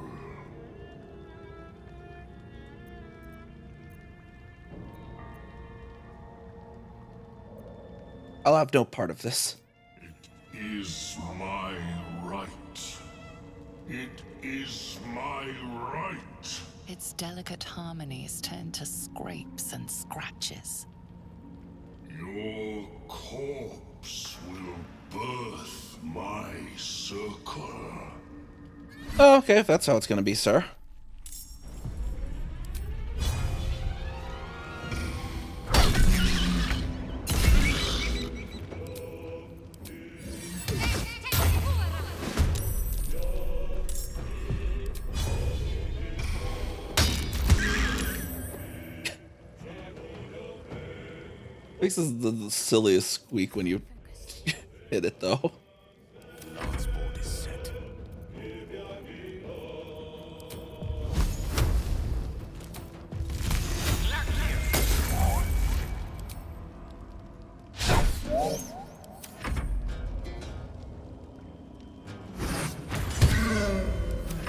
I'll have no part of this. Is my right. It is my right. Its delicate harmonies turn to scrapes and scratches. Your corpse will birth my circle. Oh, okay, if that's how it's gonna be, sir. This is the silliest squeak when you hit it, though.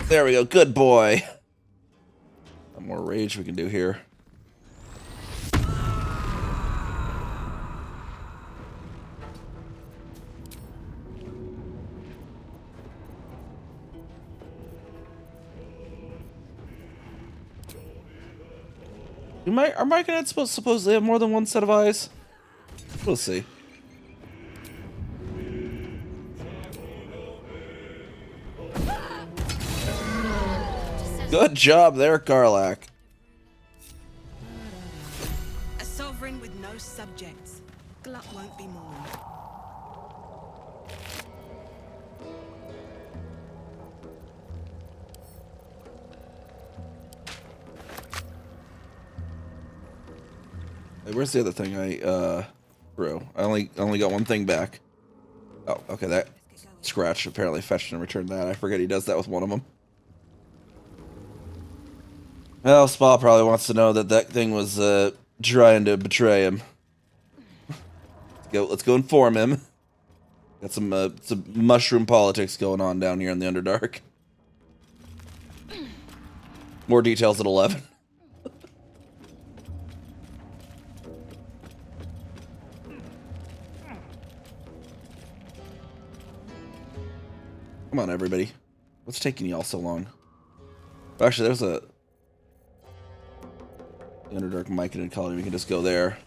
There we go. Good boy. One more rage we can do here. Are Myconets supposedly have more than one set of eyes? We'll see. Good job there, Karlach. A sovereign with no subjects. Glut won't be mourned. Hey, where's the other thing I threw? I only got one thing back. Oh, okay, that scratch apparently fetched and returned that. I forget he does that with one of them. Well, Spa probably wants to know that thing was trying to betray him. Let's go inform him. Got some mushroom politics going on down here in the Underdark. More details at 11. Come on, everybody. What's taking y'all so long? Actually, there's the Underdark Myconid colony. We can just go there.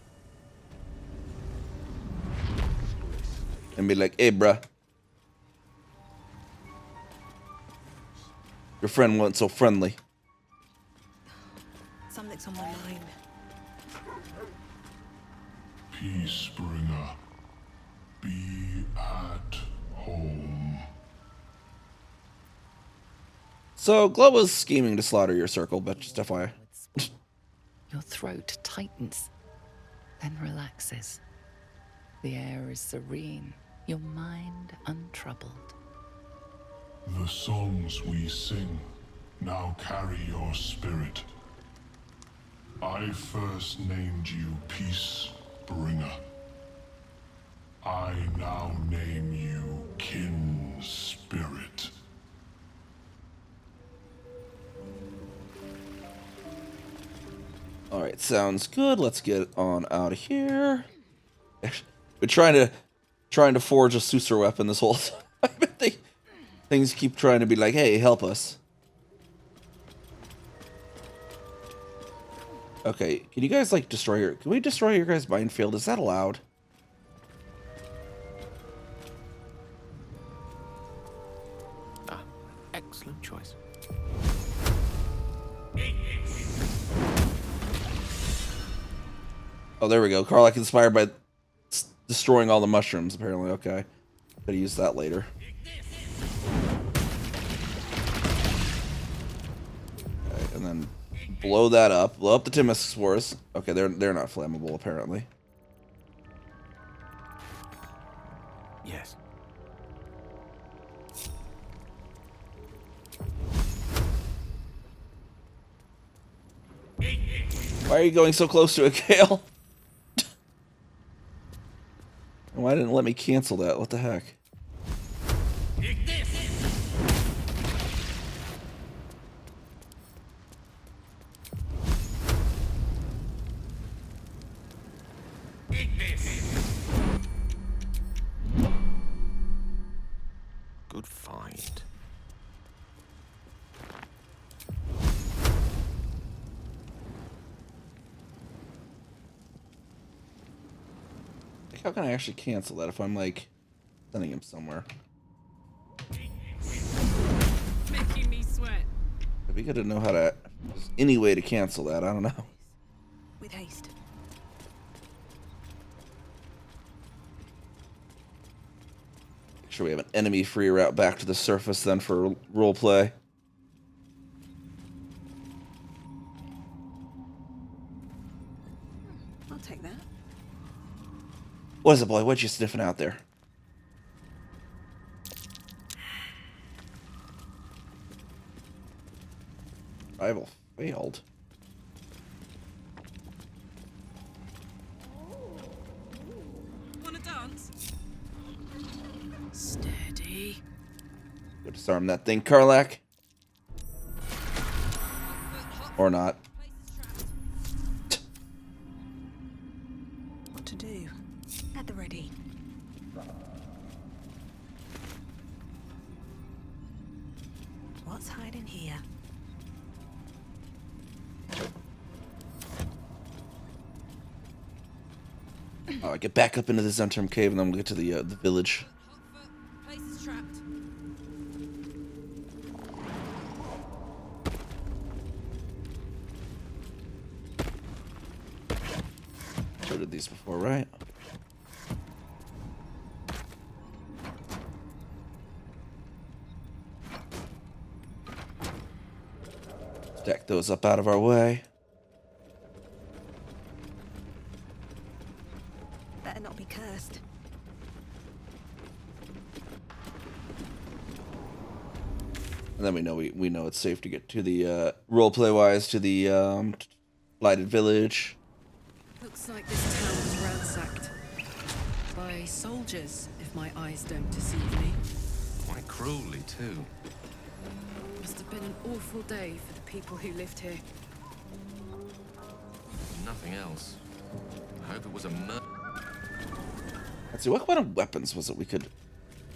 And be like, hey, bruh. Your friend wasn't so friendly. Something's on my mind. Peacebringer, be at home. So, Glow was scheming to slaughter your circle, but just FYI. Your throat tightens, then relaxes. The air is serene, your mind untroubled. The songs we sing now carry your spirit. I first named you Peacebringer. I now name you Kin Spirit. Alright, sounds good. Let's get on out of here. We're trying to forge a Susur weapon this whole time. I bet things keep trying to be like, hey, help us. Okay, can you guys like destroy your... Can we destroy your guys' minefield? Is that allowed? Ah, excellent choice. Oh, there we go. Karlach inspired by destroying all the mushrooms, apparently. Okay. Gotta use that later. Okay, and then blow that up. Blow up the Timmus spores. Okay, they're not flammable, apparently. Yes. Why are you going so close to it, Gale? Why didn't it let me cancel that? What the heck? How can I actually cancel that if I'm like sending him somewhere? Making me sweat. It'd be good to know how to. If there's any way to cancel that. I don't know. With haste. Make sure we have an enemy-free route back to the surface then for role play. I'll take that. What is it, boy? What you sniffing out there? Rival failed. Wanna dance? Steady. Go disarm that thing, Karlak. Or not. What to do? At the ready. What's hiding here? Oh, I get back up into the Zentrum cave and then we'll get to the village. Place is trapped. I did these before, right? Stack those up out of our way. Better not be cursed. And then we know it's safe to get to the roleplay wise to the lighted village. Looks like this town was ransacked. By soldiers, if my eyes don't deceive me. Quite cruelly, too. Must have been an awful day for the people who lived here. Nothing else. I hope it was a murder. Let's see, what kind of weapons was it we could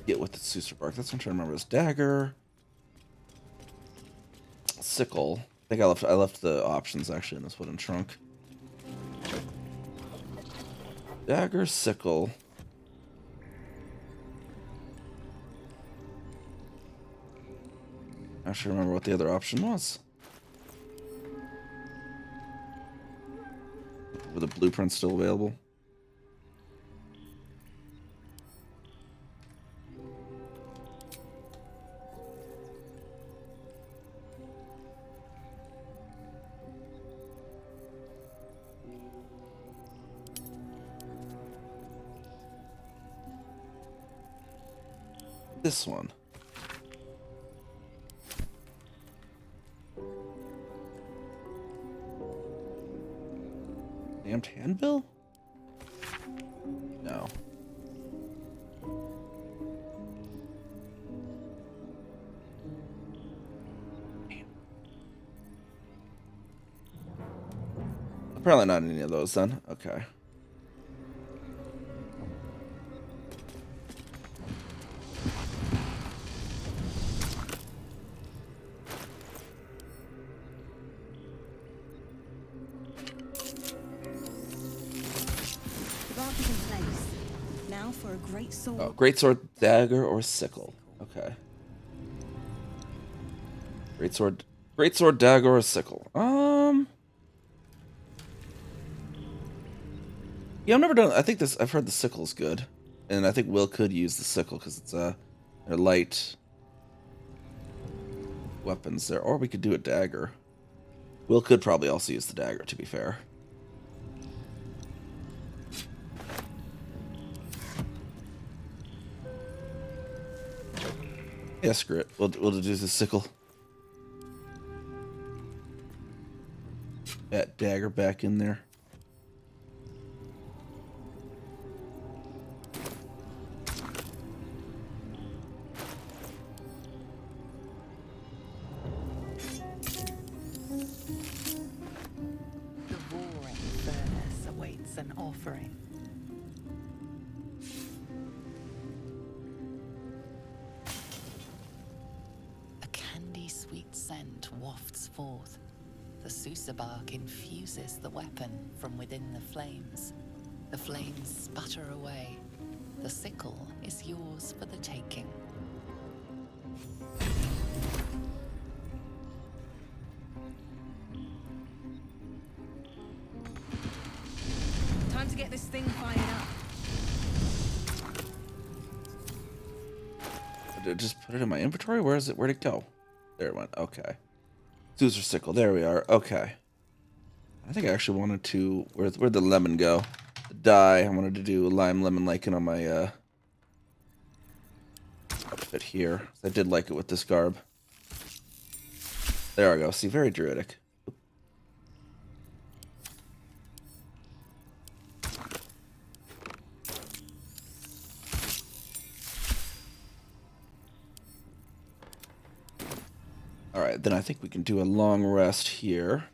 get with the Susarbark? That's what I'm trying to remember. It was dagger, sickle. I think I left the options actually in this wooden trunk. Dagger, sickle. I actually remember what the other option was. Were the blueprints still available? This one. Damned handbill? No. Apparently not any of those then. Okay. The bark is in place. Now for a great sword. Oh, greatsword, dagger, or sickle. Okay. Greatsword, dagger, or sickle. Yeah, I've never done. I think this. I've heard the sickle's good, and I think Will could use the sickle because it's they're light weapons there, or we could do a dagger. Will could probably also use the dagger. To be fair. Yeah, screw it. We'll do the sickle. That dagger back in there. The roaring furnace awaits an offering. A candy-sweet scent wafts forth. The Susarbark infuses the weapon from within the flames. The flames sputter away. The sickle is yours for the taking. Time to get this thing fired up. Did I just put it in my inventory? Where is it? Where'd it go? There it went. Okay. Caesar sickle. There we are. Okay. I think I actually wanted to... Where'd the lemon go? The dye. I wanted to do lime lemon lichen on my outfit here. I did like it with this garb. There I go. See, very druidic. Alright, then I think we can do a long rest here.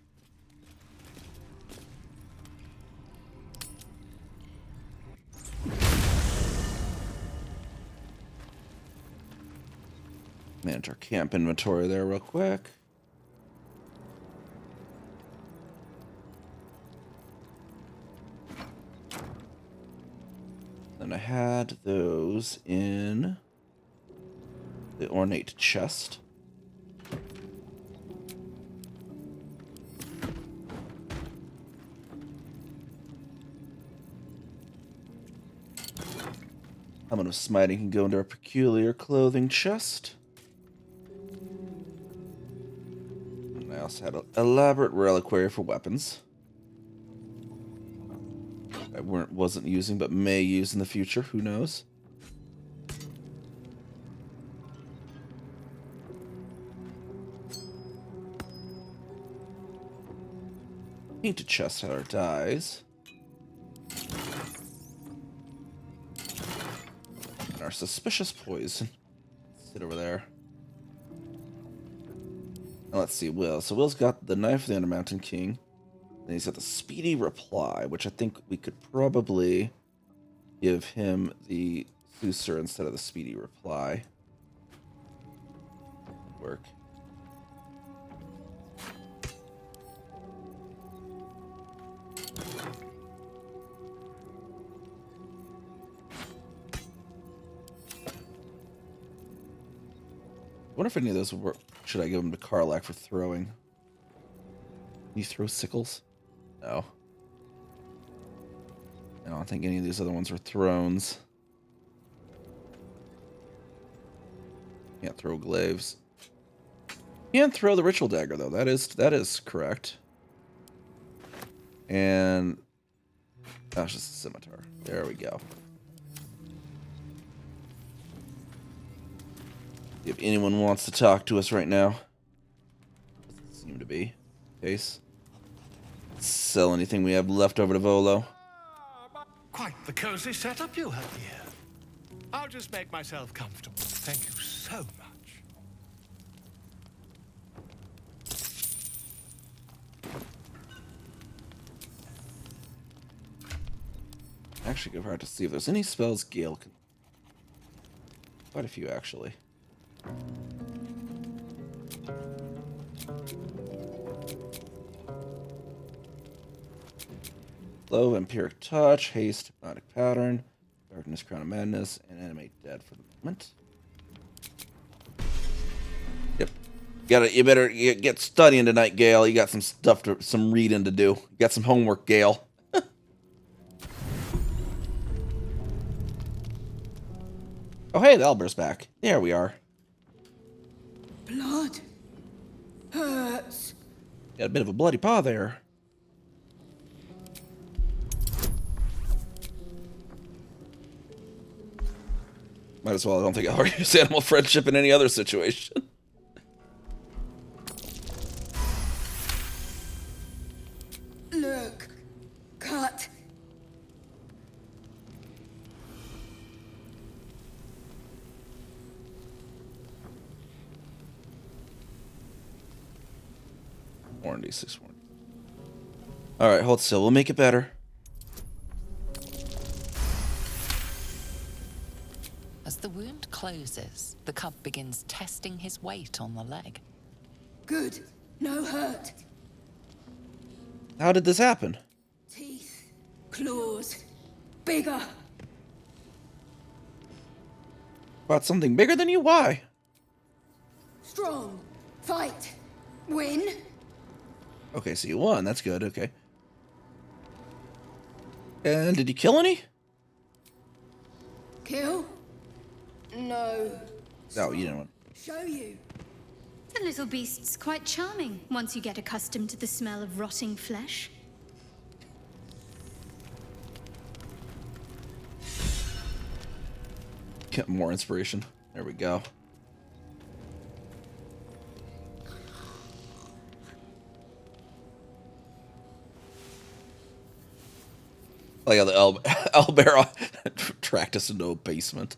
Manage our camp inventory there real quick. Then I had those in the ornate chest. Helmet of Smiting can go into our peculiar clothing chest. And I also had an elaborate reliquary for weapons. I wasn't using, but may use in the future. Who knows? Painted chest had our dyes. And our suspicious poison. Sit over there. Now let's see, Will. So Will's got the Knife of the Undermountain King. And he's got the Speedy Reply, which I think we could probably give him the Thusser instead of the Speedy Reply. Work. I wonder if any of those would work. Should I give them to Karlach for throwing? Can you throw sickles? No. I don't think any of these other ones are thrones. Can't throw glaives. Can't throw the ritual dagger though. That is correct. And that's just a scimitar. There we go. If anyone wants to talk to us right now, doesn't seem to be the case. Sell anything we have left over to Volo. Quite the cozy setup you have here. I'll just make myself comfortable. Thank you so much. Actually, go hard to see if there's any spells Gale can. Quite a few, actually. Slow, Empiric Touch, Haste, Hypnotic Pattern, Darkness, Crown of Madness, and Animate Dead for the moment. Yep. You better get studying tonight, Gale. You got some stuff some reading to do. You got some homework, Gale. Oh, hey, the Elber's back. There we are. Blood hurts. Got a bit of a bloody paw there. Might as well. I don't think I'll use animal friendship in any other situation. Look, cut. Warranty 6 warranty. All right, hold still. We'll make it better. As the wound closes, the cub begins testing his weight on the leg. Good. No hurt. How did this happen? Teeth, claws, bigger. About something bigger than you? Why? Strong. Fight. Win. Okay, so you won. That's good. Okay. And did you kill any? Kill? No. No, you didn't. Show you. The little beast's quite charming once you get accustomed to the smell of rotting flesh. Get more inspiration. There we go. Like how the Albera tracked us into a basement.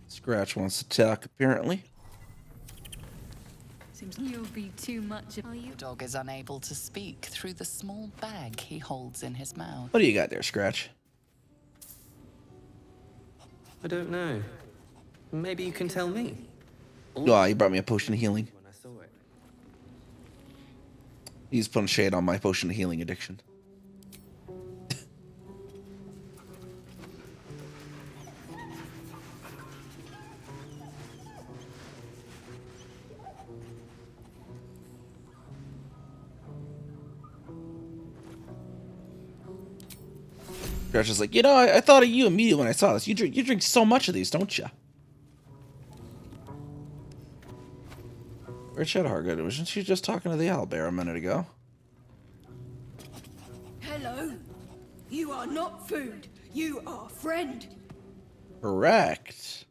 Scratch wants to talk, apparently. Seems you'll be too much. Are you? The dog is unable to speak through the small bag he holds in his mouth. What do you got there, Scratch? I don't know. Maybe you can tell me. Oh, he brought me a potion of healing. When I saw it. He's putting shade on my potion of healing addiction. Scratch is like, you know, I thought of you immediately when I saw this. You drink so much of these, don't you? Where'd Shadowheart go? Wasn't she just talking to the owlbear a minute ago? Hello. You are not food. You are friend. Correct.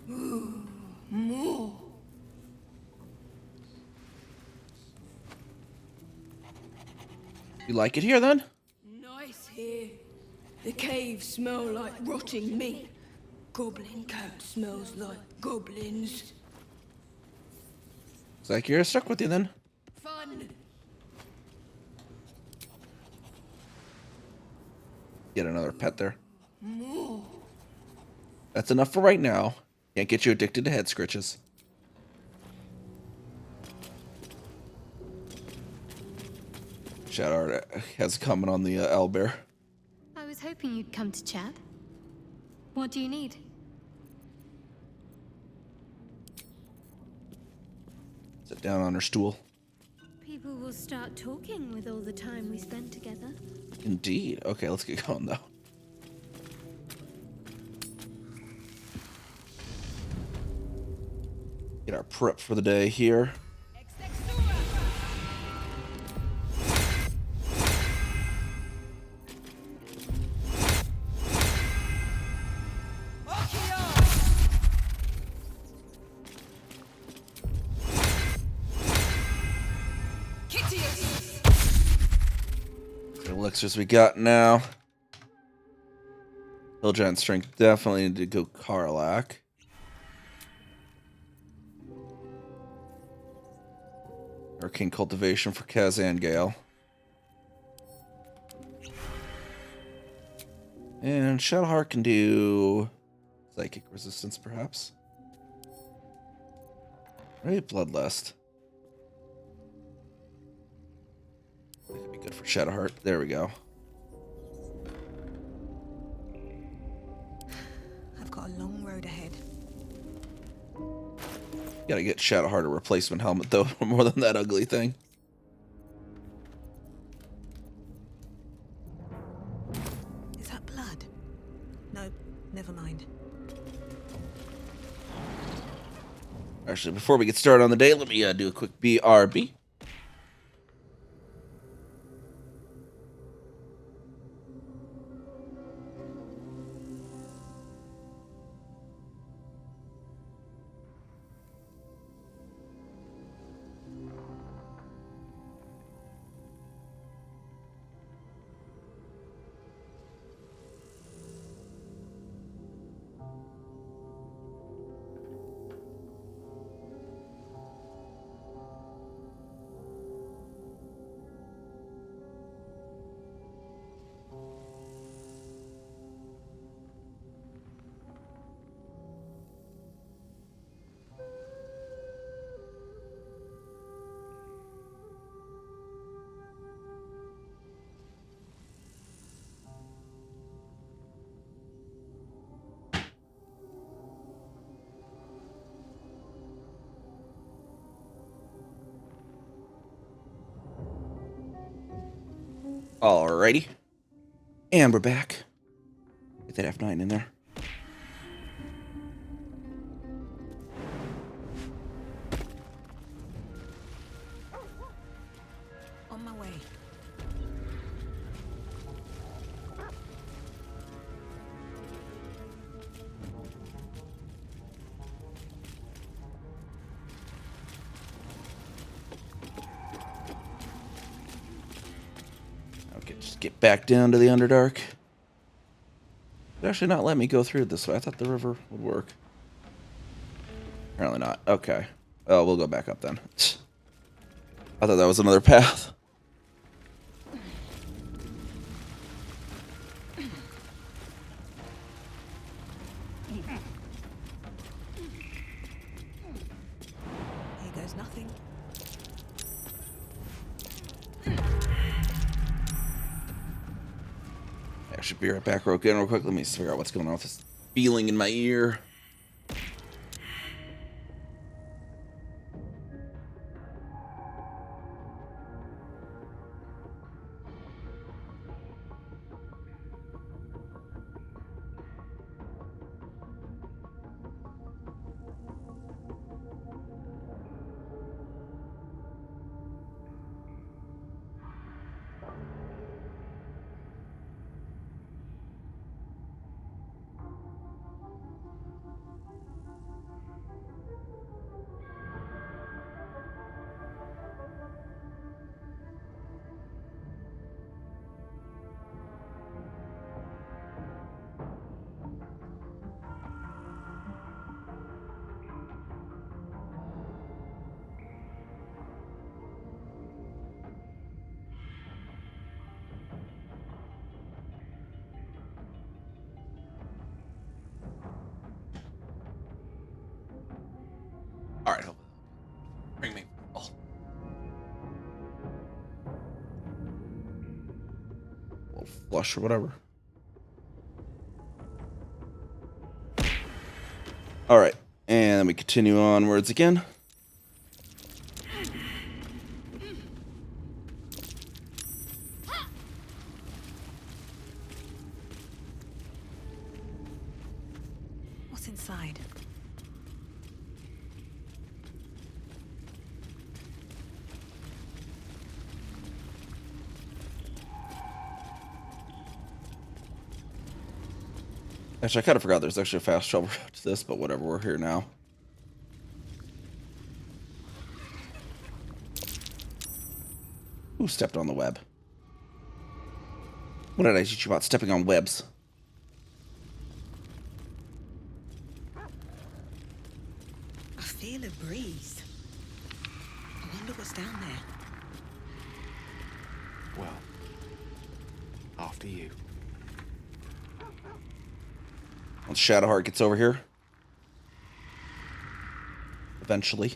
Ooh, more. You like it here, then? Nice here. The caves smell like rotting meat. Goblin camp smells like goblins. It's like you're stuck with you, then. Fun. Get another pet there. More. That's enough for right now. Can't get you addicted to head scritches. Shadowheart has a comment on the owlbear. I was hoping you'd come to chat. What do you need? Sit down on her stool. People will start talking with all the time we spend together. Indeed. Okay, let's get going, though. Get our prep for the day here. Elixirs we got now. Hill Giant Strength definitely need to go Karlach. Arcane Cultivation for Kazan Gale. And Shadowheart can do Psychic Resistance, perhaps. Right, Bloodlust. That could be good for Shadowheart. There we go. I've got a long road ahead. Gotta get Shadowheart a replacement helmet, though, more than that ugly thing. Is that blood? No, never mind. Actually, before we get started on the day, let me do a quick BRB. Alrighty. And we're back. Get that F9 in there. On my way. Okay, just get back down to the Underdark. It actually not let me go through this way. I thought the river would work. Apparently not. Okay. Oh, we'll go back up then. I thought that was another path. Here goes nothing. I should be right back real quick. Let me just figure out what's going on with this feeling in my ear. All right, bring me. Oh. We'll flush or whatever. All right, and then we continue onwards again. What's inside? Actually, I kind of forgot there's actually a fast travel route to this, but whatever, we're here now. Who stepped on the web? What did I teach you about stepping on webs? I feel a breeze. I wonder what's down there. Well, after you. Once Shadowheart gets over here. Eventually.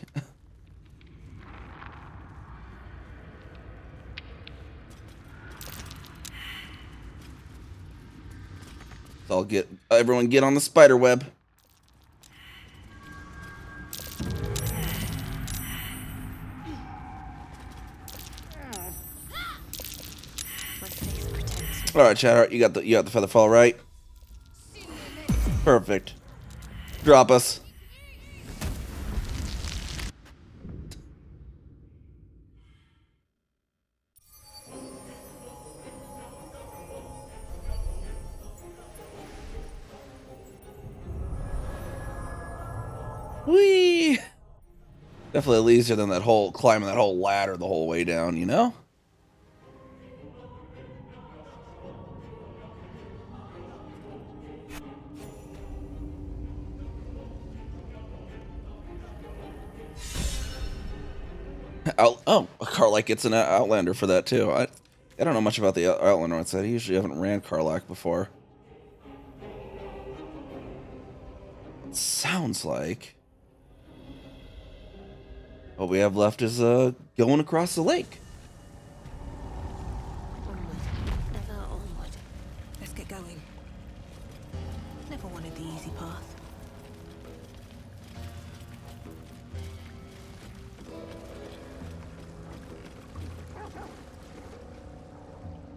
So I'll get everyone get on the spider web. All right, Shadowheart, you got the feather fall right. Perfect. Drop us. Whee! Definitely easier than that whole climbing that whole ladder the whole way down, you know? Oh, Karlach gets an Outlander for that too. I don't know much about the Outlander ones. I usually haven't ran Karlach before. It sounds like what we have left is going across the lake. Ever onward. Let's get going. Never wanted the easy path.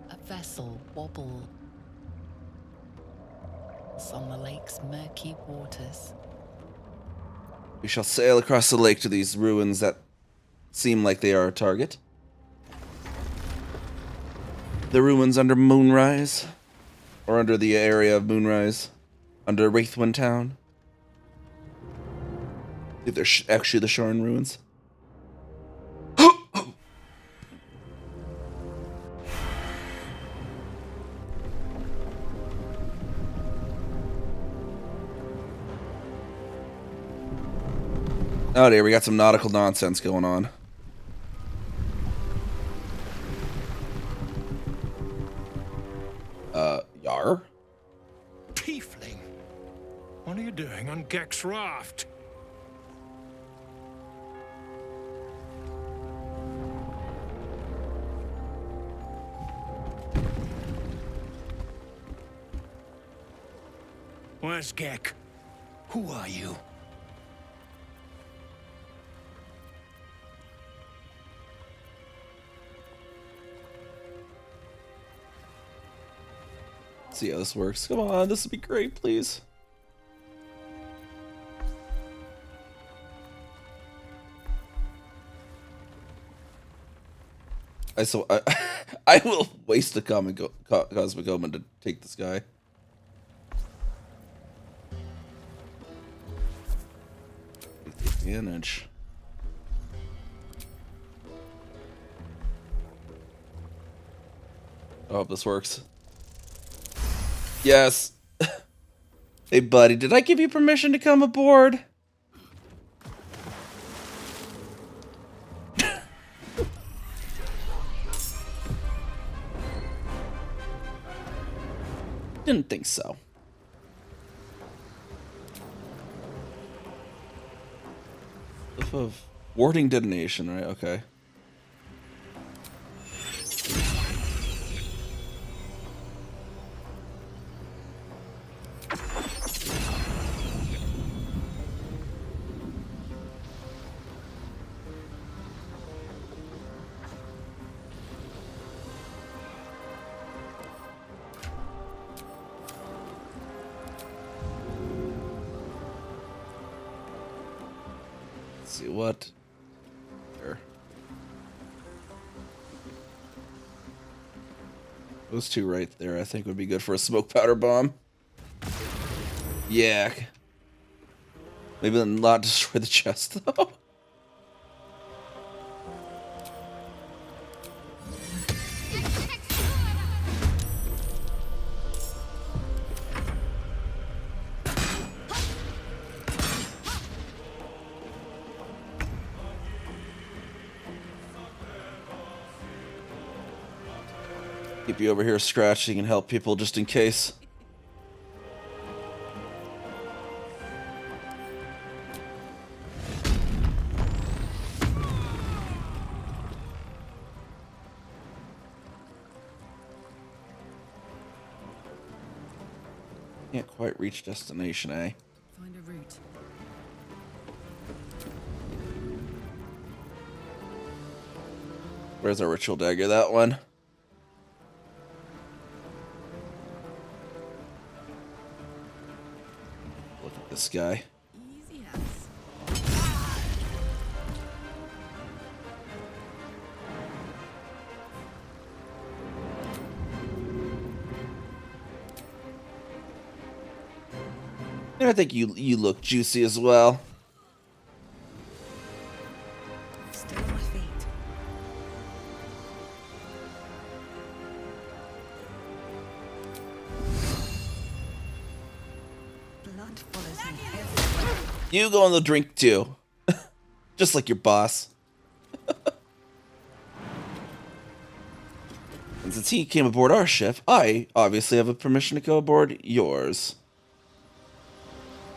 At vessel wobbles on the lake's murky waters. We shall sail across the lake to these ruins that seem like they are our target. The ruins under Moonrise, or under the area of Moonrise, under Wraithwind Town. If they're actually the Sharn ruins. Oh dear, we got some nautical nonsense going on. Yar? Tiefling! What are you doing on Gek's raft? Where's Gek? Who are you? See how this works. Come on, this would be great, please. I will waste a cosmic omen to take this guy. Take advantage. I hope this works. Yes. Hey, buddy, did I give you permission to come aboard? Didn't think so. Cliff of warding detonation, right? Okay. See what? There. Those two right there, I think, would be good for a smoke powder bomb. Yeah. Maybe not destroy the chest, though. Keep you over here scratching and help people just in case. Can't quite reach destination, eh? Find a route. Where's our ritual dagger? That one. Look at this guy. Easy as. And I think you look juicy as well. Still on my feet. Blood follows me everywhere. You go on the drink too. Just like your boss. And since he came aboard our ship, I obviously have a permission to go aboard yours.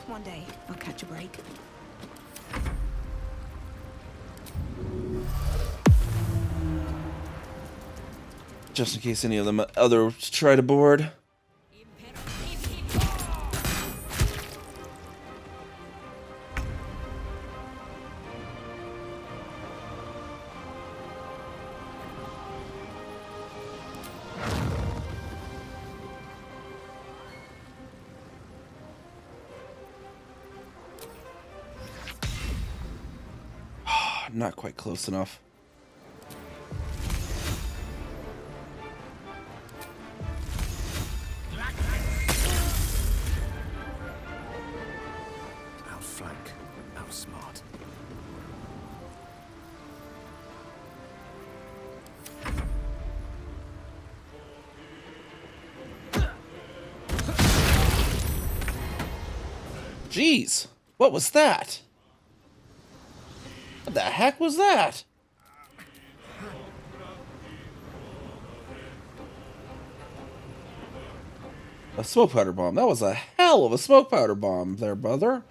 One day, I'll catch a break. Just in case any of them others try to board. not quite close enough. Outflank, outsmart. Jeez, what was that? What the heck was that? A smoke powder bomb. That was a hell of a smoke powder bomb there, brother.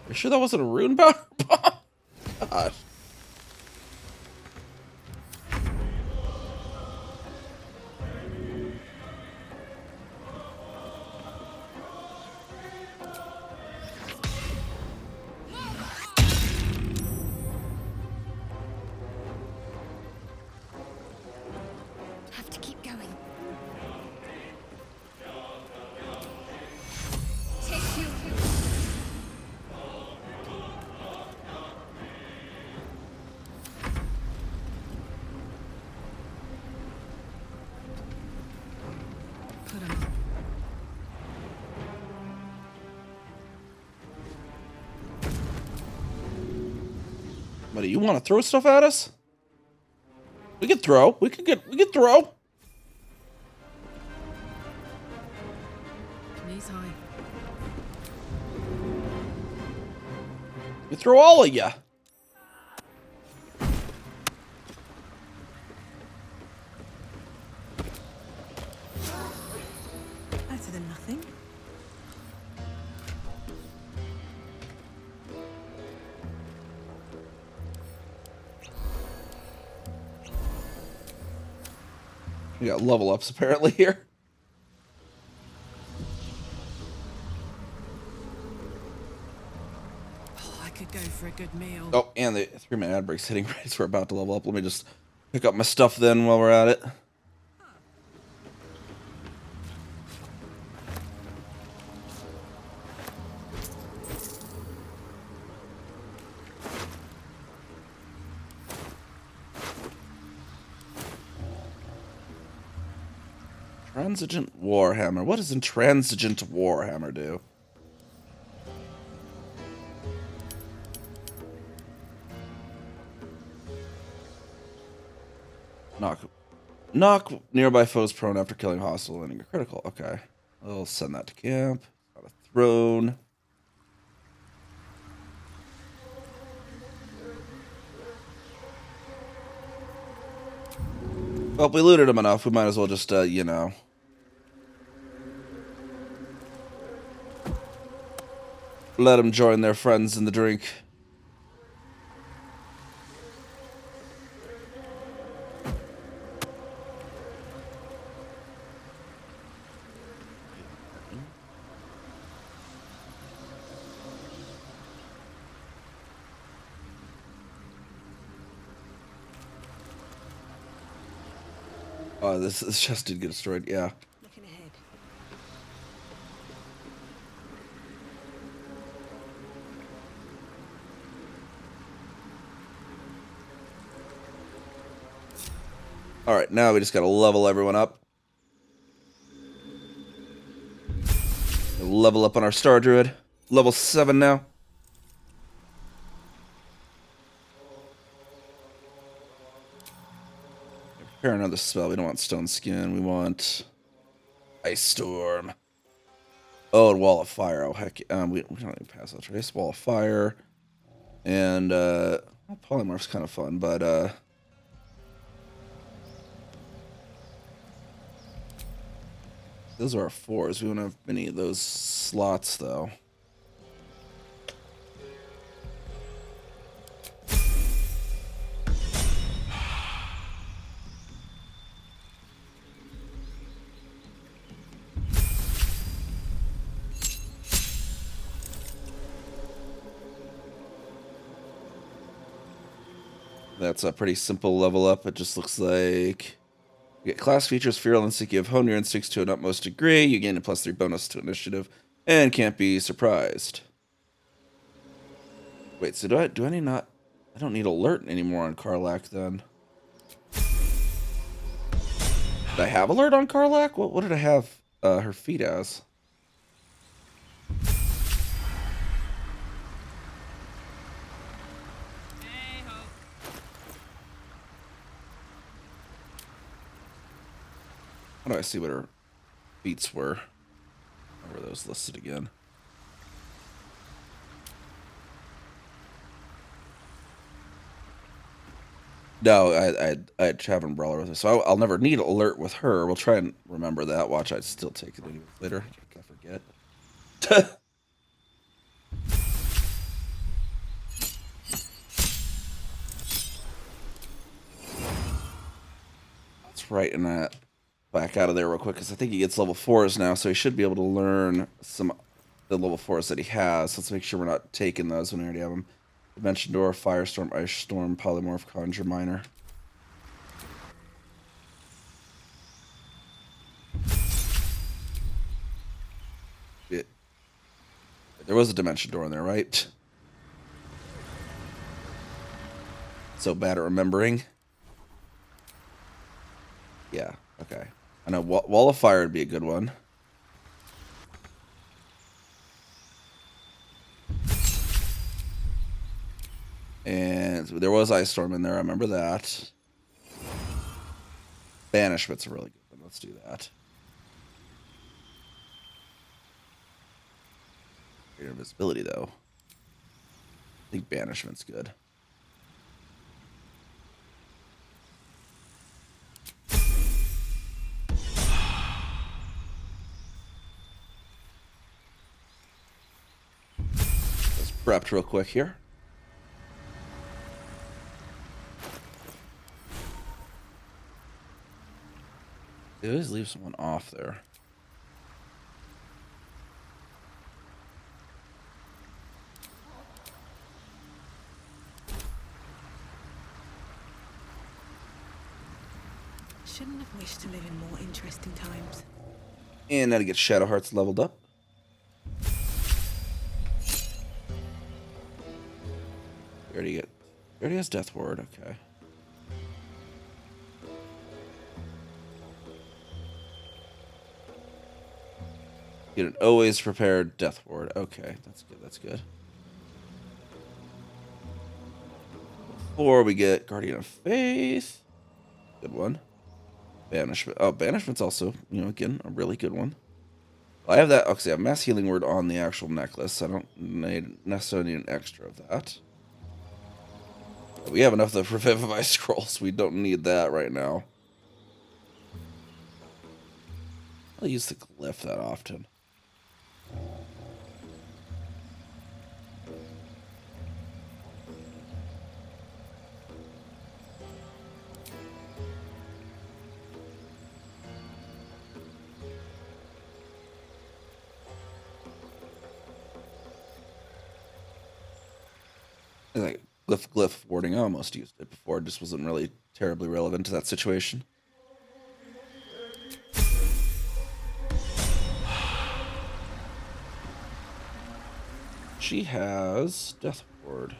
You sure that wasn't a rune powder bomb? Gosh. Have to keep going. Take you. Put 'em up. What do you want to throw stuff at us? We can throw. We can throw. Knees high. We throw all of you. Better than nothing. We got level ups apparently here. Oh, I could go for a good meal. Oh, and the 3-minute ad break's hitting right as we're about to level up. Let me just pick up my stuff then while we're at it. Transigent Warhammer. What does Intransigent Warhammer do? Knock nearby foes prone after killing hostile landing a critical. Okay. I'll send that to camp. Got a throne. Well, we looted him enough. We might as well just, you know. Let them join their friends in the drink. Oh, this chest did get destroyed, yeah. Looking ahead. Alright, now we just gotta level everyone up. Level up on our Star Druid. Level 7 now. Prepare another spell. We don't want Stone Skin. We want Ice Storm. Oh, and Wall of Fire. Oh, heck. We don't even pass that trace. Wall of Fire. And, Polymorph's kind of fun, but, those are our 4s. We don't have many of those slots, though. That's a pretty simple level up. It just looks like you get class features, Fearless. You have honed your instincts to an utmost degree. You gain a +3 bonus to initiative And can't be surprised. Wait, so do I need not... I don't need alert anymore on Karlach then. Did I have alert on Karlach? What did I have her feet as? How do I see what her feats were? How were those listed again? No, I had Chavin Brawler with her, so I'll never need alert with her. We'll try and remember that. Watch, I'd still take it anyways later. I forget. That's right, and that back out of there real quick because I think he gets level 4s now, so he should be able to learn some the level 4s that he has. Let's make sure we're not taking those when we already have them. Dimension Door, Firestorm, Ice Storm, Polymorph, Conjure Minor. There was a Dimension Door in there, right? So bad at remembering. Yeah, okay. I know Wall of Fire would be a good one. And there was Ice Storm in there, I remember that. Banishment's a really good one. Let's do that. Greater invisibility, though. I think Banishment's good. Let's prepped real quick here. They always leave someone off there. Shouldn't have wished to live in more interesting times. And now to get Shadow Hearts leveled up. He already has Death Ward, okay. Get an always prepared Death Ward. Okay, that's good, that's good. Before we get Guardian of Faith. Good one. Banishment. Oh, Banishment's also, again, a really good one. I have that. Okay, I have Mass Healing Word on the actual necklace. I don't necessarily need an extra of that. We have enough of the Revivify Scrolls. We don't need that right now. I'll use the Glyph that often. Like glyph warding, I almost used it before. It just wasn't really terribly relevant to that situation. She has Death Ward.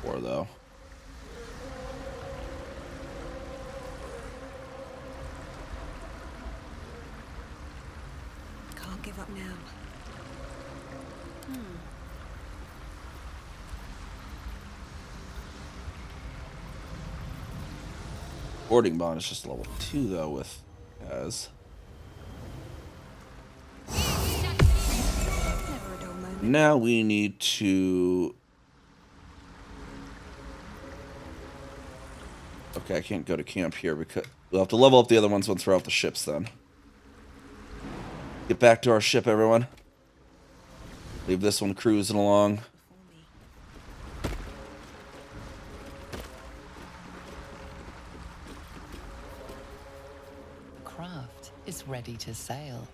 Or though. Can't give up now. Boarding Bond is just level 2 though with as. Now we need to. Okay, I can't go to camp here because we'll have to level up the other ones once we're off the ships then. Get back to our ship, everyone. Leave this one cruising along. Craft is ready to sail.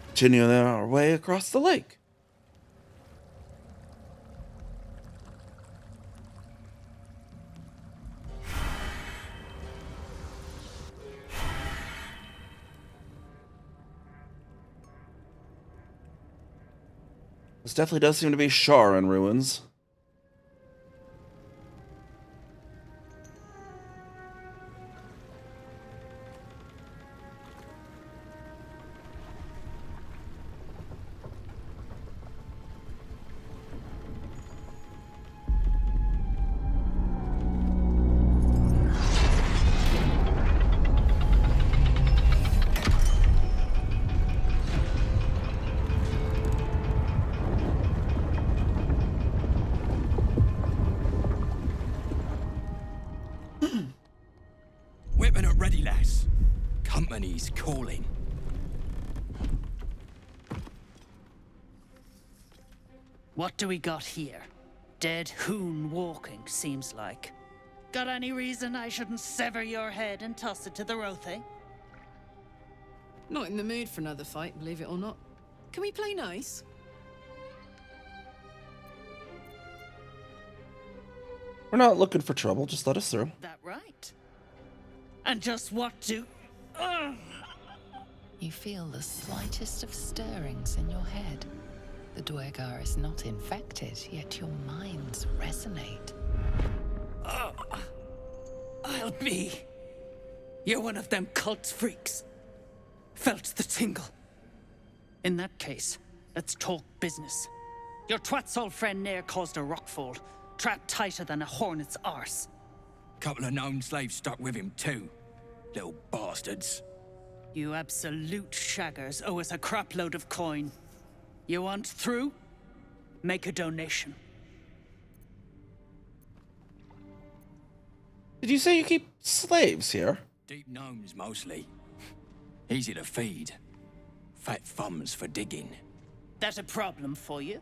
Continuing our way across the lake. This definitely does seem to be Shar in ruins. Weapon at ready, lass. Company's calling. What do we got here? Dead hoon walking, seems like. Got any reason I shouldn't sever your head and toss it to the Rothe? Not in the mood for another fight, believe it or not. Can we play nice? We're not looking for trouble, just let us through. That right? And just what do... You feel the slightest of stirrings in your head. The Duergar is not infected, yet your minds resonate. I'll be... You're one of them cult freaks. Felt the tingle. In that case, let's talk business. Your twat's old friend Nair caused a rockfall, trapped tighter than a hornet's arse. Couple of known slaves stuck with him too. Little bastards. You absolute shaggers owe us a crapload of coin. You want through? Make a donation. Did you say you keep slaves here? Deep gnomes mostly. Easy to feed. Fat thumbs for digging. That a problem for you?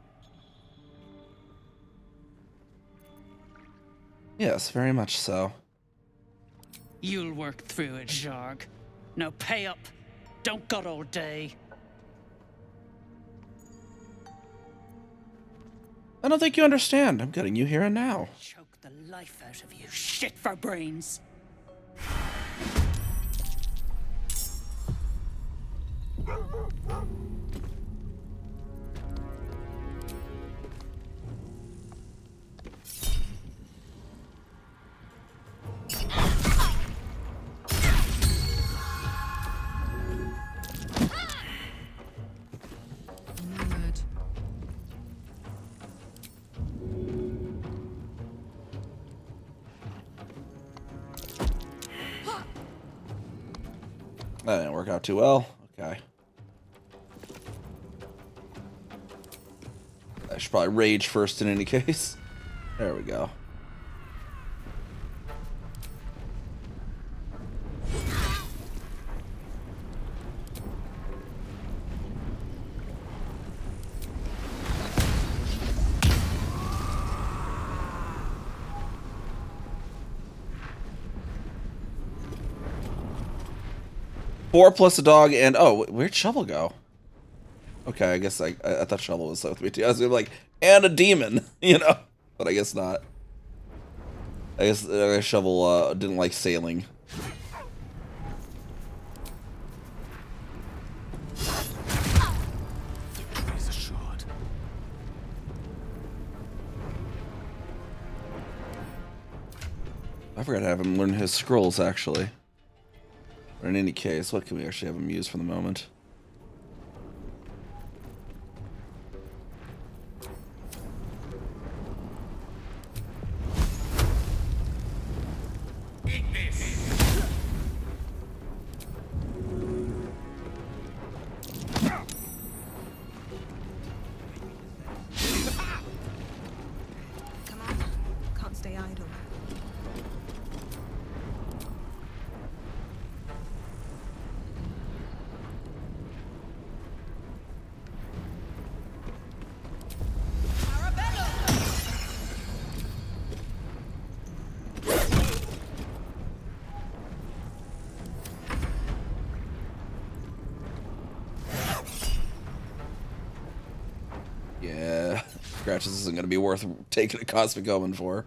Yes, very much so. You'll work through it, Zharg. Now pay up. Don't got all day. I don't think you understand. I'm getting you here and now. Choke the life out of you. Shit for brains. That didn't work out too well. Okay. I should probably rage first in any case. There we go. Four plus a dog and oh, where'd Shovel go? Okay, I guess I thought Shovel was with me too. I was like, and a demon, you know, but I guess not. I guess Shovel didn't like sailing. I forgot to have him learn his scrolls actually. But in any case, what can we actually have him use for the moment? Come on, can't stay idle. Yeah, Scratches isn't going to be worth taking a Cosmic Omen for.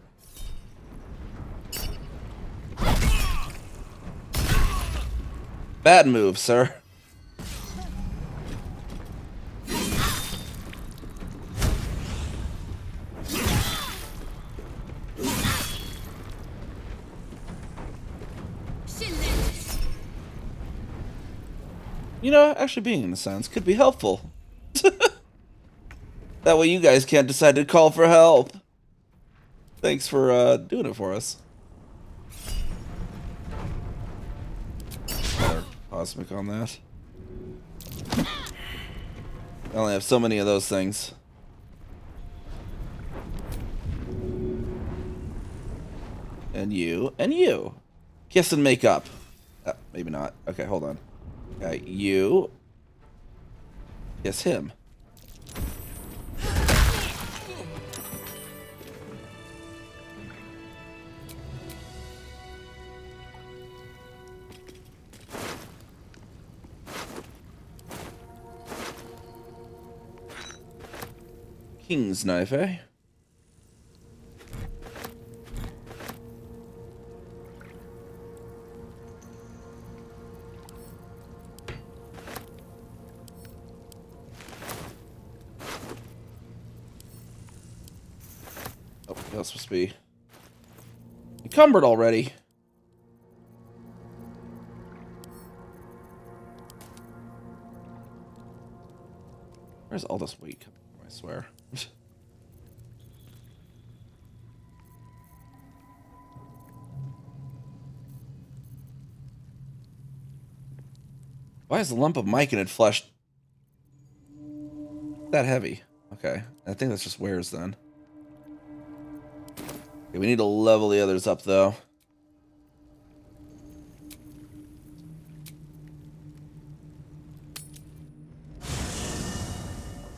Bad move, sir. You know, actually being in the silence could be helpful. That way you guys can't decide to call for help. Thanks for doing it for us. Another cosmic on that. I only have so many of those things. And you, and you. Kiss and make up. Maybe not. Okay, hold on. Okay, you. Kiss him. King's knife, eh? Oh, that's supposed to be encumbered already. Where's all this weight coming from, I swear? Why is the lump of myconid flesh that heavy? Okay, I think that's just wares then. Okay, we need to level the others up though.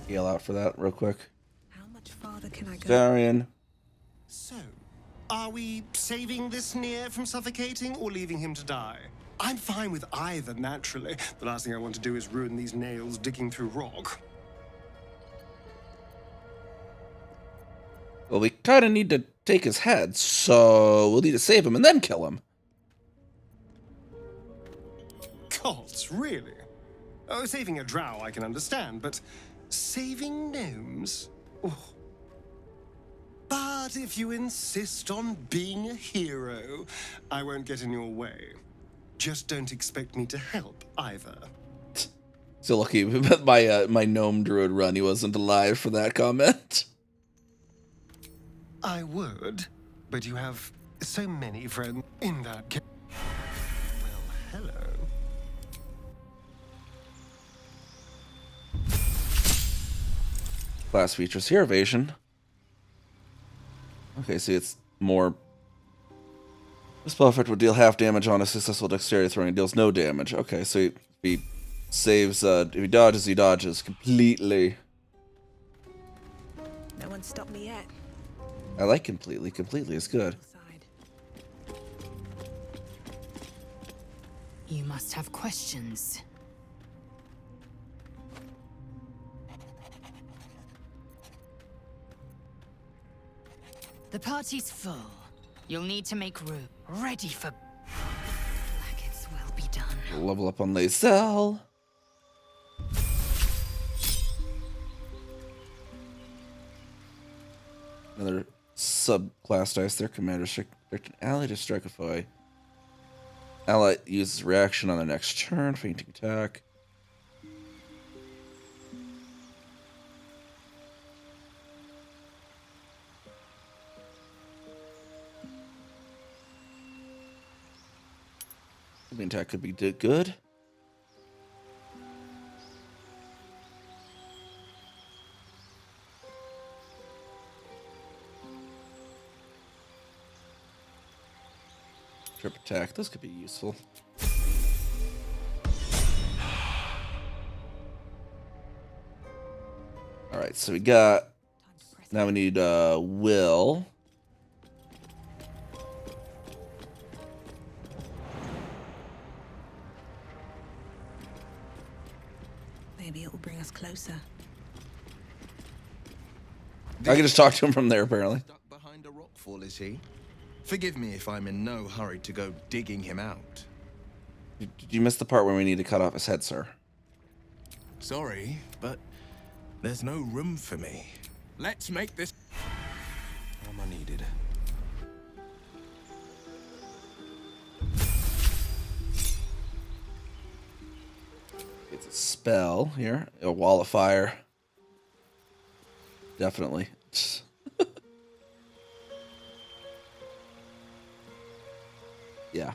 Heal out for that real quick. How much farther can I go? Varian. So, are we saving this Nier from suffocating or leaving him to die? I'm fine with either, naturally. The last thing I want to do is ruin these nails digging through rock. Well, we kind of need to take his head, so we'll need to save him and then kill him. Cults, really? Oh, saving a drow I can understand, but saving gnomes? Oh. But if you insist on being a hero, I won't get in your way. Just don't expect me to help either. So lucky with my gnome druid run, he wasn't alive for that comment. I would, but you have so many friends in that case. Well, hello. Class features here, evasion. Okay, see, it's more. This spell effect will deal half damage on a successful dexterity throwing. It deals no damage. Okay, so he saves. If he dodges completely. No one stopped me yet. I like completely. Completely is good. You must have questions. The party's full. You'll need to make room. Ready for blankets will be done. Level up on Lae'zel. Another subclass dice there. Commander strict an ally to strike a foe. Ally uses reaction on the next turn. Fainting attack. Fainting attack could be good. Trip attack. This could be useful. Alright, so we got. Now we need Will. Maybe it will bring us closer. I can just talk to him from there, apparently. Stuck behind a rockfall, is he? Forgive me if I'm in no hurry to go digging him out. Did you miss the part where we need to cut off his head, sir? Sorry, but there's no room for me. Let's make this Armor needed. It's a spell here. A wall of fire. Definitely. Yeah.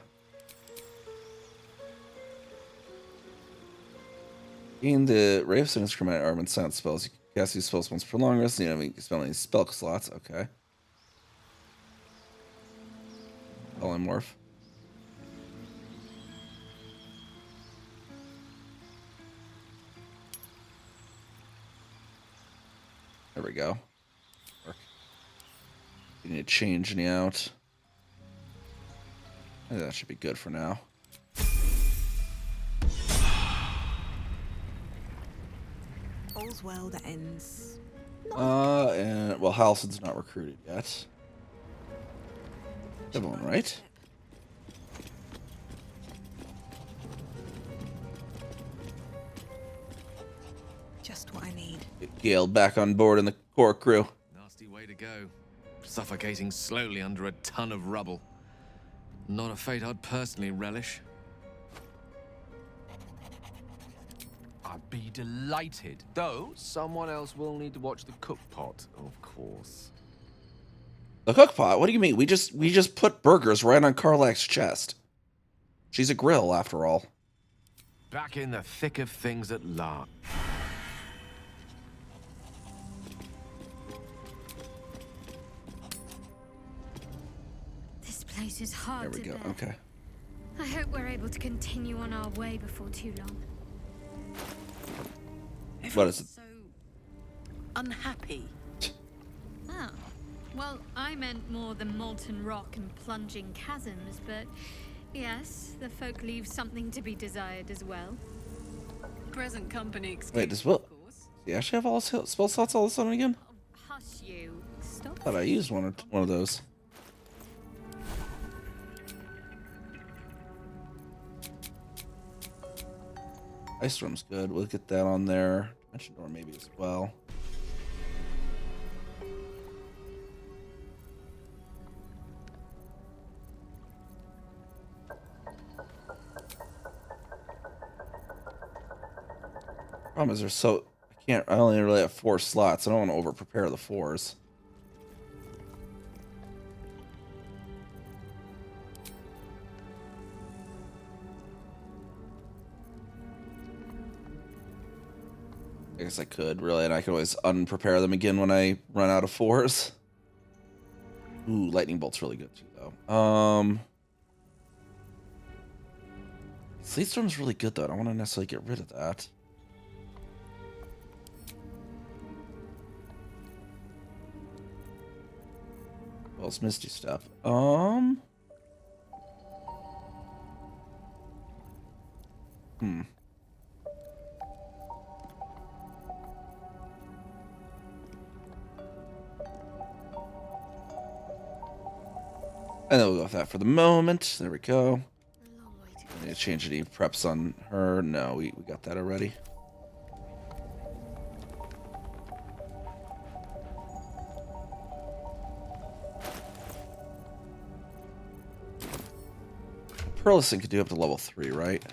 In the Ray of Sinus Chromatic Arm and Silent spells, you can cast these spells once per long rest. You know, you can spell any spell slots. Okay. Polymorph. There we go. You need to change any out. I think that should be good for now. All's well that ends. And well, Halsin's not recruited yet. Everyone, right? Just what I need. Get Gale back on board in the core crew. Nasty way to go. Suffocating slowly under a ton of rubble. Not a fate I'd personally relish. I'd be delighted. Though, someone else will need to watch the cook pot, of course. The cook pot? What do you mean? We just put burgers right on Karlach's chest. She's a grill, after all. Back in the thick of things at last. This place is hard There we to go. bear. Okay. I hope we're able to continue on our way before too long. What is it? So unhappy. Oh. Well, I meant more the molten rock and plunging chasms, but yes, the folk leave something to be desired as well. Present company excuse. Wait, does Will? Does he actually have all his spell slots all of a sudden again? Hush you. Stop. I thought I used one of those. Ice Storm's good. We'll get that on there. Dimension Door maybe as well. Problem is, I only really have 4 slots. I don't want to over prepare the 4s. I guess I could, really, and I could always unprepare them again when I run out of 4s. Ooh, Lightning Bolt's really good too, though. Sleet Storm's really good, though. I don't want to necessarily get rid of that. Well, it's Misty Step. And then we'll go with that for the moment. There we go. Need to change any preps on her. No, we got that already. Pearlison could do up to level 3, right?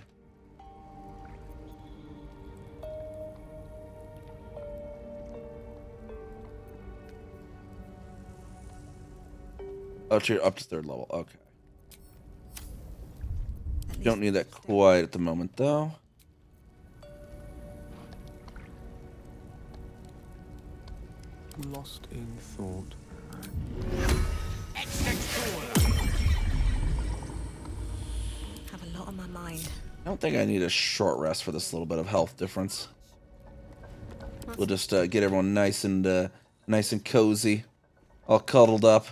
Oh, you're up to 3rd level. Okay. Don't need that quite at the moment, though. Lost in thought. Have a lot on my mind. I don't think I need a short rest for this little bit of health difference. We'll just get everyone nice and cozy, all cuddled up.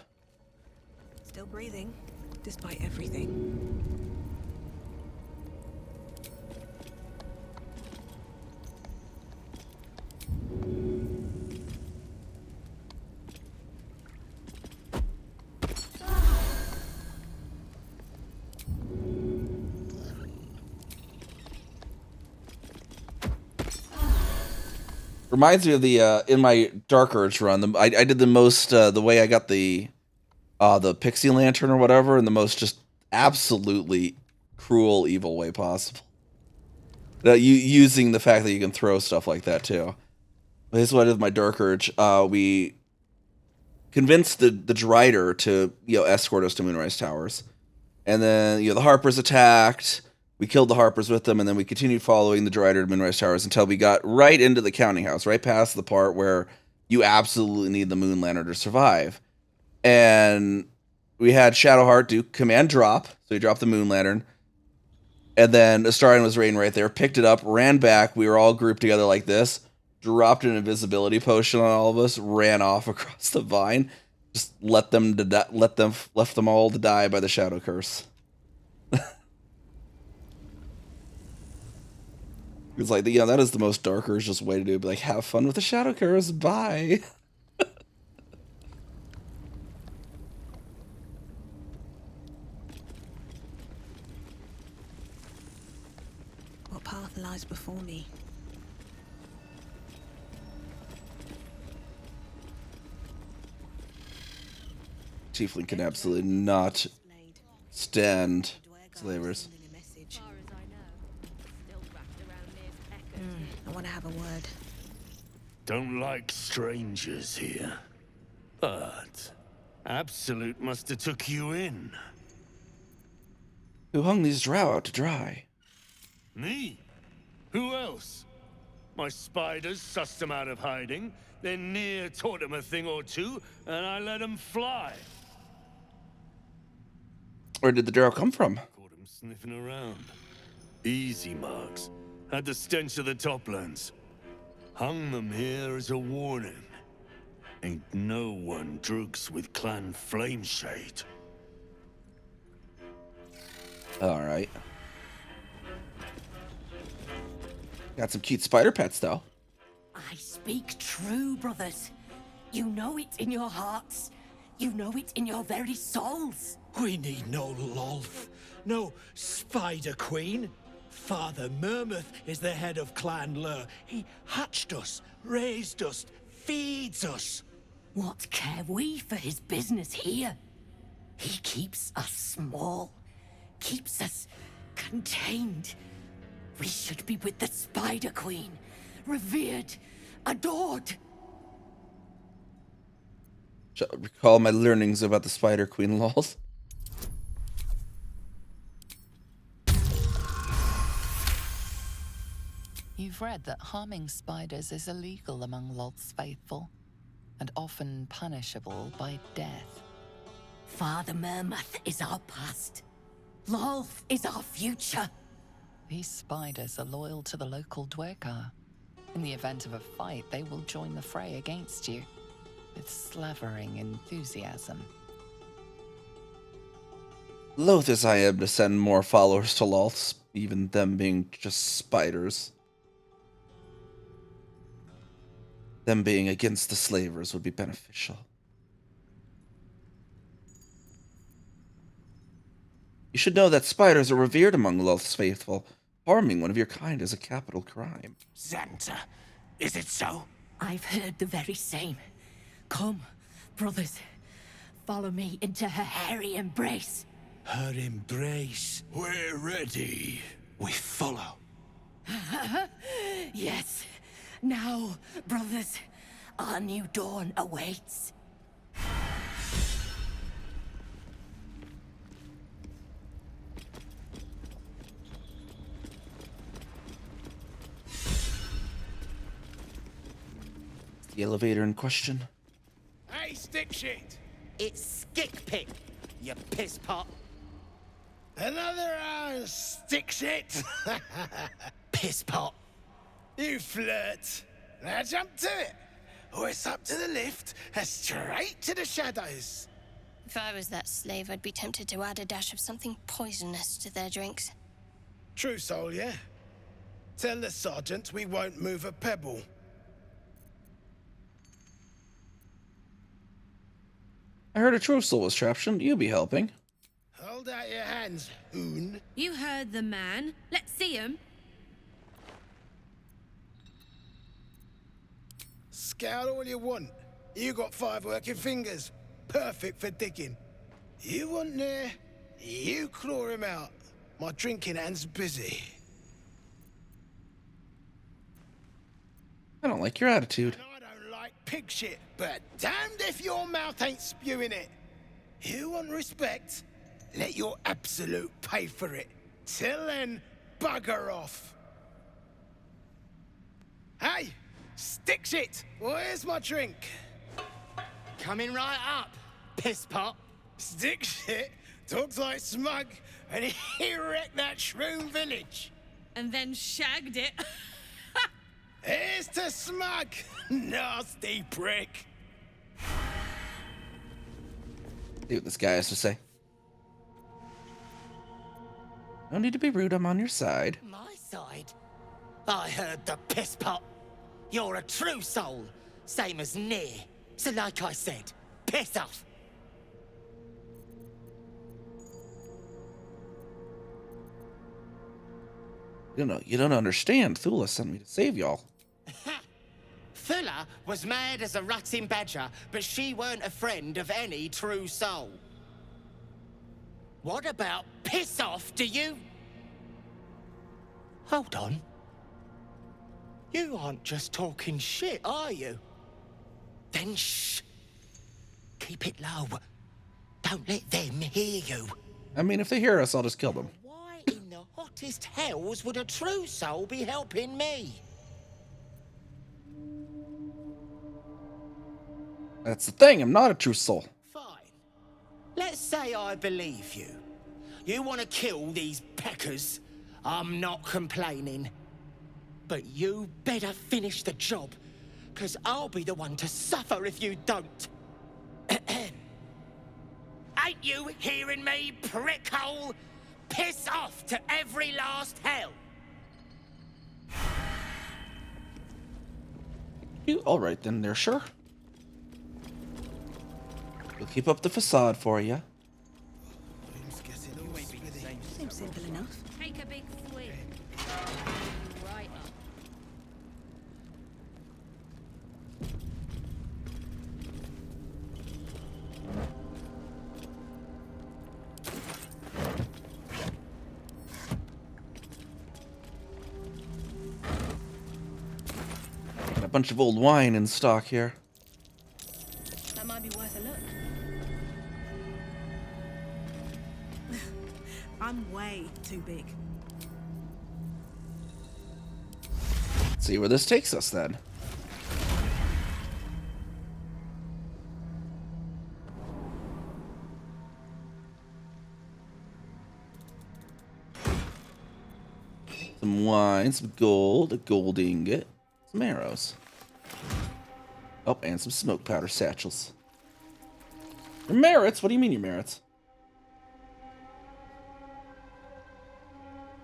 Still breathing, despite everything. Reminds me of the in my Dark Urge run. I did the most the way I got the Pixie Lantern or whatever in the most just absolutely cruel, evil way possible. Using the fact that you can throw stuff like that too. This is what I did with my Dark Urge. We convinced the Drider to escort us to Moonrise Towers, and then the Harpers attacked. We killed the Harpers with them, and then we continued following the Drider to Moonrise Towers until we got right into the counting house, right past the part where you absolutely need the Moon Lantern to survive. And we had Shadowheart do command drop, so he dropped the Moon Lantern. And then Astarion was raiding right there, picked it up, ran back. We were all grouped together like this, dropped an invisibility potion on all of us, ran off across the vine, just left them all to die by the Shadow Curse. It's like, that is the most Dark Urge just way to do it. Be like, have fun with the Shadow Curse, bye. What path lies before me? Tiefling can absolutely not stand slavers. I want to have a word. Don't like strangers here. But Absolute must have took you in. Who hung these drow out to dry? Me? Who else? My spiders sussed them out of hiding, then Near taught them a thing or two, and I let them fly. Where did the drow come from? Caught them sniffing around. Easy marks. Had the stench of the Toplands. Hung them here as a warning. Ain't no one drugs with Clan Flameshade. Alright. Got some cute spider pets, though. I speak true, brothers. You know it in your hearts. You know it in your very souls. We need no Lolth, no Spider Queen. Father Mermouth is the head of Clan Lur. He hatched us, raised us, feeds us. What care we for his business here? He keeps us small, keeps us contained. We should be with the Spider Queen, revered, adored. Shall I recall my learnings about the Spider Queen laws? You've read that harming spiders is illegal among Lolth's faithful, and often punishable by death. Father Mermouth is our past. Lolth is our future. These spiders are loyal to the local Dwergar. In the event of a fight, they will join the fray against you, with slavering enthusiasm. Loath as I am to send more followers to Lolth's, even them being just spiders. Them being against the slavers would be beneficial. You should know that spiders are revered among Lolth's faithful. Harming one of your kind is a capital crime. Xanta, is it so? I've heard the very same. Come, brothers, follow me into her hairy embrace. Her embrace. We're ready. We follow. Yes. Now, brothers, our new dawn awaits. The elevator in question. Hey, stick shit! It's Skickpick, you piss pot. Another stick shit! Piss pot. You flirt. Now jump to it. Or it's up to the lift and straight to the shadows. If I was that slave, I'd be tempted to add a dash of something poisonous to their drinks. True soul, yeah? Tell the sergeant we won't move a pebble. I heard a Trussel was trapped. Shouldn't you be helping? Hold out your hands, Hoon. You heard the man. Let's see him. Scout all you want. You got 5 working fingers. Perfect for digging. You want there? You claw him out. My drinking hand's busy. I don't like your attitude. I don't like pig shit, but damned if your mouth ain't spewing it. You want respect? Let your absolute pay for it. Till then, bugger off. Hey, stick shit! Where's my drink? Coming right up, piss pot. Stick shit talks like smug, and he wrecked that shroom village. And then shagged it. Here's to smug, nasty prick. See what this guy has to say. No need to be rude, I'm on your side. My side? I heard the piss pot. You're a true soul, same as Near. So like I said, piss off. You don't understand. Thula sent me to save y'all. Fuller was mad as a rutting badger, but she weren't a friend of any true soul. What about piss off, do you? Hold on. You aren't just talking shit, are you? Then shh. Keep it low. Don't let them hear you. I mean, if they hear us, I'll just kill them. Why in the hottest hells would a true soul be helping me? That's the thing, I'm not a true soul. Let's say I believe you. You want to kill these peckers. I'm not complaining. But you better finish the job, because I'll be the one to suffer if you don't. Ain't you hearing me, prickhole? Piss off to every last hell. You alright then there, sure. We'll keep up the facade for you. Seems simple enough. Take a big swig. Right up. Got a bunch of old wine in stock here. That might be worth a look. I'm way too big. Let's see where this takes us then. Some wine, some gold, a gold ingot, some arrows. Oh, and some smoke powder satchels. Your merits? What do you mean your merits?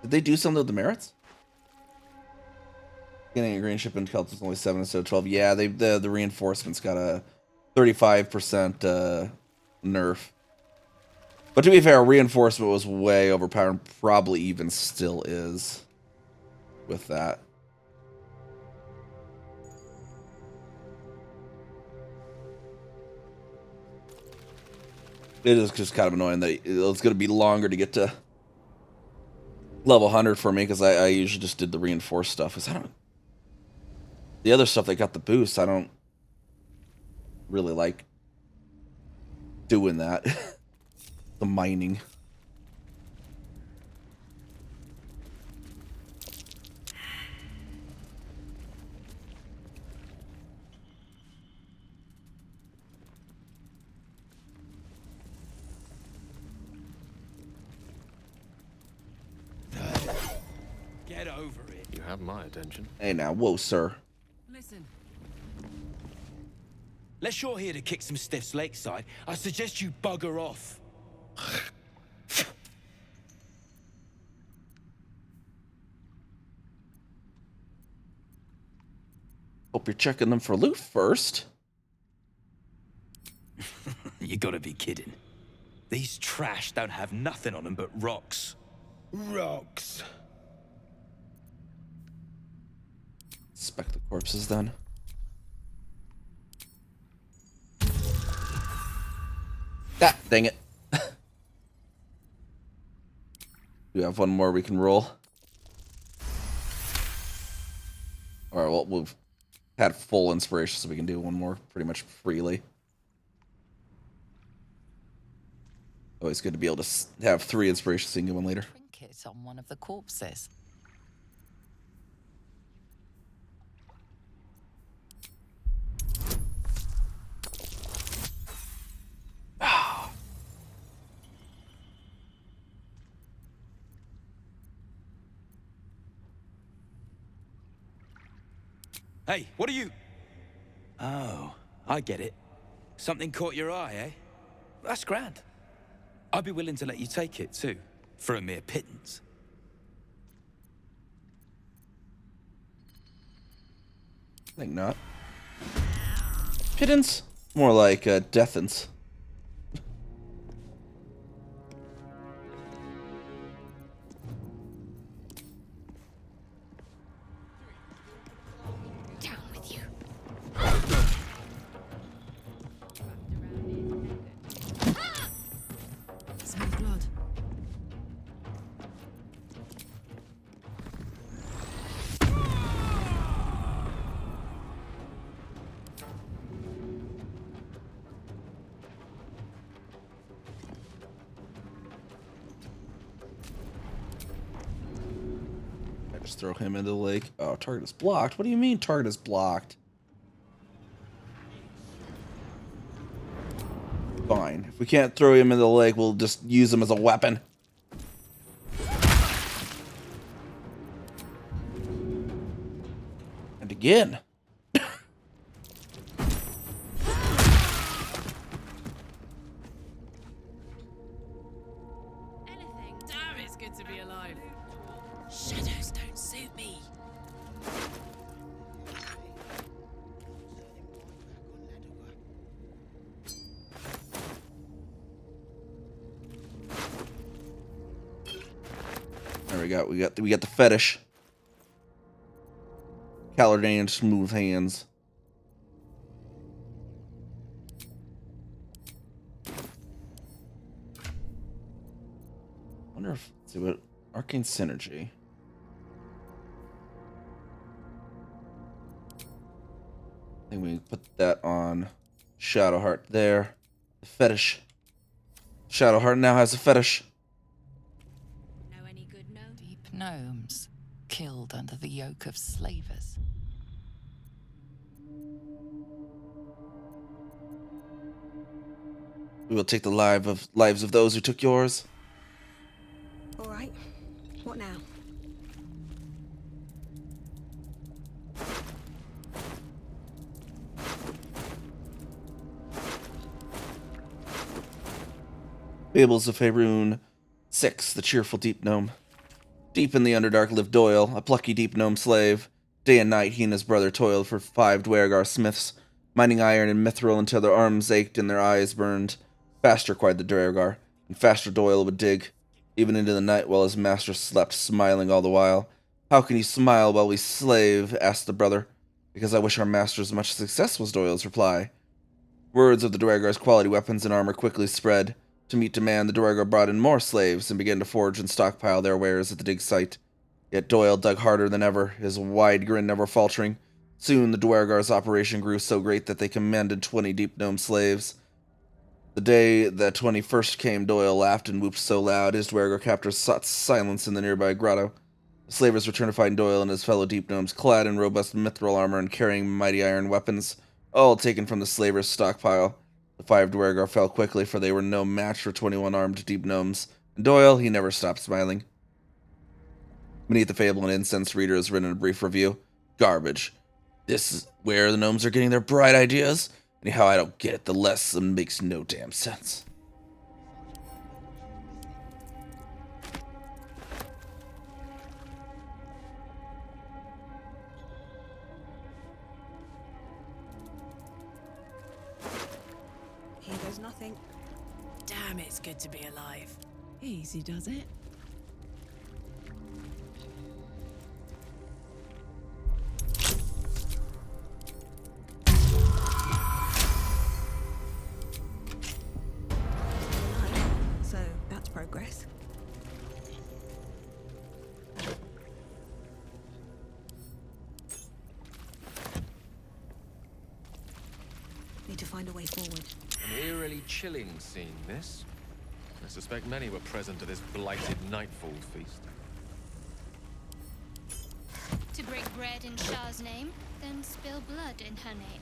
Did they do something with the merits? Getting a green ship in Celt is only 7 instead of 12. Yeah, the reinforcements got a 35% nerf. But to be fair, reinforcement was way overpowered and probably even still is with that. It is just kind of annoying that it's going to be longer to get to level 100 for me, because I usually just did the reinforced stuff. Because I don't... The other stuff that got the boost, I don't really like doing that. The mining. Get over it. You have my attention. Hey now, whoa, sir. Listen. Unless you're here to kick some stiffs lakeside, I suggest you bugger off. Hope you're checking them for loot first. You gotta be kidding. These trash don't have nothing on them but rocks. Rocks. Inspect the corpses then. Ah, dang it. We have one more we can roll. Alright, well, we'll had full inspiration, so we can do one more pretty much freely. Always good to be able to have 3 inspirations so you can get one later. Trinket on one of the corpses. Hey, what are you... Oh, I get it. Something caught your eye, eh? That's grand. I'd be willing to let you take it, too, for a mere pittance. I think not. Pittance? More like deathance. Down with you. Smell blood. I just throw him into the lake. Oh, target is blocked. What do you mean target is blocked? Fine. If we can't throw him into the lake, we'll just use him as a weapon. And again. Damn, it's good to be alive. Shadows don't suit me. There we got the fetish. Caladane smooth hands. Wonder if let's see what arcane synergy. I think we can put that on Shadowheart there. The fetish. Shadowheart now has a fetish. Deep gnomes, killed under the yoke of slavers. We will take the lives of those who took yours. All right. What now? Fables of Faerun 6, the cheerful deep gnome. Deep in the Underdark lived Doyle, a plucky deep gnome slave. Day and night he and his brother toiled for 5 Dwargar smiths, mining iron and mithril until their arms ached and their eyes burned. Faster, cried the Dwargar, and faster Doyle would dig, even into the night while his master slept, smiling all the while. How can you smile while we slave? Asked the brother. Because I wish our masters much success, was Doyle's reply. Words of the Dwargar's quality weapons and armor quickly spread. To meet demand, the Dwargar brought in more slaves and began to forge and stockpile their wares at the dig site. Yet Doyle dug harder than ever, his wide grin never faltering. Soon the Dwargar's operation grew so great that they commanded 20 deep gnome slaves. The day that 20 first came, Doyle laughed and whooped so loud, his Dwargar captors sought silence in the nearby grotto. The slavers returned to find Doyle and his fellow deep gnomes clad in robust mithril armor and carrying mighty iron weapons, all taken from the slavers' stockpile. The 5 Dwargar fell quickly, for they were no match for 21 armed deep gnomes, and Doyle, he never stopped smiling. Beneath the fable, an incensed reader has written a brief review. Garbage. This is where the gnomes are getting their bright ideas? Anyhow, I don't get it. The lesson makes no damn sense. Here goes nothing. Damn, it's good to be alive. Easy does it. So that's progress. to find a way forward. An eerily chilling scene, this. I suspect many were present at this blighted Nightfall feast. To break bread in Shah's name, then spill blood in her name.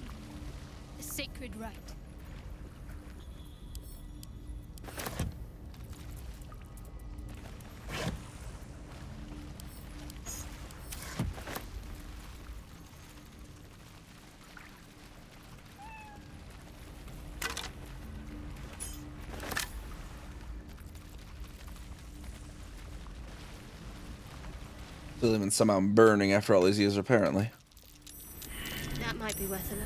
A sacred rite. Still even somehow burning after all these years, apparently. That might be worth a look.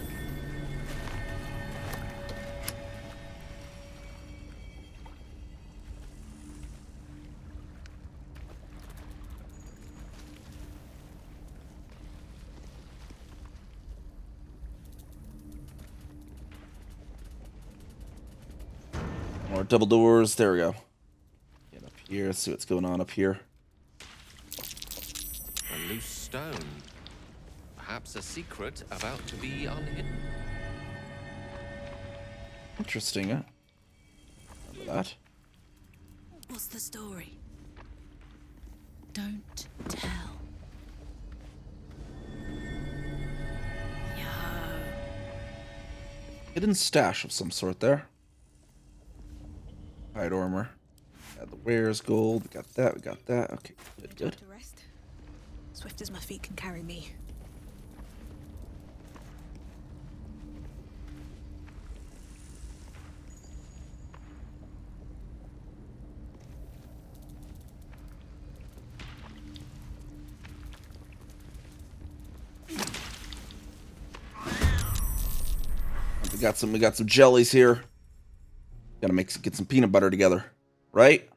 More double doors. There we go. Get up here. Let's see what's going on up here. A loose stone. Perhaps a secret about to be unhidden. Interesting, huh? Remember that. What's the story? Don't tell. Hidden stash of some sort there. Hide armor. Got the wares, gold. We got that. We got that. Okay, good, good. To rest. Swift as my feet can carry me. We got some jellies here. Gotta get some peanut butter together, right?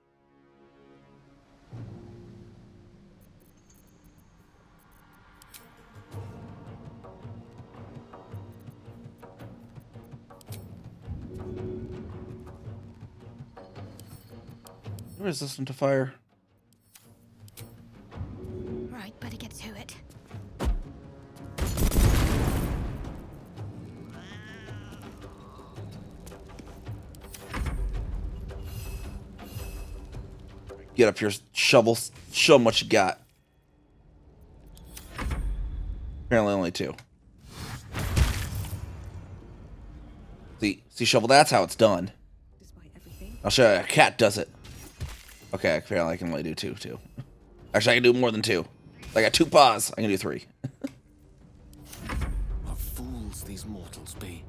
Resistant to fire. Right, better get to it. Get up here, shovel, show them what you got. Apparently only 2. See, shovel, that's how it's done. I'll show you how a cat does it. Okay, apparently I can only do 2, too. Actually, I can do more than 2. I got 2 paws. I can do 3. What fools these mortals be.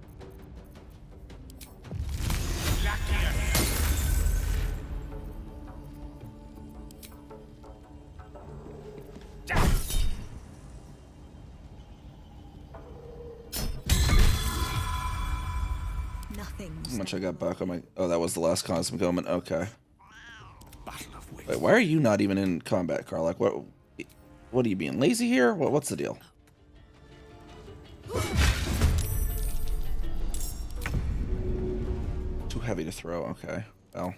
How much I got back on my... Oh, that was the last cosmic element. Okay. Wait, why are you not even in combat, Carl? Like, what are you being lazy here? What's the deal? Too heavy to throw. Okay. Well.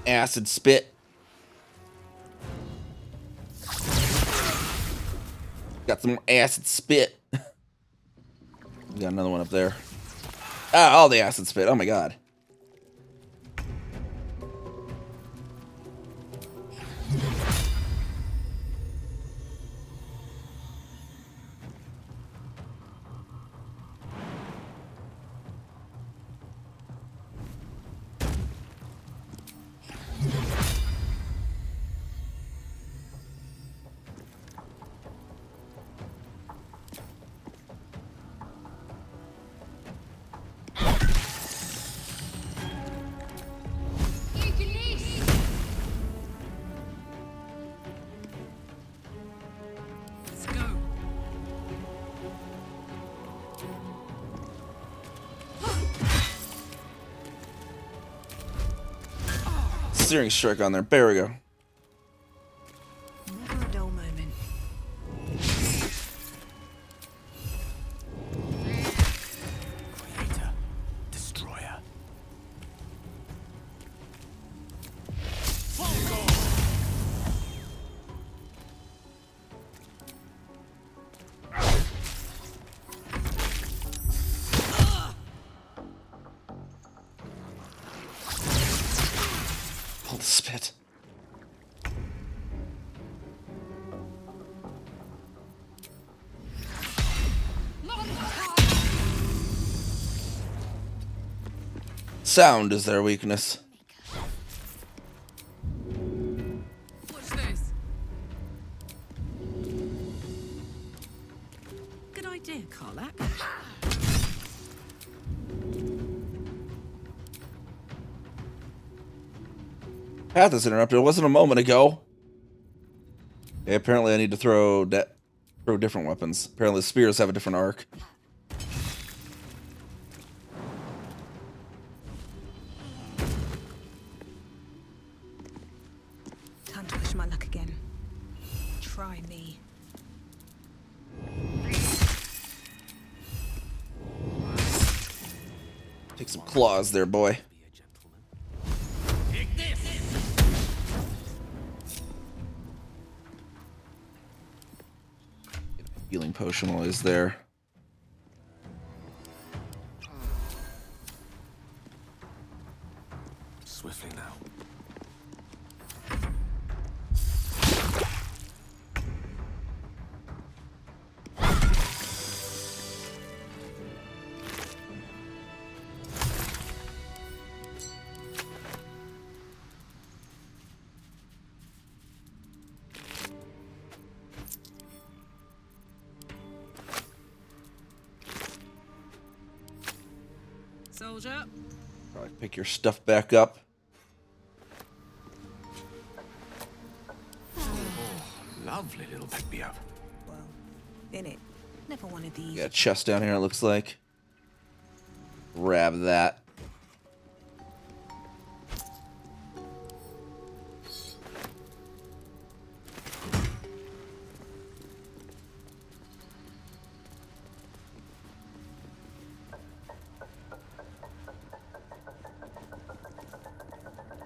Acid spit. Got some more acid spit. We got another one up there. Ah, all the acid spit. Oh my god. Searing strike on there. There we go. Never a dull moment. Creator, destroyer. spit. Sound is their weakness. What's this? Good idea, Karlak. Path is interrupted. It wasn't a moment ago. Okay, apparently I need to throw different weapons. Apparently the spears have a different arc. Time to push my luck again. Try me. Take some claws there, boy. Healing potion while he's there. Swiftly now. Soldier. Probably pick your stuff back up. Lovely little pick me up. Well, in it. Never wanted these. Got a chest down here, it looks like. Grab that.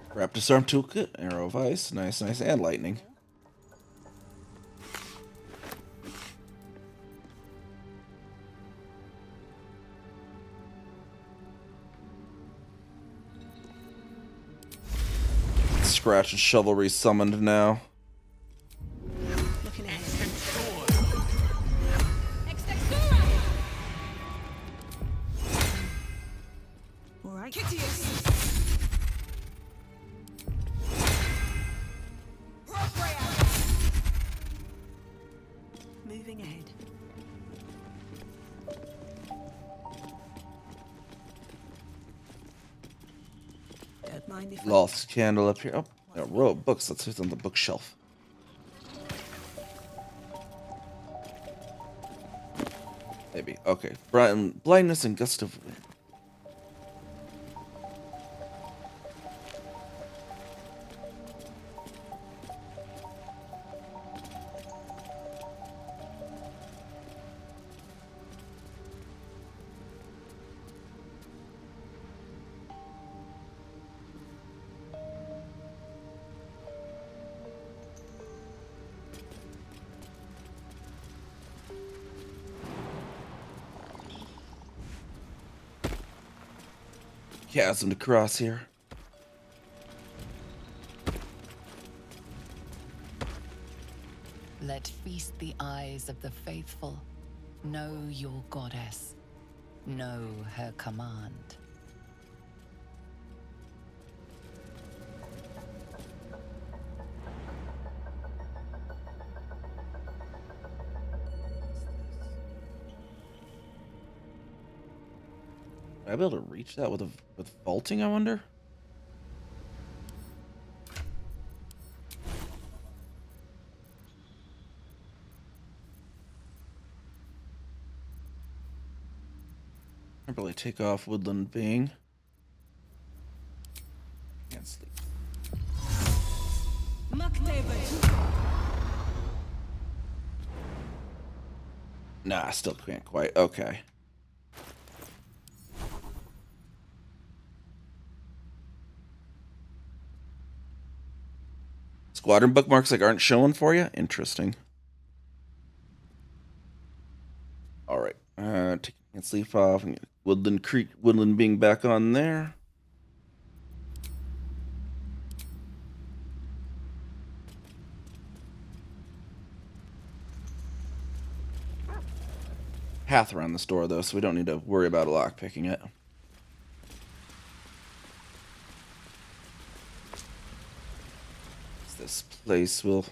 Grab disarm toolkit, arrow of ice, nice, and lightning. Scratch and Chivalry summoned now. All right. Moving ahead. Don't mind if Loft's candle up here. Oh, a row of books. Let's see what's on the bookshelf. Maybe. Okay. Blindness and gust of wind. Chasm to cross here. Let feast the eyes of the faithful. Know your goddess. Know her command. Would I be able to reach that with vaulting, I wonder? Can't really take off Woodland Being. Can't sleep. Nah, I still can't quite. Okay. Squadron bookmarks like aren't showing for you? Interesting. Alright. Taking sleep off and get Woodland Being back on there. path around this door, though, so we don't need to worry about a lock picking it. This place will...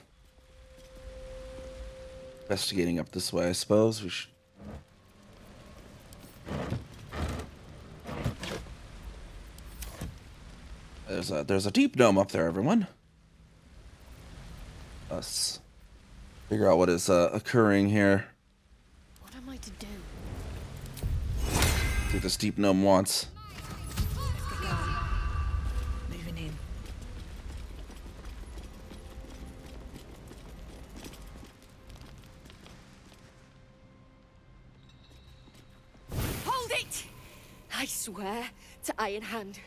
Investigating up this way, I suppose. We should... There's a deep dome up there, everyone. Let's figure out what is occurring here. What am I to do? See what this deep gnome wants. Moving in. Hold it! I swear to Iron Hand.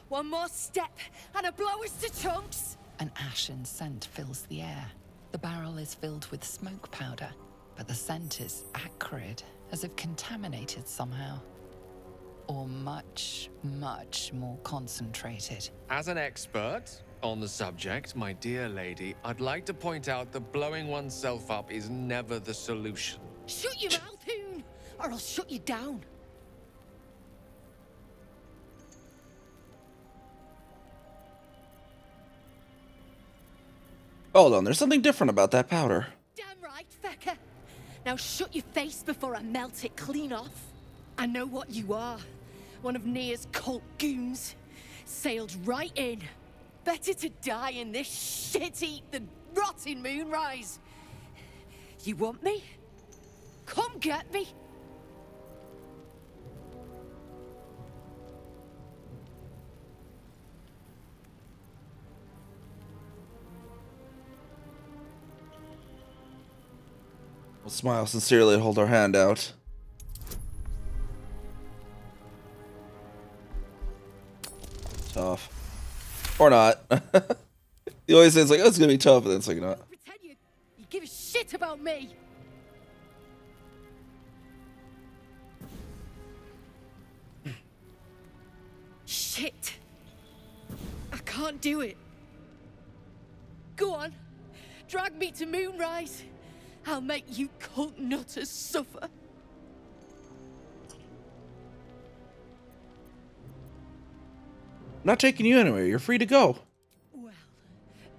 One more step, and a blow us to chunks! An ashen scent fills the air. The barrel is filled with smoke powder, but the scent is acrid, as if contaminated somehow. Or much, much more concentrated. As an expert on the subject, my dear lady, I'd like to point out that blowing oneself up is never the solution. Shut your mouth, Hoon, or I'll shut you down. Hold on, there's something different about that powder. Damn right, fecker. Now shut your face before I melt it clean off. I know what you are. One of Nia's cult goons. Sailed right in. Better to die in this shit-eat than rot in Moonrise. You want me? Come get me. We'll smile sincerely and hold our hand out. Tough. Or not. You always say it's like, oh, it's gonna be tough, and then it's like, not. Pretend you give a shit about me. Shit. I can't do it. Go on. Drag me to Moonrise. I'll make you cult nutters suffer. I'm not taking you anywhere. You're free to go. Well,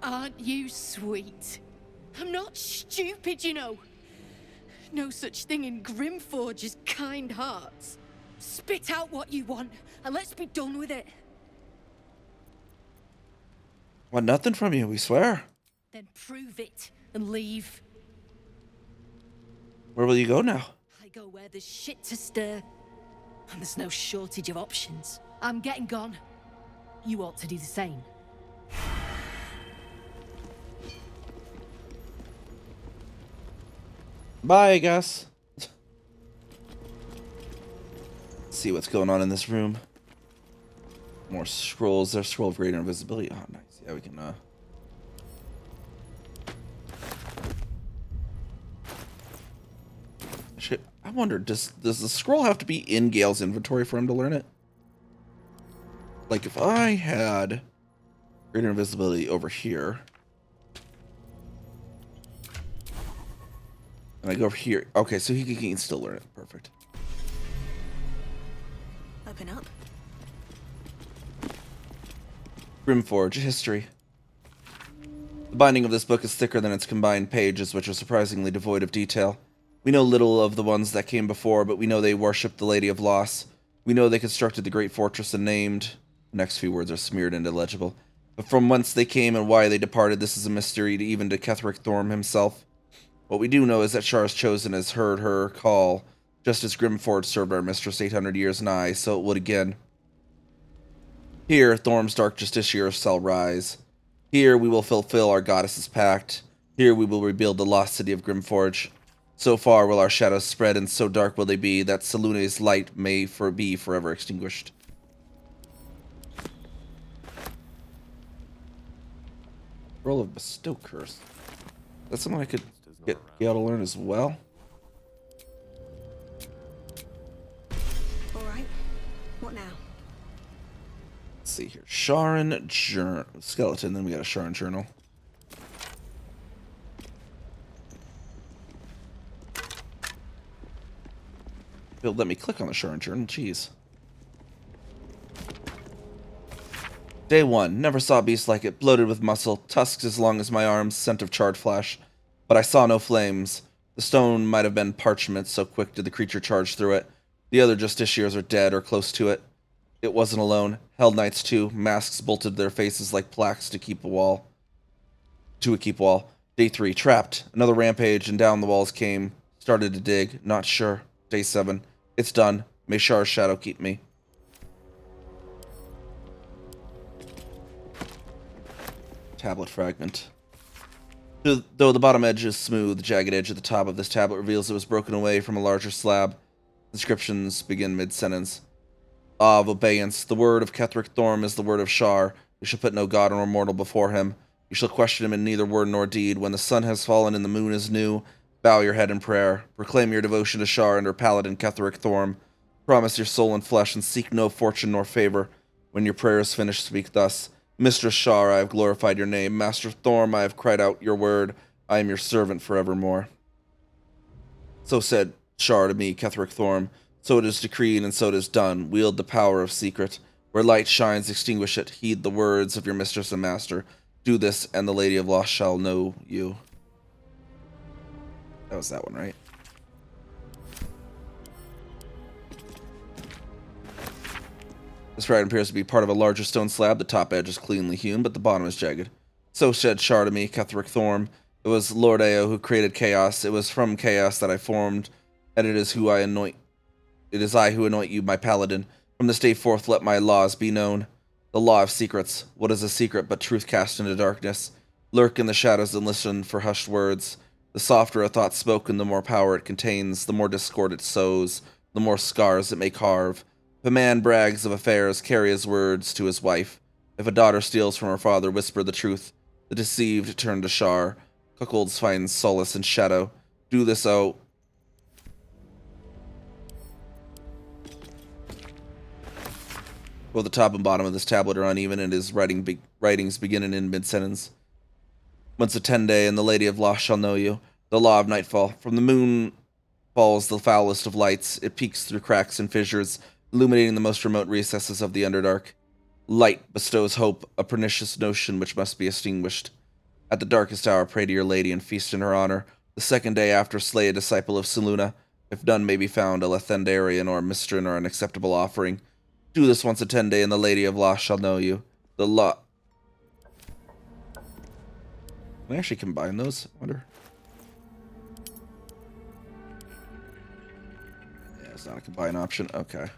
aren't you sweet? I'm not stupid, you know. No such thing in Grimforge as kind hearts. Spit out what you want, and let's be done with it. Want nothing from you, we swear. Then prove it and leave. Where will you go now? I go where there's shit to stir. And there's no shortage of options. I'm getting gone. You ought to do the same. Bye, I guess. Let's see what's going on in this room. More scrolls. There's scroll of greater invisibility. Oh, nice. Yeah, we can, Shit. I wonder, does the scroll have to be in Gale's inventory for him to learn it? Like, if I had greater invisibility over here, and I go over here. Okay, so he can still learn it. Perfect. Open up. Grimforge, history. The binding of this book is thicker than its combined pages, which are surprisingly devoid of detail. We know little of the ones that came before, but we know they worshipped the Lady of Loss. We know they constructed the great fortress and named... The next few words are smeared and illegible. But from whence they came and why they departed, this is a mystery even to Ketheric Thorm himself. What we do know is that Shar's Chosen has heard her call, just as Grimforge served our mistress 800 years nigh, so it would again. Here, Thorm's dark justiciars shall rise. Here we will fulfill our goddess's pact. Here we will rebuild the lost city of Grimforge. So far will our shadows spread, and so dark will they be, that Selune's light may be forever extinguished. Roll of Bestow Curse. That's something I could get Gale to learn as well. Alright. What now? Let's see here. Sharon Skeleton, then we got a Sharon Journal. It'll let me click on the Sharan journal. Jeez. Day 1. Never saw a beast like it. Bloated with muscle. Tusks as long as my arms. Scent of charred flesh. But I saw no flames. The stone might have been parchment, so quick did the creature charge through it. The other justiciars are dead or close to it. It wasn't alone. Hell Knights too. Masks bolted their faces like plaques to keep a wall. To a keep wall. Day 3. Trapped. Another rampage, and down the walls came. Started to dig. Not sure. Day 7. It's done. May Shar's shadow keep me. Tablet fragment. Though the bottom edge is smooth, the jagged edge at the top of this tablet reveals it was broken away from a larger slab. Inscriptions begin mid-sentence. Of obeyance. The word of Ketheric Thorm is the word of Shar. You shall put no god or mortal before him. You shall question him in neither word nor deed. When the sun has fallen and the moon is new, bow your head in prayer. Proclaim your devotion to Shar and her paladin Ketheric Thorm. Promise your soul and flesh and seek no fortune nor favor. When your prayer is finished, speak thus. Mistress Shar, I have glorified your name. Master Thorm, I have cried out your word. I am your servant forevermore. So said Shar to me, Ketheric Thorm. So it is decreed, and so it is done. Wield the power of secret. Where light shines, extinguish it. Heed the words of your mistress and master. Do this, and the Lady of Lost shall know you. That was that one, right? This fragment appears to be part of a larger stone slab. The top edge is cleanly hewn, but the bottom is jagged. So said Shar to me, Ketheric Thorm. It was Lord Ao who created chaos. It was from chaos that I formed, and it is I who anoint you my paladin. From this day forth let my laws be known. The law of secrets. What is a secret but truth cast into darkness? Lurk in the shadows and listen for hushed words. The softer a thought spoken, the more power it contains, the more discord it sows, the more scars it may carve. If a man brags of affairs, carry his words to his wife. If a daughter steals from her father, whisper the truth. The deceived turn to Shar. Cuckolds find solace in shadow. Do this, O. Both the top and bottom of this tablet are uneven, and his writings begin and end mid-sentence. Once a 10-day, and the Lady of Lost shall know you. The law of nightfall. From the moon falls the foulest of lights. It peeks through cracks and fissures, illuminating the most remote recesses of the Underdark. Light bestows hope, a pernicious notion which must be extinguished. At the darkest hour, pray to your lady and feast in her honor. The second day after, slay a disciple of Selûne. If none may be found, a Lethendarian or a Mistran or an acceptable offering. Do this once a 10-day, and the Lady of Lost shall know you. The law. Can I actually combine those? I wonder. Yeah, it's not a combine option. Okay.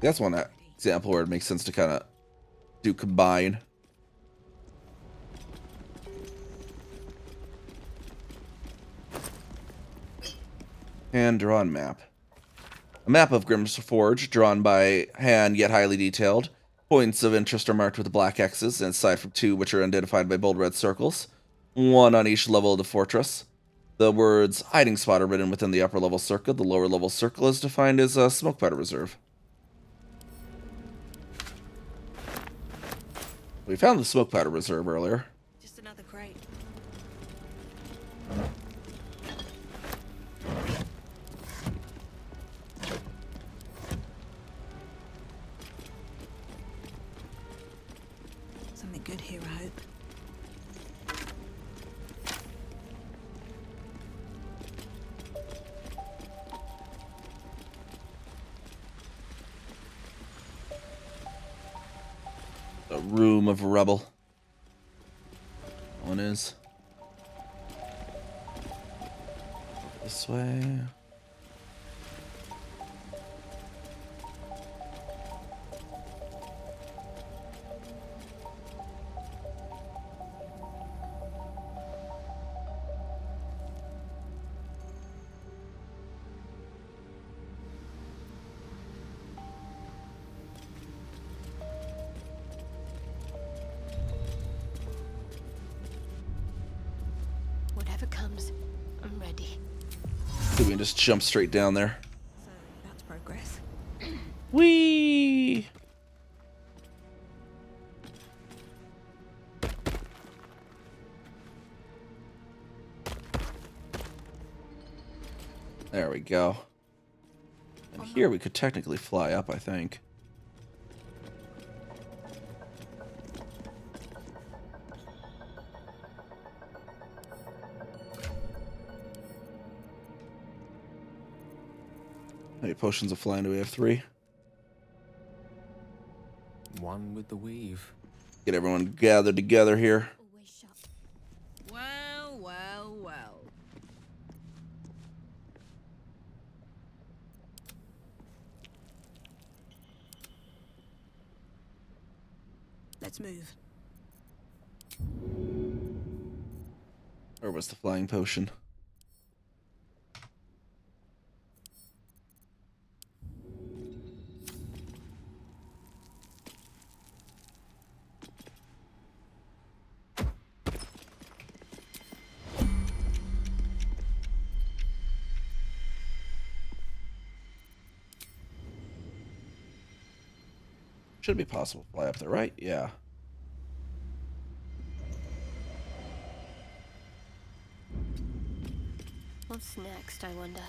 That's one example where it makes sense to kind of do combine. Hand-drawn map. A map of Grim's Forge, drawn by hand yet highly detailed. Points of interest are marked with black X's, and aside from 2 which are identified by bold red circles. 1 on each level of the fortress. The words hiding spot are written within the upper level circle. The lower level circle is defined as a smoke powder reserve. We found the smoke powder reserve earlier. Just another crate. Something good here, I hope. A room of rubble. One is this way. Whatever comes, I'm ready. So we can just jump straight down there. So that's progress. Whee! There we go. And here we could technically fly up, I think. How many potions of flying do we have? 3? One with the weave. Get everyone gathered together here. Well, well, well. Let's move. Where was the flying potion? Should be possible to fly up there, right? Yeah. What's next, I wonder?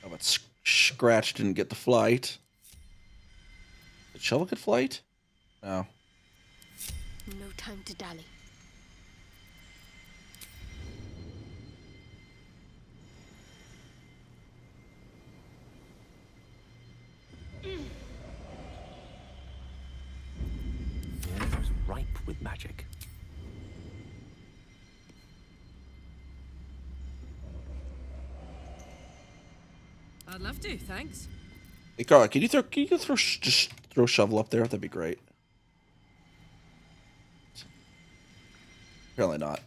Oh, but Scratch didn't get the flight. Did Shovel get flight? No. No time to dally. The air is ripe with magic. I'd love to, thanks. Hey Carla, can you just throw Shovel up there? That'd be great. Apparently not.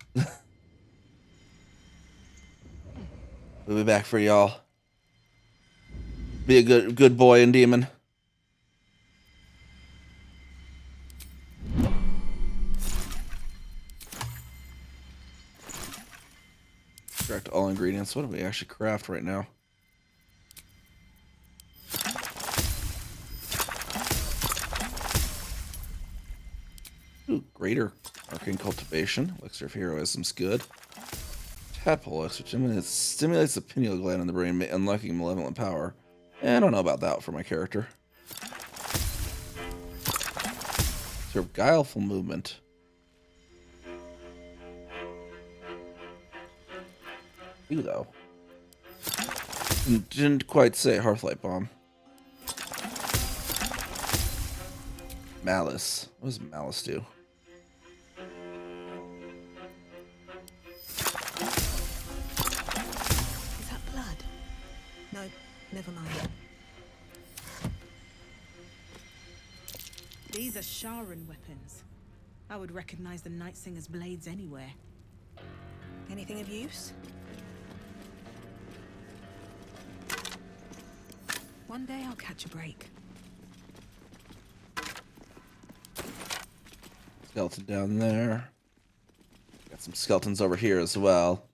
We'll be back for y'all. Be a good boy and demon. Correct all ingredients. What do we actually craft right now? Ooh, greater arcane cultivation. Elixir of heroism's good. Tadpole elixir stimulates the pineal gland in the brain, unlocking malevolent power. I don't know about that for my character. Sort of guileful movement. You though. Didn't quite say Hearthlight Bomb. Malice. What does Malice do? Is that blood? No, never mind. These are Sharan weapons. I would recognize the Night Singer's blades anywhere. Anything of use? One day I'll catch a break. Skeleton down there. Got some skeletons over here as well.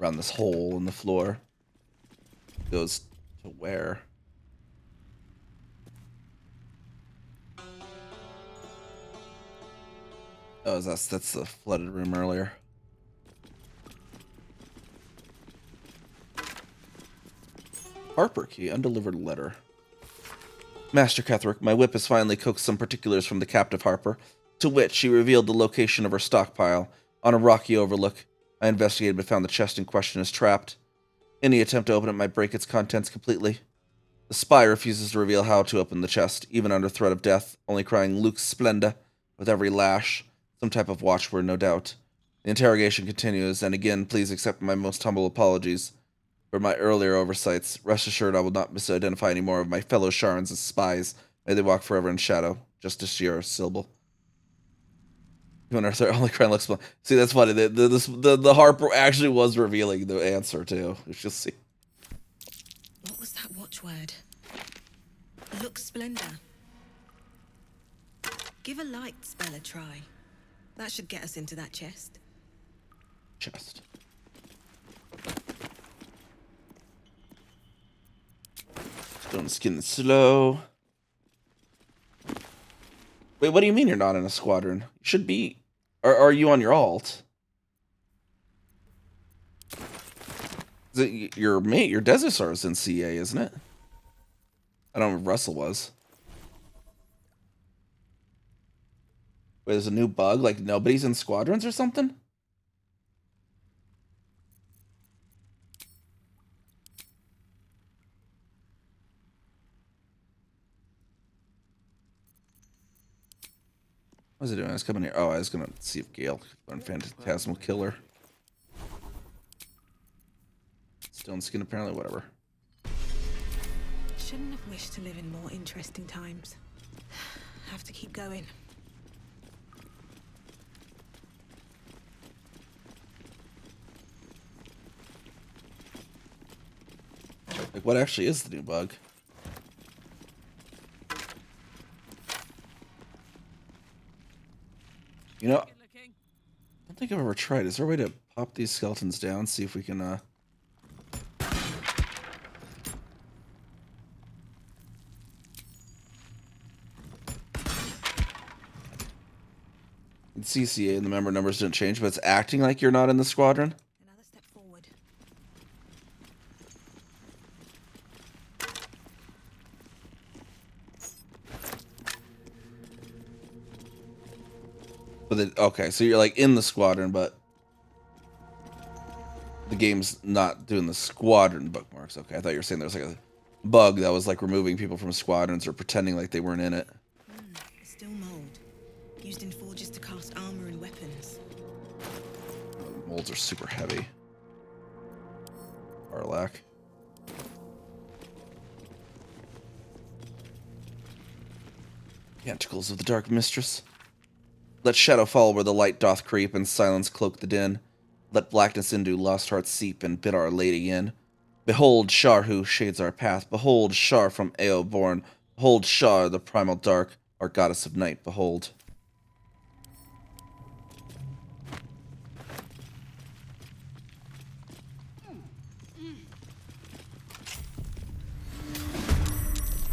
Around this hole in the floor. Goes to where? Oh, that's the flooded room earlier. Harper key, undelivered letter. Master Ketherick, my whip has finally coaxed some particulars from the captive Harper, to which she revealed the location of her stockpile on a rocky overlook. I investigated but found the chest in question is trapped. Any attempt to open it might break its contents completely. The spy refuses to reveal how to open the chest, even under threat of death, only crying Lux Splenda with every lash. Some type of watchword, no doubt. The interrogation continues, and again, please accept my most humble apologies for my earlier oversights. Rest assured I will not misidentify any more of my fellow Sharans as spies. May they walk forever in shadow. Justice to your Sybil. You unearth their only crying Lux Splenda. See, that's funny. The Harper actually was revealing the answer, too. You should see. What was that watchword? Lux Splendor. Give a light spell a try. That should get us into that chest. Chest. Stone skin slow. Wait, what do you mean you're not in a squadron? You should be. Are you on your alt? Your mate, your Desert Star is in CA, isn't it? I don't know if Russell was. Wait, there's a new bug? Like nobody's in squadrons or something? What was it doing? I was coming here. Oh, I was gonna see if Gale could learn Phantasmal Killer. Stone skin, apparently, whatever. Shouldn't have wished to live in more interesting times. Have to keep going. Like, what actually is the new bug? You know, I don't think I've ever tried. Is there a way to pop these skeletons down? See if we can, in CCA, the member numbers didn't change, but it's acting like you're not in the squadron. Another step forward. But okay, so you're like in the squadron, but the game's not doing the squadron bookmarks. Okay, I thought you were saying there was like a bug that was like removing people from squadrons or pretending like they weren't in it. Still mold. Used in forges to cast armor and weapons. Molds are super heavy. Arlac. Canticles of the Dark Mistress. Let shadow fall where the light doth creep, and silence cloak the din. Let blackness into lost hearts seep, and bid our lady in. Behold Shar who shades our path. Behold Shar from Eo born. Behold Shar, the primal dark, our goddess of night. Behold.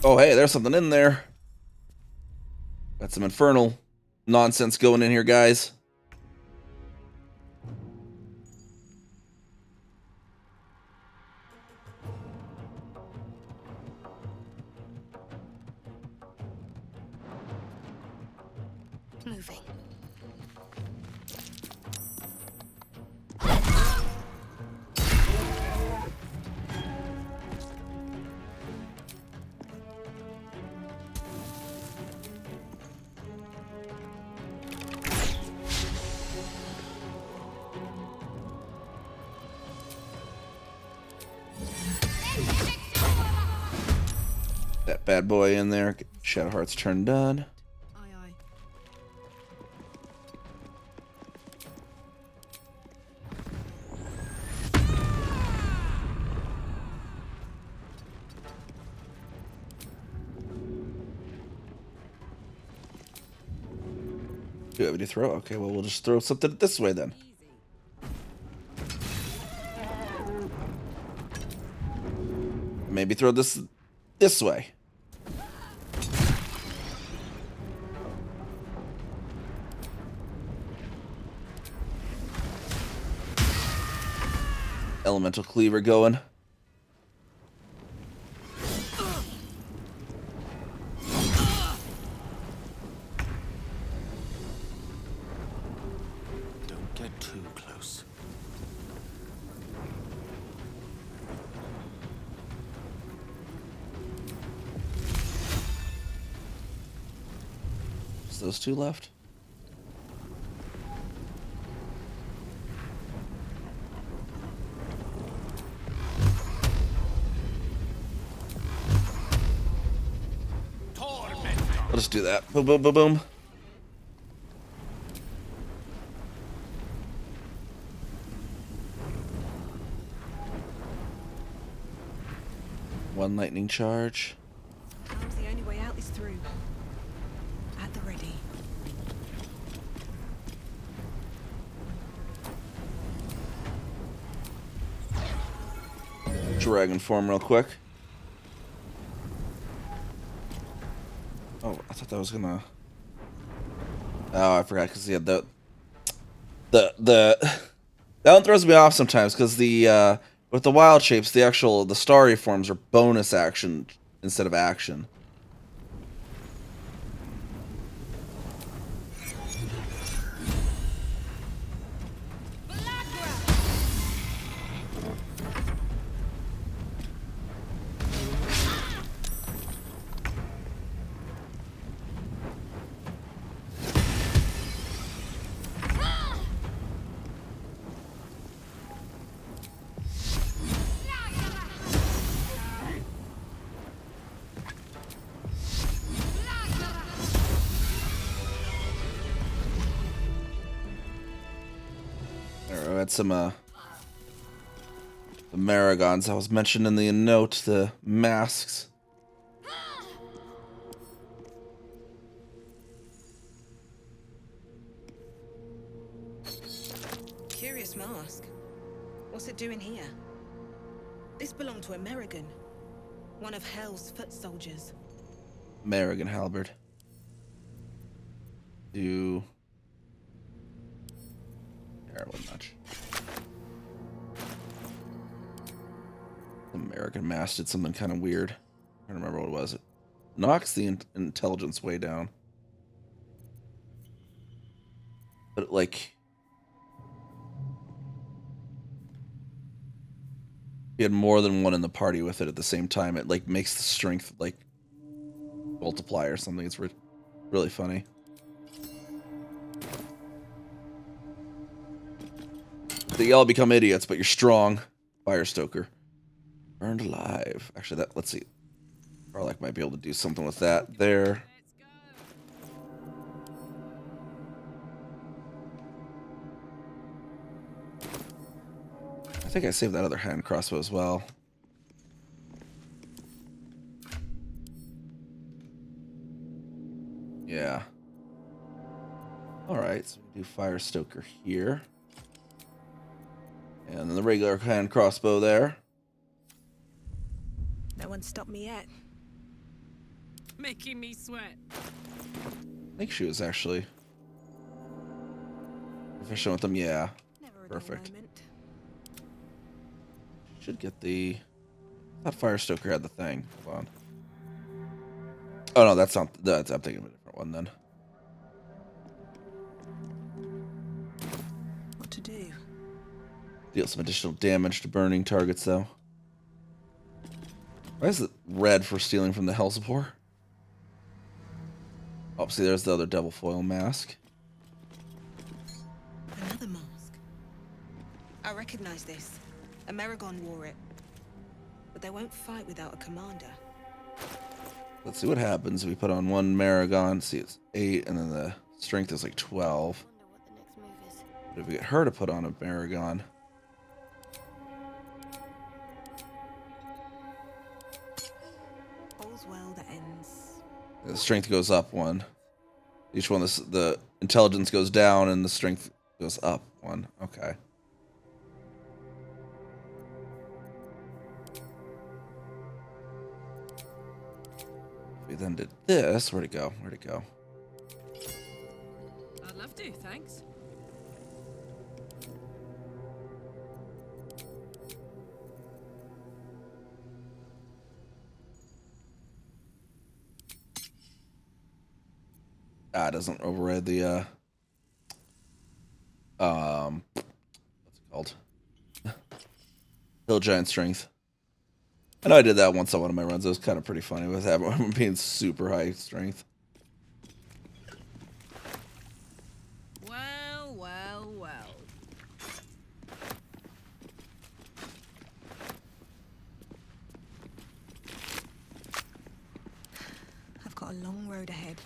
Oh, hey, there's something in there. Got some infernal nonsense going in here, guys. Moving. That bad boy in there. Get Shadow Hearts turned on. Do you have any throw? Okay, well, we'll just throw something this way then. Maybe throw this way. Elemental Cleaver going. Don't get too close. Just those two left. I'll just do that. Boom, boom, boom, boom. One lightning charge. Sometimes the only way out is through. At the ready. Dragon form real quick. Oh, I thought that was gonna... Oh, I forgot, because yeah, the that one throws me off sometimes, because the With the wild shapes, the starry forms are bonus action instead of action. There, we had some the Maragons I was mentioned in the note, the masks. Curious mask. What's it doing here? This belonged to a Merrigan, one of Hell's foot soldiers. Merrigan halberd. Do one much. The American mask did something kind of weird. I don't remember what it was. It knocks the intelligence way down. But like, you had more than one in the party with it at the same time. It like makes the strength like multiply or something. It's really funny. They all become idiots, but you're strong. Firestoker. Burned alive. Actually, that, let's see. Garlic might be able to do something with that there. I think I saved that other hand crossbow as well. Yeah. Alright, so we do Firestoker here. And then the regular hand crossbow there. No one stopped me yet. Making me sweat. I think she was actually proficient with them. Yeah. Perfect. Should get the... I thought Firestoker had the thing. Hold on. Oh no, that's not... I'm thinking of a different one then. What to do? Deal some additional damage to burning targets, though. Why is it red for stealing from the Hellsabor? Oh, see, there's the other devil foil mask. Another mask. I recognize this. Amerigon wore it. But they won't fight without a commander. Let's see what happens if we put on one Maragon. See, it's 8, and then the strength is like 12. But if we get her to put on a Maragon... All's well that ends. The strength goes up 1. Each one, the intelligence goes down, and the strength goes up 1. Okay. We then did this. Where'd it go? Where'd it go? I'd love to, thanks. Ah, it doesn't override the what's it called? Hill Giant Strength. I know I did that once on one of my runs. It was kind of pretty funny with having being super high strength. Well, well, well. I've got a long road ahead.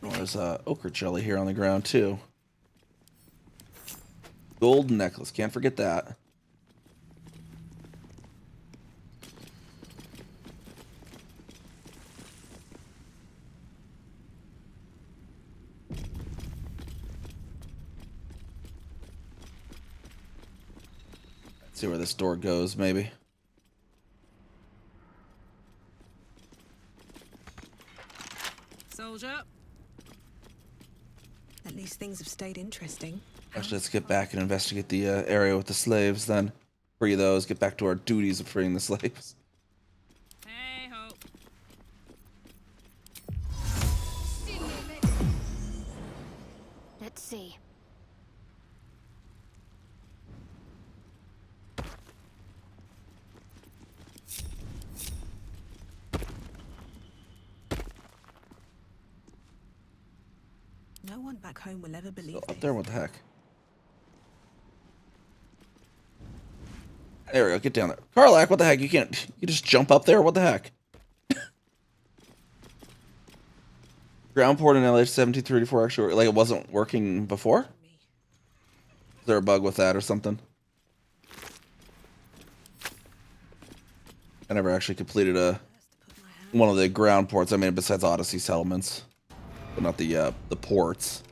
Oh, there's ochre jelly here on the ground too. Gold necklace, can't forget that. Let's see where this door goes, maybe. Soldier. At least things have stayed interesting. Actually, let's get back and investigate the area with the slaves, then free those, get back to our duties of freeing the slaves. Hey ho. Let's see. No one back home will ever believe Up there, what the heck? There we go, get down there. Karlach, what the heck? You can't, you just jump up there? What the heck? Ground port in LH-1734 actually, like it wasn't working before? Is there a bug with that or something? I never actually completed one of the ground ports. I mean, besides Odyssey settlements, but not the ports.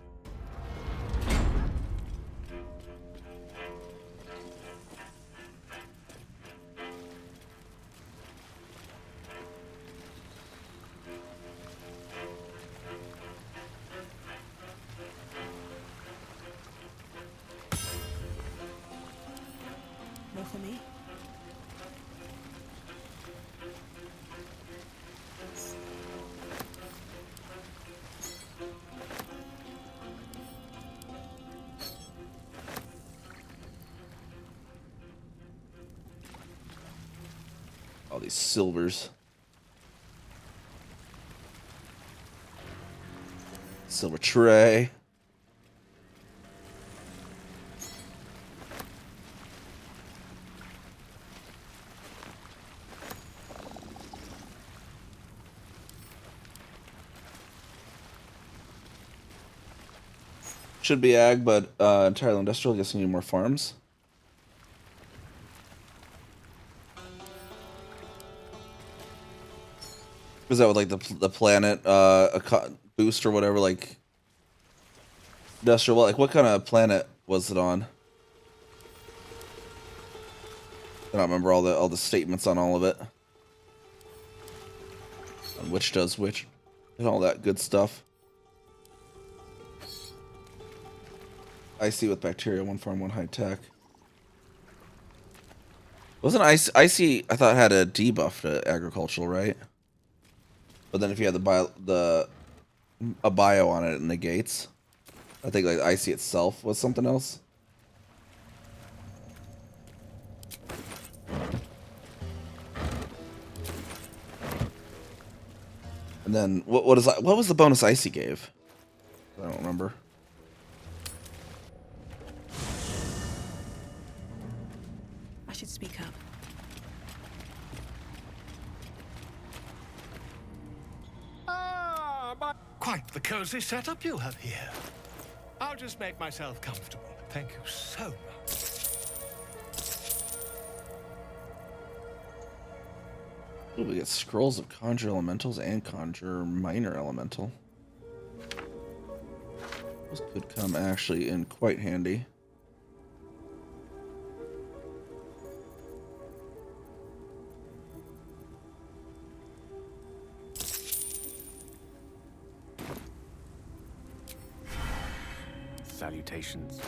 More for me? All these silvers. Silver tray. Should be ag, but entirely industrial. Guessing you need more farms. Was that with like the planet boost or whatever? Like industrial. Like what kind of planet was it on? I don't remember all the statements on all of it. On which does which, and all that good stuff. I see with bacteria, one farm, one high tech. Wasn't icy? I thought had a debuff to agricultural, right? But then if you had a bio on it, it negates. I think like icy itself was something else. And then what was the bonus icy gave? I don't remember. I should speak up. Quite the cozy setup you have here. I'll just make myself comfortable. Thank you so much. Ooh, we get scrolls of conjure elementals and conjure minor elemental. Those could come actually in quite handy. Salutations.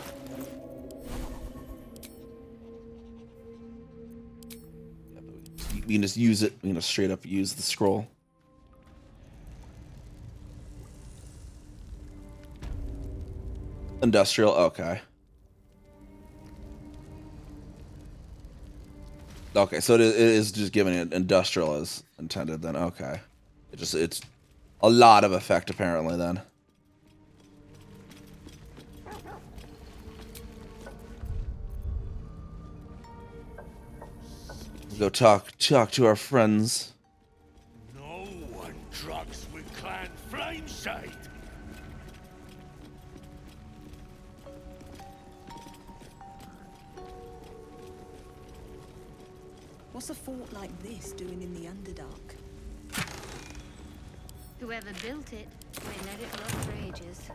We can just use it. We can just straight up use the scroll. Industrial. Okay. Okay, so it is just giving it industrial as intended. Then okay, it's a lot of effect apparently. Then. Go talk to our friends. No one drugs with Clan Flameshade. What's a fort like this doing in the Underdark? Whoever built it may let it rot for ages.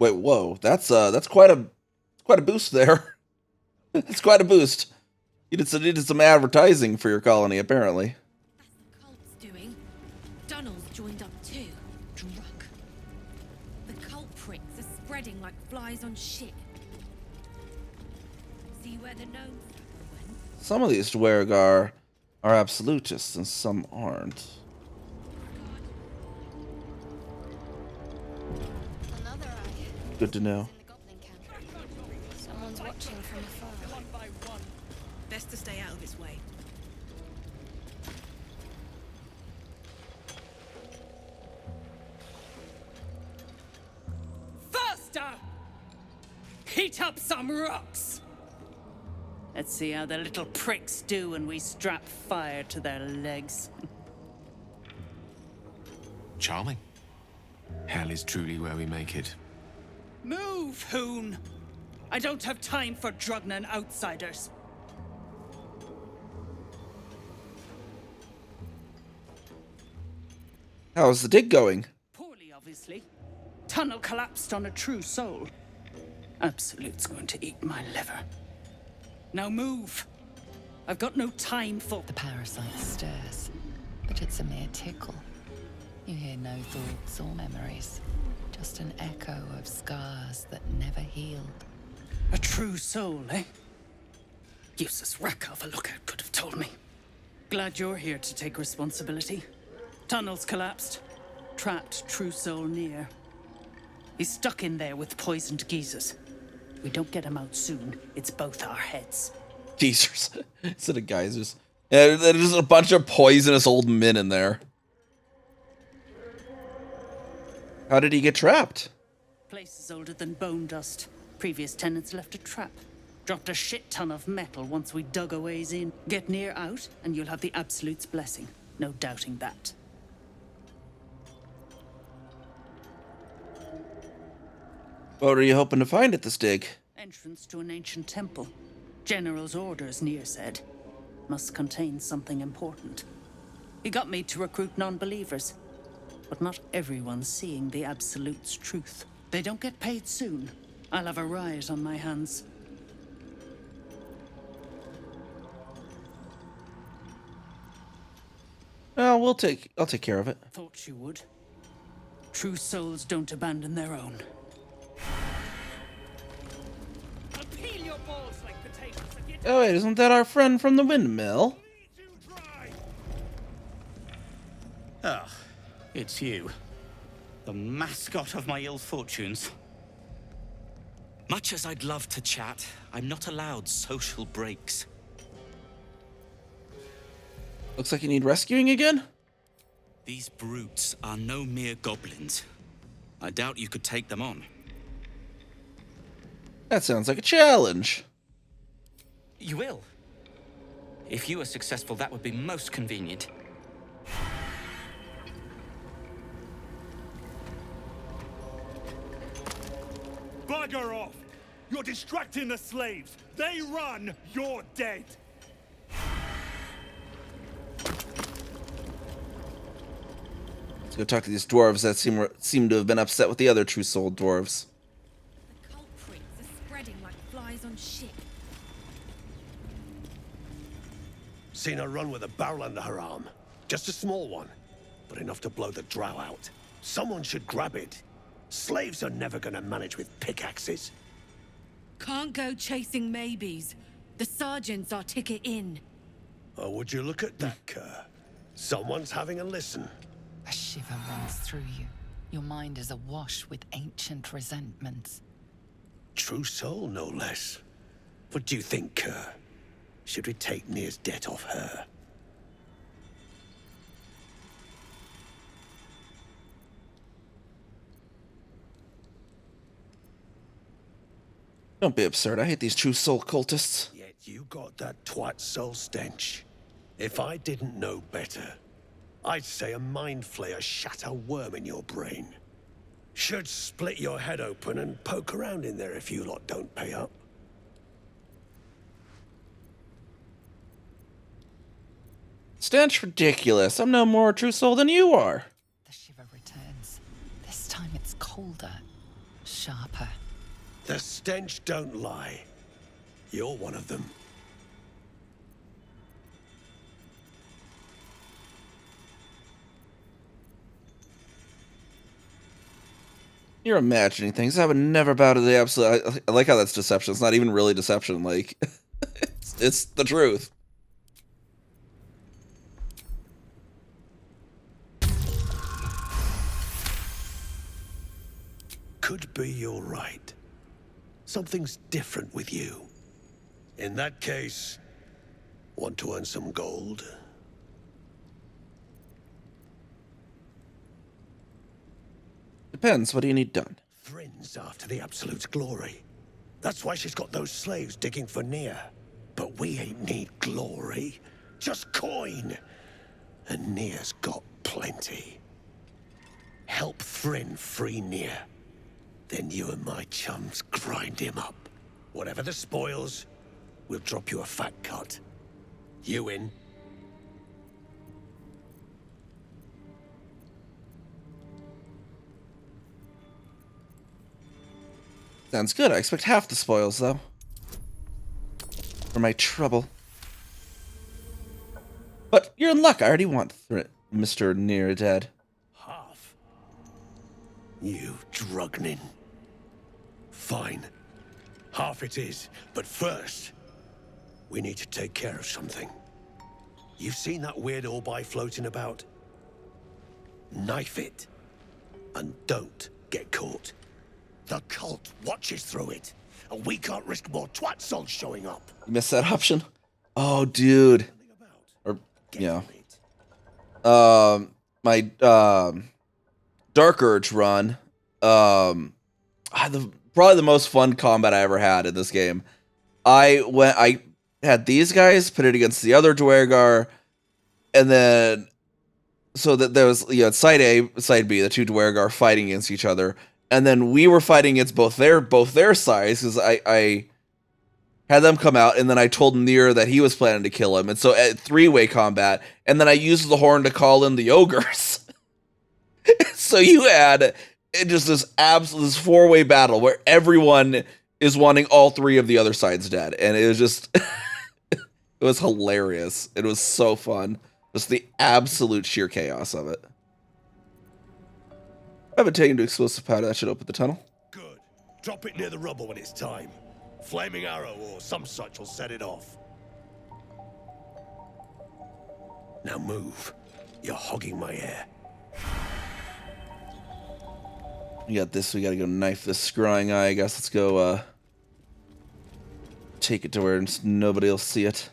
Wait, whoa. That's quite a boost there. It's quite a boost. You needed some advertising for your colony, apparently. Cult's doing. Dunnell's joined up too. Drunk. The cult pricks are spreading like flies on shit. See where the gnomes went? Some of these Dwergar are absolutists and some aren't. Another eye. Good to know. Someone's watching from afar. One by one. Best to stay out of its way. Faster! Heat up some rocks! Let's see how the little pricks do when we strap fire to their legs. Charming. Hell is truly where we make it. Move, Hoon! I don't have time for Drugnan outsiders. How's the dig going? Poorly, obviously. Tunnel collapsed on a true soul. Absolute's going to eat my liver. Now move! I've got no time for... The parasite stirs, but it's a mere tickle. You hear no thoughts or memories, just an echo of scars that never healed. A true soul, eh? Useless wreck of a lookout could have told me. Glad you're here to take responsibility. Tunnel's collapsed. Trapped true soul near. He's stuck in there with poisoned geezers. We don't get him out soon, it's both our heads. Geezers. Instead of geysers. Yeah, there's a bunch of poisonous old men in there. How did he get trapped? Place is older than bone dust. Previous tenants left a trap. Dropped a shit ton of metal once we dug a ways in. Get near out, and you'll have the Absolute's blessing. No doubting that. What are you hoping to find at this dig? Entrance to an ancient temple. General's orders, Nier said. Must contain something important. He got me to recruit non-believers. But not everyone's seeing the Absolute's truth. They don't get paid soon. I'll have a riot on my hands. Well, I'll take care of it. Thought you would. True souls don't abandon their own. I'll peel your balls like potatoes if you... Oh wait, isn't that our friend from the windmill? Ah, it's you. The mascot of my ill fortunes. Much as I'd love to chat, I'm not allowed social breaks. Looks like you need rescuing again? These brutes are no mere goblins. I doubt you could take them on. That sounds like a challenge. You will. If you are successful, that would be most convenient. Bugger off! You're distracting the slaves! They run, you're dead! Let's go talk to these dwarves that seem to have been upset with the other true soul dwarves. The culprits are spreading like flies on shit. Seen her run with a barrel under her arm. Just a small one, but enough to blow the drow out. Someone should grab it. Slaves are never gonna manage with pickaxes. Can't go chasing maybes. The sergeant's our ticket in. Oh, would you look at that, Kerr? Someone's having a listen. A shiver runs through you. Your mind is awash with ancient resentments. True soul, no less. What do you think, Kerr? Should we take Nier's debt off her? Don't be absurd. I hate these true soul cultists. Yet you got that twat soul stench. If I didn't know better, I'd say a mind flayer shat a worm in your brain. Should split your head open and poke around in there if you lot don't pay up. Stench ridiculous. I'm no more true soul than you are. The shiver returns. This time it's colder. sharper. The stench don't lie. You're one of them. You're imagining things. I would never bow to the absolute. I like how that's deception. It's not even really deception. Like, it's the truth. Could be you're right. Something's different with you. In that case, want to earn some gold? Depends. What do you need done? Thrin's after the Absolute's glory. That's why she's got those slaves digging for Nia. But we ain't need glory, just coin. And Nia's got plenty. Help Thrin free Nia. Then you and my chums grind him up. Whatever the spoils, we'll drop you a fat cut. You in? Sounds good. I expect half the spoils, though. For my trouble. But you're in luck. I already want Mr. Near dead. Half? You drugnin. Fine. Half it is. But first, we need to take care of something. You've seen that weird orbi floating about? Knife it. And don't get caught. The cult watches through it, and we can't risk more twat souls showing up. You missed that option? Oh, dude. Or, yeah. My, Dark Urge run, probably the most fun combat I ever had in this game. I had these guys put it against the other Dwergar, and then, so that there was, side A, side B, the two Dwergar fighting against each other. And then we were fighting against both their sides, because I had them come out, and then I told Nier that he was planning to kill him. And so at three-way combat, and then I used the horn to call in the ogres. So you had just this four-way battle where everyone is wanting all three of the other sides dead. And it was just, it was hilarious. It was so fun. Just the absolute sheer chaos of it. I haven't taken to explosive powder. That should open the tunnel. Good. Drop it near the rubble when it's time. Flaming arrow or some such will set it off. Now move. You're hogging my air. We got this. We gotta go knife this scrying eye. I guess let's go take it to where nobody will see it.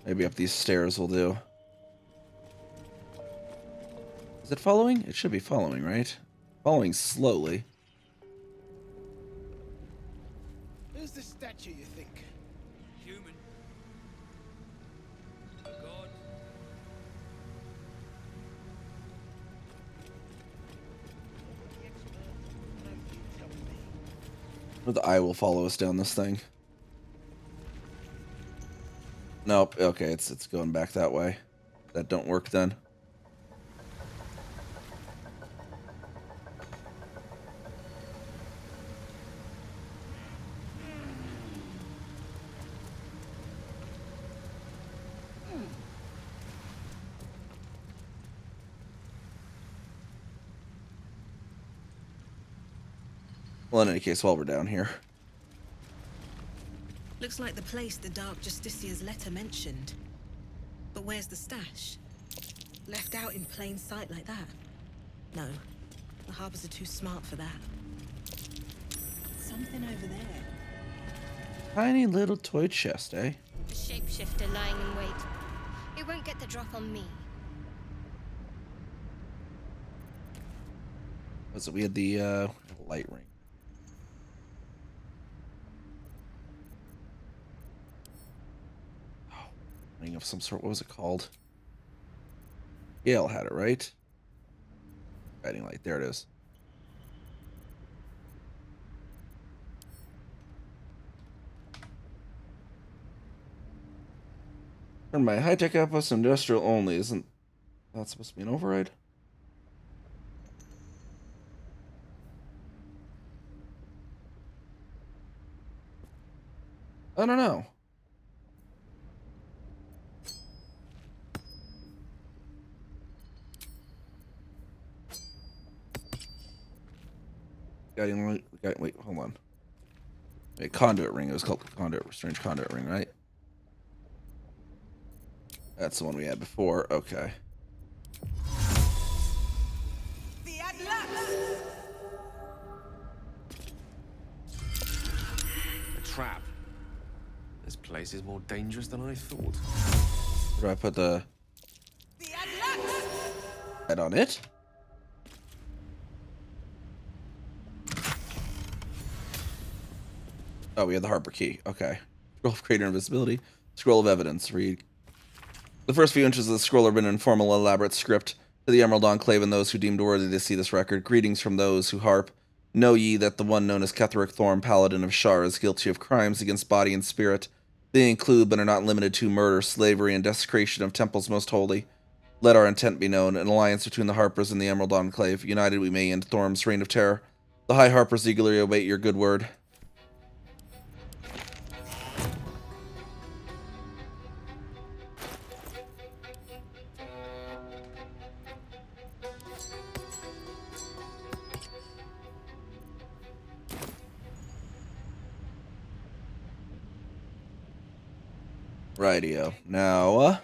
Maybe up these stairs will do. Is it following? It should be following, right? Following slowly. Who's the statue, you think? Human. A god. Or the eye will follow us down this thing. Nope. Okay, it's going back that way. That don't work then. Well, in any case, while we're down here. Looks like the place the Dark Justicia's letter mentioned. But where's the stash? Left out in plain sight like that? No, the harbors are too smart for that. Something over there. Tiny little toy chest, eh? A shapeshifter lying in wait. It won't get the drop on me. Was it? We had the light ring. Ring of some sort. What was it called? Gale had it, right? Guiding light. There it is. Turn my high-tech outpost industrial only. Isn't that supposed to be an override? I don't know. Wait, hold on. Wait, conduit ring. It was called strange conduit ring, right? That's the one we had before. Okay. A trap. This place is more dangerous than I thought. Where do I put the head on it? Oh, we have the Harper key. Okay. Scroll of Greater Invisibility. Scroll of Evidence. Read. The first few inches of the scroll are written in formal, elaborate script. To the Emerald Enclave and those who deemed worthy to see this record, greetings from those who harp. Know ye that the one known as Ketheric Thorm, Paladin of Shar, is guilty of crimes against body and spirit. They include, but are not limited to, murder, slavery, and desecration of temples most holy. Let our intent be known, an alliance between the Harpers and the Emerald Enclave. United we may end Thorm's reign of terror. The High Harpers eagerly await your good word. Rightio. Now,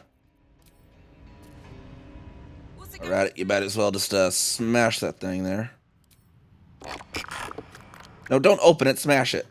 alright, you might as well just smash that thing there. No, don't open it, smash it.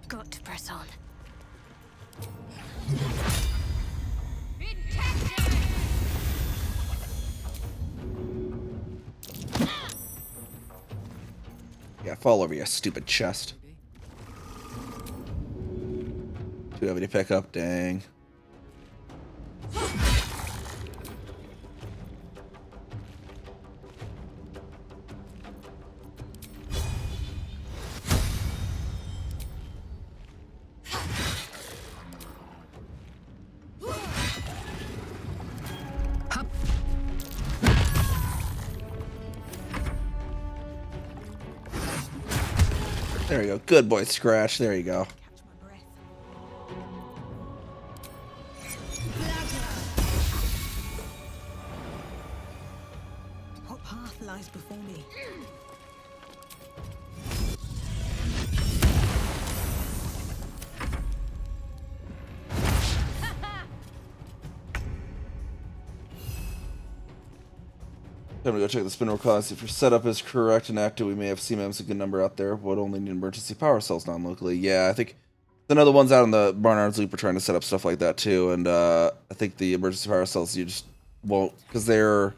Got to press on. Yeah, fall over, you stupid chest. Too heavy to pick up, dang. There you go. Good boy, Scratch. There you go. What path lies before me? Time to go check the spin class. If your setup is correct and active, we may have CMMs a good number out there. Would only need emergency power cells non-locally. Yeah, I think the other ones out in the Barnard's Loop are trying to set up stuff like that too. And I think the emergency power cells you just won't, because they're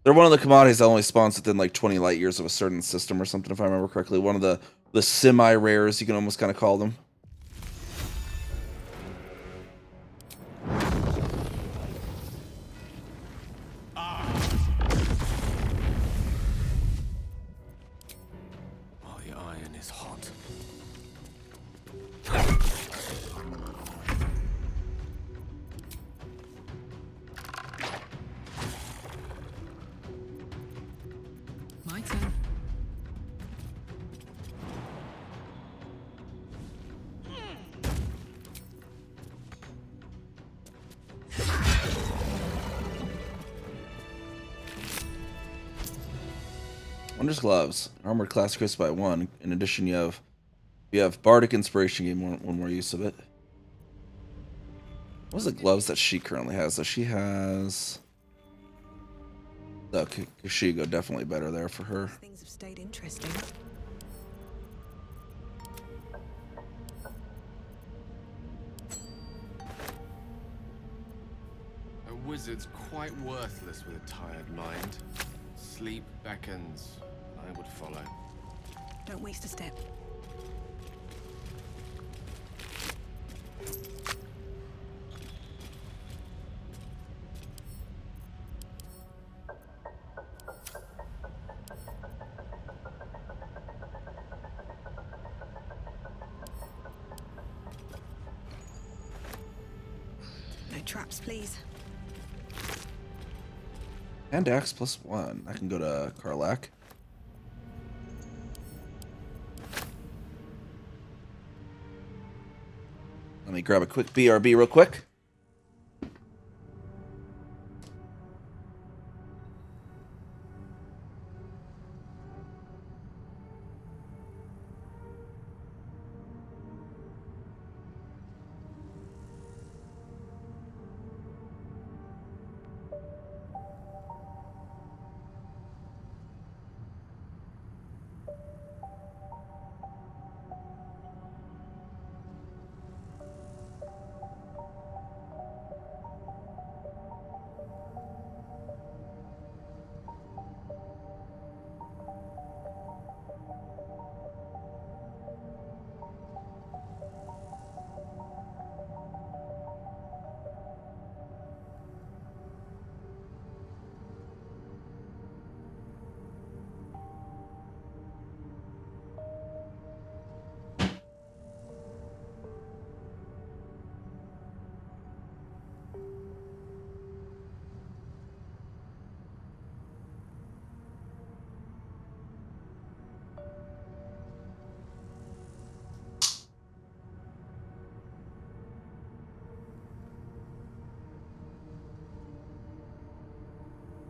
one of the commodities that only spawns within like 20 light years of a certain system or something, if I remember correctly. One of the semi-rares, you can almost kind of call them. My turn. Wondrous Gloves. Armored class increased by 1. In addition, you have Bardic Inspiration, gain one more use of it. What's the gloves that she currently has? So she has the Kashigo, definitely better there for her. Things have stayed interesting. A wizard's quite worthless with a tired mind. Sleep beckons. I would follow. Don't waste a step. traps, please. And Axe +1. I can go to Karlak. Let me grab a quick BRB real quick.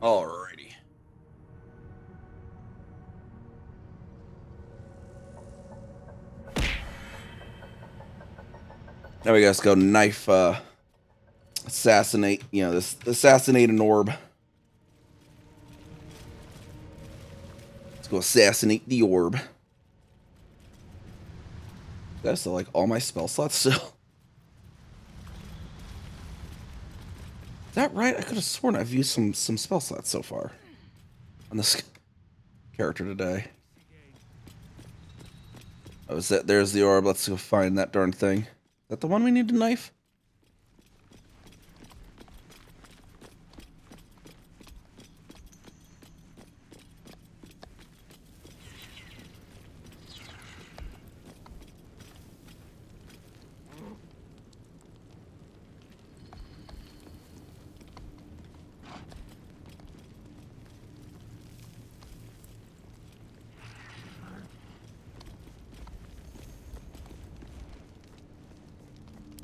Alrighty. Now we gotta go knife, assassinate, you know, this assassinate an orb. Let's go assassinate the orb. That's still like all my spell slots still. Is that right? I could have sworn I've used some spell slots so far on this character today. Oh, is that? There's the orb. Let's go find that darn thing. Is that the one we need to knife?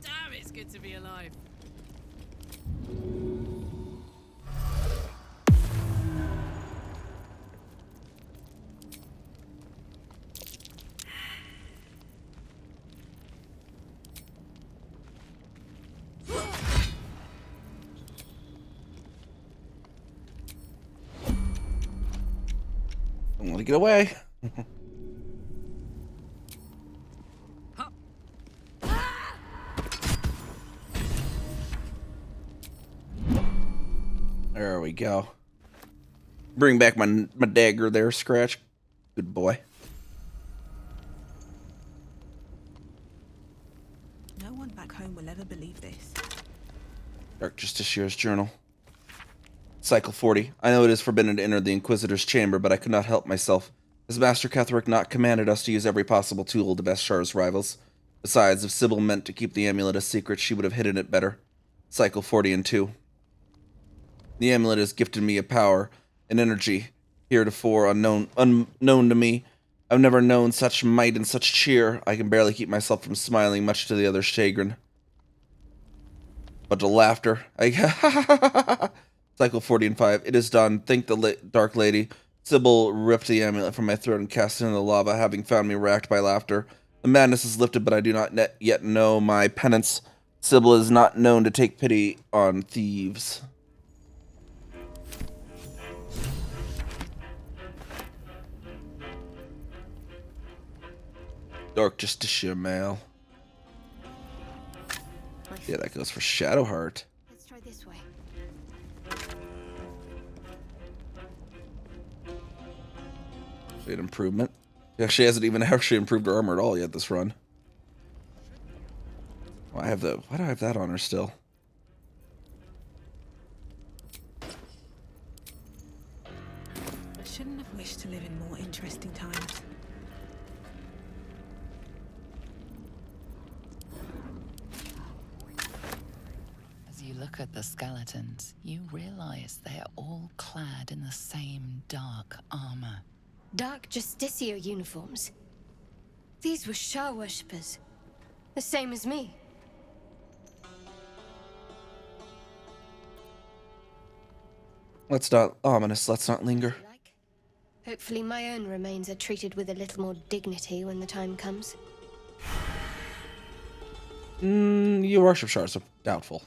Damn, it's good to be alive. Don't want to get away. There we go. Bring back my dagger there, Scratch. Good boy. No one back home will ever believe this. Dark Justiciar's Journal. Cycle 40. I know it is forbidden to enter the Inquisitor's chamber, but I could not help myself. Has Master Ketherick not commanded us to use every possible tool to best Shar's rivals? Besides, if Sybil meant to keep the amulet a secret, she would have hidden it better. Cycle 40 and 2. The amulet has gifted me a power, an energy, heretofore unknown to me. I've never known such might and such cheer. I can barely keep myself from smiling, much to the other's chagrin. But the laughter. Cycle 40 and 5. It is done. Thank the Dark Lady. Sybil ripped the amulet from my throat and cast it into the lava, having found me racked by laughter. The madness is lifted, but I do not yet know my penance. Sybil is not known to take pity on thieves. Dark Justiciar Mail. Yeah, that goes for Shadowheart. Let's try this way. An improvement. She actually hasn't even actually improved her armor at all yet this run. Well, why do I have that on her still? Shouldn't have wished to live in more interesting times. As you look look at the skeletons, you realize they are all clad in the same dark armor. Dark Justicia uniforms. These were Shah worshippers. The same as me. Let's not ominous. Let's not linger. Hopefully my own remains are treated with a little more dignity when the time comes. You worship shards are doubtful.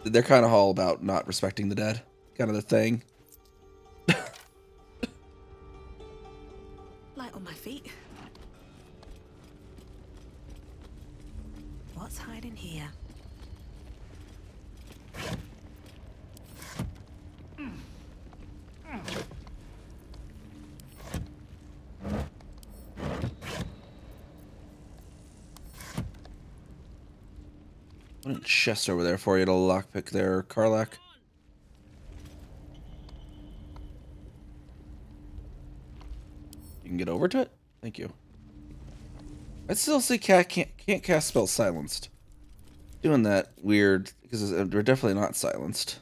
They're kind of all about not respecting the dead. Kind of the thing. Light on my feet. What's hiding here? What a chest over there for you to lockpick there, Karlach. You can get over to it? Thank you. I still see cat can't cast spells silenced. Doing that weird because they're definitely not silenced.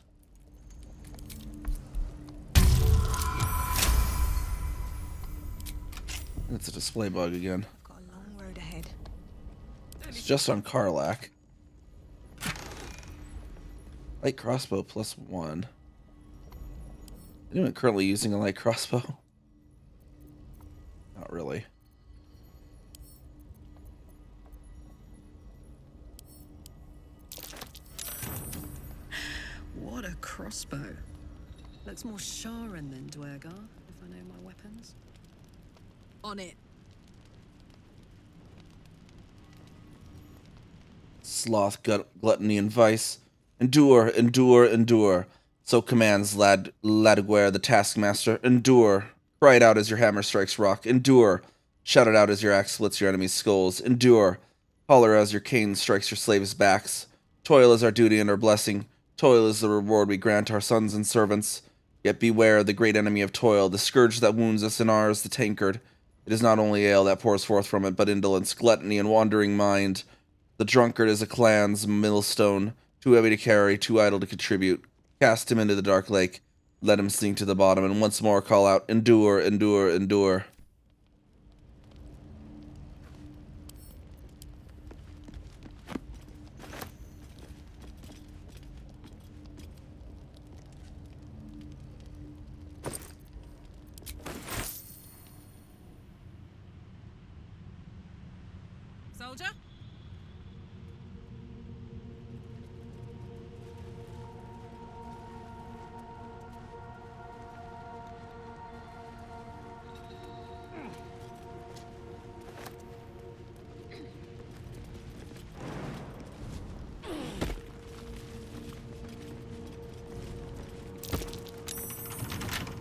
It's a display bug again. Got a long road ahead. It's just on Karlach. Light crossbow +1. Anyone currently using a light crossbow? Not really. What a crossbow. Looks more Sharan than Dwergar, if I know my weapons. On it. Sloth, gluttony, and vice. Endure, endure, endure. So commands Ladiguer, the taskmaster. Endure. Cry it out as your hammer strikes rock. Endure. Shout it out as your axe splits your enemies' skulls. Endure. Holler as your cane strikes your slaves' backs. Toil is our duty and our blessing. Toil is the reward we grant our sons and servants. Yet beware the great enemy of toil, the scourge that wounds us in ours, the tankard. It is not only ale that pours forth from it, but indolence, gluttony, and wandering mind. The drunkard is a clan's millstone, too heavy to carry, too idle to contribute. Cast him into the dark lake, let him sink to the bottom, and once more call out, endure, endure, endure. Soldier?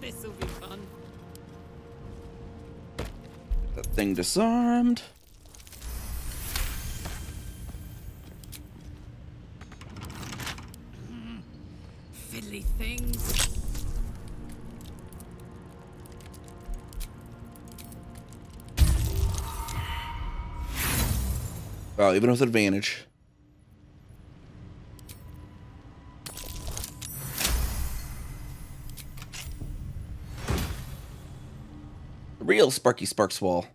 This'll be fun. That thing disarmed. Fiddly things. Well, even with advantage. The real Sparky Sparks wall.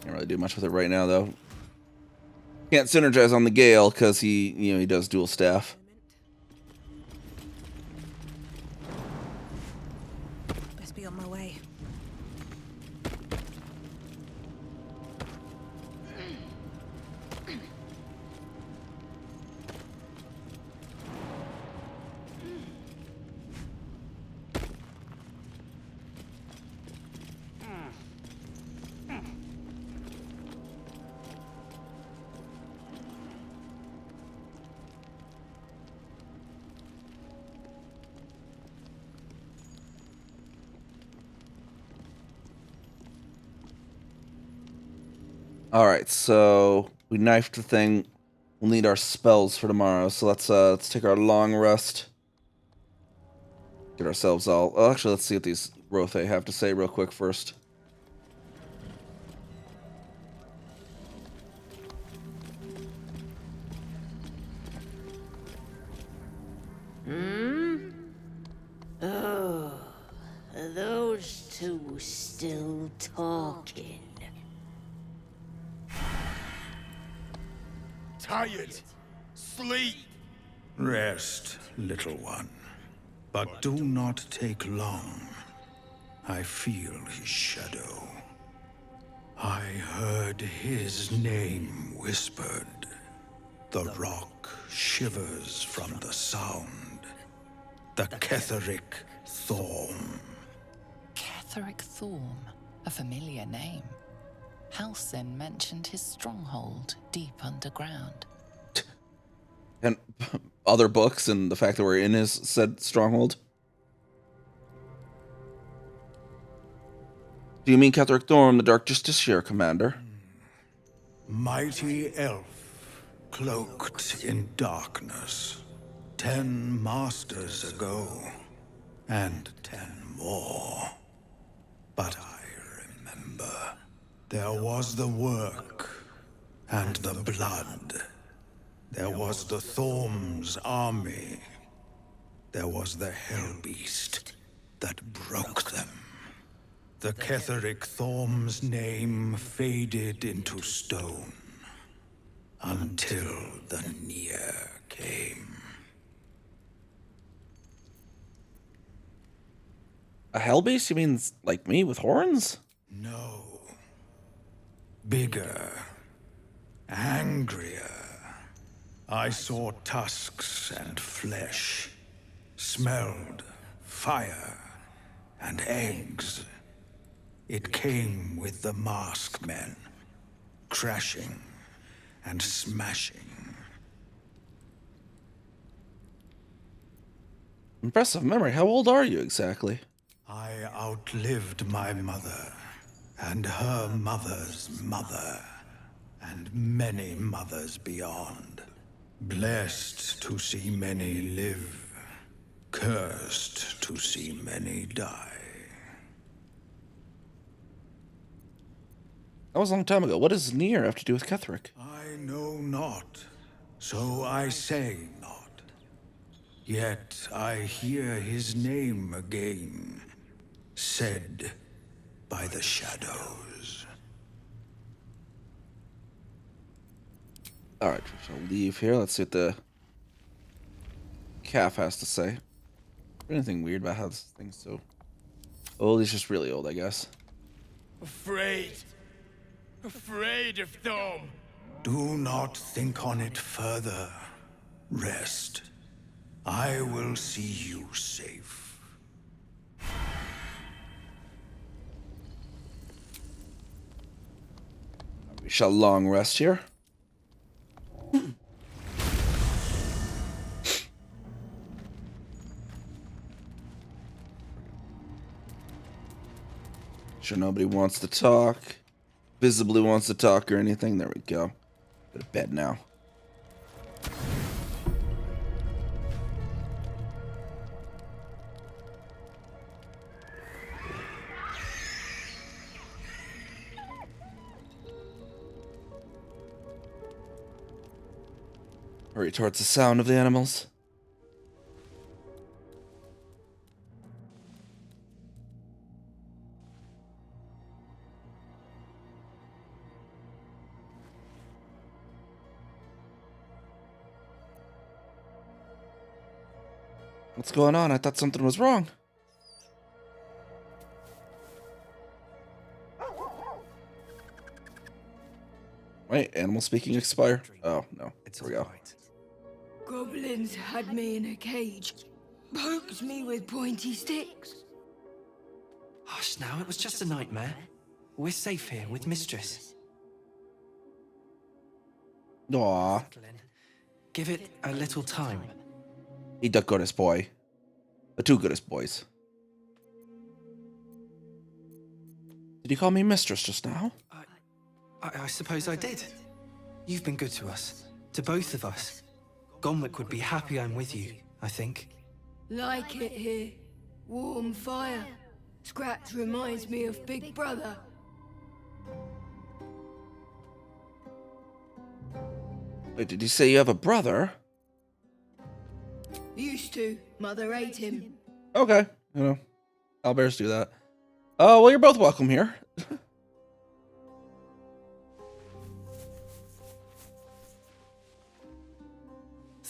Can't really do much with it right now, though. Can't synergize on the Gale because he does dual staff. Best be on my way. Alright, so we knifed the thing. We'll need our spells for tomorrow, so let's take our long rest. Get ourselves all... Oh, actually, let's see what these Rothe have to say real quick first. talking. Tired. Sleep. Rest, little one. But do not take long. I feel his shadow. I heard his name whispered. The rock shivers from the sound. The Ketheric Thorm. Ketheric Thorm, a familiar name. Halsin mentioned his stronghold deep underground. And other books and the fact that we're in his said stronghold. Do you mean Ketheric Thorm, the Dark Justiciar, Commander? Mighty elf, cloaked in darkness. 10 masters ago, and 10 more. But I remember, there was the work, and the blood. There was the Thorm's army. There was the Hellbeast that broke them. The Ketheric Thorm's name faded into stone until the Near came. A hellbeast? You mean like me with horns? No. Bigger. Angrier. I saw tusks and flesh. Smelled fire and eggs. It came with the masked men, crashing and smashing. Impressive memory. How old are you exactly? I outlived my mother, and her mother's mother, and many mothers beyond. Blessed to see many live, cursed to see many die. That was a long time ago. What does Near have to do with Ketheric? I know not, so I say not. Yet I hear his name again, said by the shadows. Alright, we shall leave here. Let's see what the calf has to say. Anything weird about how this thing's so old? He's just really old, I guess. Afraid. Afraid of Thorm. Do not think on it further. Rest. I will see you safe. We shall long rest here. Sure nobody wants to talk. Visibly wants to talk or anything. There we go. Go to bed now. Hurry towards the sound of the animals. What's going on? I thought something was wrong. Wait, animal speaking expire? Oh, no. There we go. Goblins had me in a cage. Poked me with pointy sticks. Hush now, it was just a nightmare. We're safe here with Mistress. Aww. Give it a little time. He the goodest boy. The two goodest boys. Did you call me mistress just now? I suppose I did. You've been good to us. To both of us. Gonwick would be happy I'm with you, I think. Like it here. Warm fire. Scratch reminds me of Big Brother. Wait, did you say you have a brother? Used to. Mother ate him. Okay. You know, owlbears do that. Oh, well, you're both welcome here.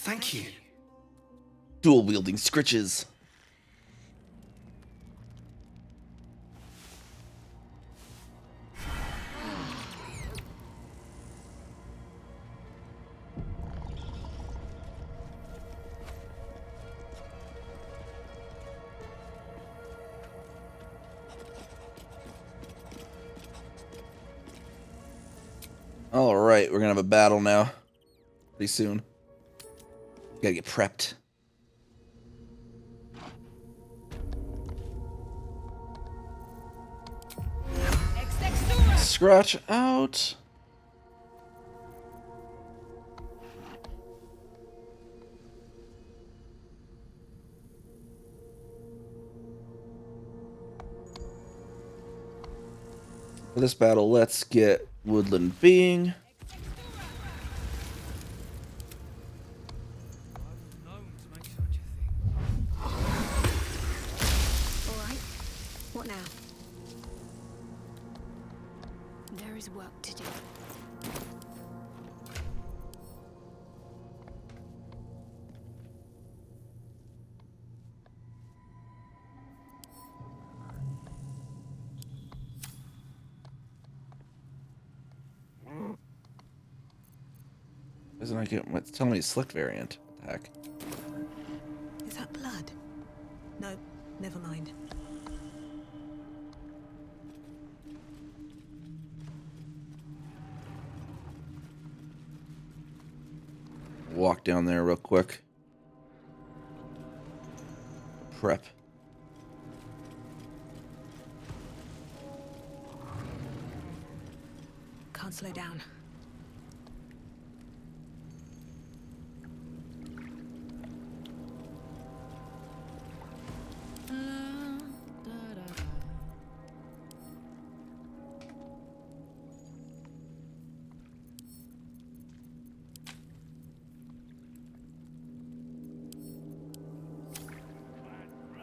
Thank you. Dual wielding scritches. Alright, we're gonna have a battle now. Pretty soon. Gotta get prepped. Scratch out. For this battle, let's get Woodland Being. Alright, what now? There is work to do. Isn't I get what's telling me Slick variant? What the heck? Is that blood? No, never mind. Walk down there real quick. Prep. Can't slow down.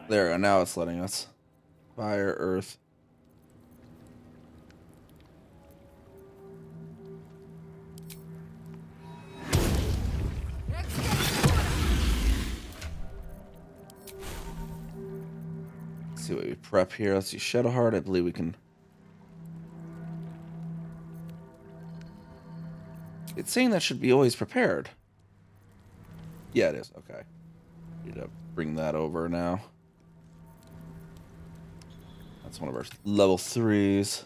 There, and now it's letting us. Fire, earth. Let's see what we prep here. Let's see Shadowheart. I believe we can. It's saying that should be always prepared. Yeah, it is. Okay. Need to bring that over now. That's one of our level 3s.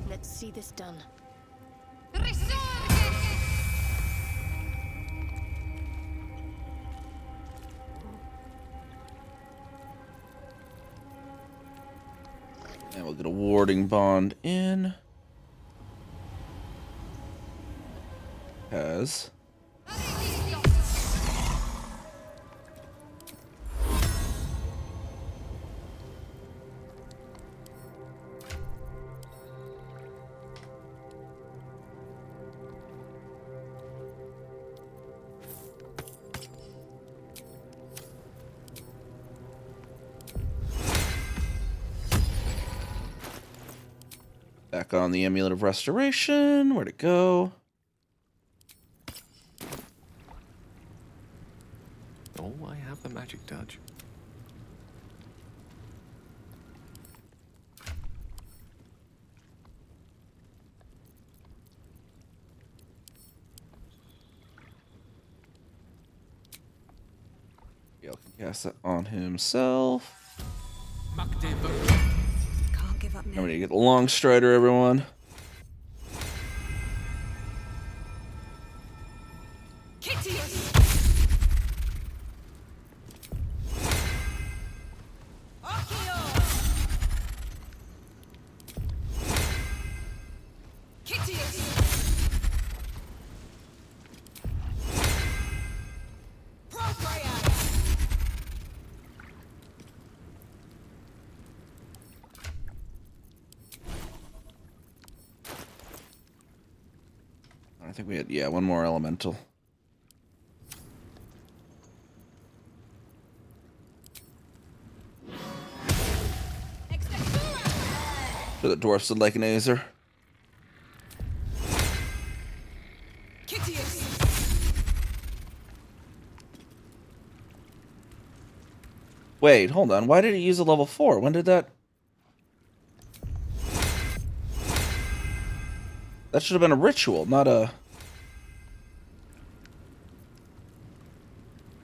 Let's see this done. And we'll get a warding bond in. Has. Back on the Amulet of Restoration. Where'd it go? Oh, I have the magic touch. Gale can cast that on himself. Can't give up now. I'm gonna get the Long Strider, everyone. I think we had, yeah, one more elemental. Sure the dwarfs would like an Azer. Wait, hold on. Why did it use a level 4? When did that... That should have been a ritual, not a...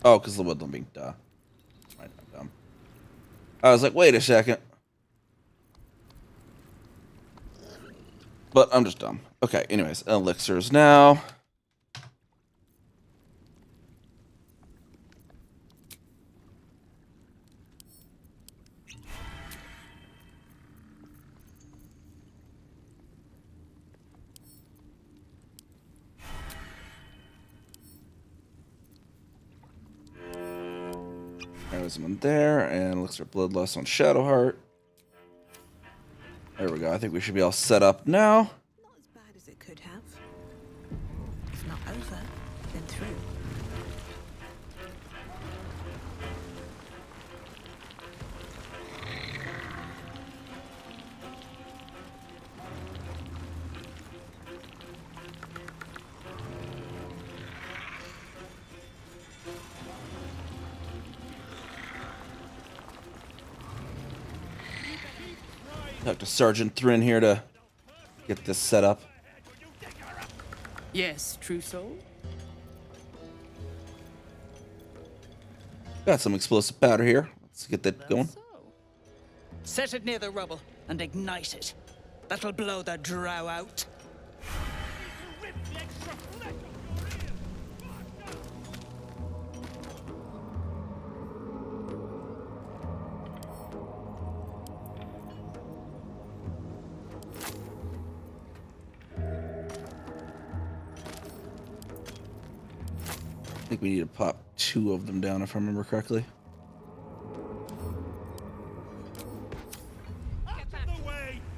Oh, because the woodland being duh. I'm dumb. I was like, wait a second. But I'm just dumb. Okay, anyways, elixirs now. There's one there, and elixir bloodlust on Shadowheart. There we go. I think we should be all set up now. Not as bad as it could have. If not over, then through. Talk to Sergeant Thrin here to get this set up. Yes, true soul. Got some explosive powder here. Let's get that going. Set it near the rubble and ignite it. That'll blow the drow out. I think we need to pop 2 of them down if I remember correctly.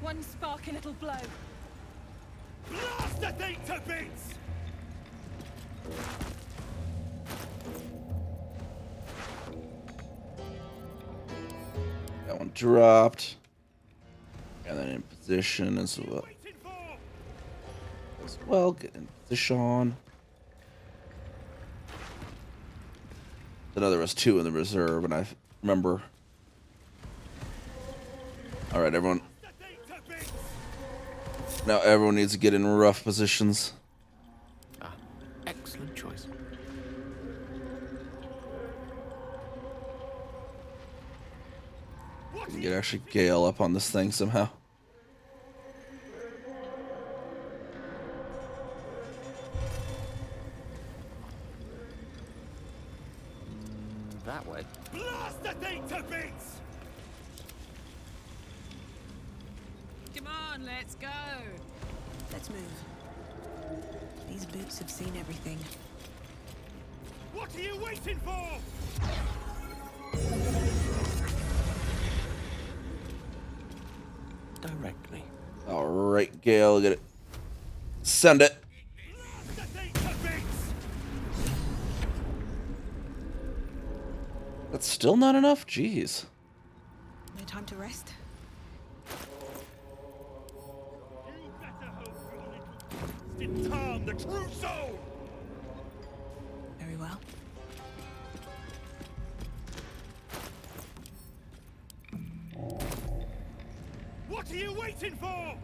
One sparky little blow. Blast the thing to bits! That one dropped. And then in position as well. Get in position. I know there was 2 in the reserve, and I remember. All right, everyone. Now everyone needs to get in rough positions. Ah, excellent choice. We can get actually Gale up on this thing somehow. That way. Blast the thing to bits! Come on, let's go. Let's move. These boots have seen everything. What are you waiting for? Directly. All right, Gale, get it. Send it. That's still not enough? Jeez. No time to rest? Didn't harm the true soul! Very well. What are you waiting for?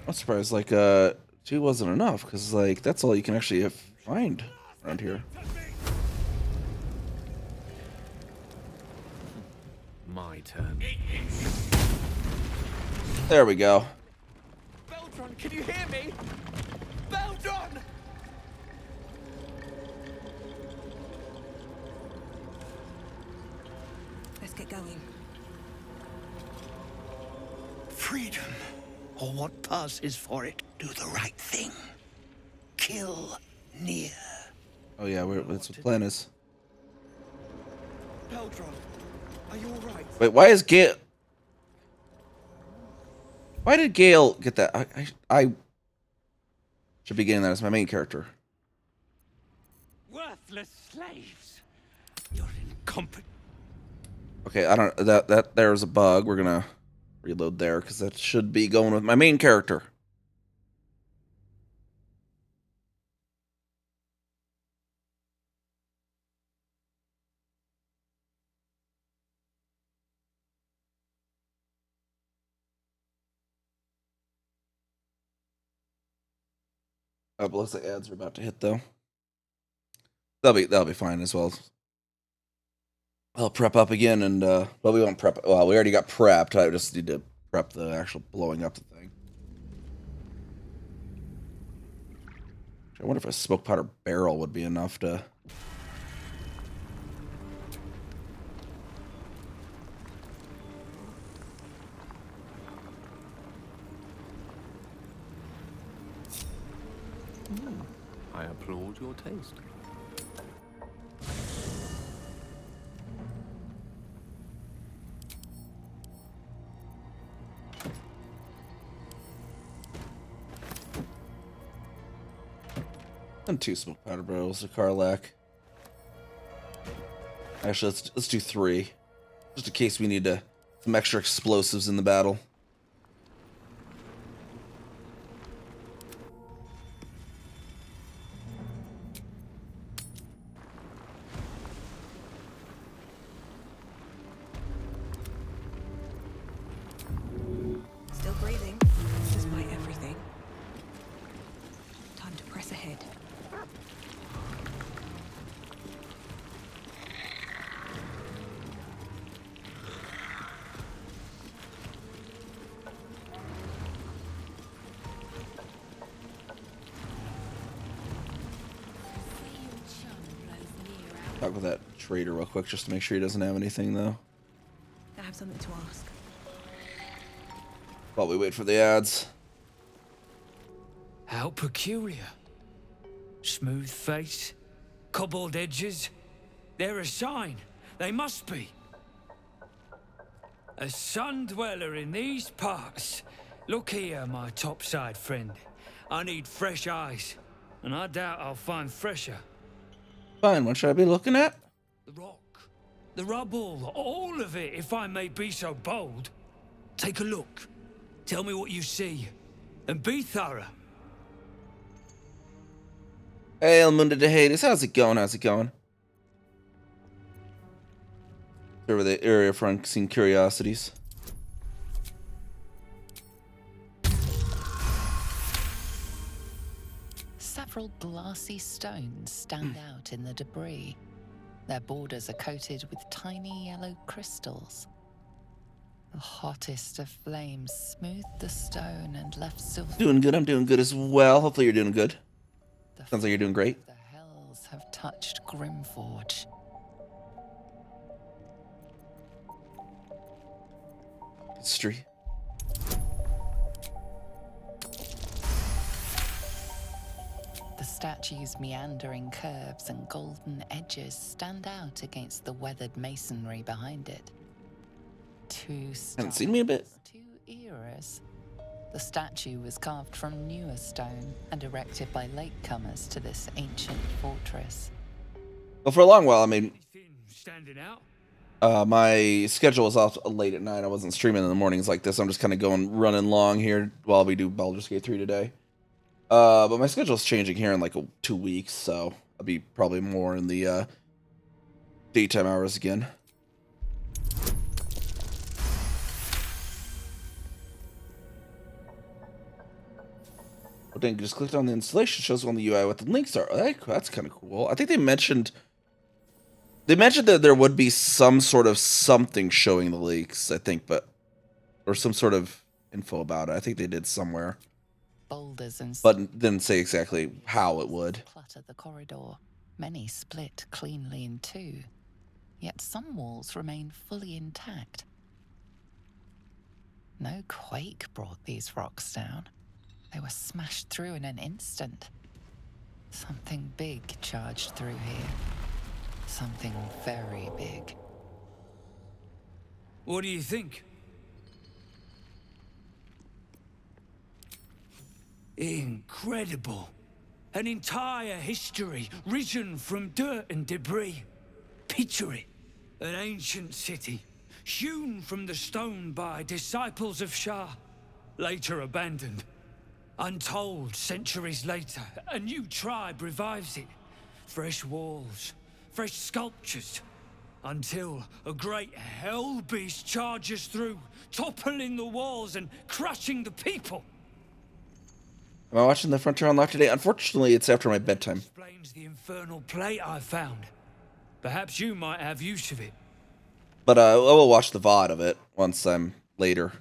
I'm surprised, like, 2 wasn't enough, because, like, that's all you can actually find around here. My turn. There we go. Baldur, can you hear me? Baldur! Let's get going. Freedom, or what passes for it, do the right thing. Kill near. Oh yeah, that's what the plan is. Baldur, are you alright? Wait, why is Gale... Why did Gale get that? I should be getting that as my main character. Worthless slaves. You're incompetent. Okay, I don't... That there's a bug. We're gonna reload there, because that should be going with my main character. Oh, but looks like ads are about to hit though. That'll be fine as well. I'll prep up again, and but we won't prep. Well, we already got prepped. I just need to prep the actual blowing up the thing. I wonder if a smoke powder barrel would be enough to. I applaud your taste. And 2 smoke powder barrels, a Karlak. Actually, let's do 3, just in case we need some extra explosives in the battle. Still breathing, despite everything. Time to press ahead. Talk with that trader real quick just to make sure he doesn't have anything though. I have something to ask. While we wait for the ads. How peculiar. Smooth face, cobbled edges. They're a sign. They must be. A sun dweller in these parts. Look here, my topside friend. I need fresh eyes, and I doubt I'll find fresher. Fine, what should I be looking at? The rock, the rubble, all of it, if I may be so bold. Take a look. Tell me what you see, and be thorough. Hey, El Mundo de Hades, how's it going? How's it going? Over the area for unseen curiosities. Several glassy stones stand out in the debris. Their borders are coated with tiny yellow crystals. The hottest of flames smoothed the stone and left silver. Doing good, I'm doing good as well. Hopefully you're doing good. Sounds like you're doing great. The hells have touched Grimforge. History. The statue's meandering curves and golden edges stand out against the weathered masonry behind it. Haven't seen me a bit. 2 eras. The statue was carved from newer stone and erected by latecomers to this ancient fortress. Well, for a long while, I mean, Standing out? my schedule was off late at night. I wasn't streaming in the mornings like this. I'm just kind of running long here while we do Baldur's Gate 3 today. But my schedule's changing here in like 2 weeks, so I'll be probably more in the daytime hours again. Oh, dang, just clicked on the installation, shows on the UI what the links are. Oh, that's kind of cool. I think they mentioned that there would be some sort of something showing the links, I think, or some sort of info about it. I think they did somewhere. Boulders and But didn't say exactly how it would. clutter the corridor. Many split cleanly in 2, yet some walls remain fully intact. No quake brought these rocks down. They were smashed through in an instant. Something big charged through here. Something very big. What do you think? Incredible. An entire history risen from dirt and debris. Picture it. An ancient city, hewn from the stone by disciples of Shah, later abandoned. Untold centuries later, a new tribe revives it. Fresh walls, fresh sculptures, until a great hell beast charges through, toppling the walls and crushing the people. Am I watching the Frontier Unlocked today? Unfortunately, it's after my bedtime. Explains the infernal plate I found. Perhaps you might have use of it. But I will watch the VOD of it once I'm later.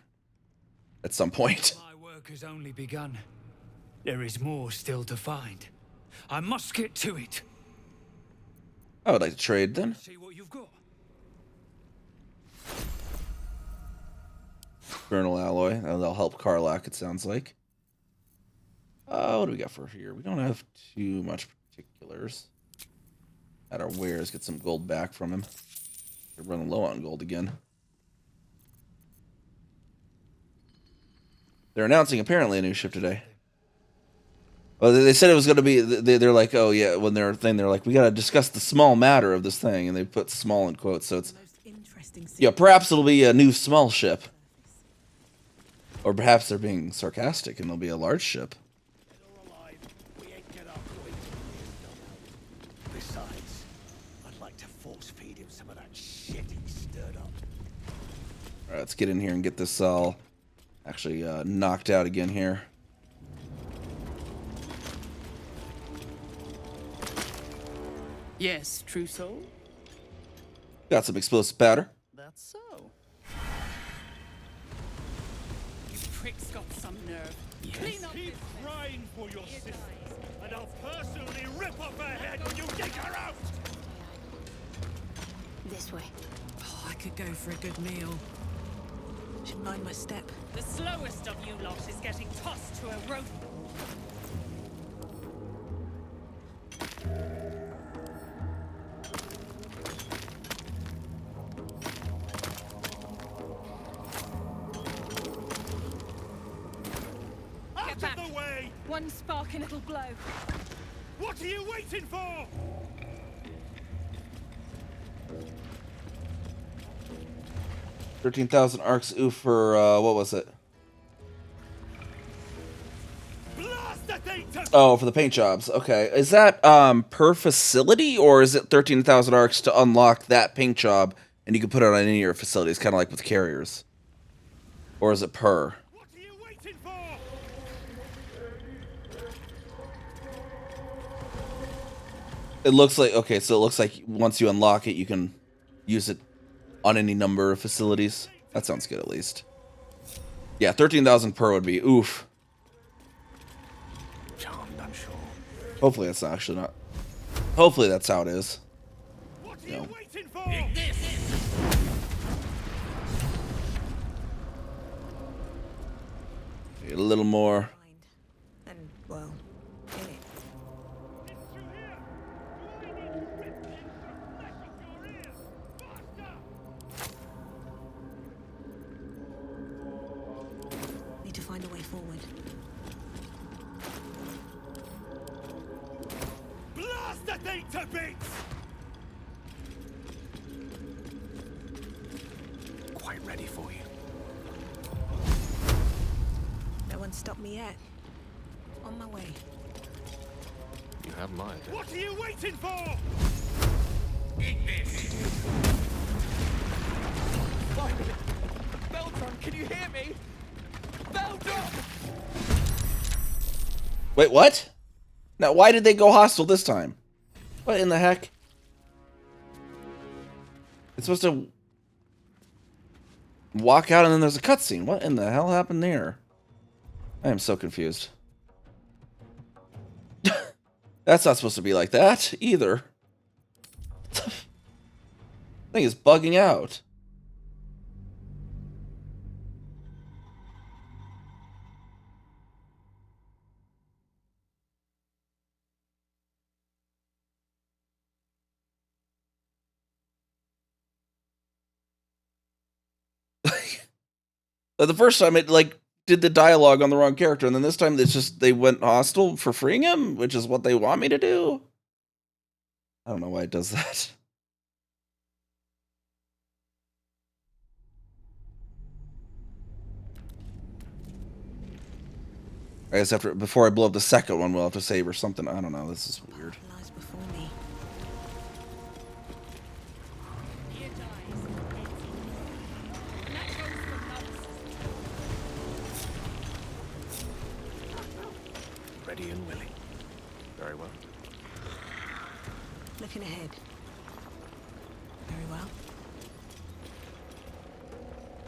At some point. My work has only begun. There is more still to find. I must get to it. I would like to trade then. See what you've got. Infernal Alloy. That'll help Karlach, it sounds like. What do we got for here? We don't have too much particulars. At our wares, get some gold back from him. We're running low on gold again. They're announcing apparently a new ship today. Well, they said it was going to be. They're like, oh yeah, when they're like, we got to discuss the small matter of this thing, and they put small in quotes. So it's yeah, perhaps it'll be a new small ship, or perhaps they're being sarcastic and it'll be a large ship. Besides, I'd like to force feed him some of that shit he stirred up. All right, let's get in here and get this all actually knocked out again here. Yes, true soul. Got some explosive powder. That's so. You pricks got some nerve. Clean up. Keep crying for your sister, and I'll personally rip off her head when you dig her out! This way. Oh, I could go for a good meal. Should mind my step. The slowest of you lot is getting tossed to a rope. Out of the way! One spark and it'll glow. What are you waiting for? $13,000 arcs. Ooh, for what was it? Oh, for the paint jobs. Okay, is that per facility, or is it 13,000 arcs to unlock that paint job, and you can put it on any of your facilities, kind of like with carriers, or is it per? What are you waiting for? It looks like okay, so it looks like once you unlock it, you can use it on any number of facilities. That sounds good, at least. Yeah, 13,000 per would be oof. I'm sure. Hopefully that's actually not. Hopefully that's how it is. What are you waiting for? A little more. And, well, in it. Need to find a way forward. Blast that thing to bits! Quite ready for you. No one stopped me yet. On my way. You have mine. What are you waiting for? Baldur, can you hear me? Baldur! Wait, what? Now, why did they go hostile this time? What in the heck? It's supposed to walk out and then there's a cutscene. What in the hell happened there? I am so confused. That's not supposed to be like that either. Thing is bugging out. The first time it like did the dialogue on the wrong character, and then this time it's just they went hostile for freeing him, which is what they want me to do. I don't know why it does that. I guess before I blow up the second one, we'll have to save or something. I don't know. This is weird. Lies before me. ready and willing. Very well. Looking ahead. Very well.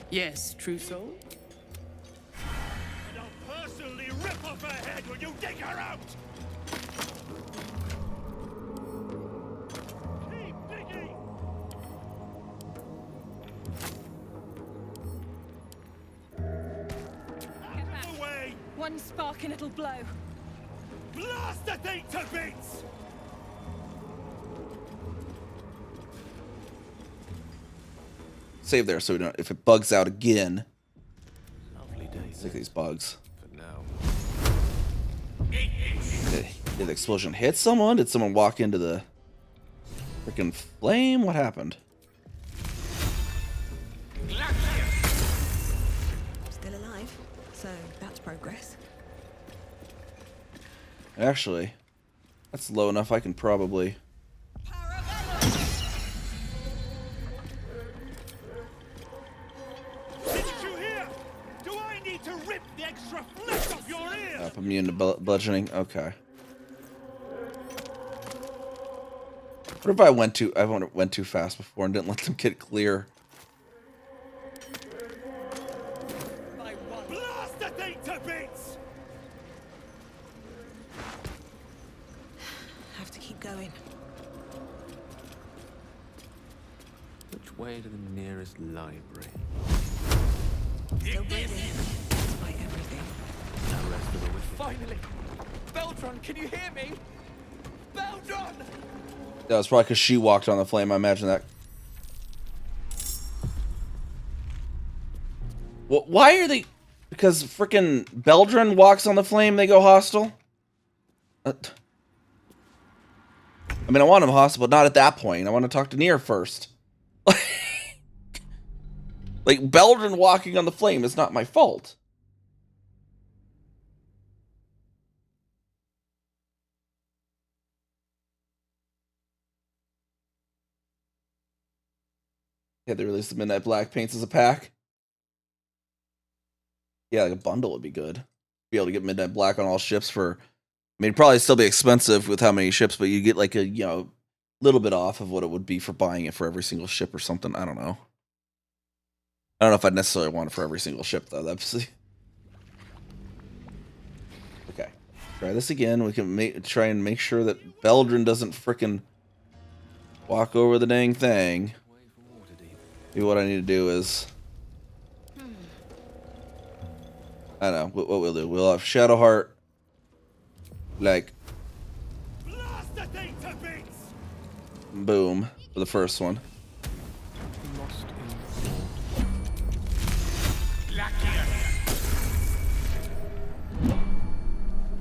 Yes, true soul? And I'll personally rip off her head when you dig her out! Keep digging! Out of the way! One spark and it'll blow. Blast the thing to bits! Save there so we don't, if it bugs out again. Lovely days. Look at these bugs. For now. Did the explosion hit someone? Did someone walk into the freaking flame? What happened? Still alive, so that's progress. Actually, that's low enough I can probably... Up, immune to bludgeoning. Okay. What if I went too fast before and didn't let them get clear? Blast the thing to bits! Have to keep going. Which way to the nearest library? Still breathing, despite everything. No rest for the wicked. Finally! Beldron, can you hear me? Beldron! That was probably because she walked on the flame. I imagine that. Well, why are they... Because frickin' Beldron walks on the flame, they go hostile? I mean, I want him hostile, but not at that point. I want to talk to Nier first. Like, Beldron walking on the flame is not my fault. Yeah, they released the Midnight Black paints as a pack. Yeah, like a bundle would be good. Be able to get Midnight Black on all ships for... I mean, it'd probably still be expensive with how many ships, but you get like a, you know, little bit off of what it would be for buying it for every single ship or something. I don't know. I don't know if I'd necessarily want it for every single ship, though. That's... Okay. Try this again. We can try and make sure that Beldron doesn't frickin' walk over the dang thing. Maybe what I need to do is... I don't know. What we'll do. We'll have Shadowheart. Like... Boom. For the first one.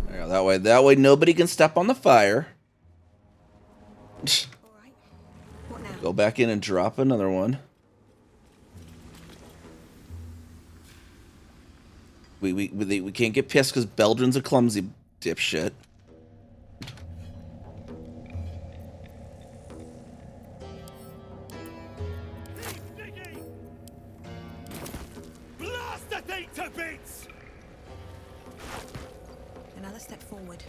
There you go. That way nobody can step on the fire. Go back in and drop another one. We can't get pissed because Beldron's a clumsy dipshit. Blast the thing to bits! Another step forward.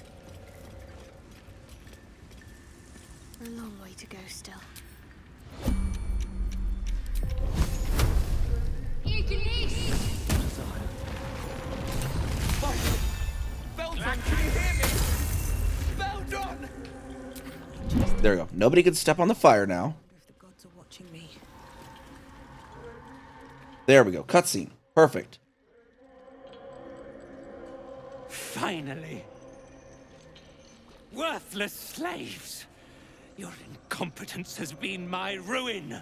A long way to go still. Beldron, can you hear me? Beldron! There we go. Nobody can step on the fire now. The gods are watching me. There we go. Cutscene. Perfect. Finally. Worthless slaves. Your incompetence has been my ruin.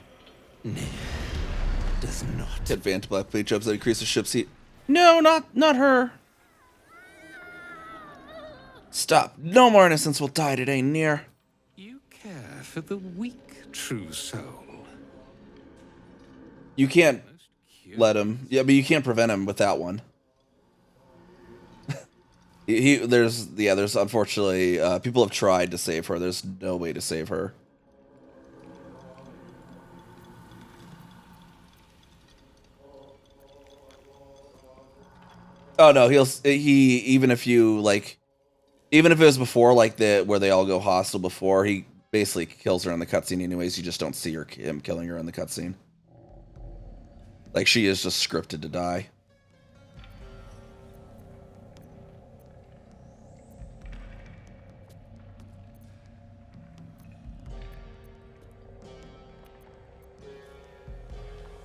Does not. Advanced black plate jumps that increase the ship's heat. No, not her. Stop. No more innocents will die today, Nier. You care for the weak, true soul. You can't let him. Yeah, but you can't prevent him with that one. There's unfortunately people have tried to save her. There's no way to save her. Oh no, he even if you like Even if it was before, like where they all go hostile before, he basically kills her in the cutscene anyways. You just don't see him killing her in the cutscene. Like, she is just scripted to die.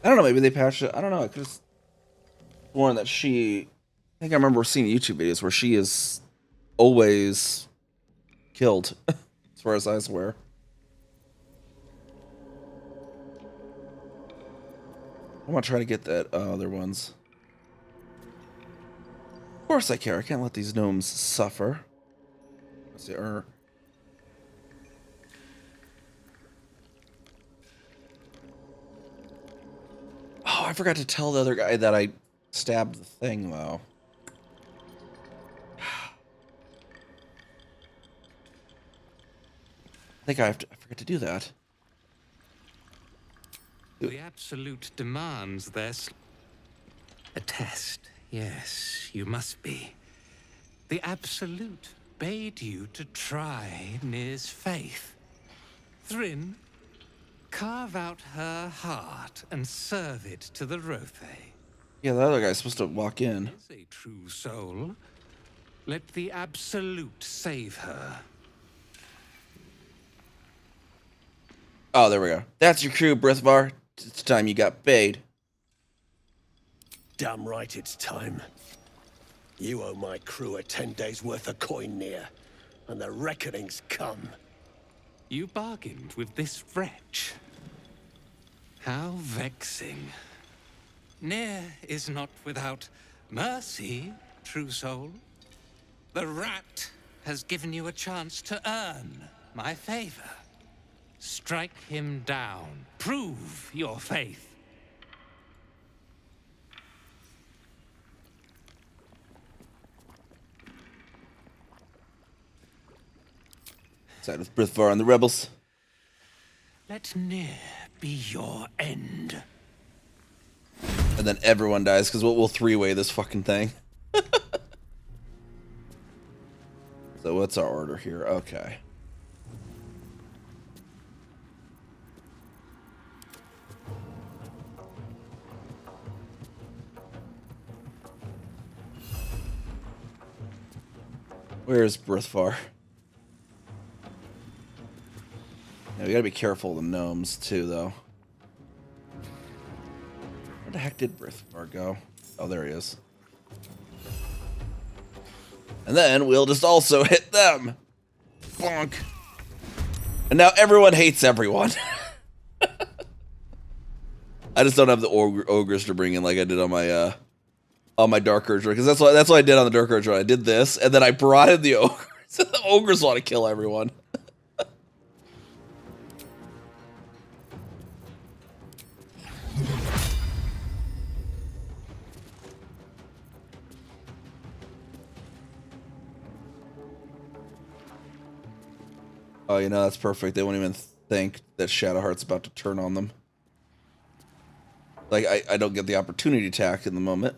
I don't know, maybe they patched it. I don't know. I could have sworn that I think I remember seeing YouTube videos where she is always killed, as far as I was aware. I want to try to get that other ones. Of course I care. I can't let these gnomes suffer. Let's see, Oh, I forgot to tell the other guy that I stabbed the thing, though. I think I forgot to do that. The Absolute demands this. A test, yes, you must be. The Absolute bade you to try Nir's faith. Thrin, carve out her heart and serve it to the Rothe. Yeah, the other guy's supposed to walk in. Is a true soul. Let the Absolute save her. Oh, there we go. That's your crew, Brithvar. It's time you got paid. Damn right it's time. You owe my crew a 10 days worth of coin near, and the reckoning's come. You bargained with this wretch. How vexing. Nir is not without mercy, true soul. The rat has given you a chance to earn my favor. Strike him down. Prove your faith. Side with Brithvar and the rebels. Let Nir be your end. And then everyone dies, because we'll three-way this fucking thing. So what's our order here? Okay. Where's Brithvar? Yeah, we gotta be careful of the gnomes, too, though. Where the heck did Brithvar go? Oh, there he is. And then we'll just also hit them. Bonk. And now everyone hates everyone. I just don't have the ogres to bring in like I did on my Dark Urge run, because that's what I did on the Dark Urge run. I did this, and then I brought in the ogres. The ogres want to kill everyone. Oh, you know, that's perfect. They won't even think that Shadowheart's about to turn on them. Like, I don't get the opportunity attack in the moment.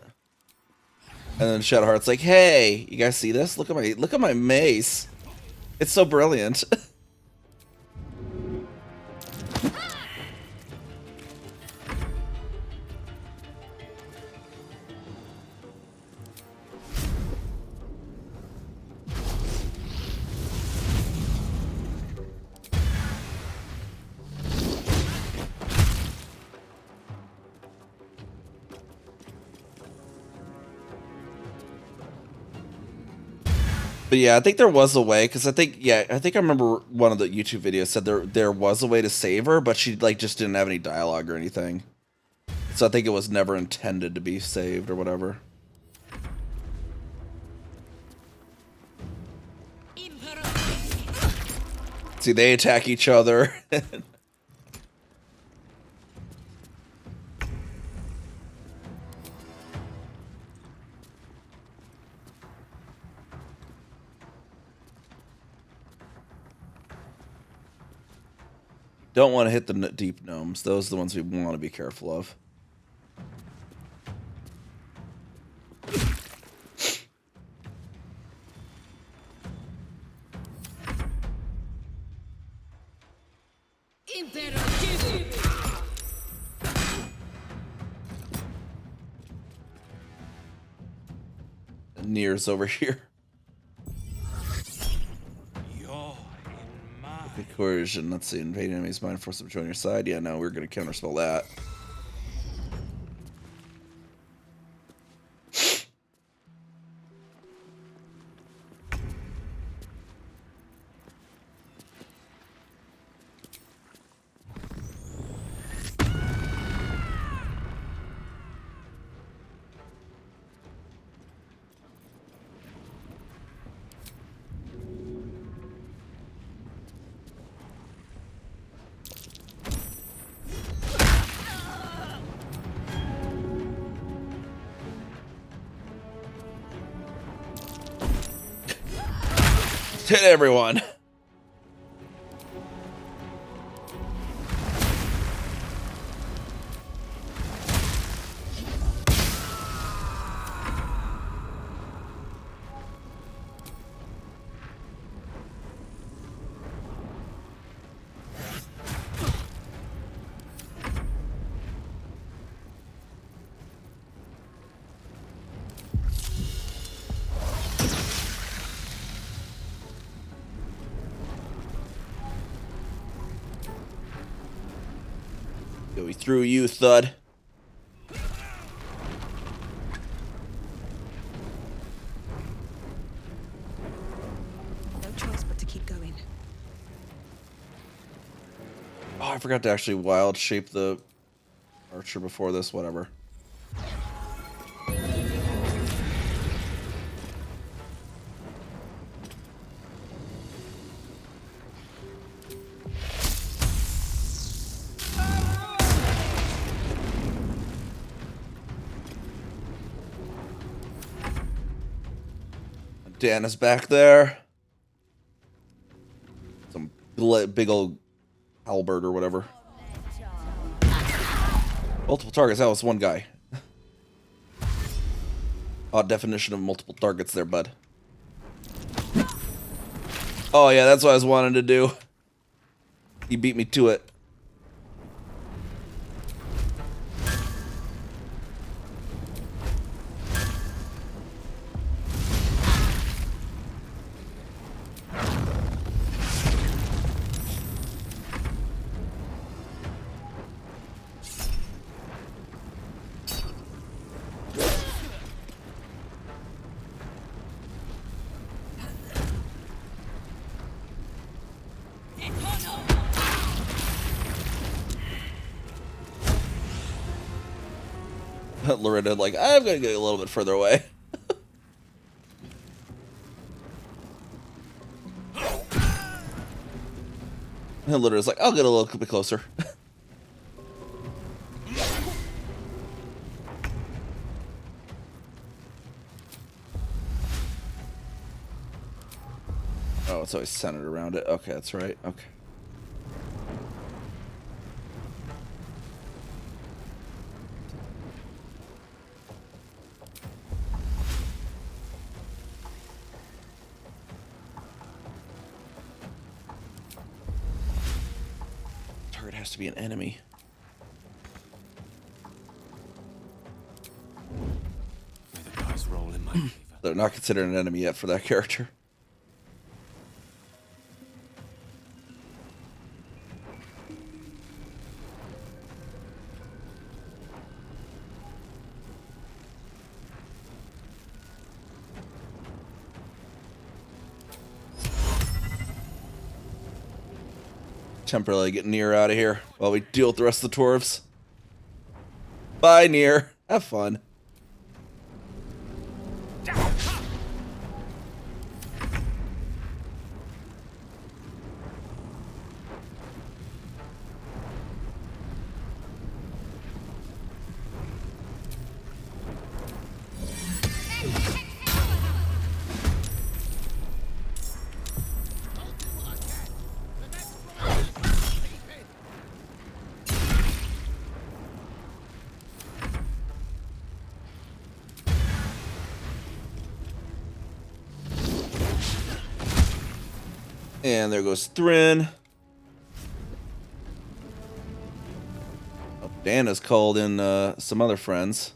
And then Shadowheart's like, hey, you guys see this? Look at my mace. It's so brilliant. But yeah, I think there was a way, because I think I remember one of the YouTube videos said there was a way to save her, but she like just didn't have any dialogue or anything. So I think it was never intended to be saved or whatever. See, they attack each other. Don't want to hit the deep gnomes. Those are the ones we want to be careful of. Near's over here. Coercion. Let's see. Invade enemy's mind, force them to join your side. Yeah, no, we're gonna counterspell that. Hit everyone. Go through you, thud. No choice but to keep going. Oh, I forgot to actually wild shape the archer before this, whatever. Dan is back there. Some big old halberd or whatever. Multiple targets. That was one guy. Odd definition of multiple targets there, bud. Oh yeah, that's what I was wanting to do. He beat me to it. Loretta, like, I'm gonna get a little bit further away. And Loretta's like, I'll get a little bit closer. Oh, it's always centered around it. Okay, that's right. Okay. Has to be an enemy. May the dice roll in my favor. They're not considered an enemy yet for that character. Temporarily get Nier out of here while we deal with the rest of the dwarves. Bye, Nier. Have fun. And there goes Thrin. Oh, Dan has called in some other friends.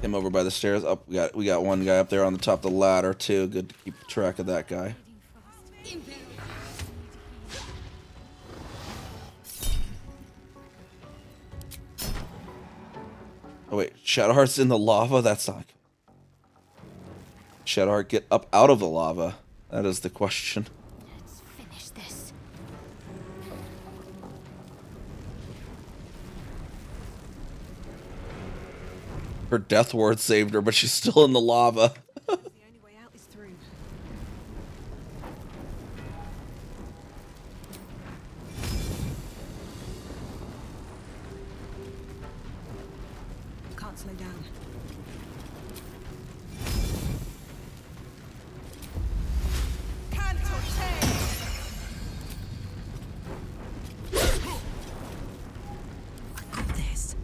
Him over by the stairs. Up, we got one guy up there on the top of the ladder too. Good to keep track of that guy. Oh wait, Shadowheart's in the lava? That's not... Shadowheart, get up out of the lava. That is the question. Let's finish this. Her death ward saved her, but she's still in the lava. The only way out is through. Can't slow down. I got this.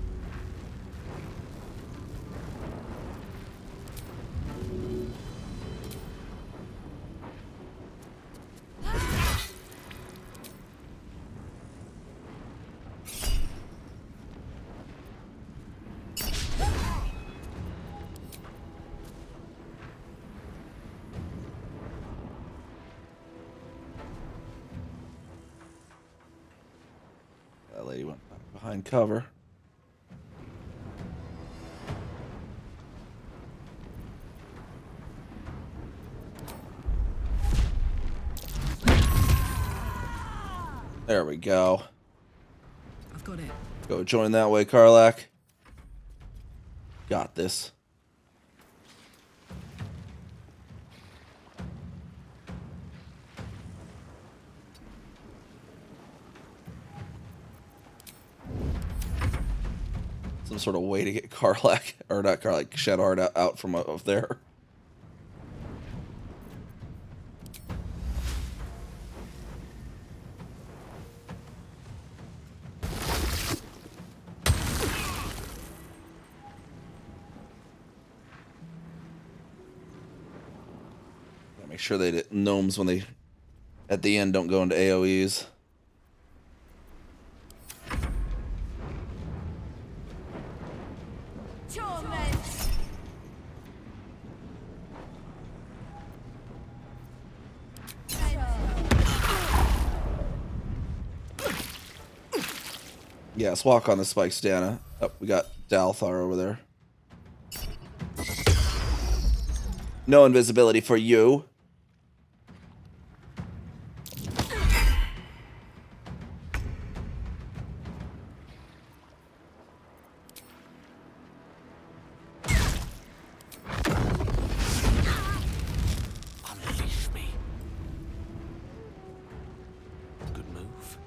That lady went back behind cover. There we go. I've got it. Go join that way, Karlak. Got this. Some sort of way to get Karlak, or not Karlak, Shadowheart out from up there. Gotta make sure they gnomes when they at the end don't go into AoEs. Yes, walk on the spikes, Dana. Oh, we got Dalthar over there. No invisibility for you. Unleash me. Good move.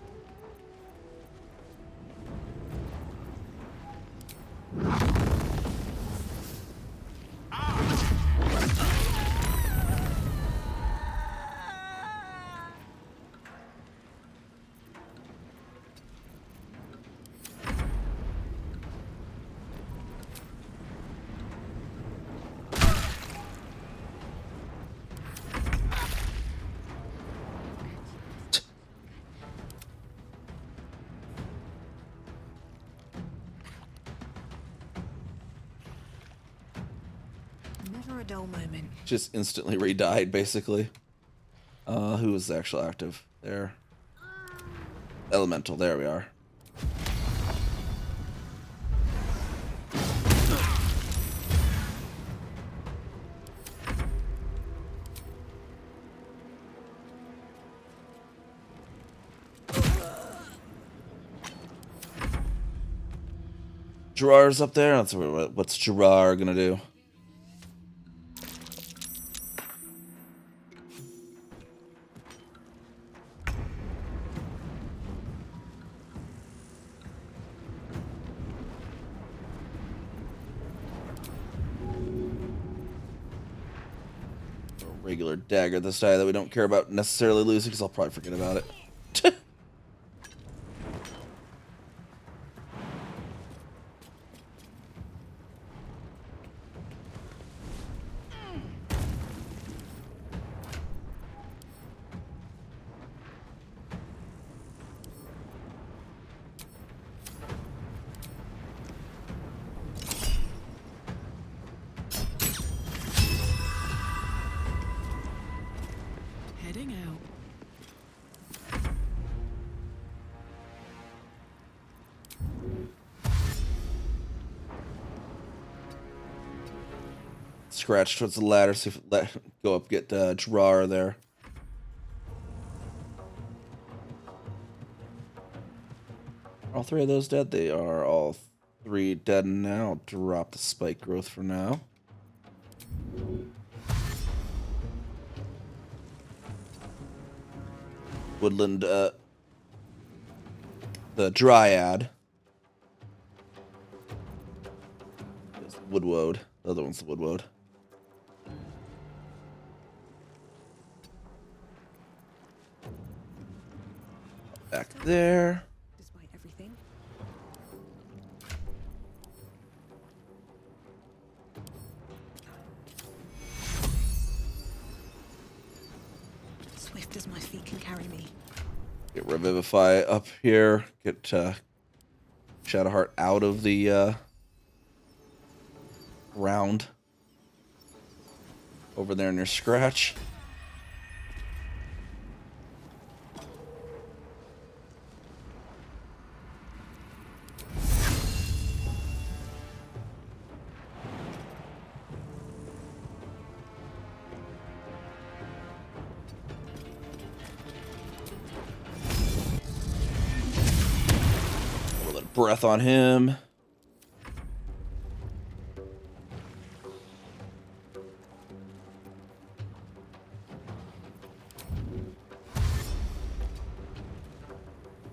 Never a dull moment. Just instantly re-died, basically. Who was actually active? There. Elemental, there we are. Gerard's up there. Let's see what's Gerard gonna do. A regular dagger this die that we don't care about necessarily losing, because I'll probably forget about it. scratch towards the ladder. See if go up, get Drawer there. All three of those dead? They are all three dead now. I'll drop the spike growth for now. Woodland, the Dryad. Woodwoad. The other one's the Woodwoad. Back there. Despite everything. Swift as my feet can carry me. Get Revivify up here. Get Shadowheart out of the round. Over there in your scratch. Breath on him.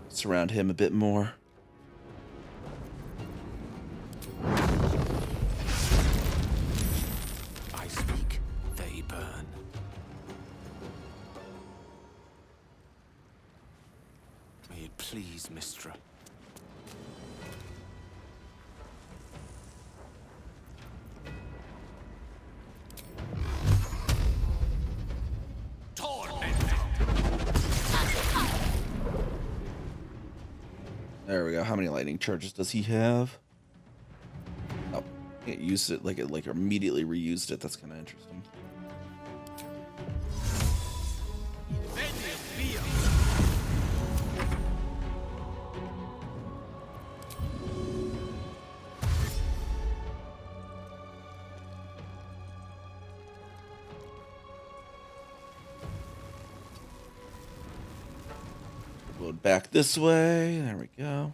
Surround him a bit more. I speak, they burn. May it please, Mistra. There we go. How many lightning charges does he have? Oh, he used it like immediately reused it. That's kind of interesting. Load back this way. There we go.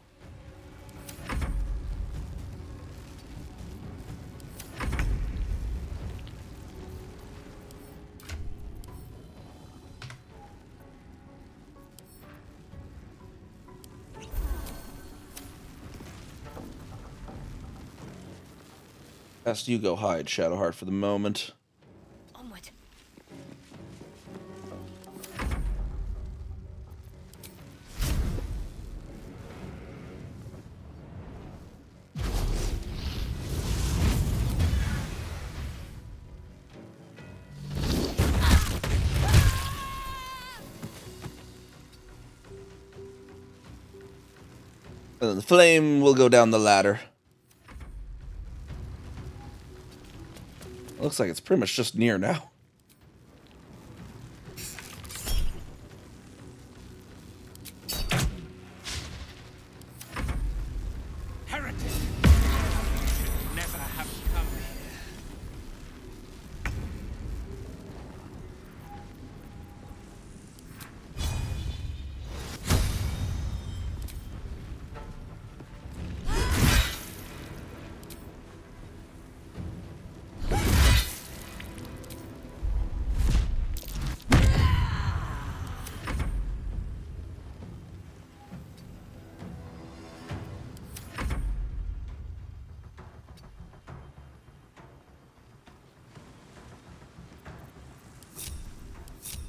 Best you go hide, Shadowheart, for the moment. Onward. And then the flame will go down the ladder. Looks like it's pretty much just near now. Heretic! Should never have come here.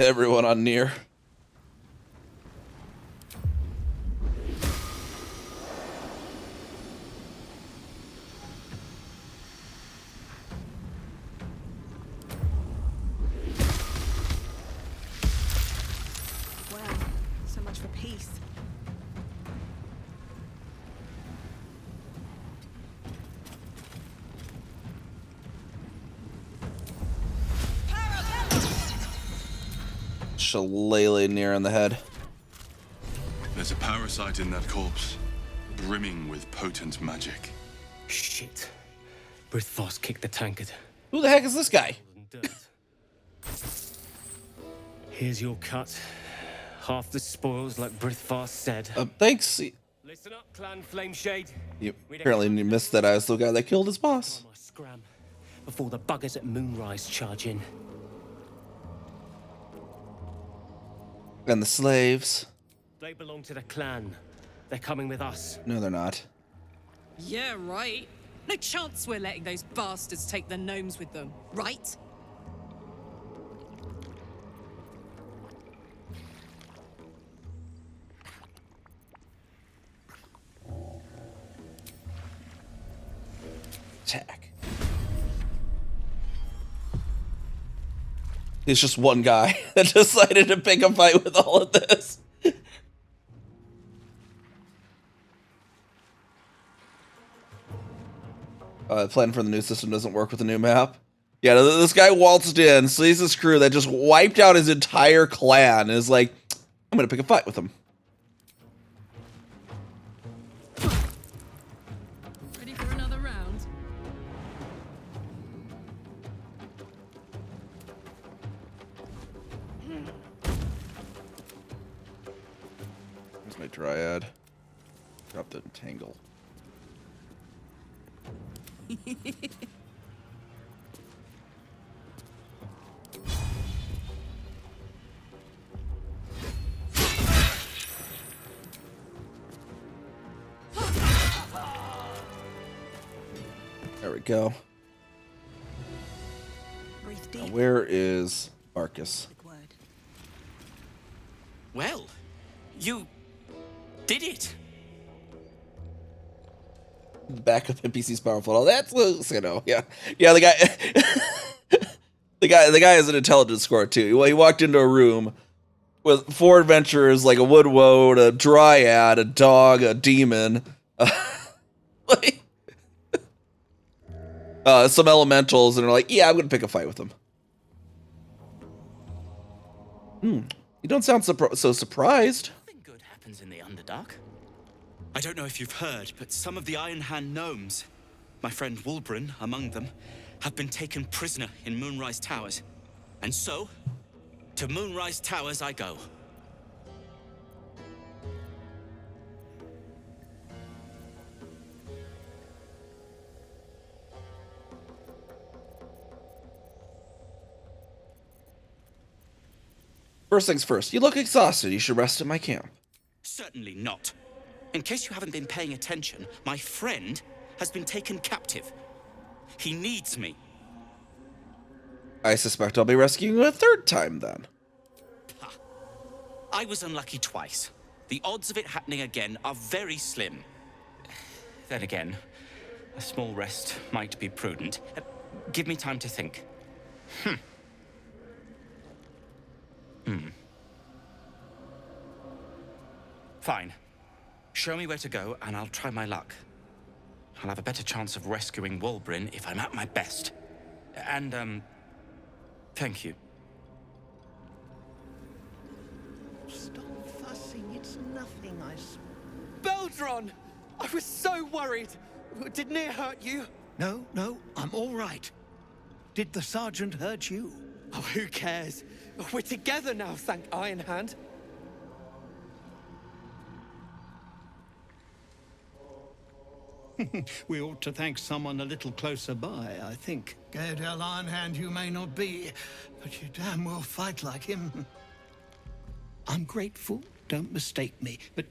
Everyone on near. Well, so much for peace. Shillelagh near on the head. There's a parasite in that corpse, brimming with potent magic. Shit. Brithos kicked the tankard. Who the heck is this guy? Here's your cut. Half the spoils, like Brithvar said. Thanks. Listen up, Clan Flameshade. You apparently missed that I was the guy that killed his boss. Scram before the buggers at Moonrise charge in. And the slaves. They belong to the clan. They're coming with us. No, they're not. Yeah, right. No chance we're letting those bastards take the gnomes with them, right? Attack. It's just one guy that decided to pick a fight with all of this. Plan for the new system doesn't work with the new map. Yeah, this guy waltzed in, sees this crew that just wiped out his entire clan, and is like, I'm gonna pick a fight with them. Ready for another round? Here's my Dryad. Drop the Tangle. There we go. Now where is Arcus? Well, you did it. Backup NPC's powerful. Oh, that's you know, yeah. The guy, the guy has an intelligence score too. He walked into a room with 4 adventurers, like a wood woad, a dryad, a dog, a demon, some elementals, and are like, yeah, I'm gonna pick a fight with them. You don't sound so surprised. Nothing good happens in the Underdark. I don't know if you've heard, but some of the Iron Hand gnomes, my friend Wulbren among them, have been taken prisoner in Moonrise Towers. And so, to Moonrise Towers I go. First things first, you look exhausted. You should rest at my camp. Certainly not. In case you haven't been paying attention, my friend has been taken captive. He needs me. I suspect I'll be rescuing you a 3rd time then. I was unlucky twice. The odds of it happening again are very slim. Then again, a small rest might be prudent. Give me time to think. Fine. Show me where to go, and I'll try my luck. I'll have a better chance of rescuing Wulbren if I'm at my best. And, thank you. Stop fussing, it's nothing, Beldron! I was so worried. Did Near hurt you? No, I'm all right. Did the sergeant hurt you? Oh, who cares? We're together now, thank Iron Hand. We ought to thank someone a little closer by, I think. Gaedel Ironhand you may not be, but you damn well fight like him. I'm grateful, don't mistake me, but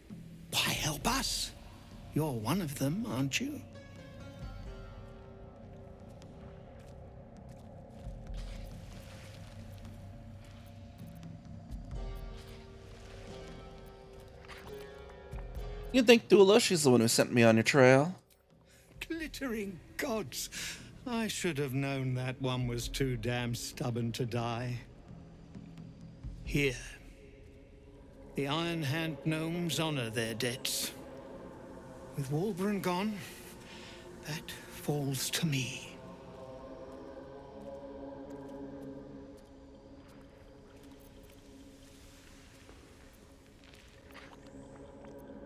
why help us? You're one of them, aren't you? You'd think Dula, she's the one who sent me on your trail. Glittering gods. I should have known that one was too damn stubborn to die. Here. The Iron Hand gnomes honor their debts. With Wulbren gone, that falls to me.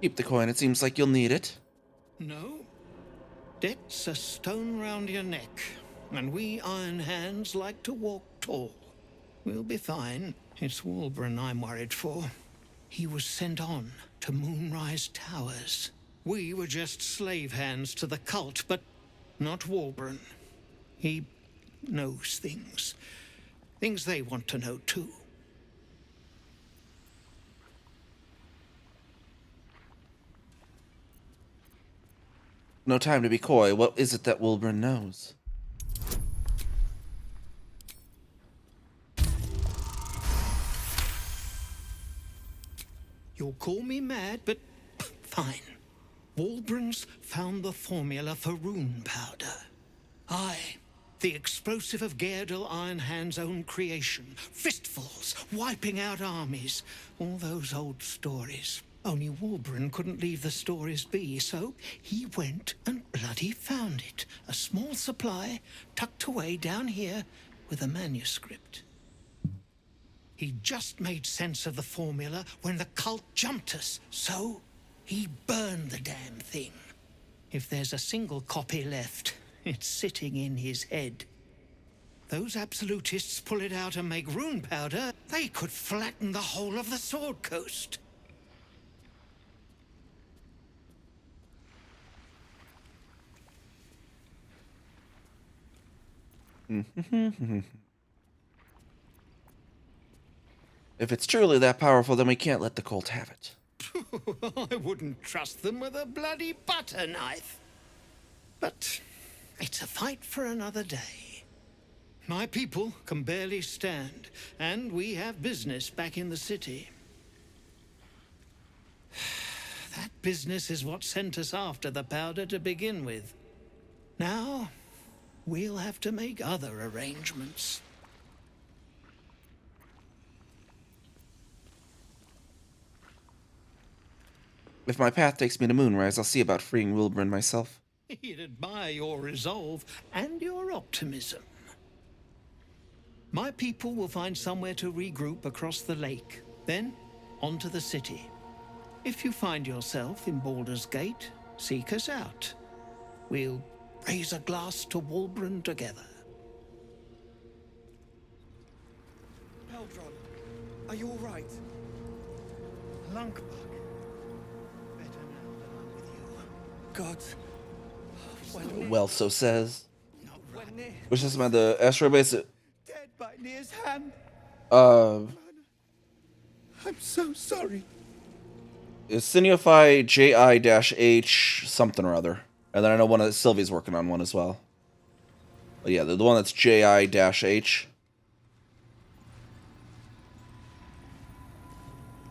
Keep the coin, it seems like you'll need it. No. Debt's a stone round your neck. and we Iron Hands like to walk tall. We'll be fine. It's Walburn I'm worried for. He was sent on to Moonrise Towers. We were just slave hands to the cult, but not Walburn. He knows things. Things they want to know too. No time to be coy. What is it that Wilburn knows? You'll call me mad, but fine. Walburn's found the formula for rune powder. Aye, the explosive of Gaerdel Iron Hand's own creation. Fistfuls, wiping out armies. All those old stories. Only Walburn couldn't leave the stories be, so he went and bloody found it. A small supply, tucked away down here with a manuscript. He just made sense of the formula when the cult jumped us, so he burned the damn thing. If there's a single copy left, it's sitting in his head. Those absolutists pull it out and make rune powder, they could flatten the whole of the Sword Coast. If it's truly that powerful, then we can't let the cult have it. I wouldn't trust them with a bloody butter knife. But it's a fight for another day. My people can barely stand, and we have business back in the city. That business is what sent us after the powder to begin with. Now, we'll have to make other arrangements. If my path takes me to Moonrise, I'll see about freeing Wilburn myself. He'd admire your resolve and your optimism. My people will find somewhere to regroup across the lake, then onto the city. If you find yourself in Baldur's Gate, seek us out. We'll raise a glass to Walburn together. Eldron, are you all right? Lunkbug. God. Well, so says. Which is about the asteroid base. Dead by Nir's hand. I'm so sorry. It's Signify JI-H something or other. And then I know one of Sylvie's working on one as well. But yeah, the one that's JI-H.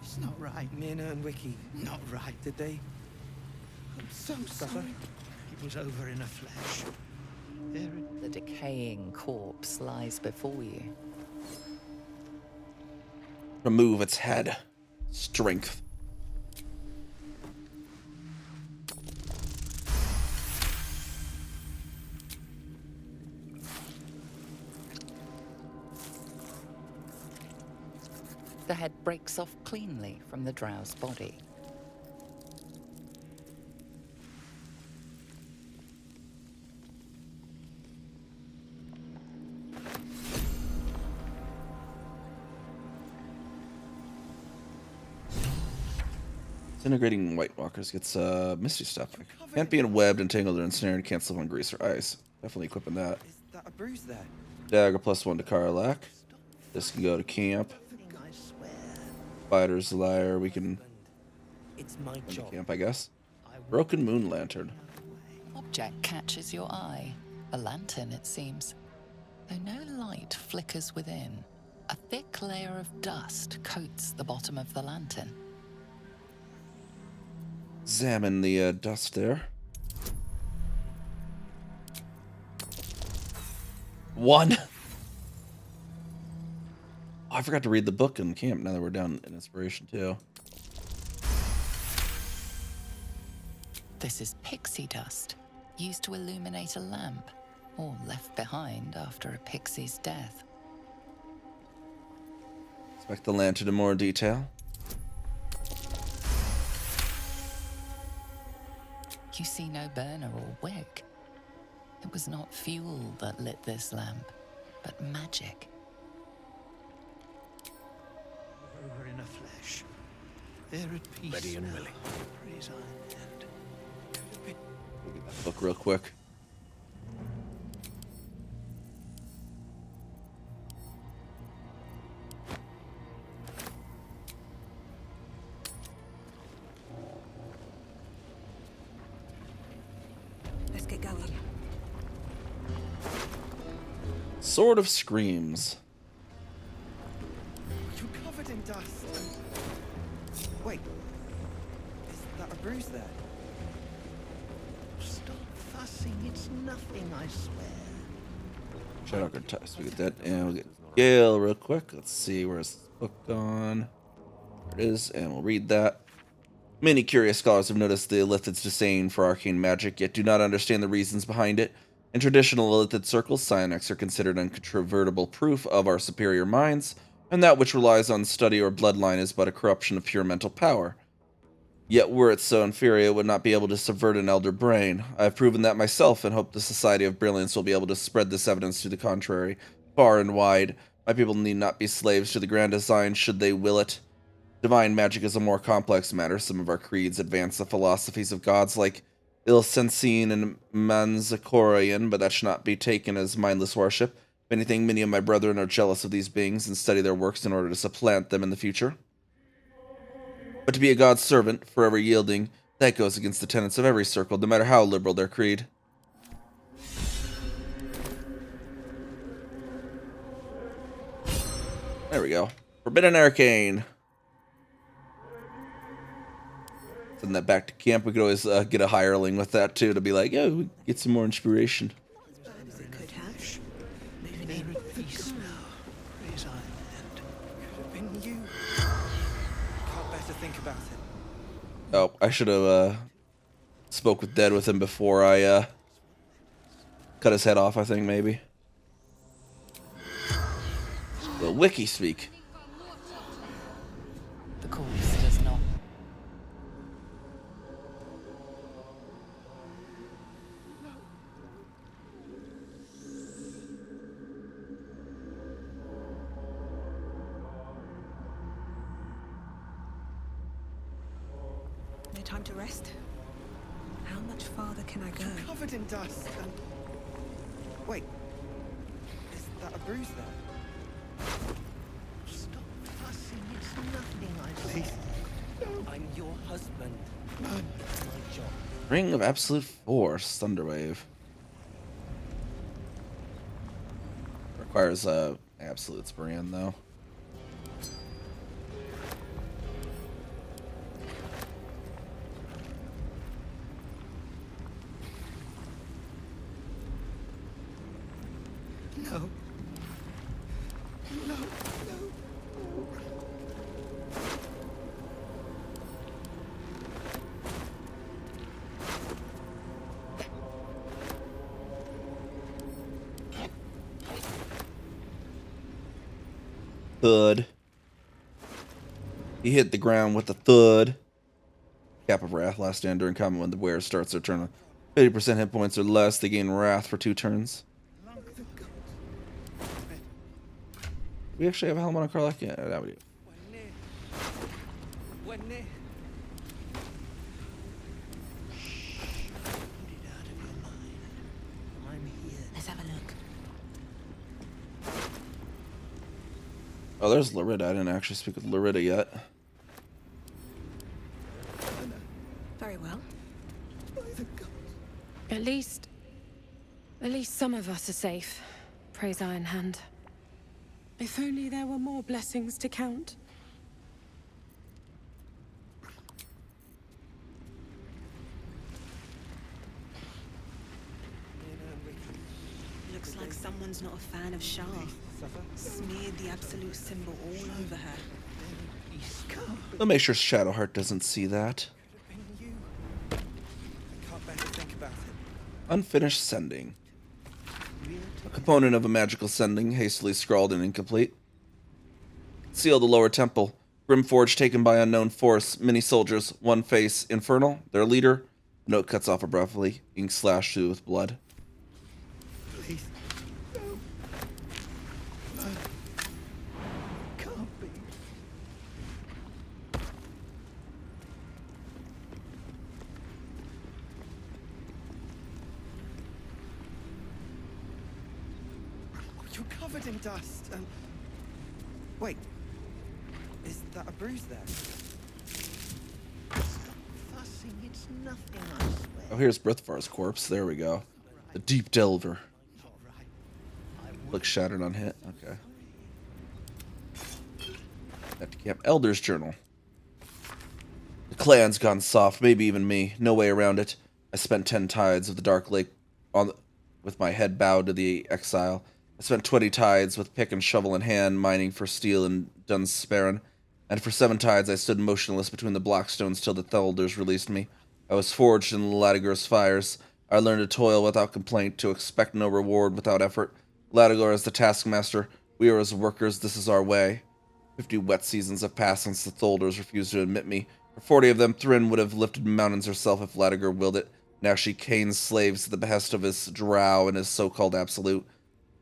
It's not right. Mina and Wiki, not right, did they? I'm so sorry. It was over in a flash. The decaying corpse lies before you. Remove its head. Strength. The head breaks off cleanly from the drow's body. Integrating White Walkers gets misty stuff. Can't be enwebbed, entangled, or ensnared. Can't slip on grease or ice. Definitely equipping that. Is that a bruise there? Dagger +1 to Karlak. This can go to camp. Fighter's Lyre. We can It's my go to job. camp, I guess. Broken Moon Lantern. Object catches your eye. A lantern, it seems. Though no light flickers within, a thick layer of dust coats the bottom of the lantern. Examine the dust there. 1. Oh, I forgot to read the book in camp now that we're down in Inspiration too. This is pixie dust, used to illuminate a lamp, or left behind after a pixie's death. Inspect the lantern in more detail. You see no burner or wick. It was not fuel that lit this lamp, but magic. Over in a flesh. They're at peace. Ready and now. willing. Praise our hand. Look real quick. Let's get going. Sword of Screams. You're covered in dust. Wait, is that a bruise there? Stop fussing. It's nothing, I swear. Shadow test. We get that, and we'll get Gale real quick. Let's see where's this book gone. There it is, and we'll read that. Many curious scholars have noticed the Illithid's disdain for arcane magic, yet do not understand the reasons behind it. In traditional Illithid circles, psionics are considered uncontrovertible proof of our superior minds, and that which relies on study or bloodline is but a corruption of pure mental power. Yet were it so inferior, it would not be able to subvert an elder brain. I have proven that myself, and hope the Society of Brilliance will be able to spread this evidence to the contrary, far and wide. My people need not be slaves to the grand design, should they will it. Divine magic is a more complex matter. Some of our creeds advance the philosophies of gods like Ilsensine and Manzakorian, but that should not be taken as mindless worship. If anything, many of my brethren are jealous of these beings and study their works in order to supplant them in the future. But to be a god's servant, forever yielding, that goes against the tenets of every circle, no matter how liberal their creed. There we go. Forbidden Arcane. Send that back to camp. We could always get a hireling with that too, to be like, yeah, we get some more inspiration. Oh, I should have spoke with Dead with him before I cut his head off, I think, maybe. The wiki speak. The corpse does not. No time to rest? How much farther can I go? You're covered in dust. Wait, is that a bruise there? Stop fussing. It's nothing, I swear. I'm your husband. It's my job. Ring of Absolute Force, Thunderwave. Requires a Absolute's brand though. No. No, no. Thud. He hit the ground with a thud. Cap of Wrath. Last stand during combat when the wearer starts their turn. 50% hit points or less. They gain Wrath for 2 turns. We actually have a helmet on Karlach? Yeah, that we do. Let's have a look. Oh, there's Loretta. I didn't actually speak with Loretta yet. Very well. At least some of us are safe. Praise Iron Hand. If only there were more blessings to count. Looks like someone's not a fan of Shah. Smeared the absolute symbol all over her. I'll make sure Shadowheart doesn't see that. Unfinished Sending. A component of a magical sending, hastily scrawled and incomplete. Seal the lower temple. Grimforge taken by unknown force. Many soldiers. One face. Infernal. Their leader. The note cuts off abruptly. Ink slashed through with blood. You're covered in dust and... Wait. Is that a bruise there? Fussing, it's nothing, I swear. Oh, here's Brithvar's corpse. There we go. The Deep Delver. Looks shattered on hit. Okay. Back to camp. Elder's Journal. The clan's gone soft, maybe even me. No way around it. I spent 10 tides of the Dark Lake with my head bowed to the exile. I spent 20 tides with pick and shovel in hand, mining for steel in Dunsparren. And for 7 tides I stood motionless between the blockstones till the Thelders released me. I was forged in Ladigur's fires. I learned to toil without complaint, to expect no reward without effort. Ladigur is the taskmaster. We are his workers. This is our way. 50 wet seasons have passed since the Thelders refused to admit me. For 40 of them, Thryn would have lifted mountains herself if Ladigur willed it. Now she canes slaves at the behest of his drow and his so-called absolute.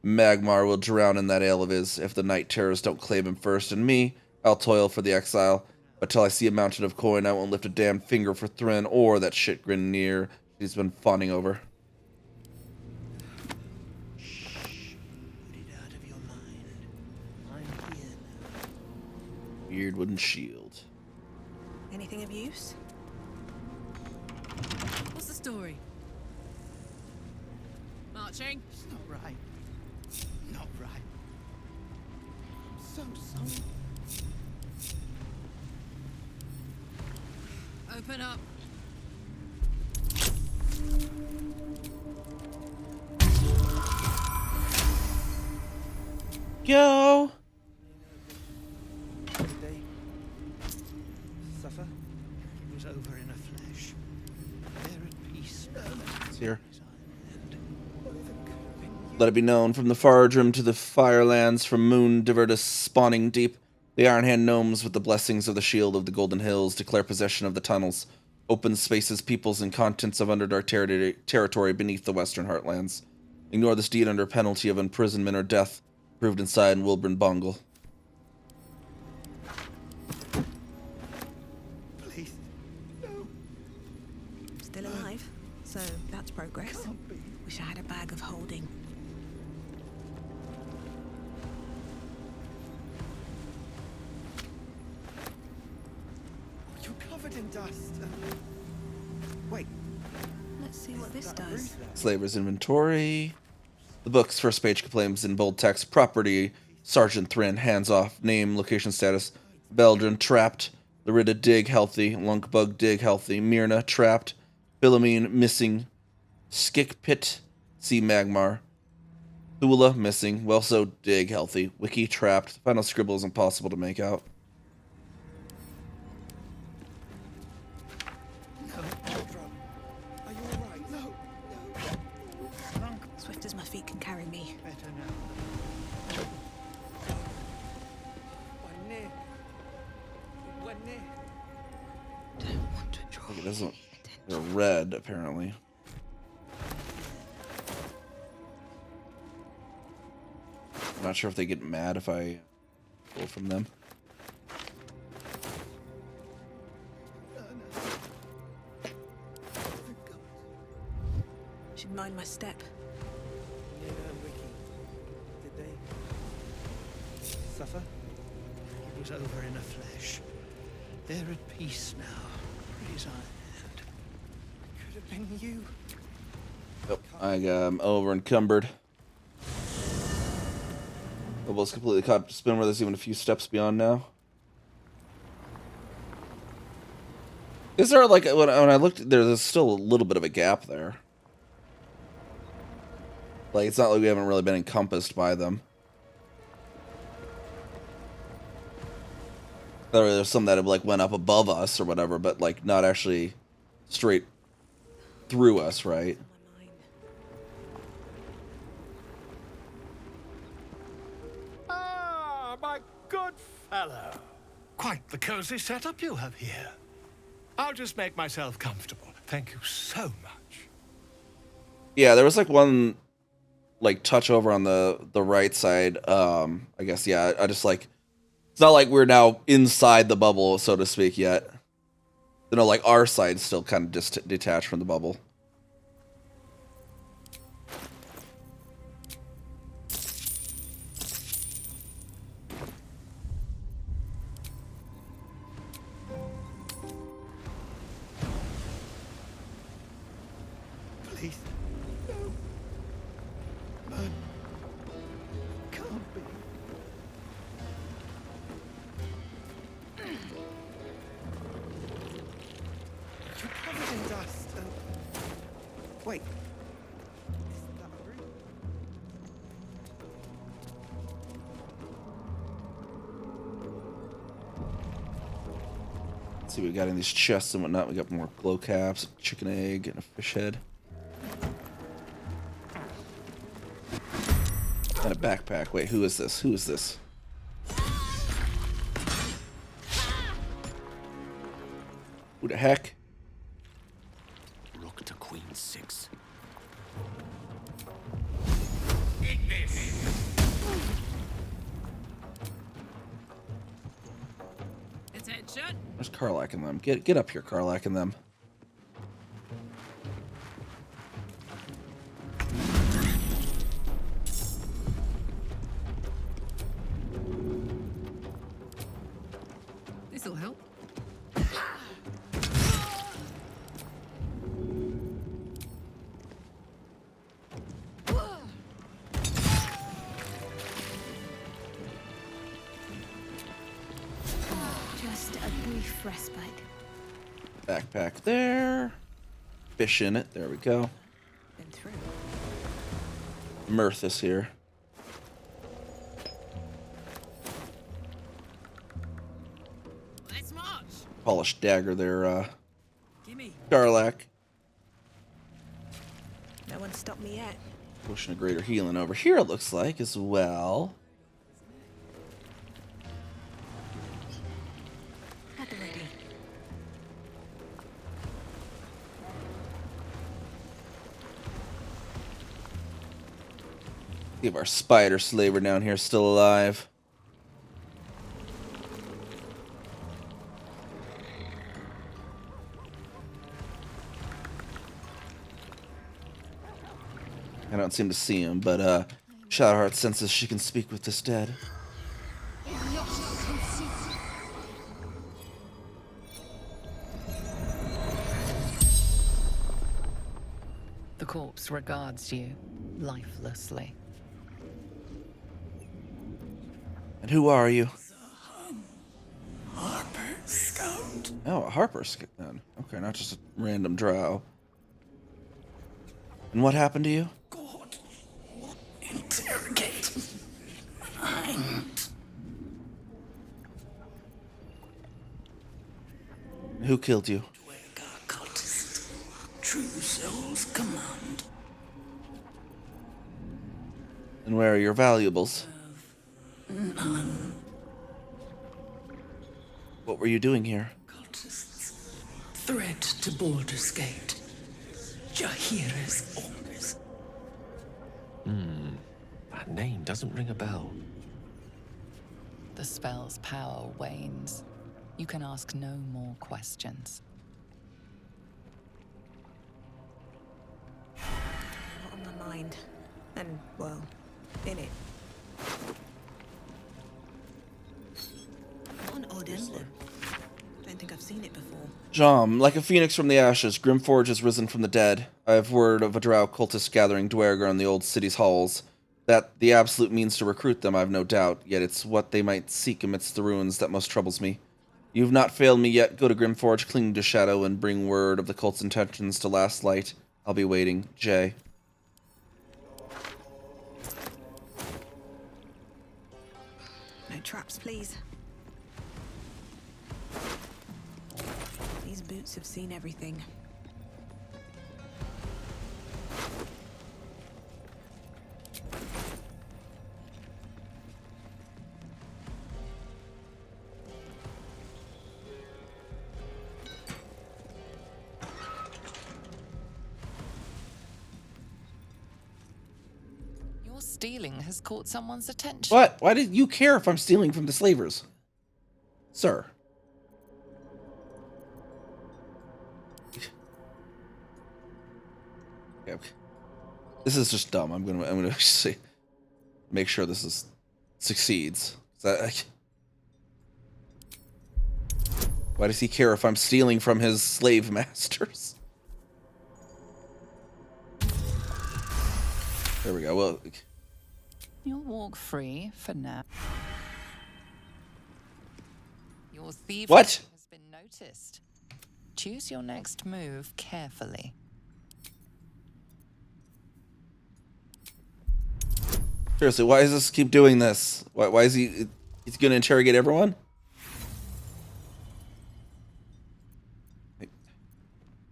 Magmar will drown in that ale of his if the night terrors don't claim him first, and me, I'll toil for the exile. But till I see a mountain of coin, I won't lift a damn finger for Thryn or that shit Grinneer she's been fawning over. Weird wooden shield. Anything of use? What's the story? Marching? It's not right. Not right. I'm so sorry. Open up. Go! Did they suffer? It was over in a flash. They're at peace now. It's here. Let it be known, from the Fardrim to the Firelands, from Moon Divertus spawning deep, the Ironhand gnomes, with the blessings of the Shield of the Golden Hills, declare possession of the tunnels, open spaces, peoples, and contents of Underdark territory beneath the Western Heartlands. Ignore this deed under penalty of imprisonment or death, proved inside in Wilburn Bongle. Please, no. Still alive, so that's progress. Wish I had a bag of holding. You're covered in dust. Wait. Let's see what this does. Slaver's inventory. The book's first page proclaims in bold text, property, Sergeant Thryn, hands off, name, location status, Baldur, trapped, Larida, dig, healthy, Lunkbug, dig, healthy, Myrna, trapped, Philomene, missing, Skikpit, see Magmar, Thula, missing, Welso, dig, healthy, Wiki, trapped, the final scribble is impossible to make out. Swift as my feet can carry me. Better now. Don't want to draw. Look, it doesn't. They're red, apparently. I'm not sure if they get mad if I pull from them. Should mind my step. Nina and Wiki, did they suffer? It was over in a flash. They're at peace now. Praise Ironhand. Could have been you. Yep, I'm over encumbered. Almost completely caught up to spin where there's even a few steps beyond now. Is there like when I looked, there's still a little bit of a gap there. Like it's not like we haven't really been encompassed by them. There's some that have like went up above us or whatever, but like not actually straight through us, right? Ah, my good fellow. Quite the cozy setup you have here. I'll just make myself comfortable. Thank you so much. Yeah, there was like one like touch over on the right side. I guess yeah, I just like it's not like we're now inside the bubble, so to speak, yet. You know, like our side's still kind of just detached from the bubble. please. No. Man. Can't be. You're covered in dust. Wait. Is that a room? Let's see what we got in these chests and whatnot. We got more glow caps, a chicken egg, and a fish head. And a backpack. Wait, who is this? Who is this? Who the heck? Rook to Queen 6. Attention! There's Karlak and them. Get up here, Karlak and them. This'll help. Just a brief respite. Backpack there. Fish in it. There we go. Been through. Mirth is here. Let's march. Polished dagger there, Gimme. Karlak. No one stopped me yet. Potion of greater healing over here, it looks like, as well. At the ready. See if our spider slaver down here is still alive. I don't seem to see him, but Shadowheart senses she can speak with this dead. The corpse regards you lifelessly. And who are you? Harper Scout. Oh, a Harper Scout then. Okay, not just a random drow. And what happened to you? Interrogate. Find. Who killed you? Cultist. True Soul's command. And where are your valuables? None. What were you doing here? Cultists. Threat to Baldur's Gate. Jahira's orders. That name doesn't ring a bell. The spell's power wanes. You can ask no more questions. Not on my mind. And, well, in it. What an odd emblem. Don't think I've seen it before. Jom, like a phoenix from the ashes, Grimforge has risen from the dead. I have word of a drow cultist gathering Dwergar in the old city's halls. That the absolute means to recruit them, I've no doubt, yet it's what they might seek amidst the ruins that most troubles me. You've not failed me yet. Go to Grimforge, cling to Shadow, and bring word of the cult's intentions to Last Light. I'll be waiting. Jay. No traps, please. These boots have seen everything. Your stealing has caught someone's attention. What? Why did you care if I'm stealing from the slavers? Sir. Okay. This is just dumb. I'm gonna see, make sure this succeeds. Why does he care if I'm stealing from his slave masters? There we go. Well, You'll walk free for now. Your thievery what? has been noticed. Choose your next move carefully. Seriously, why does this keep doing this? Why is he? He's gonna interrogate everyone?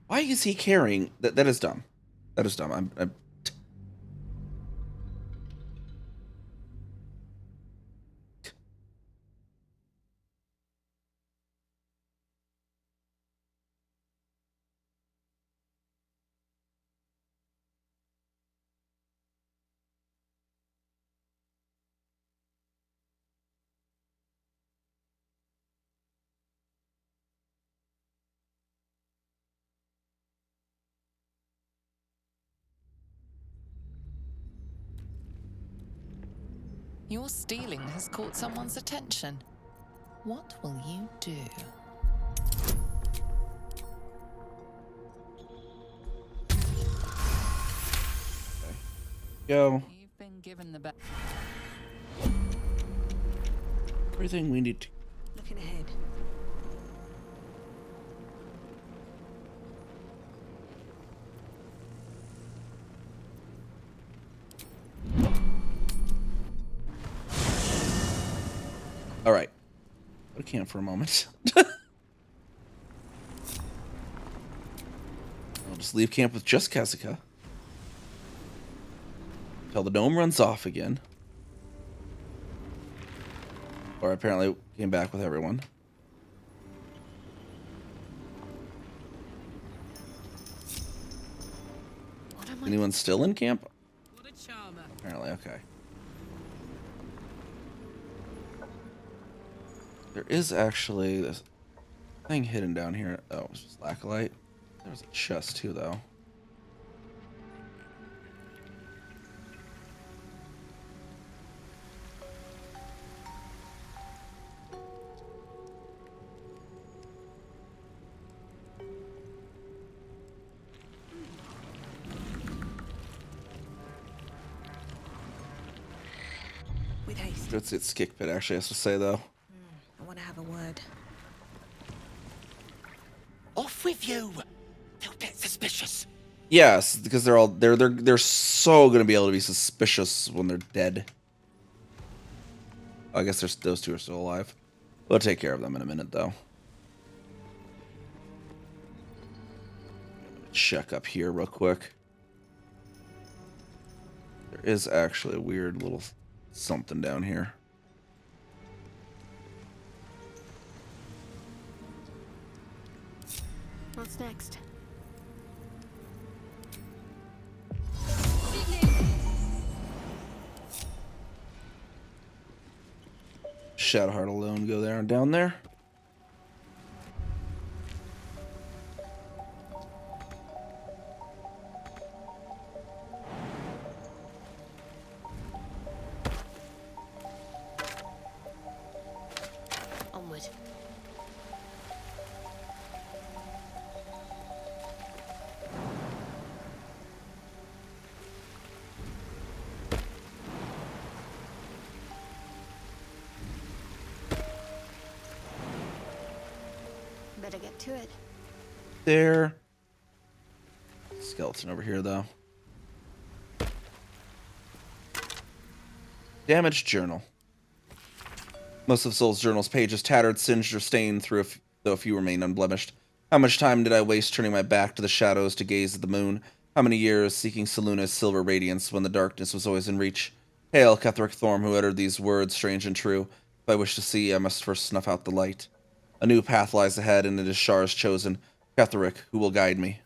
Why is he carrying that? That is dumb. That is dumb. I'm Your stealing has caught someone's attention. What will you do? go. You've been given the best. Everything we need to. Looking ahead. All right. Go to camp for a moment. I'll just leave camp with just Kessica. Till the dome runs off again. Or apparently came back with everyone. Anyone still in camp? What a charmer. Apparently, okay. There is actually this thing hidden down here. Oh, it's just Laccolite. There's a chest too, though. With haste. It's Skick Pit, actually, has to say, though. I want to have a word. Off with you! They'll get suspicious. Yes, because they're so gonna be able to be suspicious when they're dead. I guess those two are still alive. We'll take care of them in a minute, though. Check up here real quick. There is actually a weird little something down here. What's next? Shadowheart alone go there and down there. Onward. Better get to it. There. Skeleton over here, though. Damaged journal. Most of Soul's journal's pages tattered, singed, or stained through, though a few remain unblemished. How much time did I waste turning my back to the shadows to gaze at the moon? How many years seeking Seluna's silver radiance when the darkness was always in reach? Hail, Ketheric Thorm, who uttered these words, strange and true. If I wish to see, I must first snuff out the light. A new path lies ahead, and it is Shar's chosen, Ketheric, who will guide me.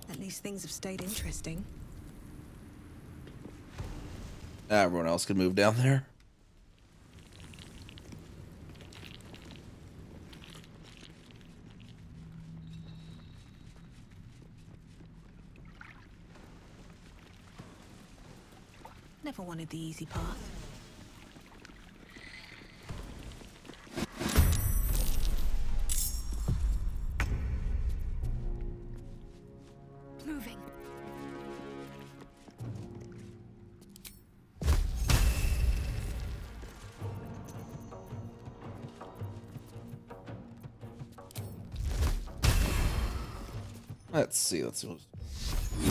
At least things have stayed interesting. Everyone else can move down there. Never wanted the easy path. Moving. Let's see. Let's do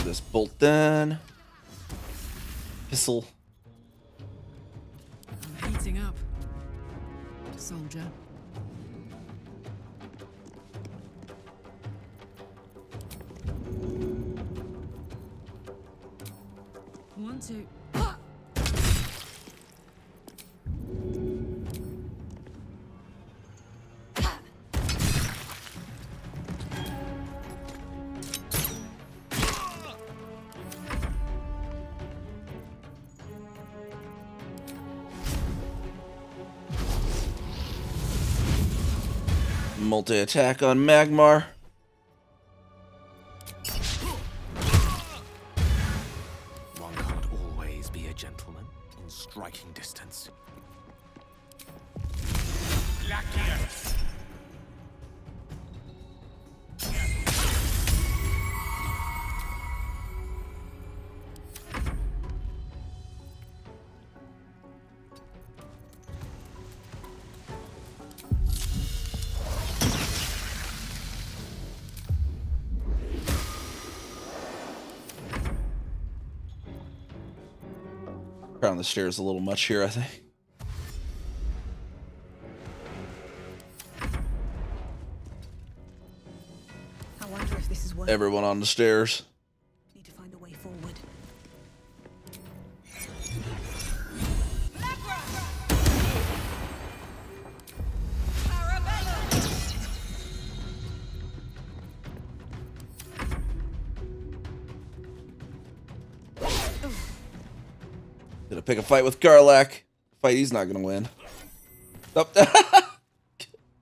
this bolt then. Pistol. I'm heating up, soldier. One, two. Multi-attack on Magmar. One can't always be a gentleman in striking distance. On the stairs a little much here, I think. I wonder if this is worth. Everyone on the stairs. Need to find a way forward. Gonna pick a fight with Garlac. Fight he's not gonna win. Oh.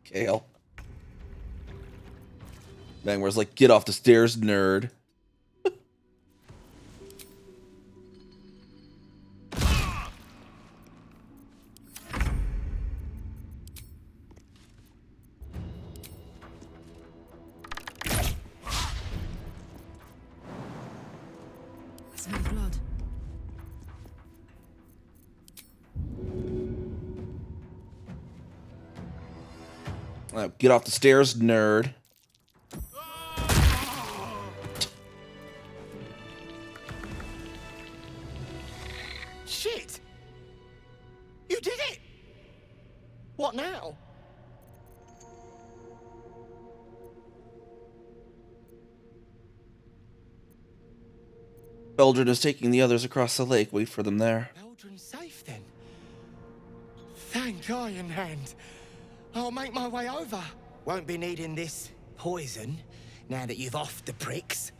Kale. Magmar's like, get off the stairs, nerd. Smell blood. Get off the stairs, nerd. Shit! You did it! What now? Baldur is taking the others across the lake. Wait for them there. Baldur's safe then. Thank Iron Hand. I'll make my way over. Won't be needing this poison now that you've offed the pricks.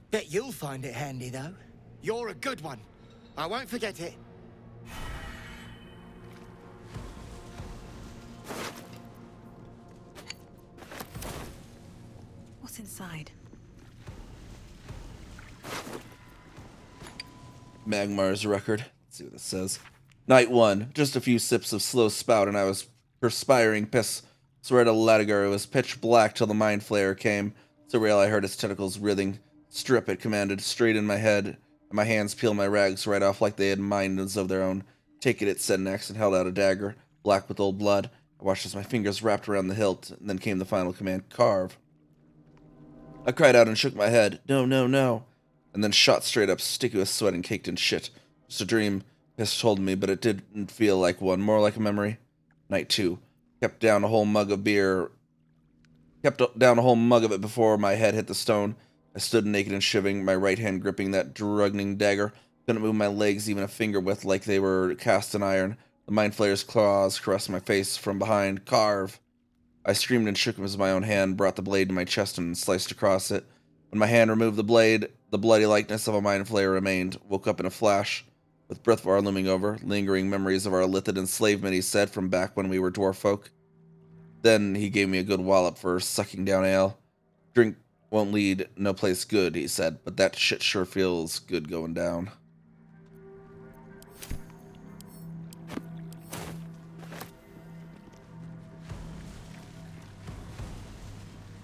Bet you'll find it handy, though. You're a good one. I won't forget it. What's inside? Magmar's record. Let's see what it says. Night 1. Just a few sips of slow spout and I was perspiring piss. Swear to Latigar, it was pitch black till the mind flayer came. So real I heard its tentacles writhing. Strip, it commanded, straight in my head, and my hands peeled my rags right off like they had minds of their own. Take it said next, and held out a dagger, black with old blood. I watched as my fingers wrapped around the hilt, and then came the final command, carve. I cried out and shook my head, no, no, no, and then shot straight up, sticky with sweat and caked in shit. Just a dream, Piss told me, but it didn't feel like one, more like a memory. Night 2. Kept down a whole mug of beer. Kept down a whole mug of it before my head hit the stone. I stood naked and shivering, my right hand gripping that drugging dagger. Couldn't move my legs even a finger width like they were cast in iron. The mind flayer's claws caressed my face from behind. Carve! I screamed and shook him as my own hand brought the blade to my chest and sliced across it. When my hand removed the blade, the bloody likeness of a mind flayer remained. Woke up in a flash. With Brithvar looming over, lingering memories of our Lithid enslavement, he said, from back when we were dwarf folk. Then he gave me a good wallop for sucking down ale. Drink won't lead no place good, he said, but that shit sure feels good going down.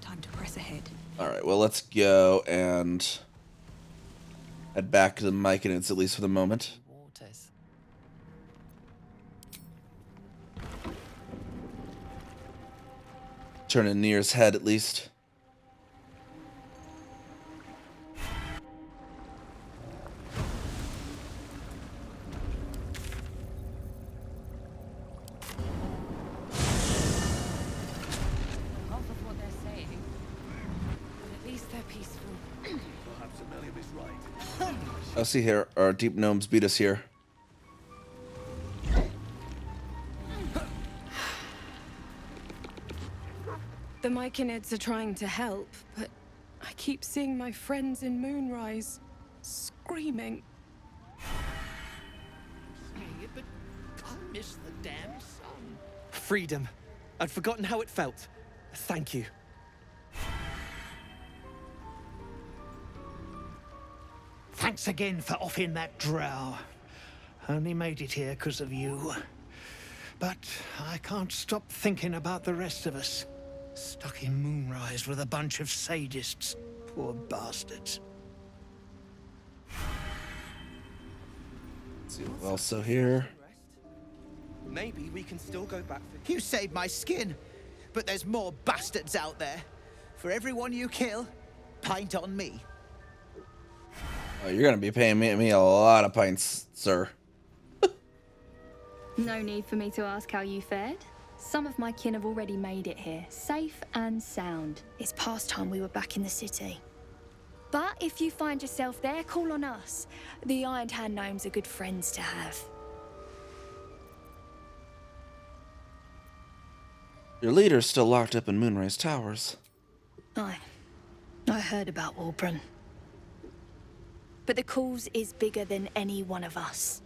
Time to press ahead. Alright, well, let's go and head back to the Myconids, at least for the moment. Waters. Turn in Nir's head, at least. Half of what they're saying, but at least they're peaceful. Perhaps Amelia is right. I'll see here. Our deep gnomes beat us here. The Myconids are trying to help, but I keep seeing my friends in Moonrise screaming. Saying it, but I miss the damn sun. Freedom. I'd forgotten how it felt. Thank you. Thanks again for offing that drow. Only made it here because of you. But I can't stop thinking about the rest of us. Stuck in Moonrise with a bunch of sadists. Poor bastards. Let's see what else so here. Maybe we can still go back for... You saved my skin, but there's more bastards out there. For everyone you kill, pint on me. Oh, you're gonna be paying me a lot of pints, sir. No need for me to ask how you fared. Some of my kin have already made it here, safe and sound. It's past time we were back in the city. But if you find yourself there, call on us. The Iron Hand gnomes are good friends to have. Your leader's still locked up in Moonrise Towers. I heard about Warbron. But the cause is bigger than any one of us.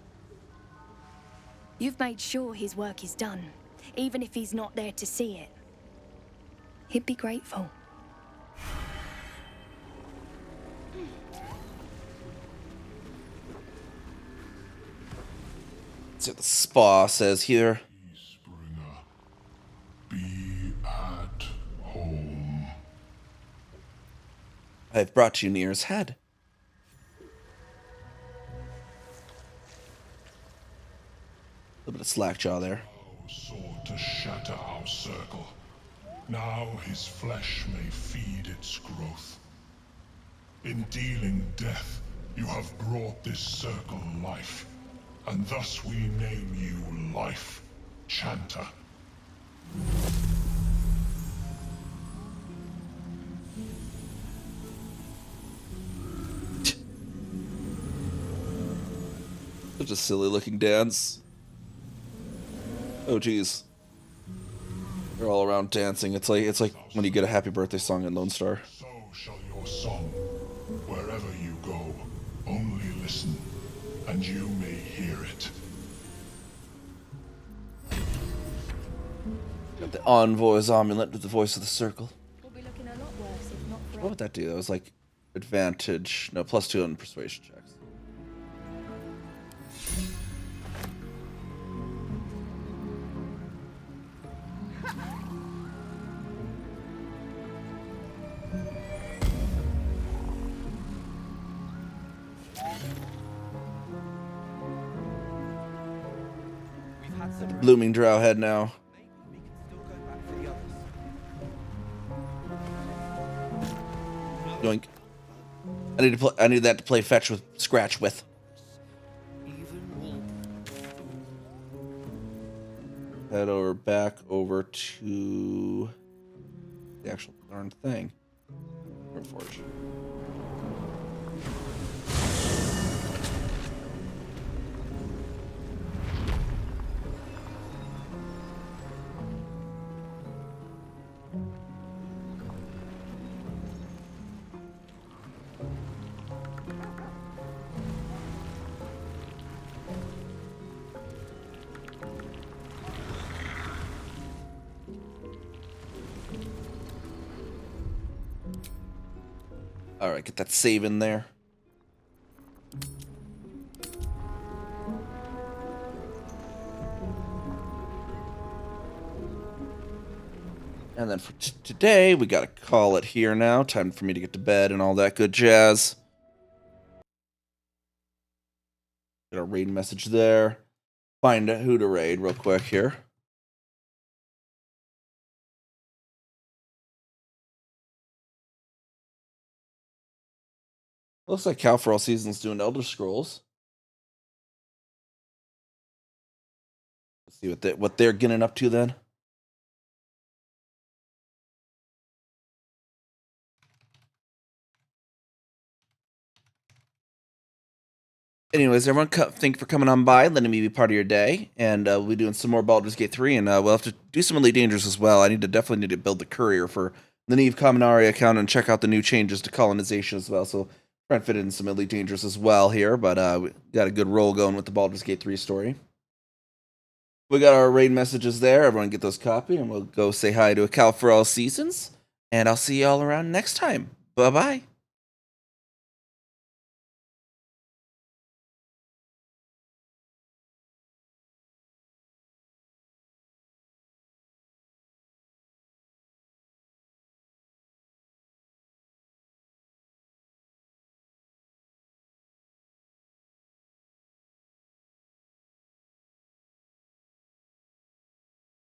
You've made sure his work is done, even if he's not there to see it. He'd be grateful. Let's see what the spa says here. Be at home. I've brought you Nir's head. A little bit of slackjaw there. Sought to shatter our circle. Now his flesh may feed its growth. In dealing death, you have brought this circle life, and thus we name you Life Chanter. Such a silly looking dance. Oh geez. They're all around dancing. It's like when you get a happy birthday song in Lone Star. So shall your song, wherever you go, only listen, and you may hear it. Got the Envoy's amulet with the voice of the circle. We'll be looking a lot worse if not for... What would that do? That was like advantage. No, +2 on persuasion checks. Blooming drow head now. Yoink. I need that to play fetch with scratch with. Head back over to the actual darn thing. Reforge. Alright, get that save in there. And then for today, we gotta call it here now. Time for me to get to bed and all that good jazz. Get a raid message there. Find out who to raid real quick here. Looks like Cal for All Seasons doing Elder Scrolls. Let's see what they're getting up to then. Anyways, everyone, thank you for coming on by, letting me be part of your day, and we'll be doing some more Baldur's Gate 3, and we'll have to do some Elite Dangerous as well. I definitely need to build the courier for the Neve Kaminari account and check out the new changes to colonization as well, so try and fit in some Elite Dangerous as well here, but we got a good roll going with the Baldur's Gate 3 story. We got our raid messages there. Everyone get those copied, and we'll go say hi to a Cal for All Seasons, and I'll see you all around next time. Bye-bye.